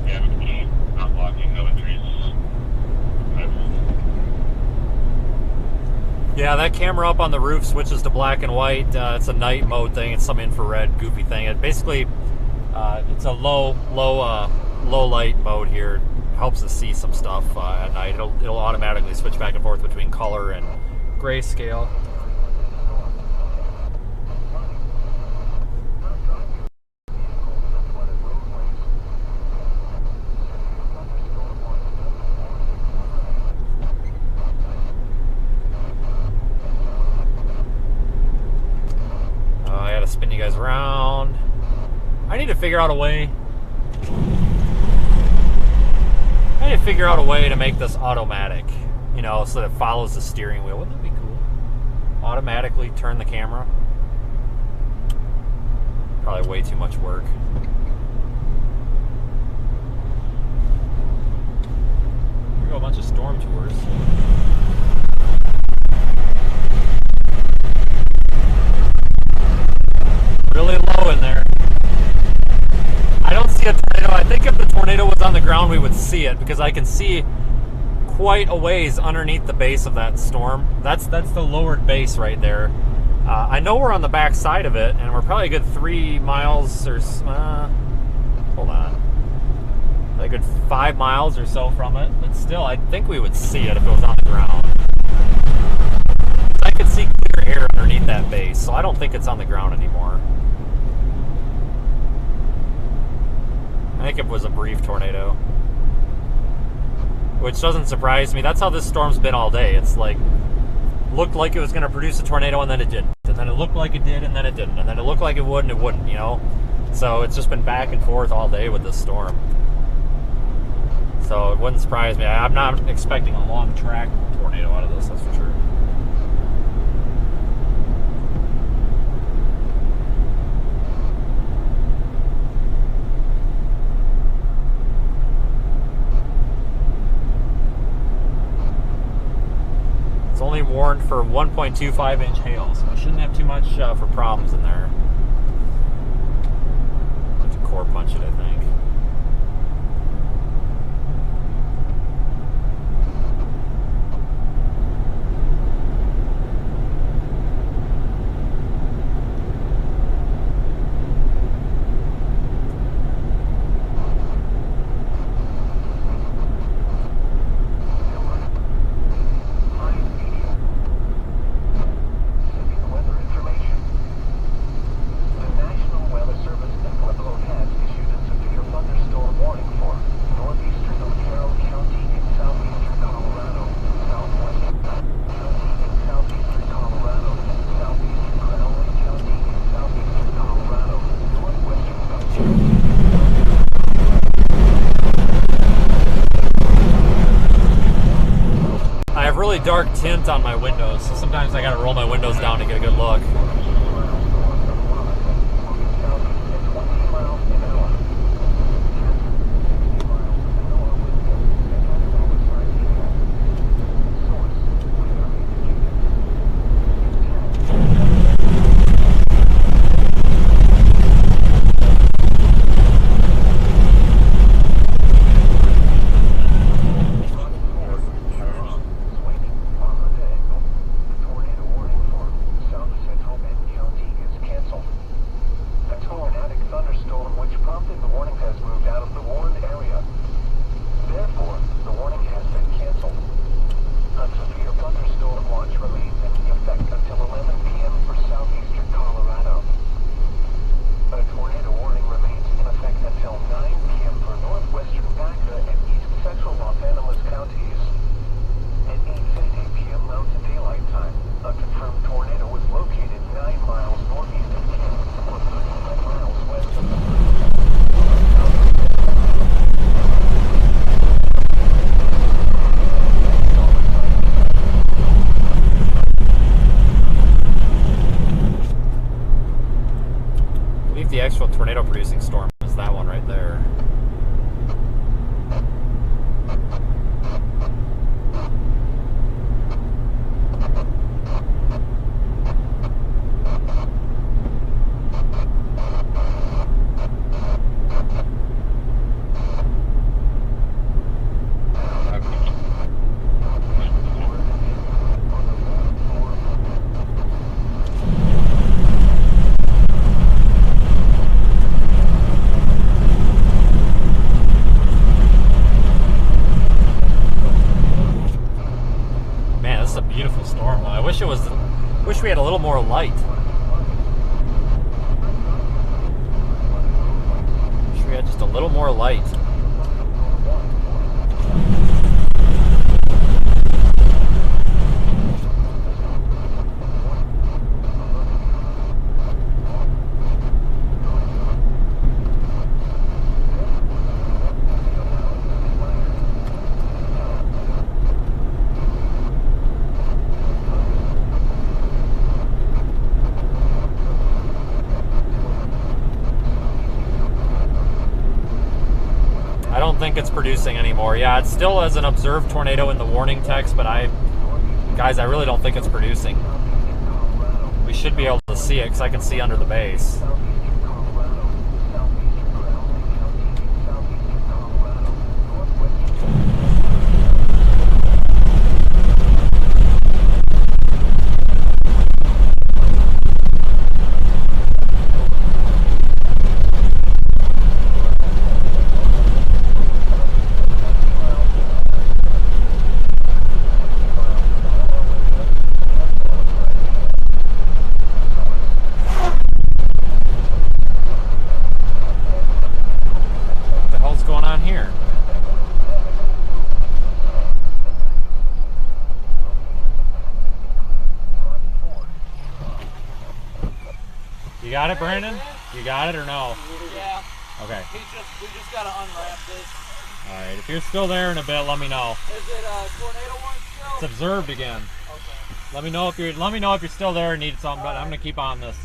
Yeah, with the key not locking, no entries. Yeah, that camera up on the roof switches to black and white. It's a night mode thing. It's some infrared goofy thing. It basically, it's a low light mode here. Helps us see some stuff at night. It'll automatically switch back and forth between color and grayscale. I gotta spin you guys around. I need to figure out a way. I need to figure out a way to make this automatic, you know, so that it follows the steering wheel. Wouldn't that be cool? Automatically turn the camera. Probably way too much work. Here go a bunch of storm tours. Really low in there. I don't see a tornado. I think if the tornado was on the ground, we would see it because I can see quite a ways underneath the base of that storm. That's the lowered base right there. I know we're on the back side of it, and we're probably a good 3 miles or hold on, like a good 5 miles or so from it. But still, I think we would see it if it was on the ground. I could see clear air underneath that base, so I don't think it's on the ground anymore. I think it was a brief tornado, which doesn't surprise me. That's how this storm's been all day. It's like, looked like it was going to produce a tornado and then it didn't. And then it looked like it did and then it didn't. And then it looked like it would and it wouldn't, you know? So it's just been back and forth all day with this storm. So it wouldn't surprise me. I'm not expecting a long track tornado out of this, that's for sure. It's only warned for 1.25 inch hail, so I shouldn't have too much for problems in there. I have to core punch it, I think. Dark tint on my windows, so sometimes I gotta roll my windows down to get a good look. The actual tornado producing storm is that one right there. we had a little more light. Wish we had just a little more light. I don't think it's producing anymore. Yeah, it still has an observed tornado in the warning text, but guys, I really don't think it's producing. We should be able to see it because I can see under the base. You got it, Brandon? You got it or no? Yeah. Okay. We just gotta unwrap this. Alright, if you're still there in a bit, let me know. Is it a tornado one still? It's observed again. Okay. Let me know if you're still there and need something, but I'm gonna keep on this.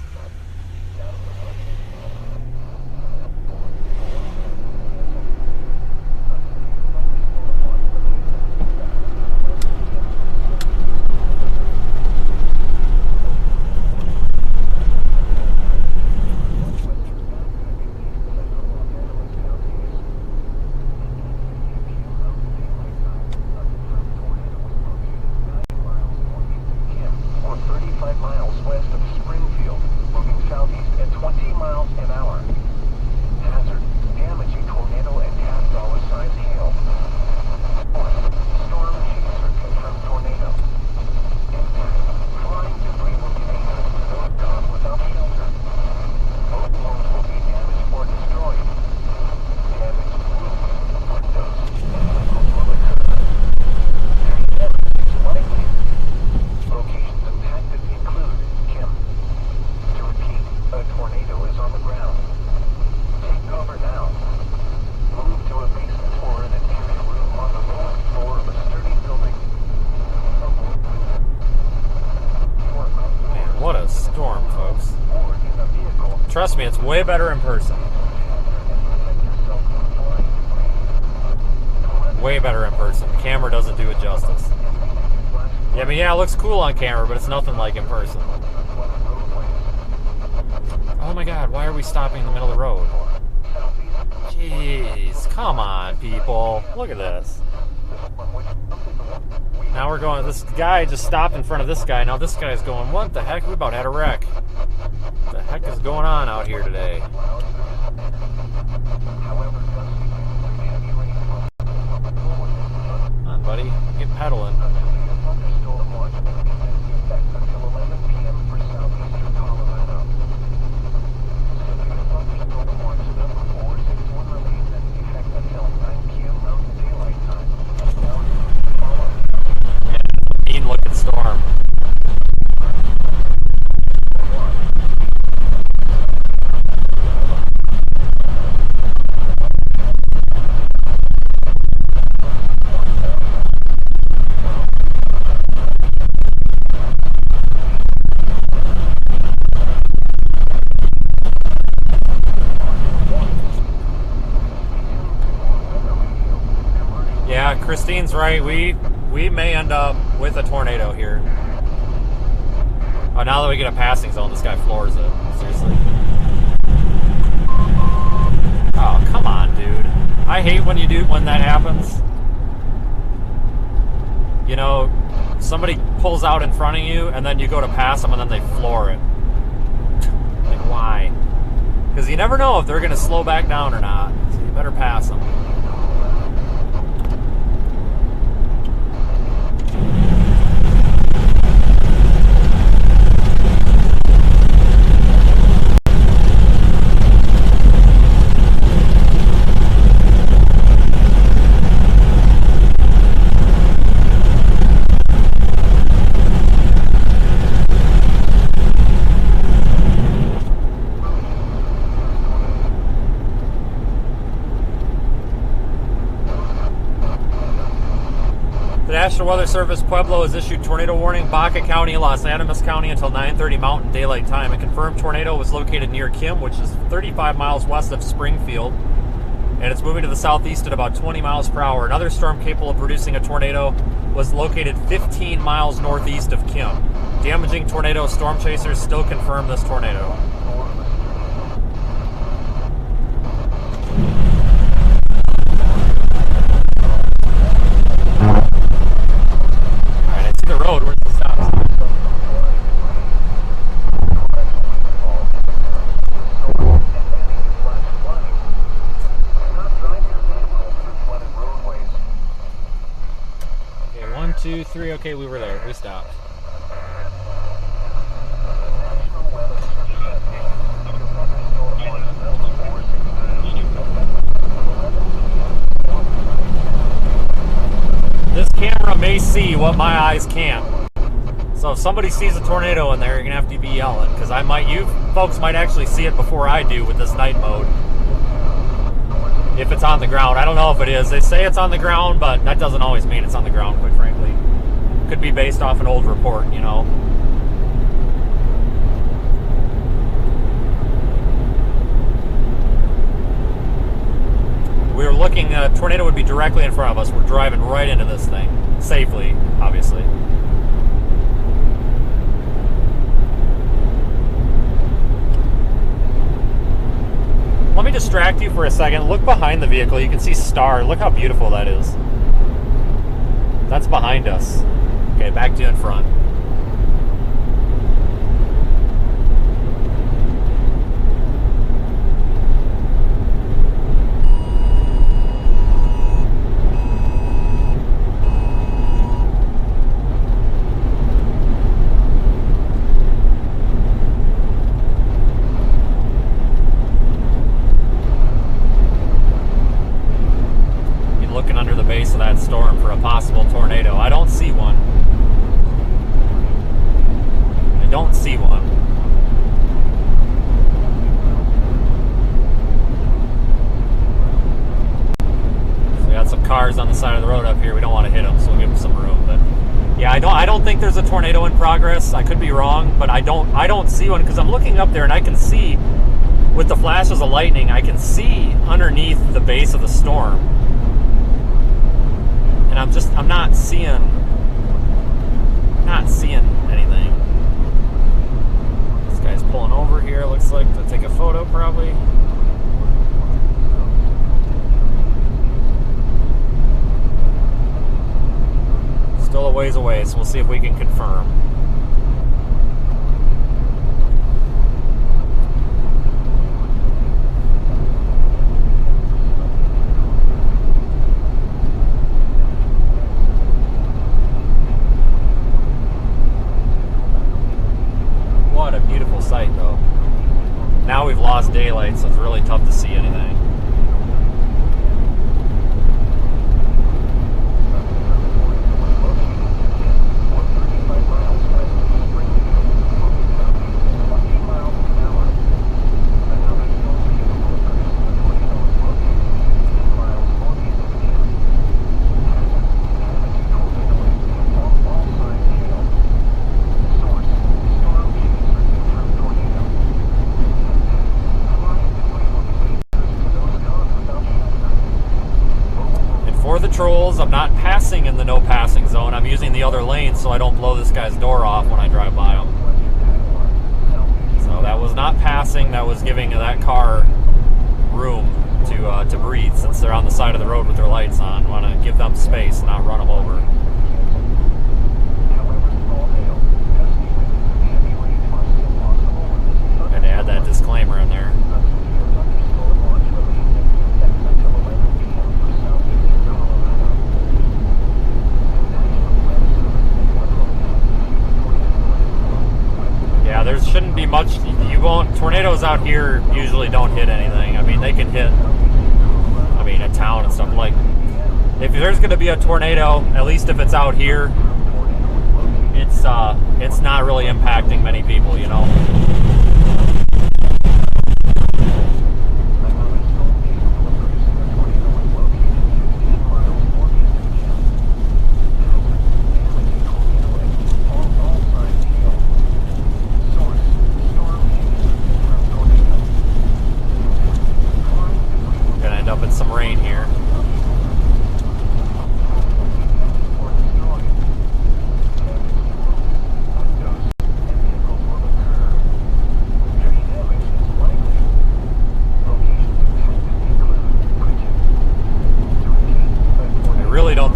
Trust me, it's way better in person. Way better in person. The camera doesn't do it justice. Yeah, I mean, yeah, it looks cool on camera, but it's nothing like in person. Oh my god, why are we stopping in the middle of the road? Jeez, come on, people. Look at this. Now we're going, this guy just stopped in front of this guy. Now this guy's going, what the heck? We about had a wreck. What the heck is going on out here today? Come on, buddy. Get pedaling. Mean looking storm. Yeah, Christine's right. We may end up with a tornado here. Oh, now that we get a passing zone, this guy floors it. Seriously. Oh, come on, dude. I hate when that happens. You know, somebody pulls out in front of you, and then you go to pass them, and then they floor it. Like, why? Because you never know if they're going to slow back down or not. So you better pass them. The National Weather Service Pueblo has issued tornado warning. Baca County, Los Animas County until 9:30 Mountain Daylight Time. A confirmed tornado was located near Kim, which is 35 miles west of Springfield, and it's moving to the southeast at about 20 miles per hour. Another storm capable of producing a tornado was located 15 miles northeast of Kim. Damaging tornado. Storm chasers still confirm this tornado. Alright, I see the road. Where's the stop sign? Okay, 1, 2, 3. Okay, we were there. We stopped. This camera may see what my eyes can't. So if somebody sees a tornado in there, you're gonna have to be yelling, because you folks might actually see it before I do with this night mode. If it's on the ground. I don't know if it is. They say it's on the ground, but that doesn't always mean it's on the ground, quite frankly. Could be based off an old report, you know. We were looking, a tornado would be directly in front of us. We're driving right into this thing. Safely, obviously. Let me distract you for a second. Look behind the vehicle. You can see Star. Look how beautiful that is. That's behind us. Okay, back to in front. Of that storm for a possible tornado. I don't see one. I don't see one. So we got some cars on the side of the road up here. We don't want to hit them, so we'll give them some room. But yeah, I don't think there's a tornado in progress. I could be wrong, but I don't see one, because I'm looking up there and I can see with the flashes of lightning, I can see underneath the base of the storm. And I'm not seeing anything. This guy's pulling over here, looks like, to take a photo, probably. Still a ways away, so we'll see if we can confirm. What a beautiful sight, though. Now we've lost daylight, so it's really tough to see anything. Trolls, I'm not passing in the no passing zone. I'm using the other lane so I don't blow this guy's door off when I drive by him. So that was not passing, that was giving that car room to breathe, since they're on the side of the road with their lights on. Want to give them space and not run them over. Had to add that disclaimer in there. Yeah, there shouldn't be much. Tornadoes out here usually don't hit anything. I mean, they can hit, a town and stuff. Like, if there's going to be a tornado, at least if it's out here, it's not really impacting many people, you know.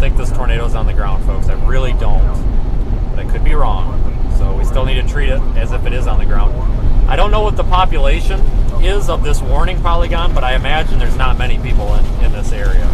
think this tornado is on the ground, folks. I really don't. But I could be wrong. So we still need to treat it as if it is on the ground. I don't know what the population is of this warning polygon, but I imagine there's not many people in this area.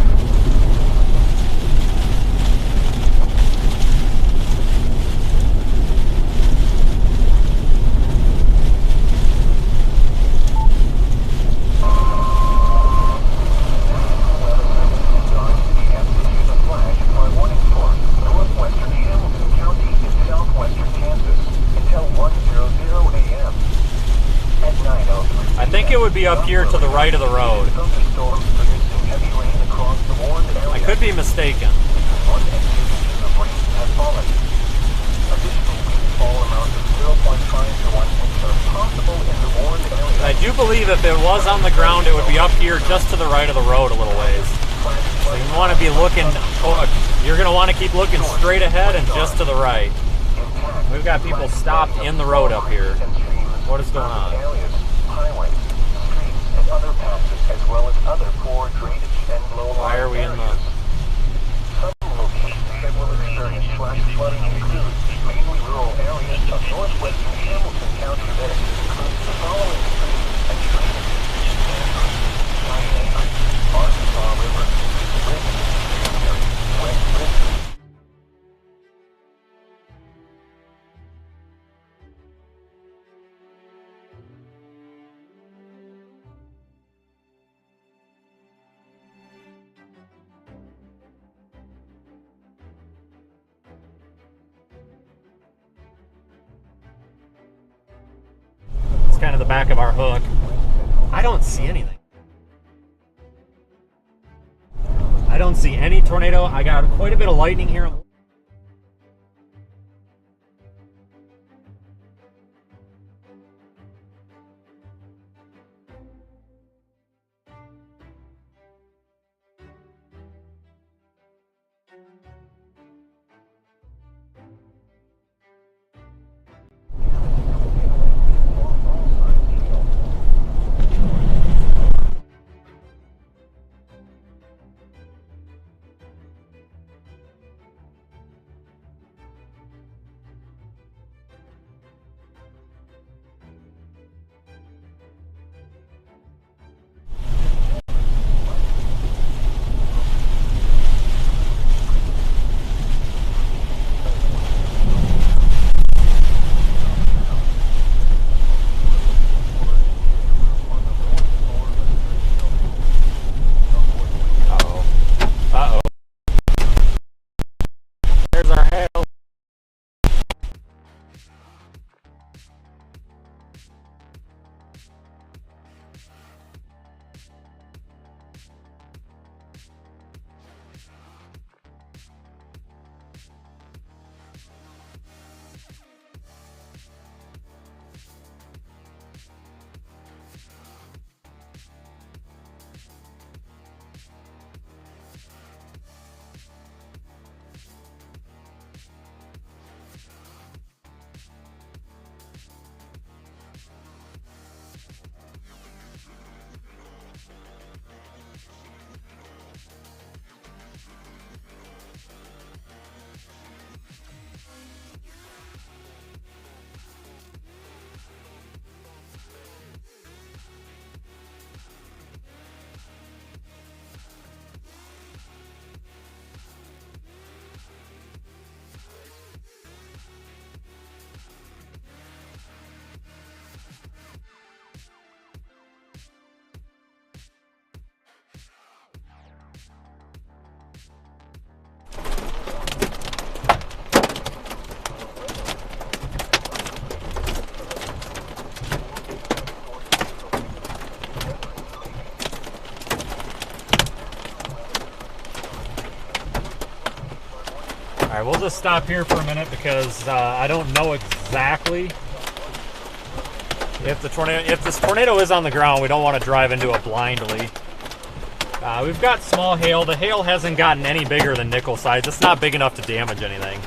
I think it would be up here to the right of the road. I could be mistaken. I do believe if it was on the ground, it would be up here just to the right of the road a little ways. So you want to be looking, you're going to want to keep looking straight ahead and just to the right. We've got people stopped in the road up here. What is going on? Why are we in the... Some locations that will experience flash flooding include mainly rural areas of northwestern Hamilton County that includes the following streets and drainage: Cheyenne, Arkansas River, Richmond, West Richmond. Kind of the back of our hook. I don't see anything. I don't see any tornado. I got quite a bit of lightning here. Alright, we'll just stop here for a minute because I don't know exactly if this tornado is on the ground. We don't want to drive into it blindly. We've got small hail. The hail hasn't gotten any bigger than nickel size. It's not big enough to damage anything.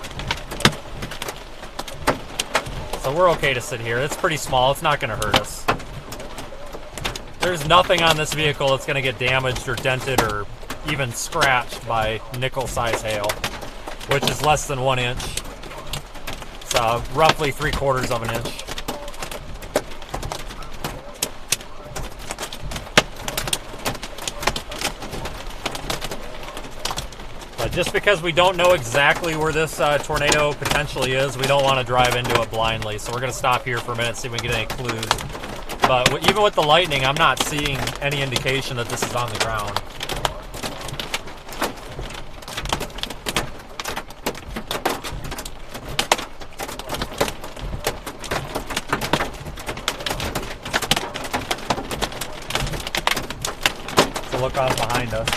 So we're okay to sit here. It's pretty small. It's not going to hurt us. There's nothing on this vehicle that's going to get damaged or dented or even scratched by nickel-size hail, which is less than 1 inch. So roughly 3/4 of an inch. But just because we don't know exactly where this tornado potentially is, we don't want to drive into it blindly. So we're going to stop here for a minute, see if we can get any clues. But even with the lightning, I'm not seeing any indication that this is on the ground. So look out behind us.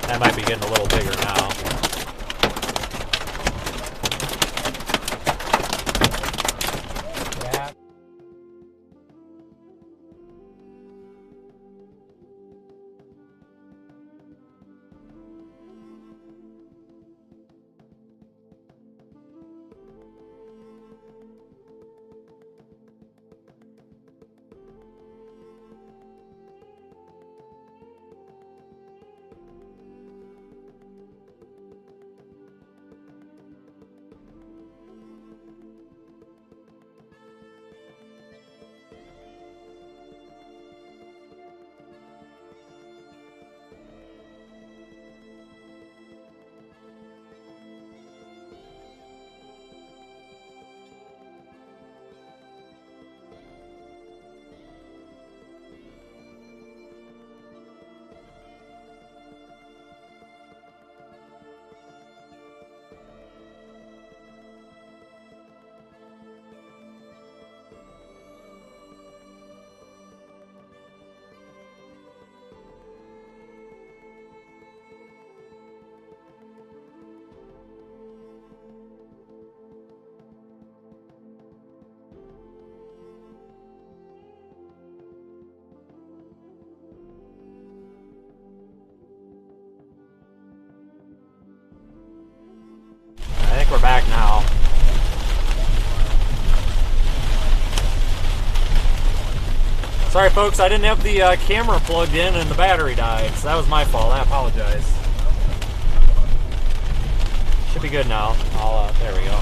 That might be getting a little bigger now. Yeah. I think we're back now. Sorry folks, I didn't have the camera plugged in and the battery died, so that was my fault. I apologize. Should be good now. There we go.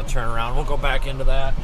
Turn around, we'll go back into that.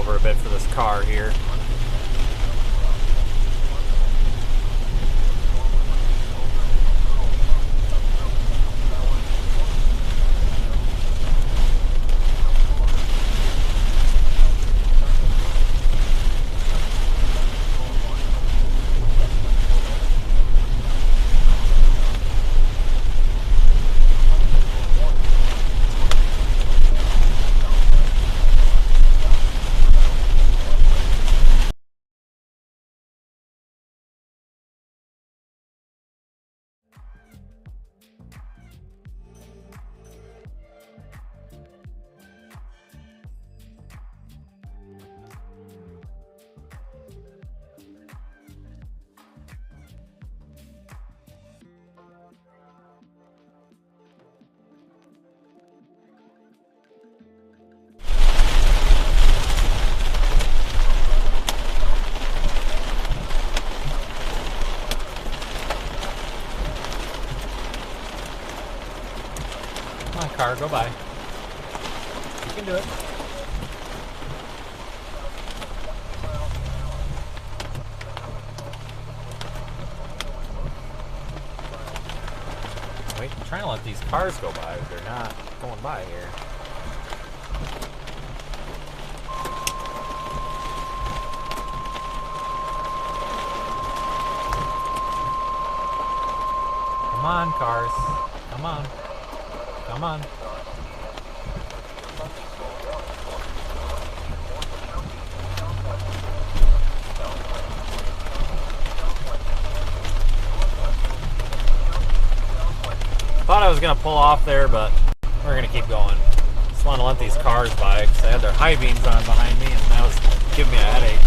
A bit for this car here. Car, go by. You can do it. Wait. trying to let these cars go by, but they're not going by here. Come on, cars. Come on. Come on. Thought I was going to pull off there, but we're going to keep going. Just want to let these cars by because they had their high beams on behind me and that was giving me a headache.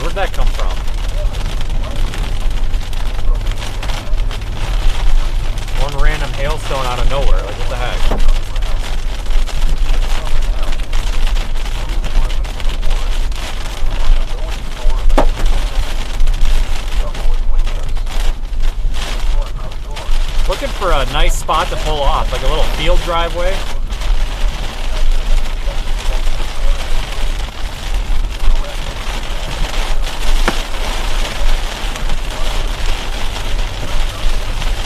Where'd that come from? One random hailstone out of nowhere. Like, what the heck? Looking for a nice spot to pull off, like a little field driveway.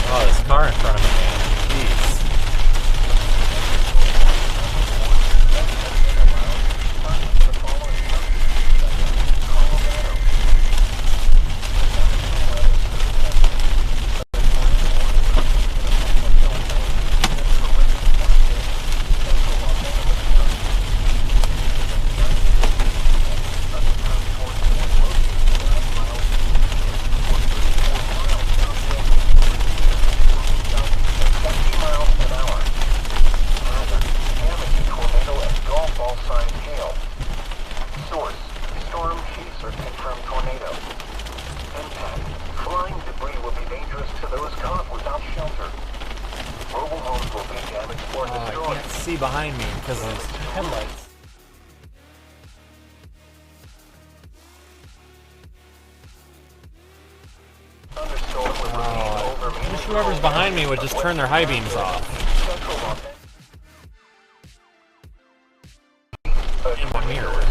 Oh, this car in front of me, man. Jeez. See behind me because of those headlights. I wish whoever's behind me would just turn their high beams off. In my mirror.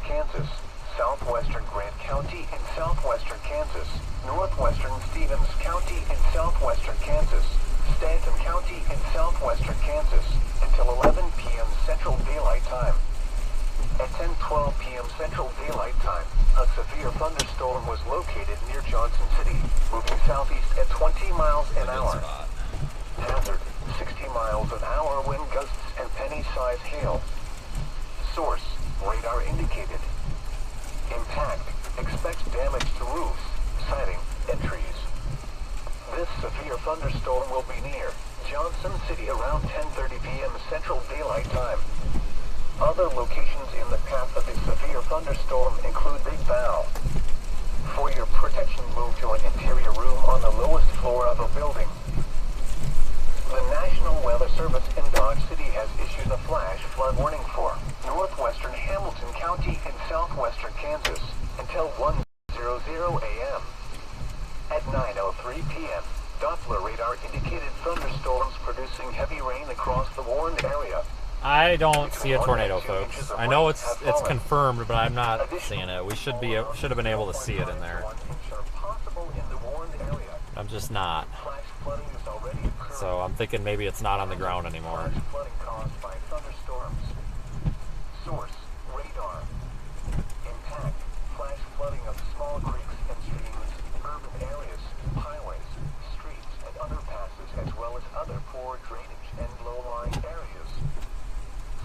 Kansas, southwestern Grant County in southwestern Kansas, northwestern Stevens County in southwestern Kansas, Stanton County in southwestern Kansas, until 11 p.m. Central Daylight Time. At 10:12 p.m. Central Daylight Time, a severe thunderstorm was located near Johnson City, moving southeast at 20 miles an hour. Hazard, 60 miles an hour wind gusts and penny-size hail. Source, radar indicated. Impact, expects damage to roofs, siding, and trees. This severe thunderstorm will be near Johnson City around 10:30 p.m. Central Daylight Time. Other locations in the path of a severe thunderstorm include Big Bow. For your protection, move to an interior room on the lowest floor of a building. The National Weather Service in Dodge City has issued a flash flood warning for northwestern Hamilton County in southwestern Kansas until 1:00 a.m. At 9:03 p.m., Doppler radar indicated thunderstorms producing heavy rain across the warned area. I don't see a tornado, folks. I know it's confirmed, but I'm not seeing it. We should have been able to see it in there. I'm just not. So I'm thinking maybe it's not on the ground anymore. Flooding caused by thunderstorms. Source, radar. Impact, flash flooding of small creeks and streams, urban areas, highways, streets, and underpasses, as well as other poor drainage and low-lying areas.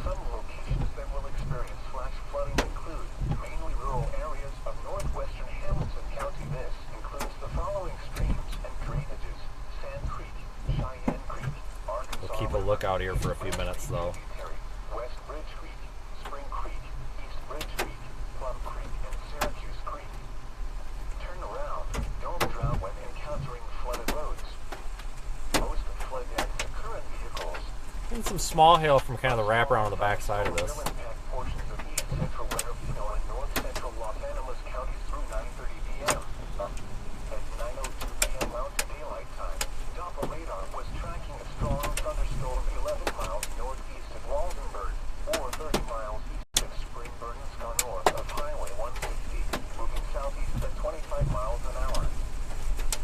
Some locations that will experience flash flooding include mainly rural areas of northwestern Hamilton County. This includes the following streams and drainages: Sand Creek, Cheyenne Creek, Arkansas. We'll keep a lookout here for a few minutes, though. West Bridge Creek, Spring Creek, East Bridge Creek, Plum Creek, and Syracuse Creek. Turn around. Don't drown when encountering flooded roads. Most flood deaths occur in vehicles. And some small hail from kind of the wraparound on the back side of this. Portions of east central Winterville and north central Los Angeles counties through 9:30 p.m. At 9:02 p.m. Mountain Daylight Time, Doppler radar was tracking a strong thunderstorm 11 miles northeast of Waldenburg, or 30 miles east of Springburn, north of Highway 160, moving southeast at 25 miles an hour.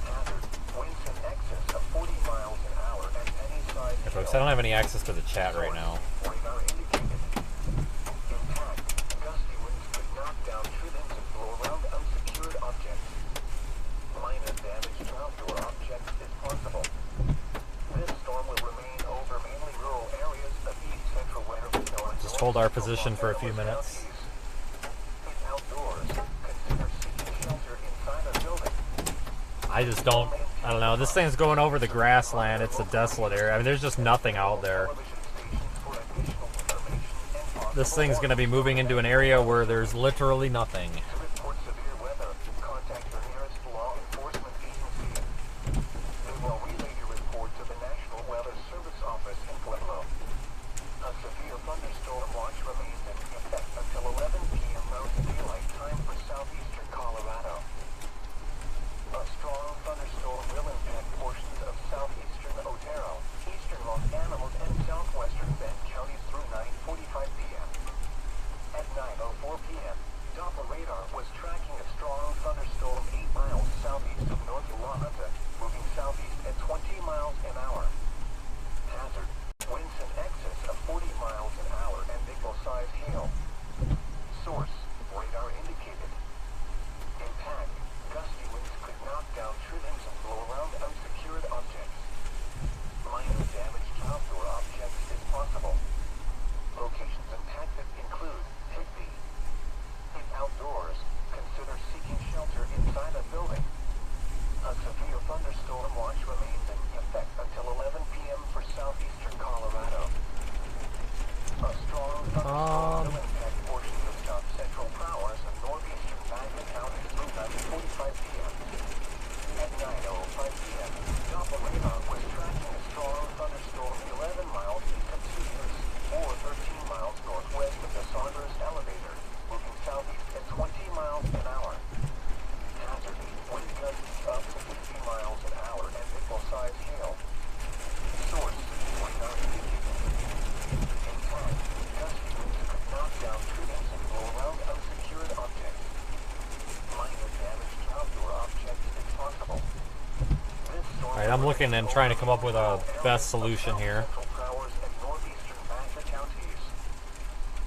Hazard, winds in excess of 40 miles an hour at any size. Hey folks, I don't have any access to the chat right now. Radar indicated. Impact, gusty winds could knock down trillions and blow around unsecured objects. Minor damage to outdoor objects is possible. This storm will remain over mainly rural areas of east central Winterville and Just hold our position for a few minutes. If outdoors, consider seeking shelter inside a building. I don't know. This thing's going over the grassland. It's a desolate area. I mean, there's just nothing out there. This thing's going to be moving into an area where there's literally nothing. To report severe weather, contact your nearest law enforcement agency. They will relay your report to the National Weather Service office in Pueblo. A severe thunderstorm watch remains in effect until 11 p.m. Mountain Daylight Time for southeastern Colorado. A strong thunderstorm will impact portions of southeastern Otero, eastern Los Angeles, and southwestern Bend counties through 9:45 p.m. At 9:04 p.m., Doppler radar I'm looking and trying to come up with a best solution here. Powers and northeastern Baja counties.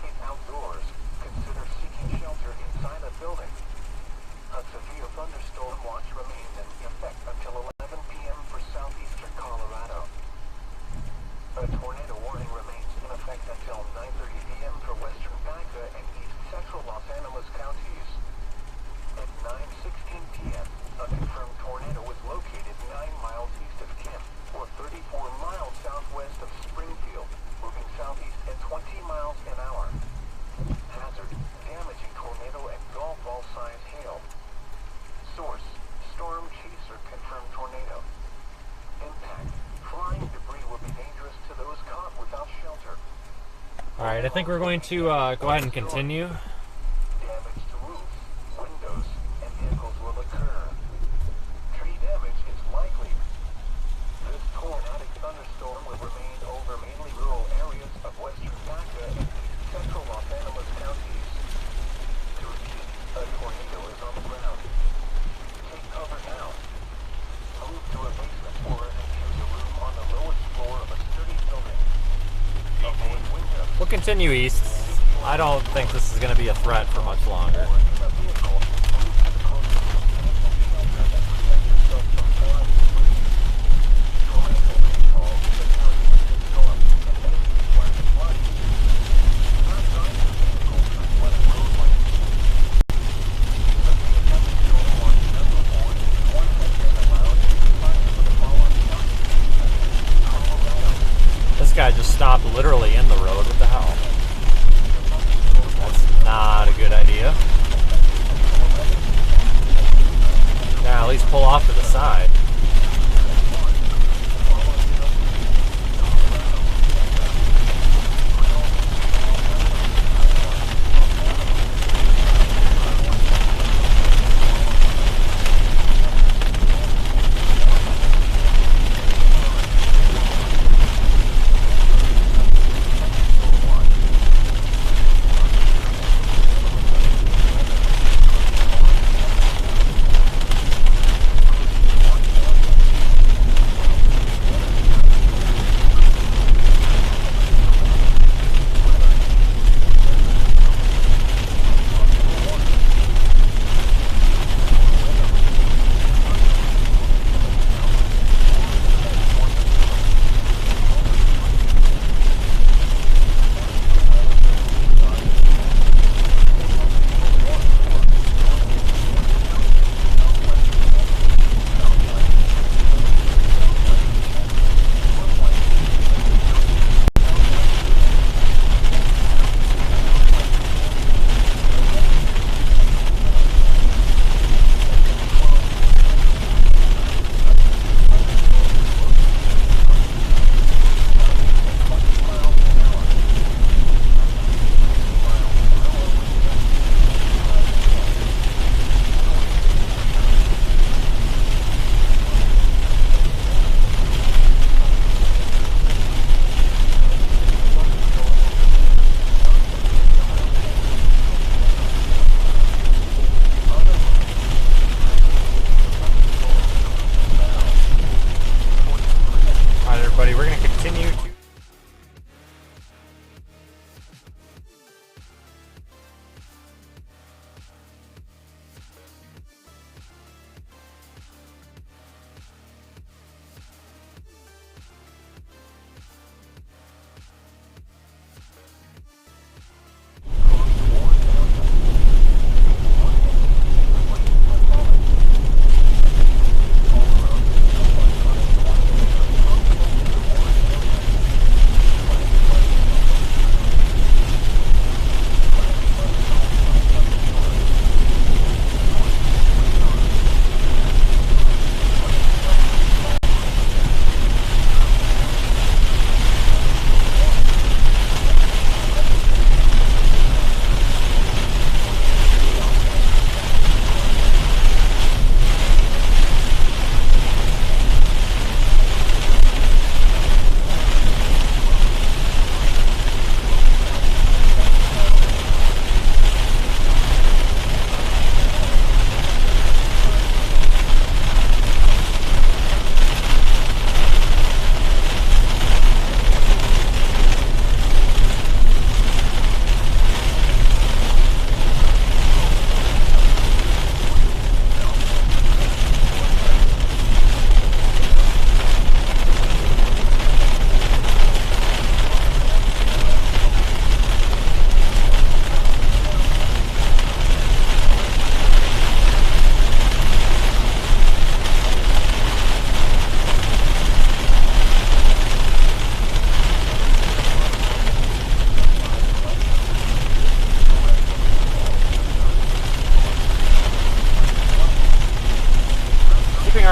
If outdoors, consider seeking shelter inside a building. A severe thunderstorm watch remains in effect until 11 p.m. for southeastern Colorado. A tornado warning remains in effect until 9:30 p.m. for western Baja and east central Los Angeles counties. At 9:16 p.m., a confirmed tornado was located 9 miles east of Kemp, or 34 miles southwest of Springfield, moving southeast at 20 miles an hour. Hazard, damaging tornado and golf ball size hail. Source, storm CHASER confirmed tornado. Impact, flying debris will be dangerous to those caught without shelter. Alright, I think we're going to go ahead and continue. Damage to roofs, windows, and vehicles will occur. Tree damage is likely. This tornadic thunderstorm will remain over mainly rural areas of western Baja and east central Los Angeles counties. To repeat, a tornado is on the ground. Take cover now. Move to a basement or choose a room on the lowest floor of a sturdy building. Avoid windows. We'll continue east. I don't think this is going to be a threat for much longer. This guy just stopped literally in the road. What the hell? That's not a good idea. Yeah, at least pull off to the side.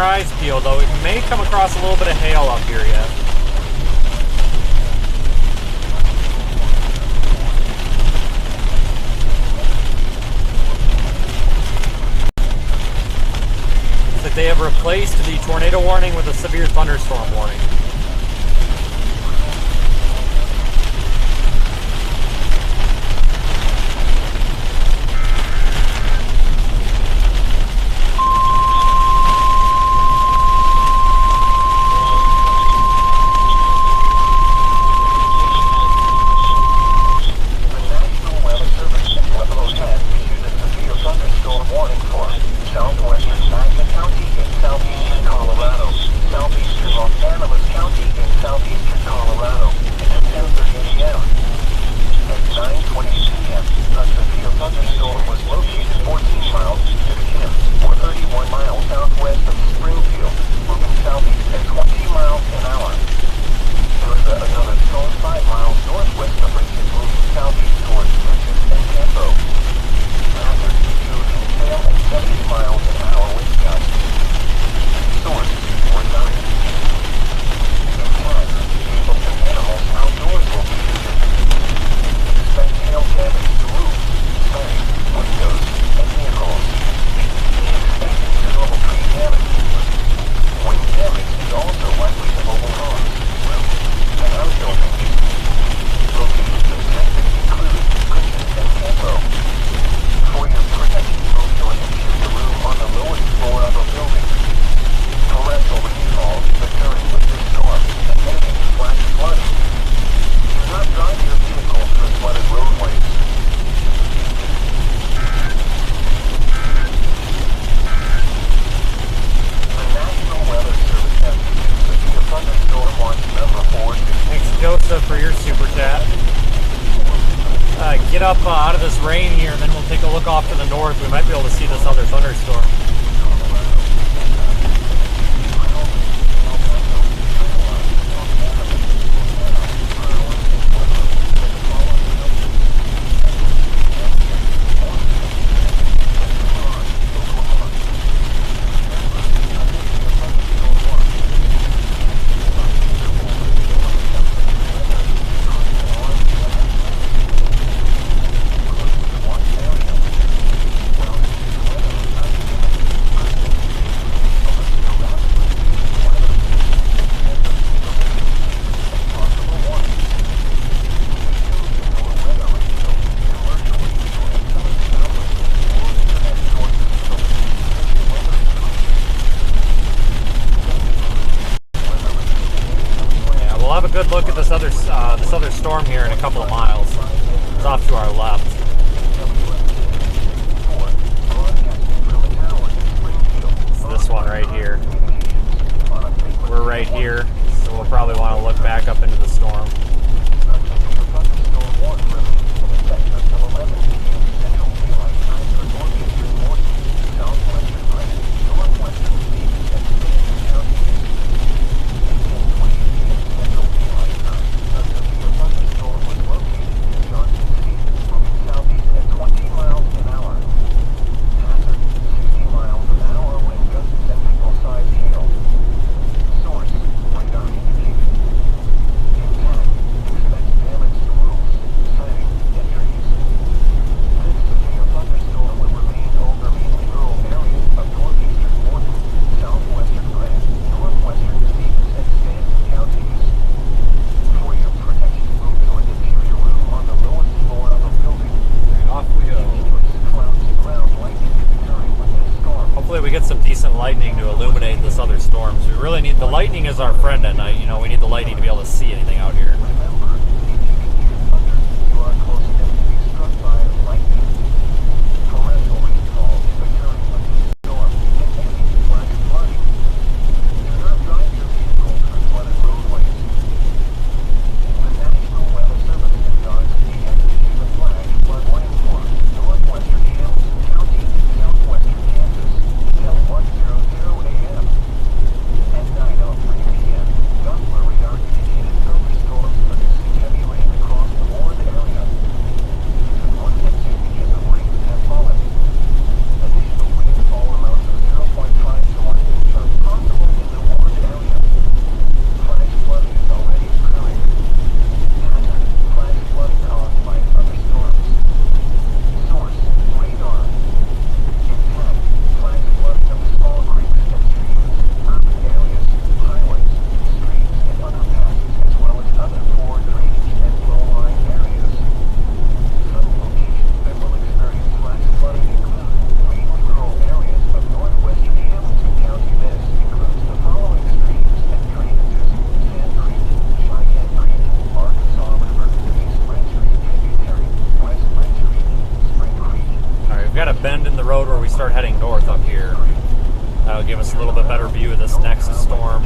our eyes peeled, though. We may come across a little bit of hail up here yet. Looks like they have replaced the tornado warning with a severe thunderstorm warning. For your super chat. Get up out of this rain here, and then we'll take a look off to the north. We might be able to see this other thunderstorm. Good look at this other storm here in a couple of miles. It's off to our left. It's this one right here. We're right here, so we'll probably want to look back up into the storm. We get some decent lightning to illuminate this other storm. So we really need the lightning is our friend at night. You know, we need the lightning to be able to see anything out here. At 9:03 p.m., Gunsler radar indicated thunderstorms for this kind of bend in the road where we start heading north up here. That'll give us a little bit better view of this next storm.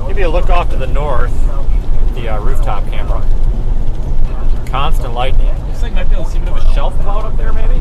Give you a look off to the north, the rooftop camera. Constant lightning. Looks like might be able to see a bit of a shelf cloud up there, maybe.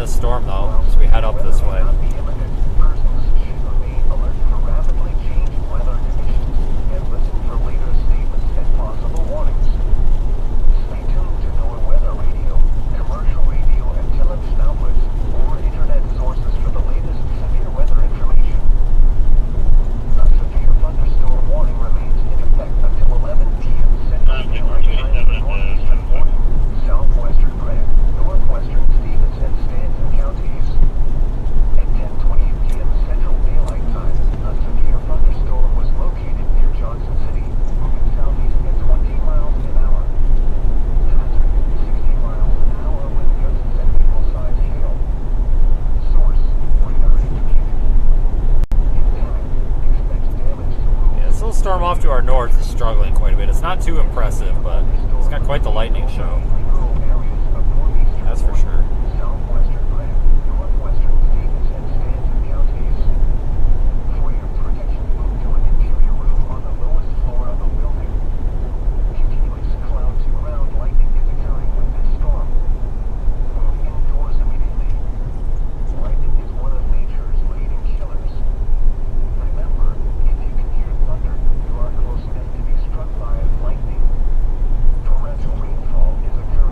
Storm though, so we head up this way. Storm off to our north is struggling quite a bit. It's not too impressive, but it's got quite the lightning show. That's for sure. Torrential rainfall is occurring.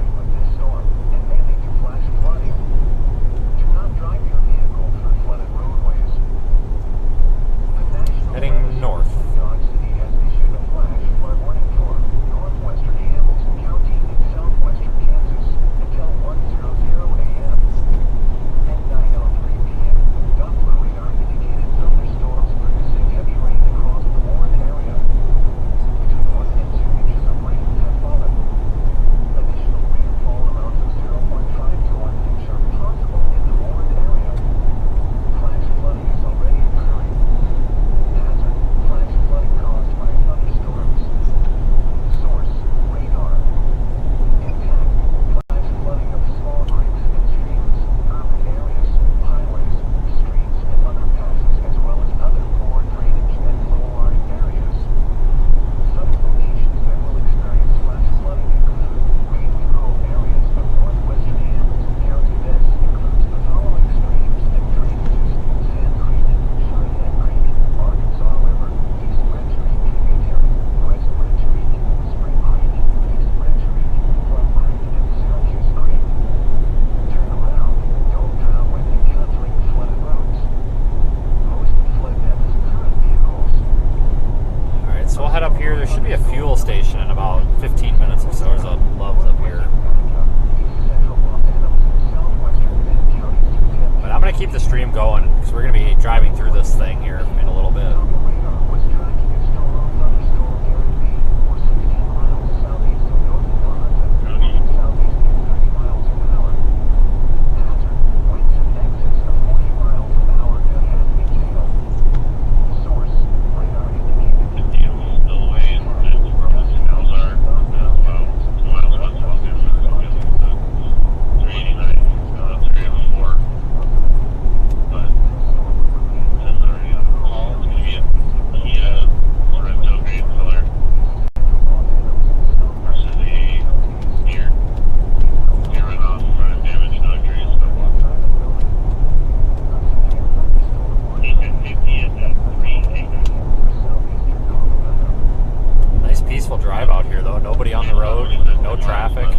No traffic. He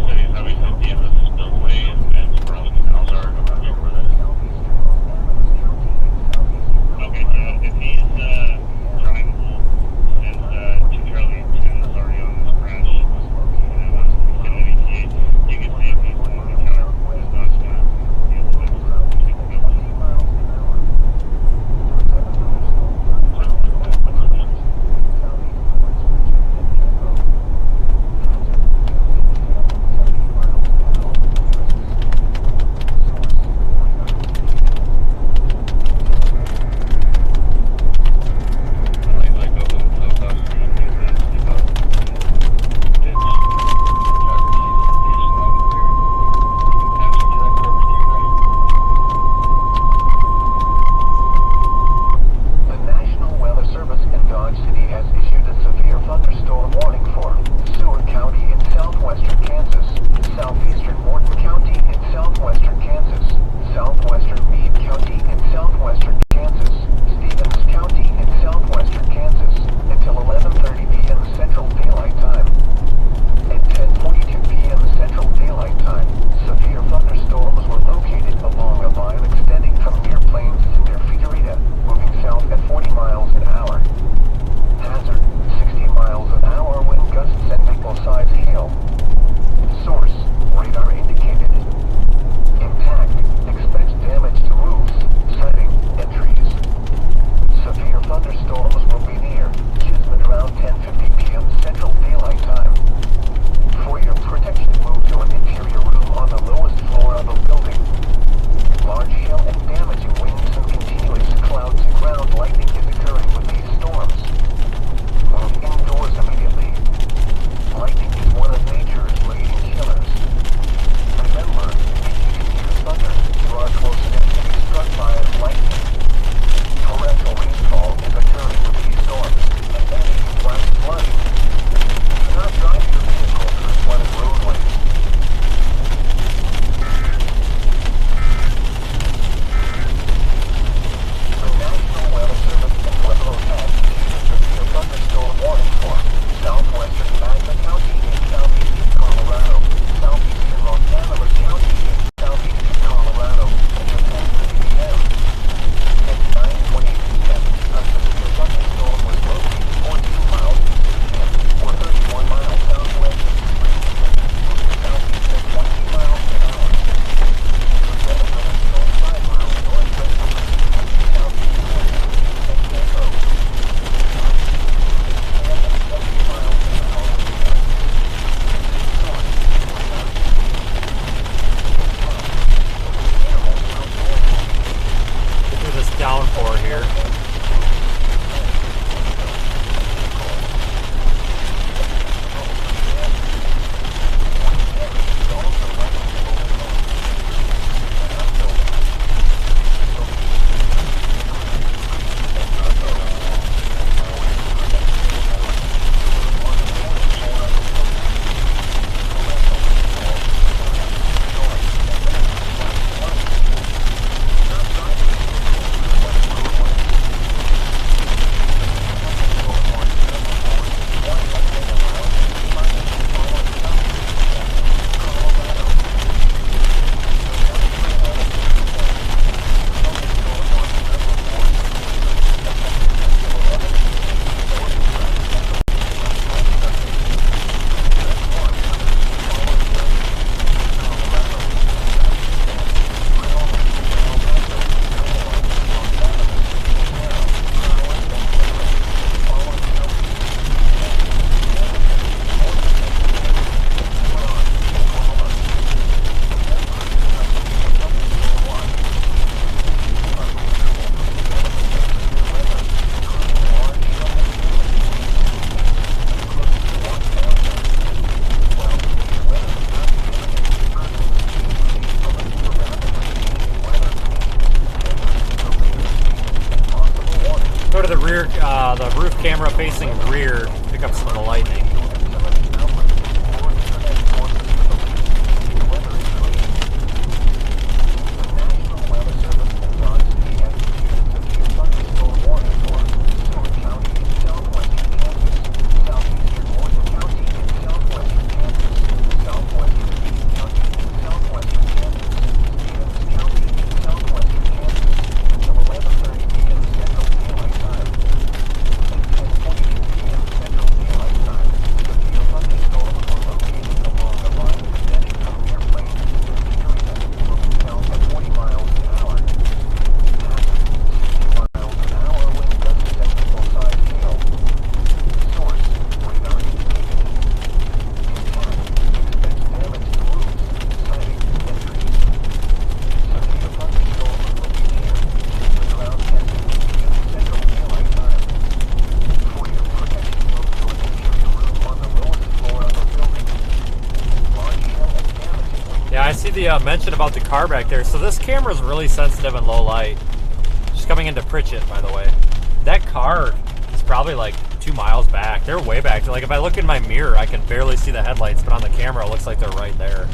said he's having at the end of the spillway and where all the canals are. I'm not sure where that is. Okay, yeah, if he's drivable, since 2 Charlie 10 is already on this crash, and it was in the VTA, you can see if he's the one encounter. It's not going to be able to take the go. the roof camera facing rear to pick up some of the lightning. the mention about the car back there. So this camera is really sensitive in low light. Just coming into Pritchett, by the way. That car is probably like 2 miles back. They're way back. Like if I look in my mirror, I can barely see the headlights, but on the camera, it looks like they're right there.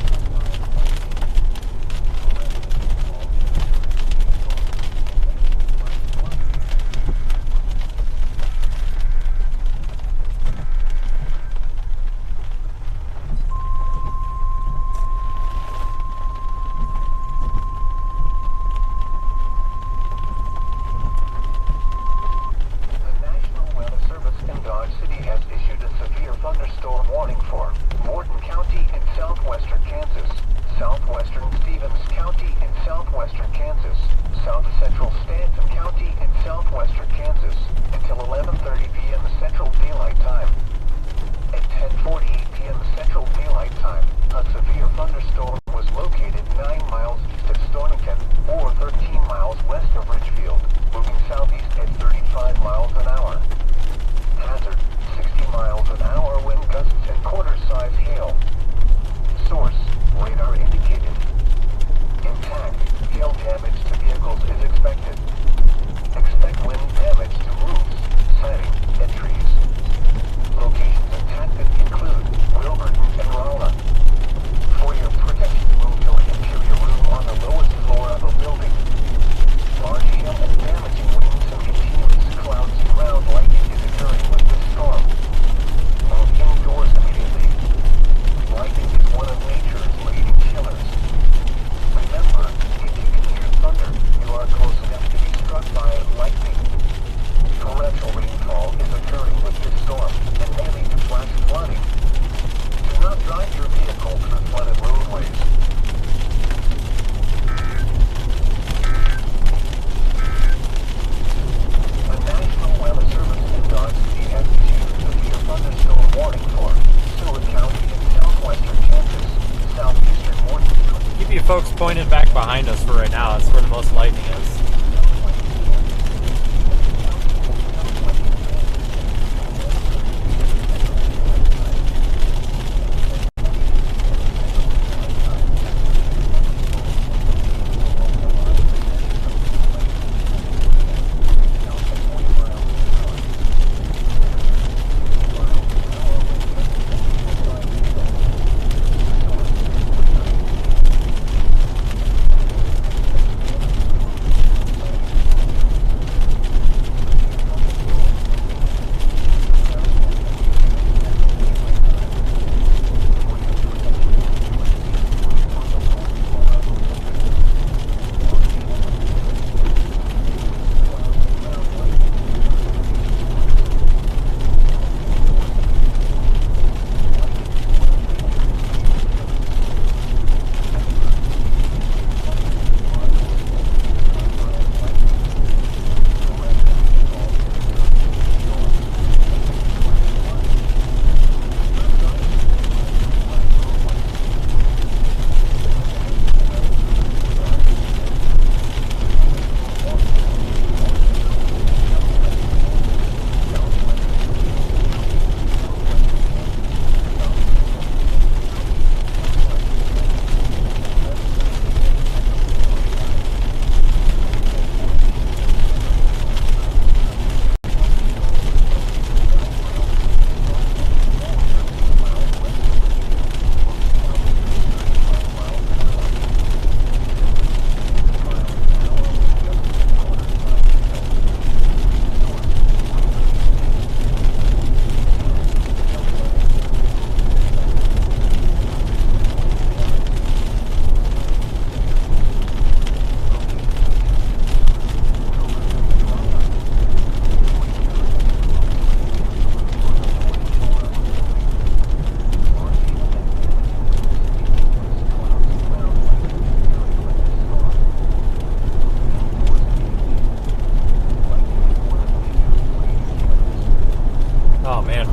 Folks pointed back behind us for right now. That's where the most lightning is.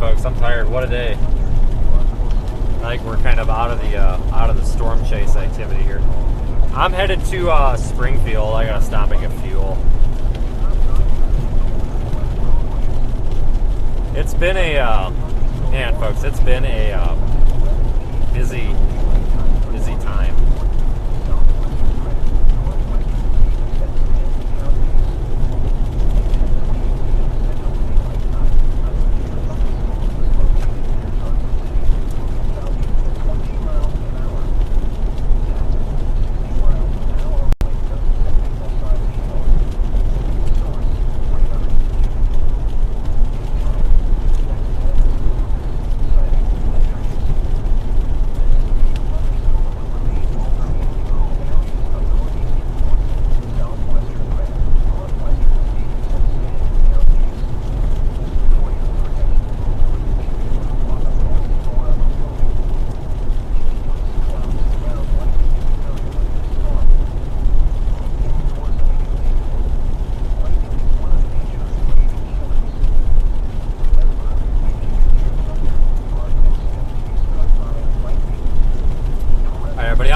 folks. I'm tired. What a day. I think we're kind of out of the storm chase activity here. I'm headed to Springfield. I gotta stop and get fuel. It's been a man, folks. It's been a busy time.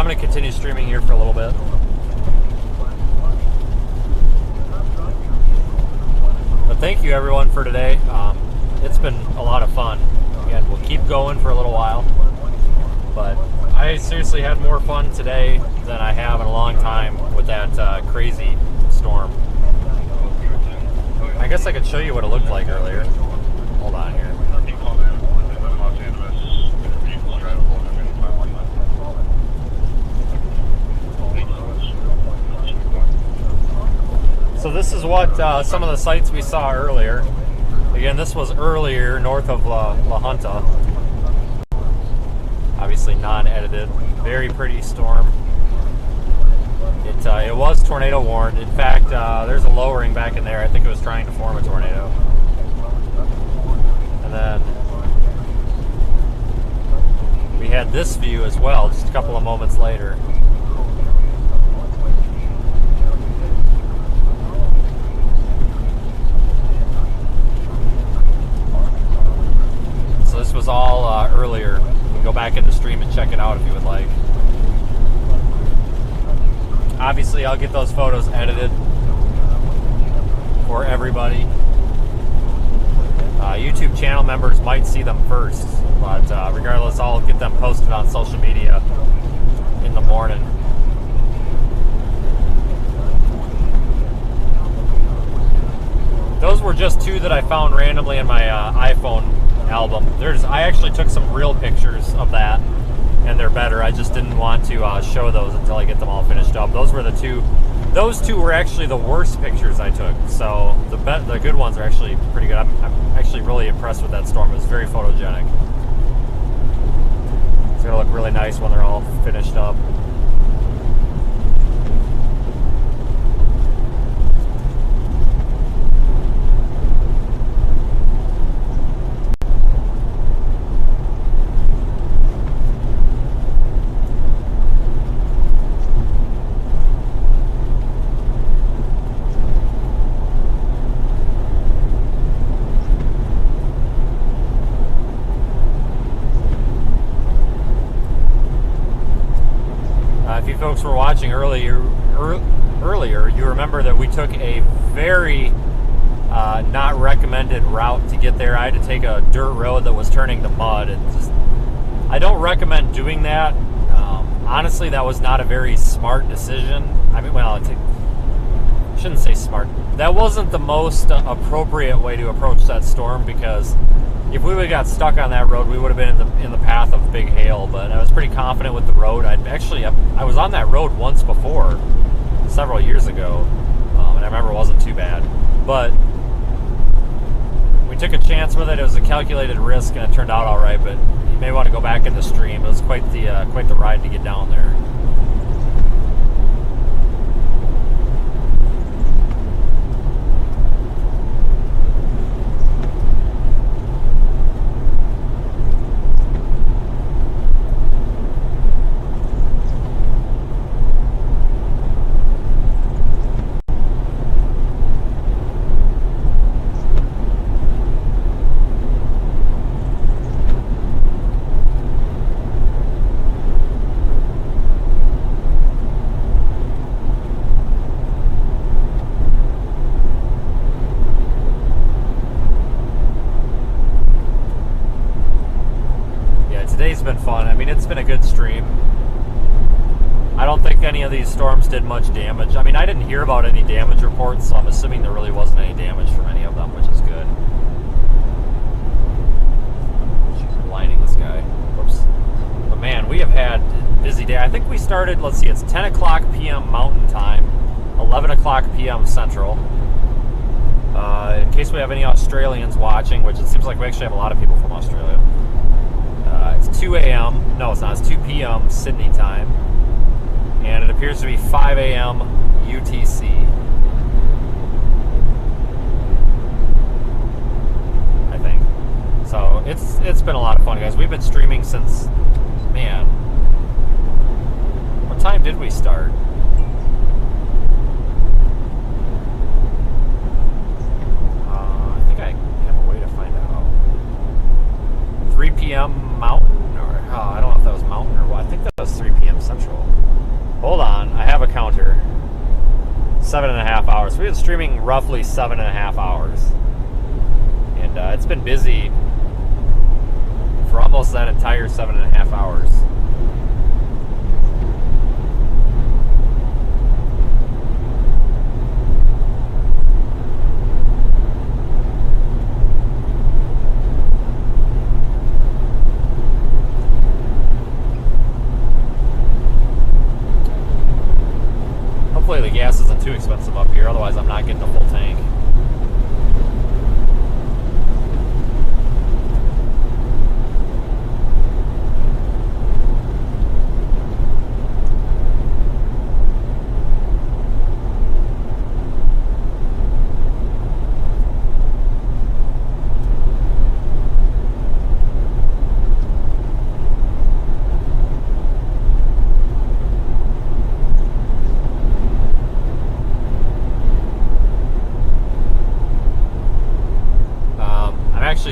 I'm going to continue streaming here for a little bit. But thank you everyone for today. It's been a lot of fun. Again, we'll keep going for a little while. But I seriously had more fun today than I have in a long time with that crazy storm. I guess I could show you what it looked like earlier. Hold on here. So this is what some of the sights we saw earlier. Again, this was earlier north of La Junta. Obviously non-edited. Very pretty storm. It was tornado warned. In fact, there's a lowering back in there. I think it was trying to form a tornado. And then we had this view as well, just a couple of moments later. So this was all earlier. You can go back in the stream and check it out if you would like. Obviously, I'll get those photos edited for everybody. YouTube channel members might see them first, but regardless, I'll get them posted on social media in the morning. Those were just two that I found randomly in my iPhone album. I actually took some real pictures of that, and they're better. I just didn't want to show those until I get them all finished up. Those were the two. Those two were actually the worst pictures I took. So the good ones are actually pretty good. I'm actually really impressed with that storm. It was very photogenic. It's gonna look really nice when they're all finished up. Folks were watching earlier, you remember that we took a very not recommended route to get there. I had to take a dirt road that was turning to mud. I don't recommend doing that. Honestly, that was not a very smart decision. I mean, well, I shouldn't say smart. That wasn't the most appropriate way to approach that storm, because if we would have got stuck on that road, we would have been in the path of big hail. But I was pretty confident with the road. I was on that road once before, several years ago, and I remember it wasn't too bad. But we took a chance with it. It was a calculated risk, and it turned out all right. But you may want to go back in the stream. It was quite the ride to get down there. Today's been fun. I mean, it's been a good stream. I don't think any of these storms did much damage. I mean, I didn't hear about any damage reports, so I'm assuming there really wasn't any damage from any of them, which is good. She's blinding this guy. Whoops. But man, we have had a busy day. I think we started, let's see, it's 10 o'clock p.m. Mountain Time, 11 o'clock p.m. Central. In case we have any Australians watching, which it seems like we actually have a lot of people from Australia. It's 2 a.m. No, it's not. It's 2 p.m. Sydney time. And it appears to be 5 a.m. UTC. I think. So it's been a lot of fun, guys. We've been streaming since, man, what time did we start? I think I have a way to find out. 3 p.m. Mountain, or I don't know if that was Mountain or what. I think that was 3 p.m. Central. Hold on, I have a counter. 7.5 hours. We've been streaming roughly 7.5 hours. And it's been busy for almost that entire 7.5 hours. Hopefully the gas isn't too expensive up here, otherwise I'm not getting a full tank.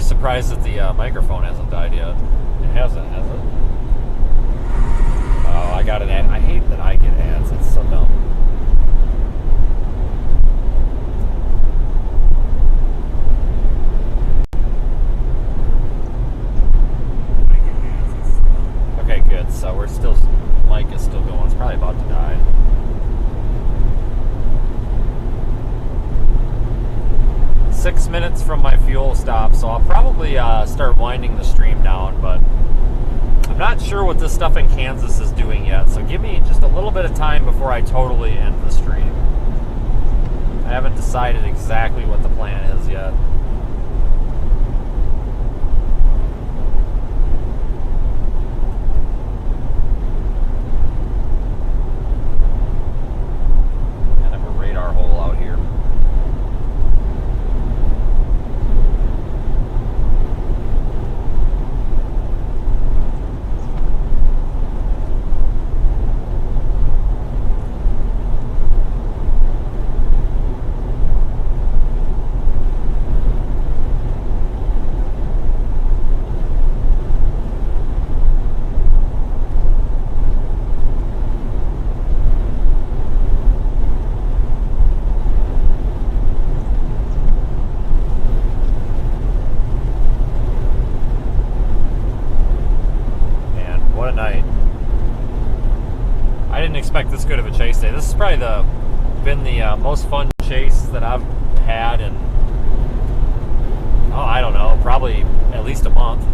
Surprised that the microphone hasn't died yet. It hasn't, has it? Oh, I got an ad. I hate that I get ads. It's so dumb. Okay, good. So we're still, mic is still going. It's probably about to die. Six minutes from my fuel stop, so I'll probably start winding the stream down, but I'm not sure what this stuff in Kansas is doing yet, so give me just a little bit of time before I totally end the stream. I haven't decided exactly what the plan is yet. And I have a radar hole out here. This good of a chase day. This is probably been the most fun chase that I've had in, oh, I don't know, probably at least a month.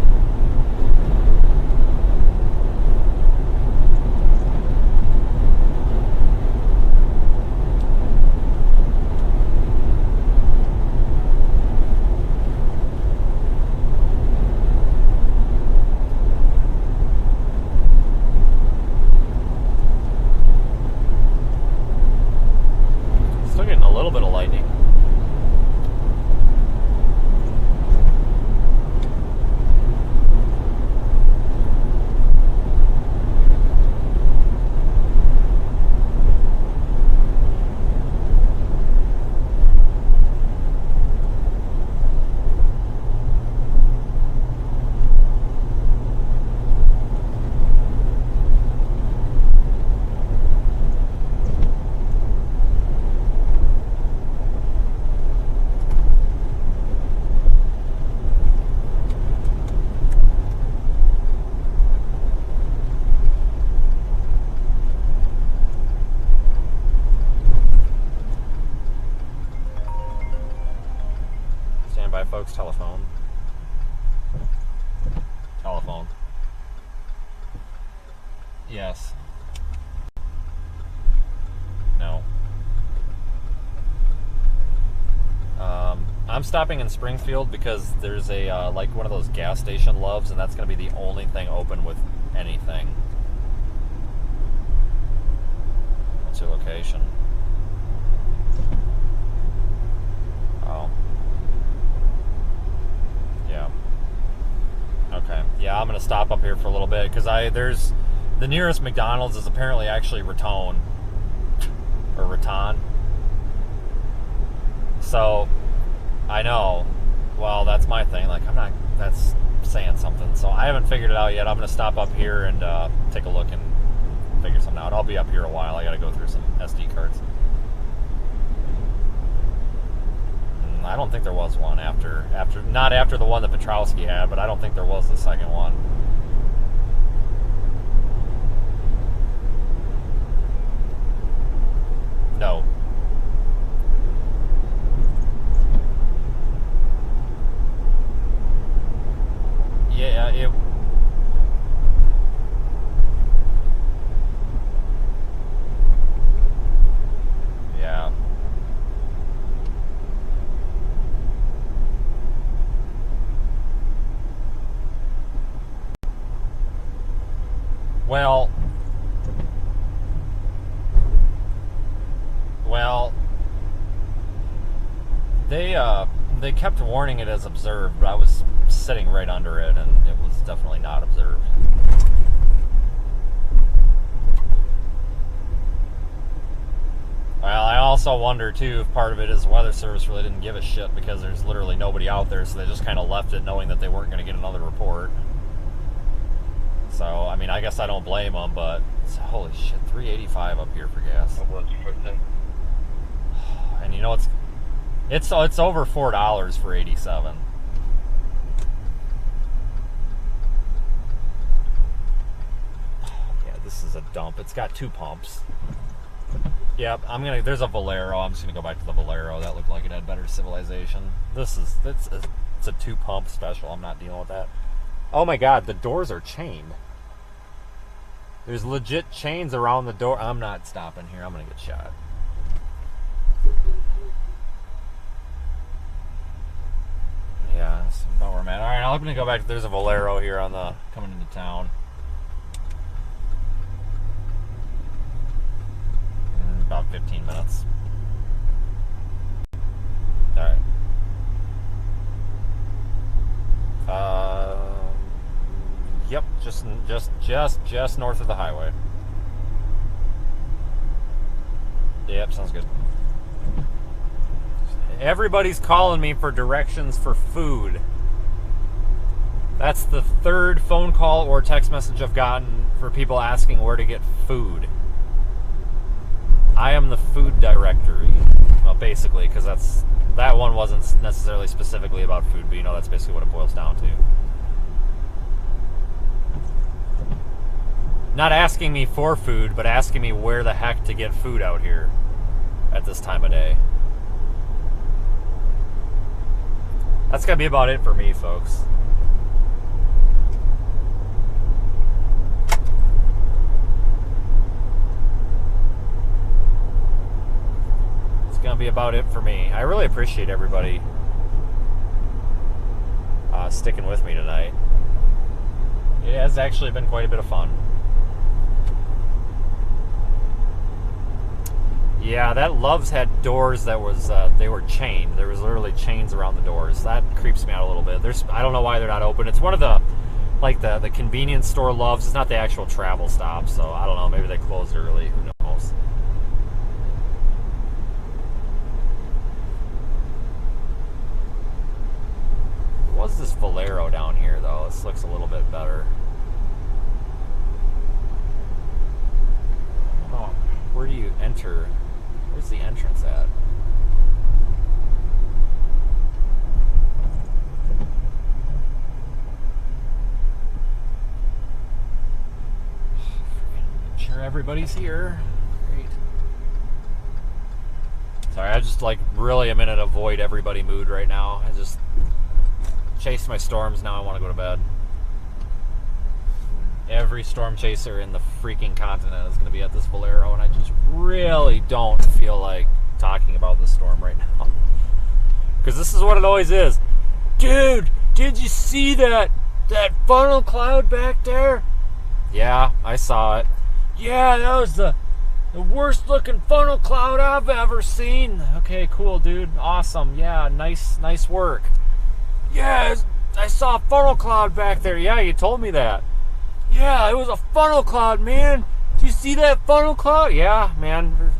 Folks, telephone. Telephone. Yes. No. I'm stopping in Springfield because there's a like one of those gas station loves, and that's going to be the only thing open with anything. What's your location? Oh. Yeah. Okay. Yeah, I'm gonna stop up here for a little bit because there's the nearest McDonald's is apparently actually Raton or Raton. So I know. Well, that's my thing. Like that's saying something. So I haven't figured it out yet. I'm gonna stop up here and take a look and figure something out. I'll be up here a while. I gotta go through some SD cards. I don't think there was one after not after the one that Petrowski had, but I don't think there was the second one. No. Yeah, it. Yeah. Well, they kept warning it as observed, but I was sitting right under it, and it was definitely not observed. Well, I also wonder too if part of it is the Weather Service really didn't give a shit because there's literally nobody out there, so they just kind of left it knowing that they weren't going to get another report. So, I mean, I guess I don't blame them, but holy shit, $3.85 up here for gas. And you know it's over $4 for 87. Yeah, this is a dump. It's got 2 pumps. Yep, there's a Valero. I'm just gonna go back to the Valero. That looked like it had better civilization. It's a 2 pump special. I'm not dealing with that. Oh my god, the doors are chained. There's legit chains around the door. I'm not stopping here. I'm gonna get shot. Yeah, that's about where I'm at. Alright, I'm gonna go back. There's a Valero here on the coming into town. In about 15 minutes. Alright. Yep, just north of the highway. Yep, sounds good. Everybody's calling me for directions for food. That's the 3rd phone call or text message I've gotten for people asking where to get food. I am the food directory. Well, basically, because that one wasn't necessarily specifically about food, but you know that's basically what it boils down to. Not asking me for food, but asking me where the heck to get food out here at this time of day. That's gonna be about it for me, folks. It's gonna be about it for me. I really appreciate everybody sticking with me tonight. It has actually been quite a bit of fun. Yeah, that Love's had doors that was they were chained. There was literally chains around the doors. That creeps me out a little bit. I don't know why they're not open. It's one of the the convenience store Love's. It's not the actual travel stop, so I don't know. Maybe they closed early. Who knows? There was this Valero down here though. This looks a little bit better. Oh, where do you enter? Where's the entrance at? Make sure everybody's here. Great. Sorry, I just really am in an avoid everybody mood right now. I just chased my storms, now I want to go to bed. Every storm chaser in the freaking continent is going to be at this Valero, and I just really don't feel like talking about this storm right now. Because this is what it always is. Dude, did you see that funnel cloud back there? Yeah, I saw it. Yeah, that was the worst looking funnel cloud I've ever seen. Okay, cool, dude. Awesome. Yeah, nice work. Yeah, I saw a funnel cloud back there. Yeah, you told me that. Yeah, it was a funnel cloud, man. Did you see that funnel cloud? Yeah, man.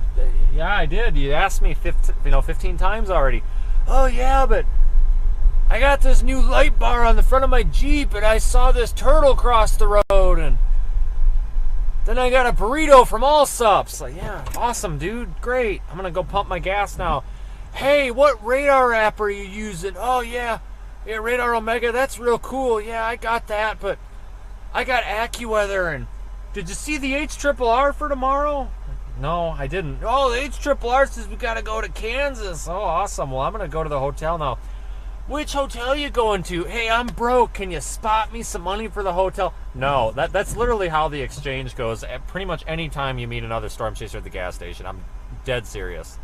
Yeah, I did. You asked me 15 times already. Oh, yeah, but I got this new light bar on the front of my Jeep, and I saw this turtle cross the road, and Then I got a burrito from Allsups. Like, yeah, awesome, dude. Great. I'm going to go pump my gas now. Hey, what radar app are you using? Oh, yeah. Yeah, Radar Omega. That's real cool. Yeah, I got that, but I got AccuWeather. And did you see the HRRR for tomorrow? No, I didn't. Oh, the HRRR says we got to go to Kansas. Oh, awesome. Well, I'm going to go to the hotel now. Which hotel you going to? Hey, I'm broke. Can you spot me some money for the hotel? No, that's literally how the exchange goes. At pretty much any time you meet another storm chaser at the gas station. I'm dead serious.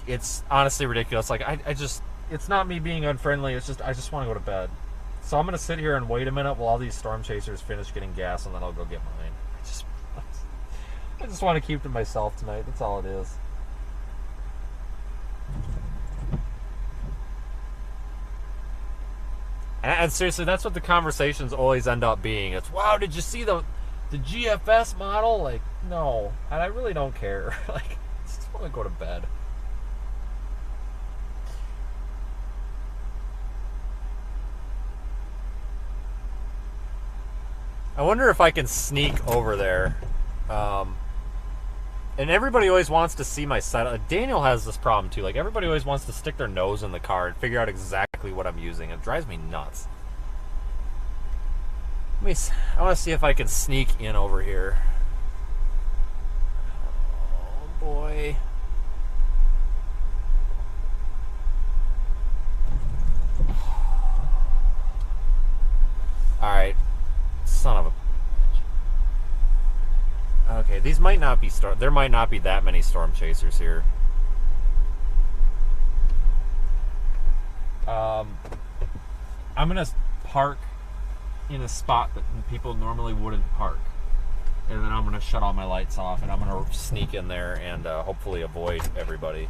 It's honestly ridiculous. Like, I just, it's not me being unfriendly. It's just, I just want to go to bed. So I'm going to sit here and wait a minute while all these storm chasers finish getting gas, and then I'll go get mine. I just want to keep to myself tonight. That's all it is. And seriously, that's what the conversations always end up being. It's, wow, did you see the GFS model? Like, no. And I really don't care. Like, I just want to go to bed. I wonder if I can sneak over there. And everybody always wants to see my set. Daniel has this problem too. Like, everybody always wants to stick their nose in the car and figure out exactly what I'm using. It drives me nuts. I want to see if I can sneak in over here. Oh boy. Alright. Son of a... Okay, these might not be there might not be that many storm chasers here. I'm gonna park in a spot that people normally wouldn't park, and then I'm gonna shut all my lights off, and I'm gonna sneak in there and hopefully avoid everybody.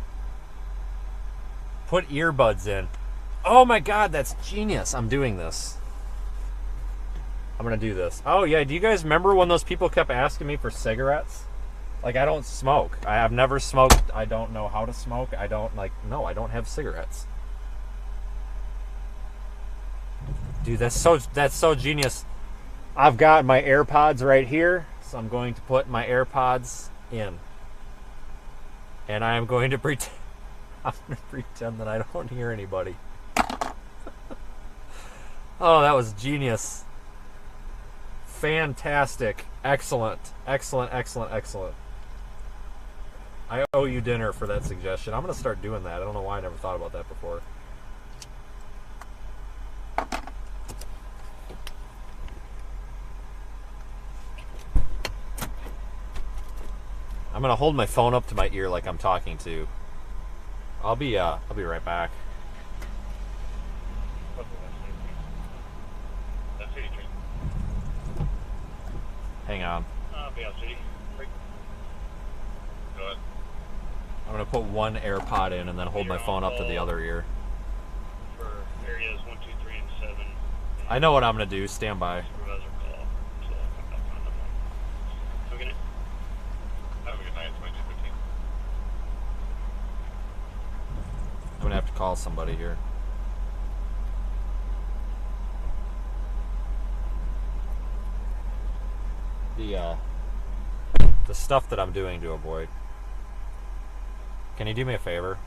Put earbuds in. Oh my god, that's genius. I'm doing this. I'm gonna do this. Oh yeah, do you guys remember when those people kept asking me for cigarettes? Like, I don't smoke. I have never smoked. I don't know how to smoke. I don't, like, no, I don't have cigarettes. Dude, that's so genius. I've got my AirPods right here, so I'm going to put my AirPods in. And I am going to pretend that I don't hear anybody. Oh, that was genius. Fantastic. Excellent. Excellent, excellent, excellent. I owe you dinner for that suggestion. I'm going to start doing that. I don't know why I never thought about that before. I'm going to hold my phone up to my ear like I'm talking to. I'll be right back. Hang on. I'm going to put one AirPod in and then hold my phone up to the other ear. For areas 1, 2, 3, and 7. I know what I'm going to do. Stand by. Supervisor call. So I'm going to... Have a good night. It's 22:15. I'm going to have to call somebody here. The stuff that I'm doing to avoid. Can you do me a favor?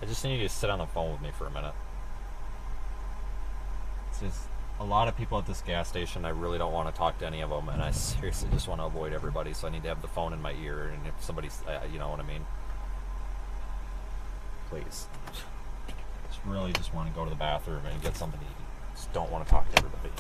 I just need you to sit on the phone with me for a minute. There's a lot of people at this gas station. I really don't want to talk to any of them, and I seriously just want to avoid everybody, so I need to have the phone in my ear, and if somebody's, you know what I mean? Please. Just really just want to go to the bathroom and get something to eat. Just don't want to talk to everybody.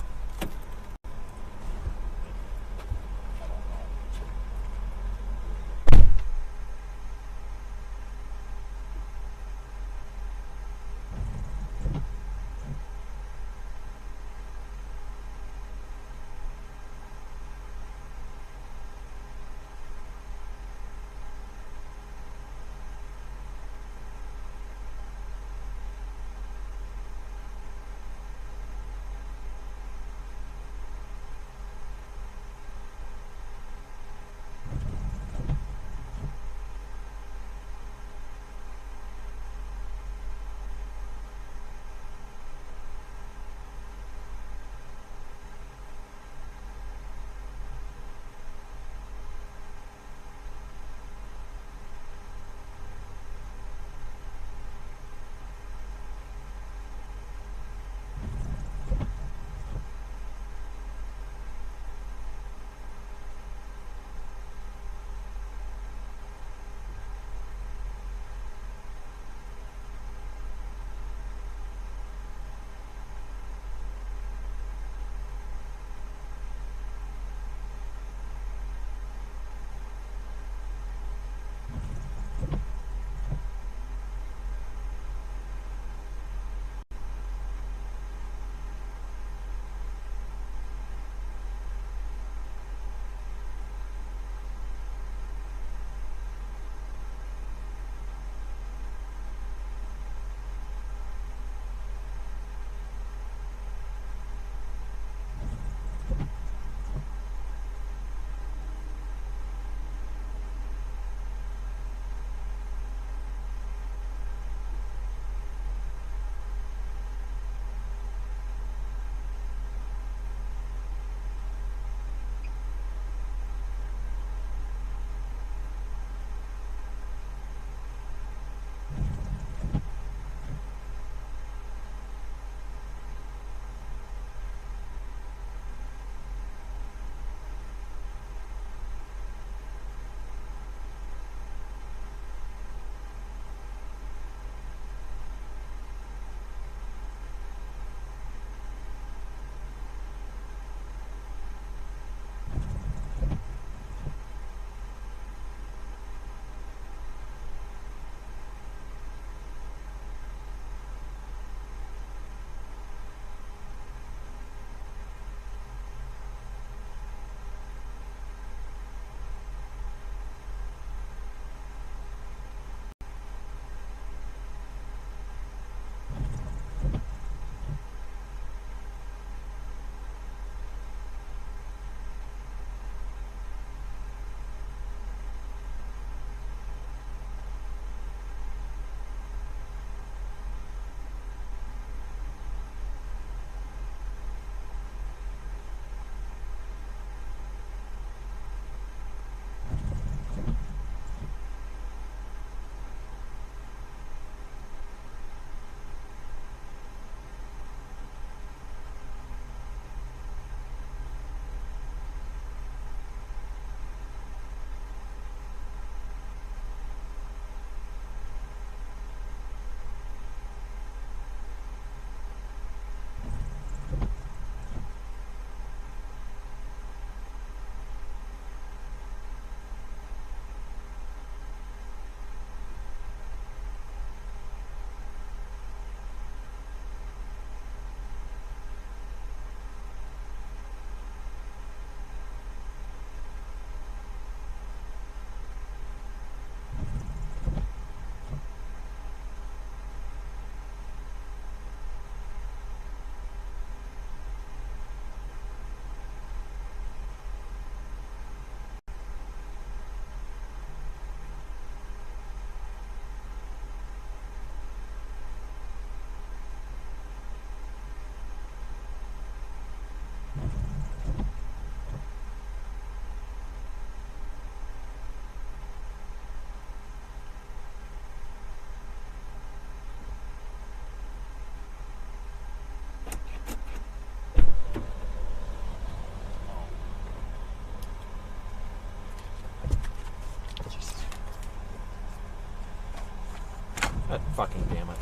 Fucking damn it.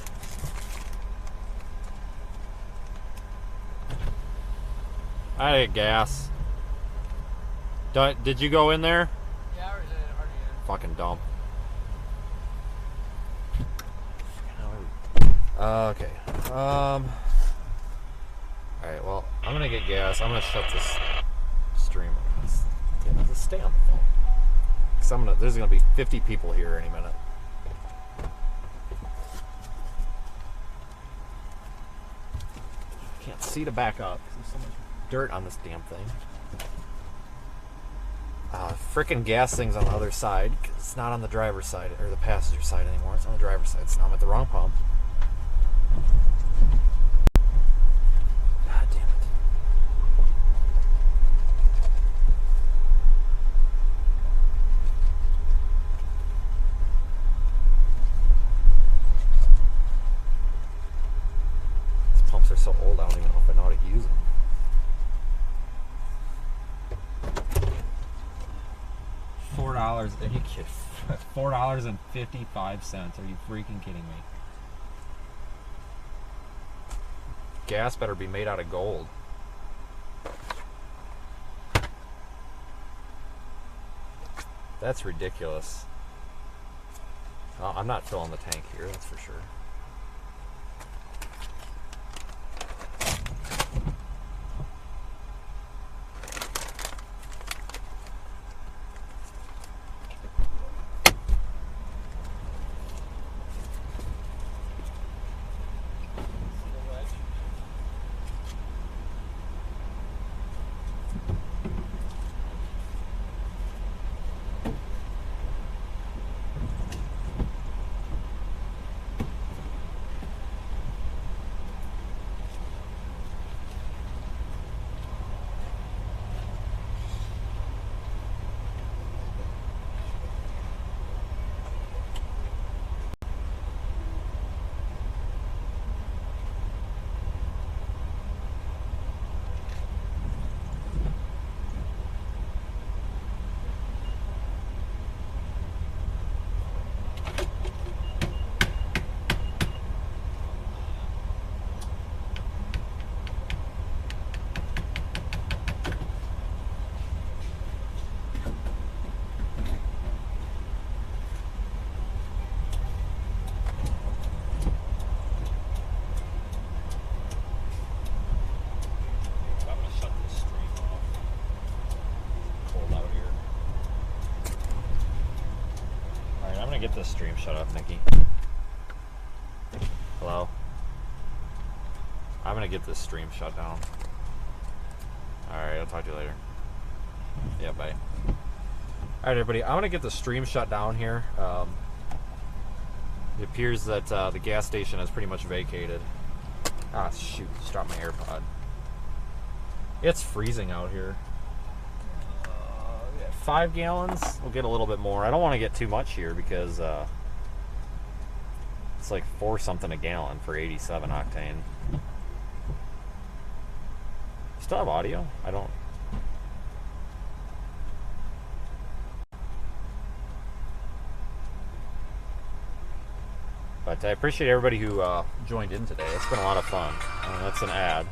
I had gas. Did you go in there? Yeah, I already did. Fucking dumb. Okay. Alright, well, I'm gonna get gas. I'm gonna shut this stream. Let's stay on the phone. Cause there's gonna be 50 people here any minute. Can't see to back up because there's so much dirt on this damn thing. Frickin' gas thing's on the other side. It's not on the driver's side or the passenger side anymore. It's on the driver's side. So now I'm at the wrong pump. God damn it. These pumps are so old, I don't even know if I know how to use them. $4. Are you kidding? $4.55. Are you freaking kidding me? Gas better be made out of gold. That's ridiculous. I'm not filling the tank here, that's for sure. Get this stream shut up, Nikki. Hello? I'm gonna get this stream shut down. Alright, I'll talk to you later. Yeah, bye. Alright, everybody, I'm gonna get the stream shut down here. It appears that the gas station has pretty much vacated. Ah, shoot, just dropped my AirPod. It's freezing out here. 5 gallons. We'll get a little bit more. I don't want to get too much here because it's like 4 something a gallon for 87 octane. Still have audio? I don't. But I appreciate everybody who joined in today. It's been a lot of fun. That's an ad.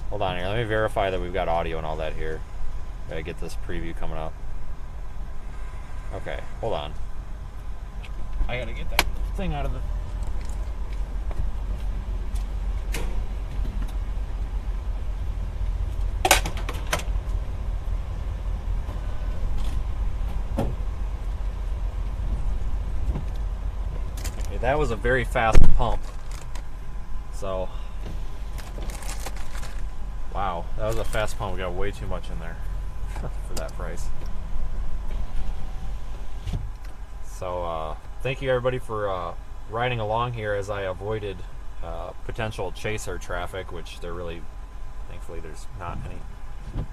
Hold on here, let me verify that we've got audio and all that here. Gotta get this preview coming up. Okay, hold on. I gotta get that thing out of the... Okay, that was a very fast pump. So... Wow, that was a fast pump. We got way too much in there for that price. So, thank you everybody for riding along here as I avoided potential chaser traffic, which there really, thankfully, there's not any.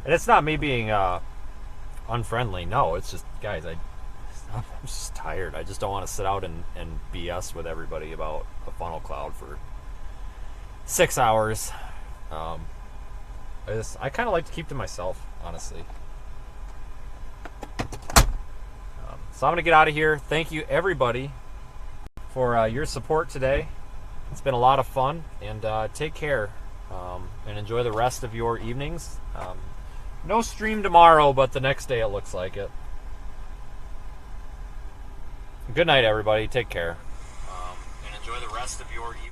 And it's not me being unfriendly. No, it's just, guys, I'm just tired. I just don't want to sit out and BS with everybody about a funnel cloud for 6 hours. I kind of like to keep to myself, honestly. So I'm going to get out of here. Thank you, everybody, for your support today. It's been a lot of fun, and take care and enjoy the rest of your evenings. No stream tomorrow, but the next day it looks like it. Good night, everybody. Take care. And enjoy the rest of your evening.